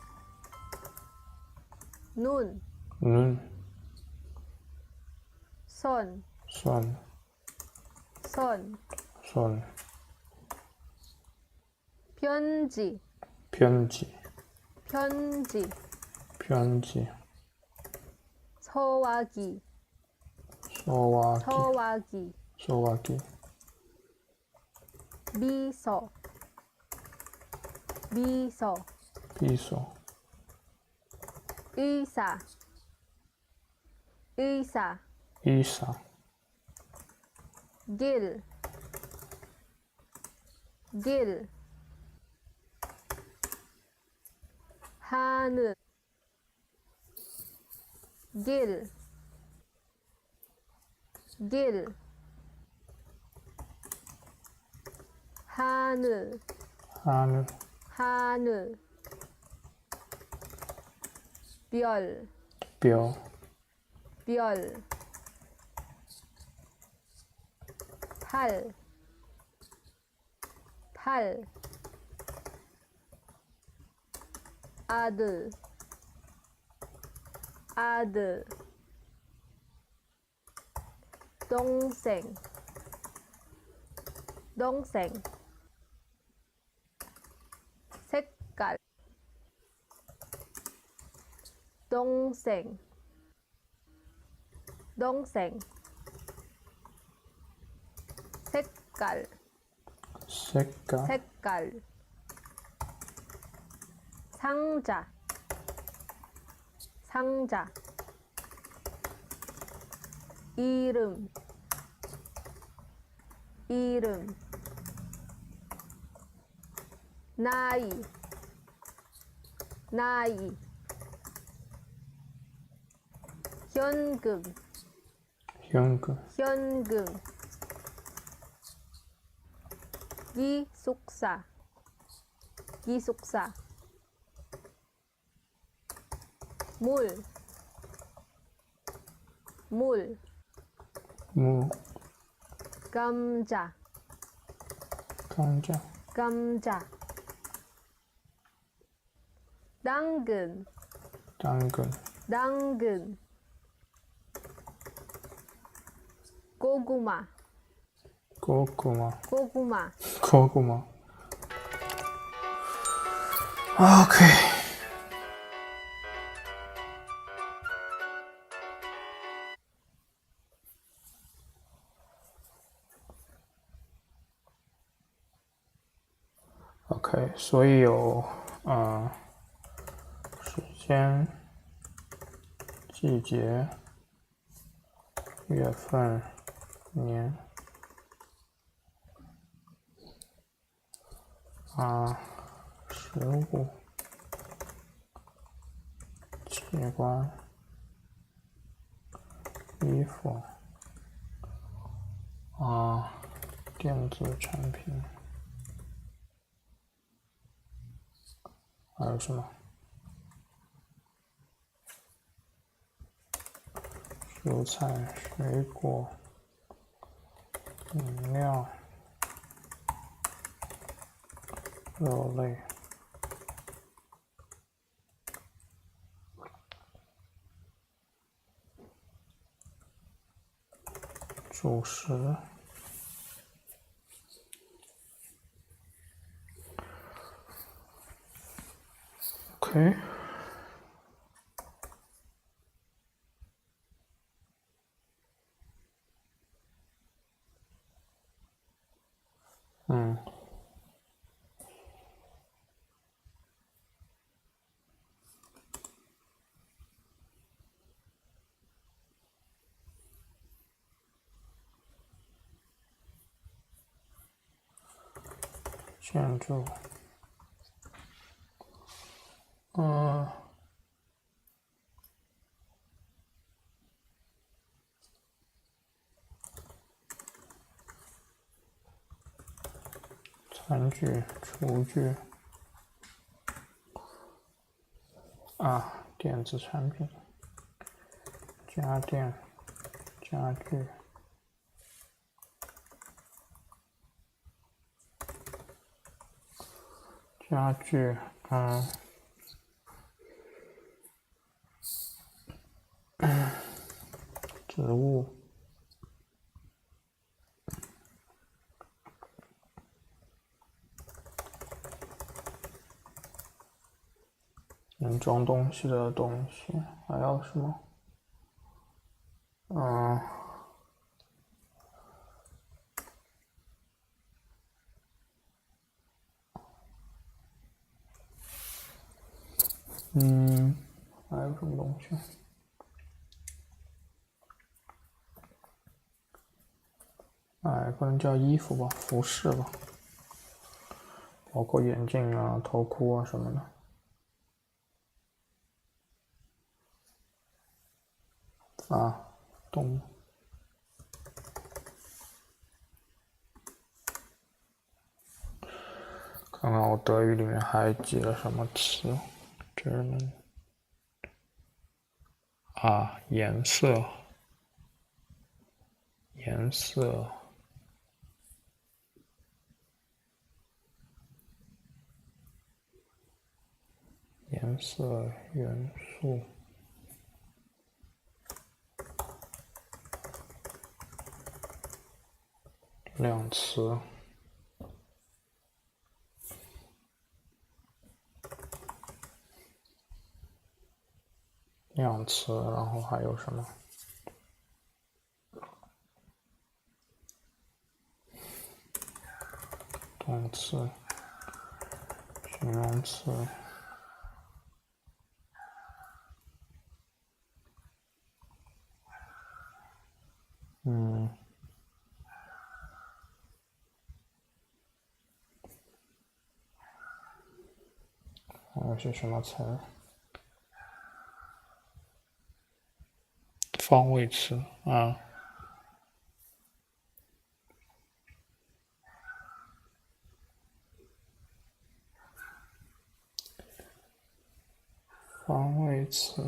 눈, 눈, 손, 손, 손, 손, 편지, 편지, 편지, 편지, 소화기, 소화기, 소화기, 소화기, 미소, 미소, 비소, 의사, 의사, 이사, 길, 길, 하늘, 길, 길, 하늘, 하늘, 하늘, 별, 별, 별, 달, 달, 아들, 아들, 동생, 동생, 색깔, 동생, 동생, 색깔, 색깔, 색깔, 상자, 상자, 이름, 이름, 나이, 나이, 현금, 현금, 현금, 기숙사, 기숙사, 물, 물, 무, 감자, 감자, 감자, 당근, 당근, 당근, 고구마, 고구마, 고구마, 고구마. 오케이. OK， 所以有时间、季节、月份、年食物、器官、衣服电子产品。还有什么？蔬菜、水果、饮料、肉类、主食。OK。建筑。餐具、厨具电子产品、家电、家具。家具，植物。能装东西的东西，还有什么？还有什么东西？不能叫衣服吧，服饰吧，包括眼镜啊、头箍啊什么的。动物。看看我德语里面还记了什么词？German。颜色，颜色，颜色元素。量词。量词，然后还有什么？动词、形容词。还有些什么词？方位词啊。方位词。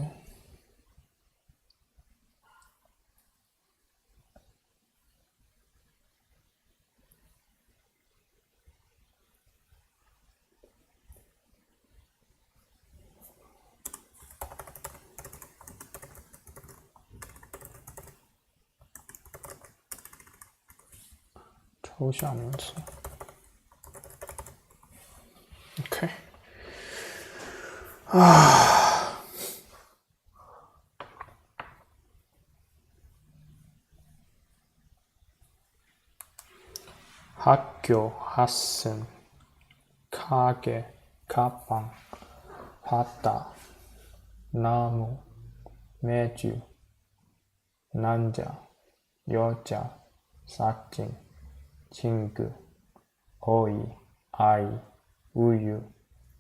抽象名词。OK。학교, 학생, 가게, 가방, 바다, 나무, 매주, 남자, 여자, 사진, 친구, 어이, 아이, 우유,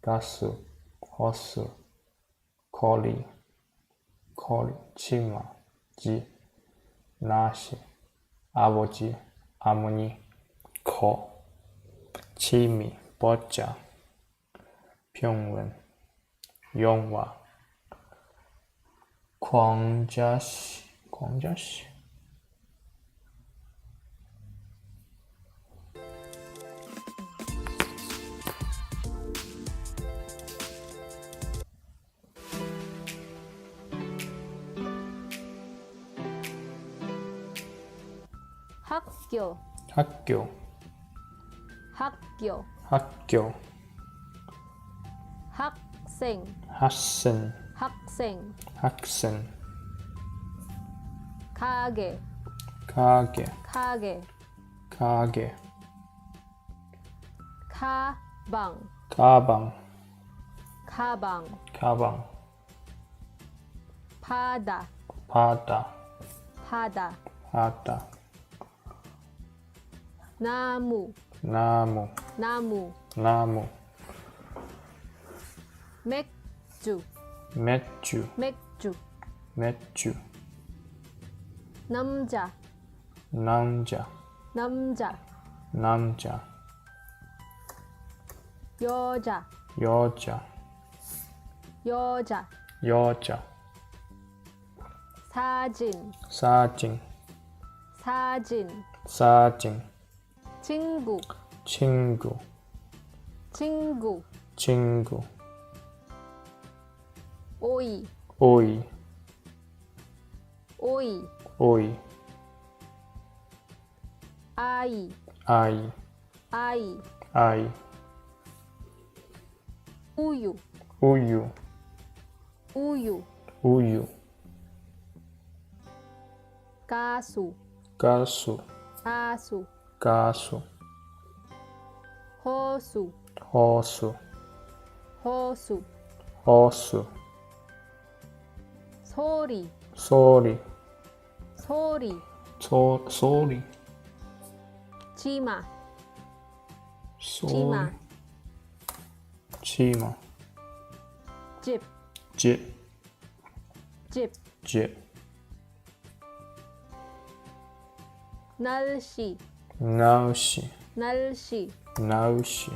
가수, 호수, 거리, 치마, 집, 날씨, 아버지, 어머니, 취미, 보자, 평균, 영화, 광자시. 학교, 학교, 학교, 학교, 학생, 학생, 학생, 학생, 가게, 가게, 가게, 가게, 가방, 가방, 가방, 가방, 바다, 바다, 바다, 바다, 나무, 나무, 나무, 나무, 맥주, 맥주, 맥주, 맥주, 남자, 남자, 남자, 남자, 여자, 여자, 여자, 여자, 사진, 사진, 사진 사진 친구 친구 친구 친구 오이 오이 오이 오이 아이 아이 아이 아이 우유 우유 우유 우유 가수 가수 가수 가수 호수 호수 호수 호수 소리 소리 소리 소리 치마 소리 치마 치마 집 집 집 집 날씨 날씨 날씨 날씨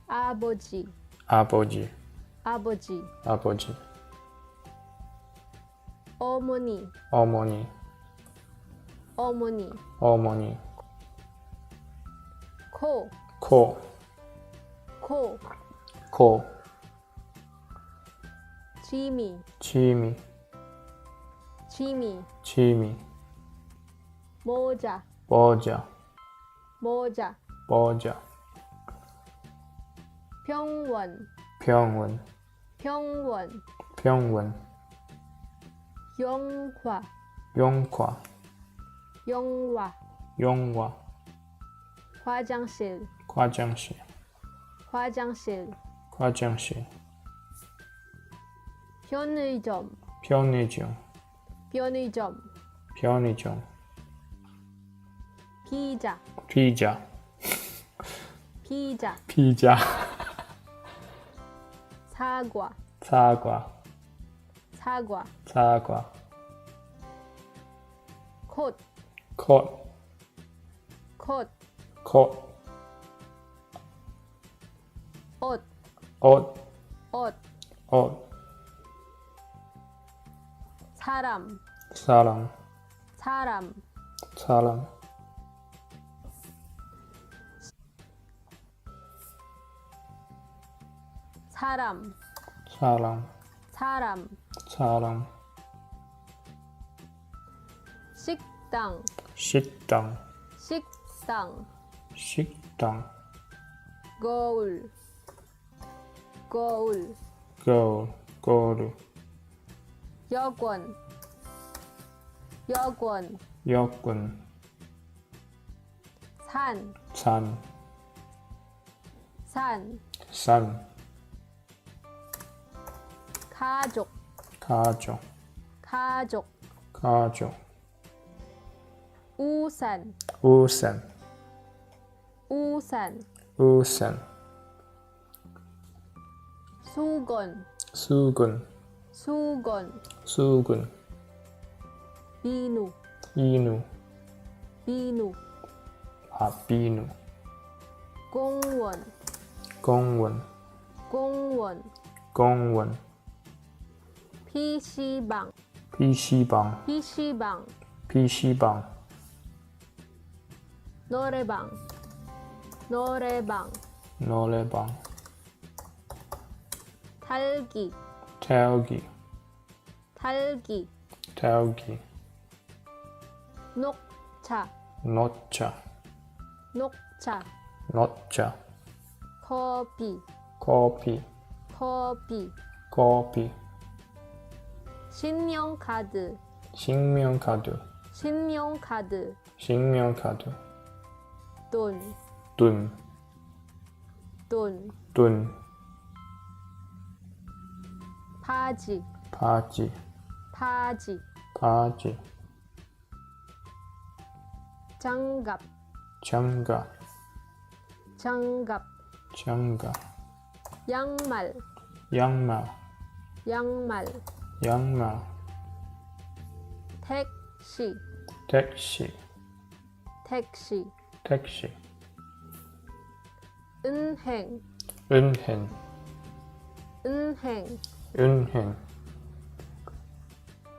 아버지 아버지 아버지 아버지 어머니 어머니 어머니 어머니 코 코 코, 코 지미 지미 지미 지미 모자 모자 모자 모자 병원 병원 병원 병원 영화 영화 영화 영화 화장실 화장실 화장실 화장실 편의점 편의점 편의점 편의점 피자 피자 피자 피자 사과 사과 사과 사과 콧 콧 콧 콧 옷 옷 옷 옷 사람 사람 사람 사람 사람 사람 사람 사람 식당 식당 식당 식당 거울 거울 거울 여권 여권 여권 산 산 산 산 가족 가족 가족 가족 우산 우산 우산 우산 수건 수건 수건 수건 비누 비누 비누 비누 공원 공원 공원 공원 PC방 PC방 PC방 PC방 노래방 노래방 노래방 탈기 태우기 탈기 태우기 녹차 녹차 녹차 녹차 커피 커피 커피 커피 신용카드 신용카드 신용카드 신용카드 돈 돈 돈 돈 바지 바지 바지 바지 장갑 장갑 장갑 장갑 양말 양말 양말 양말 택시 택시 택시 택시 은행 은행 은행 은행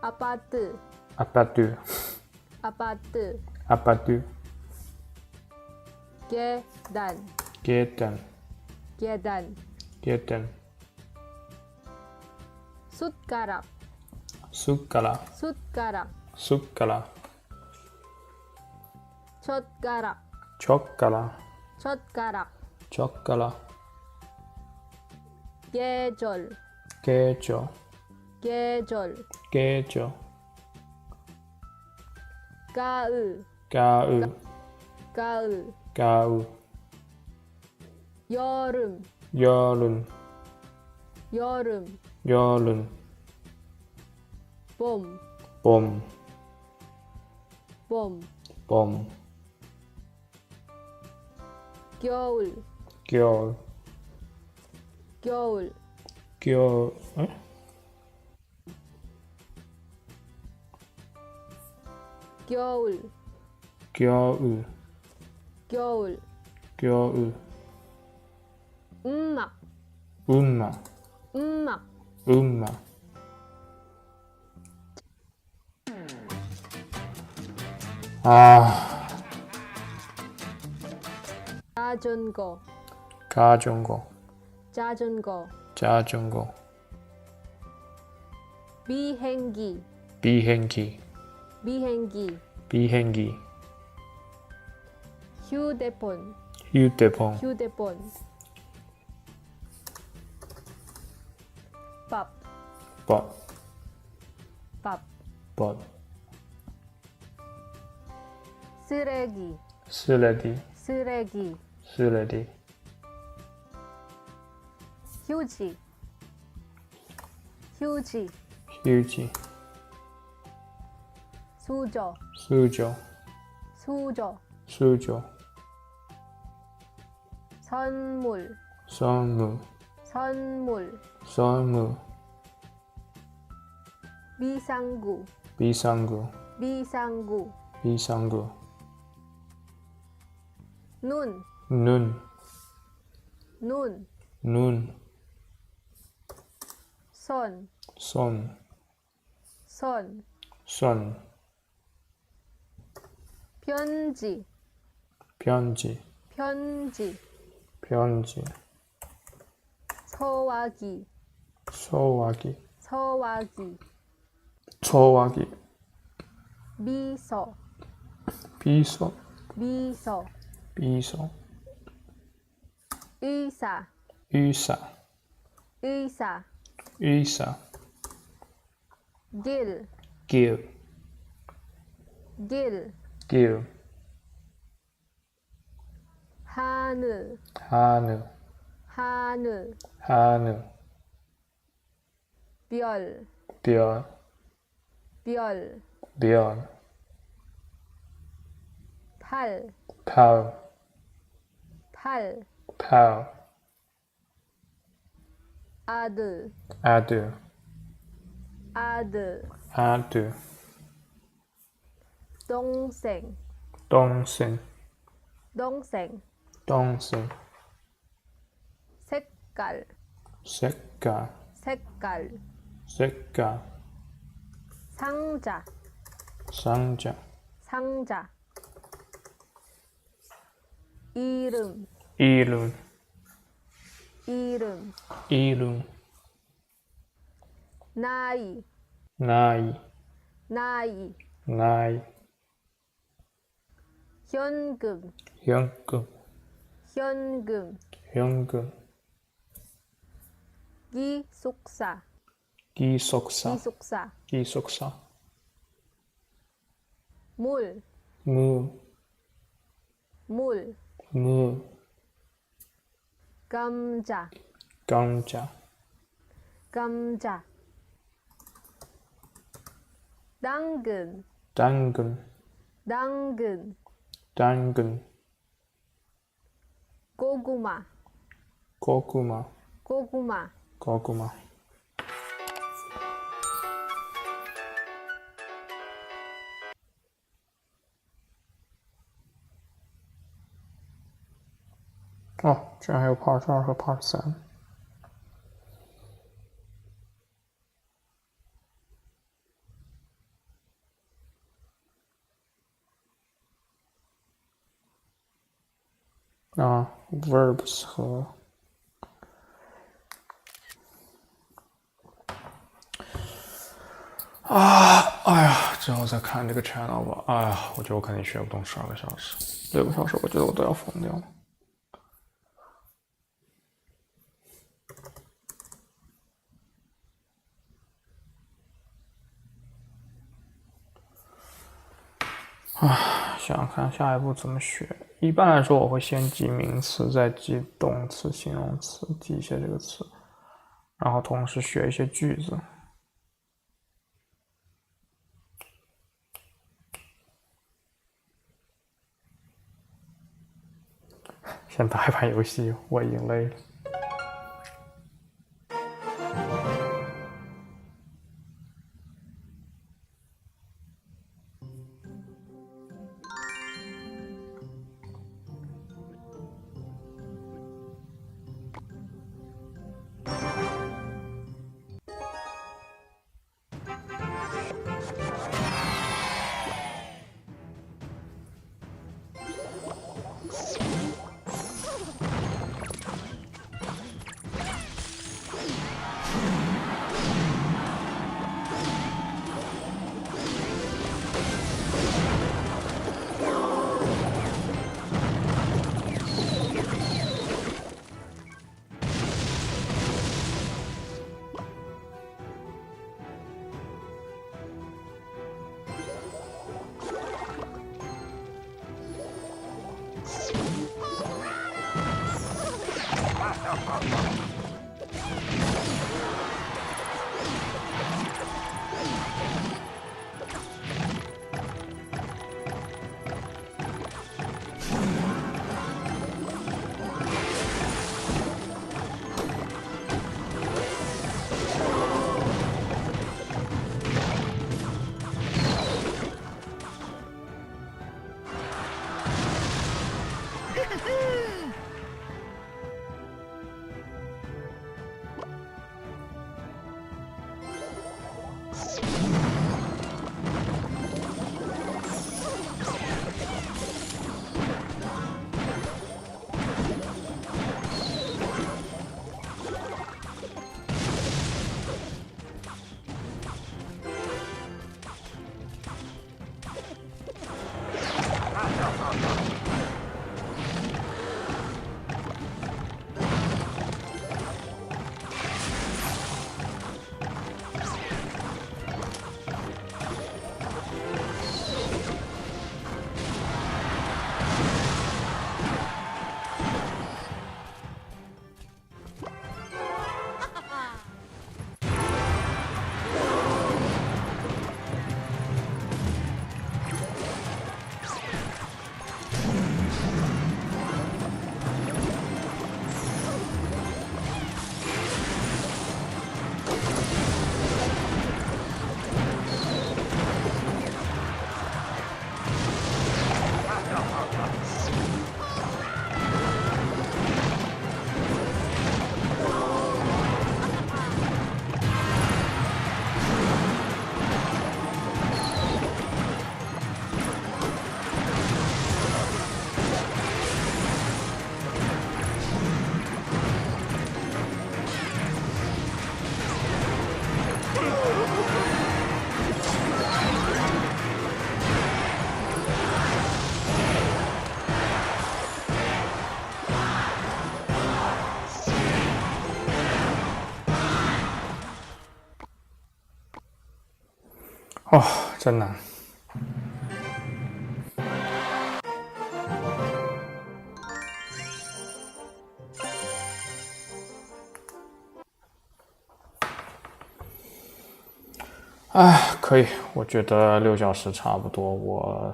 아파트 아파트 아파트 아파트 계단 계단 계단 계단 숟가락 숟가락 숟가락 숟가락 젓가락 젓가락 젓가락 젓가락 계절 계절 계절 계절 가을 가을 가을 가을 여름 여름 여름 여름 봄 봄 봄 봄 겨울 겨울 겨울 겨울 겨울 겨울 겨울 겨울 음악 음악 음악 음악 아 자전거 자전거 자전거 자전거 비행기 비행기 비행기 비행기 휴대폰 휴대폰 휴대폰 밥 밥 밥 밥 쓰레기 쓰레기 쓰레기 쓰레기 휴지 휴지 휴지 수저 수저 수저 수저 선물 선물 선물 선물 비상구 비상구 비상구 비상구 눈 눈 눈, 눈 손, 손 손, 손 편지, 편지 편지, 편지 소화기, 소화기 소화기, 소화기 비서, 비서 비서, 비서 의사, 의사 의사, 의사 길, 길 길, 길 하늘, 하늘 하늘, 하늘 별, 별 별, 별 달, 달 달, 달 아들, 아들 아들, 아들 동생, 동생 동생, 동생 색깔, 색깔 색깔, 색깔 상자, 상자 상자, 이름, 이름 이름, 이름 나이, 나이 나이, 나이 현금, 현금 현금, 현금 기숙사, 기숙사 기숙사, 기숙사 물, 물 물, 물 감자, 감자 감자, 당근, 당근 당근, 당근 고구마, 고구마 고구마, 고구마哦，这还有 Part 2和 Part 3。verbs 和哎呀，之后再看这个 channel 吧。哎呀，我觉得我肯定学不动12个小时，6个小时，我觉得我都要疯掉了。想想看下一步怎么学。一般来说，我会先记名词，再记动词、形容词，记一些这个词，然后同时学一些句子。先打一盘游戏，我已经累了。哦，真难。哎，可以，我觉得6小时差不多。我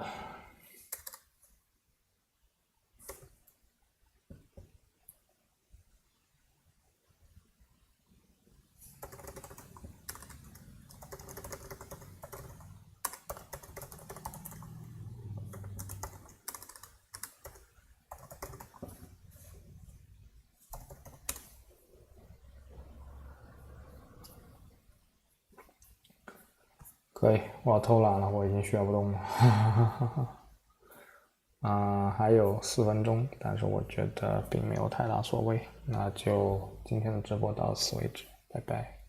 可以，我要偷懒了，我已经学不动了。还有4分钟，但是我觉得并没有太大所谓。那就今天的直播到此为止，拜拜。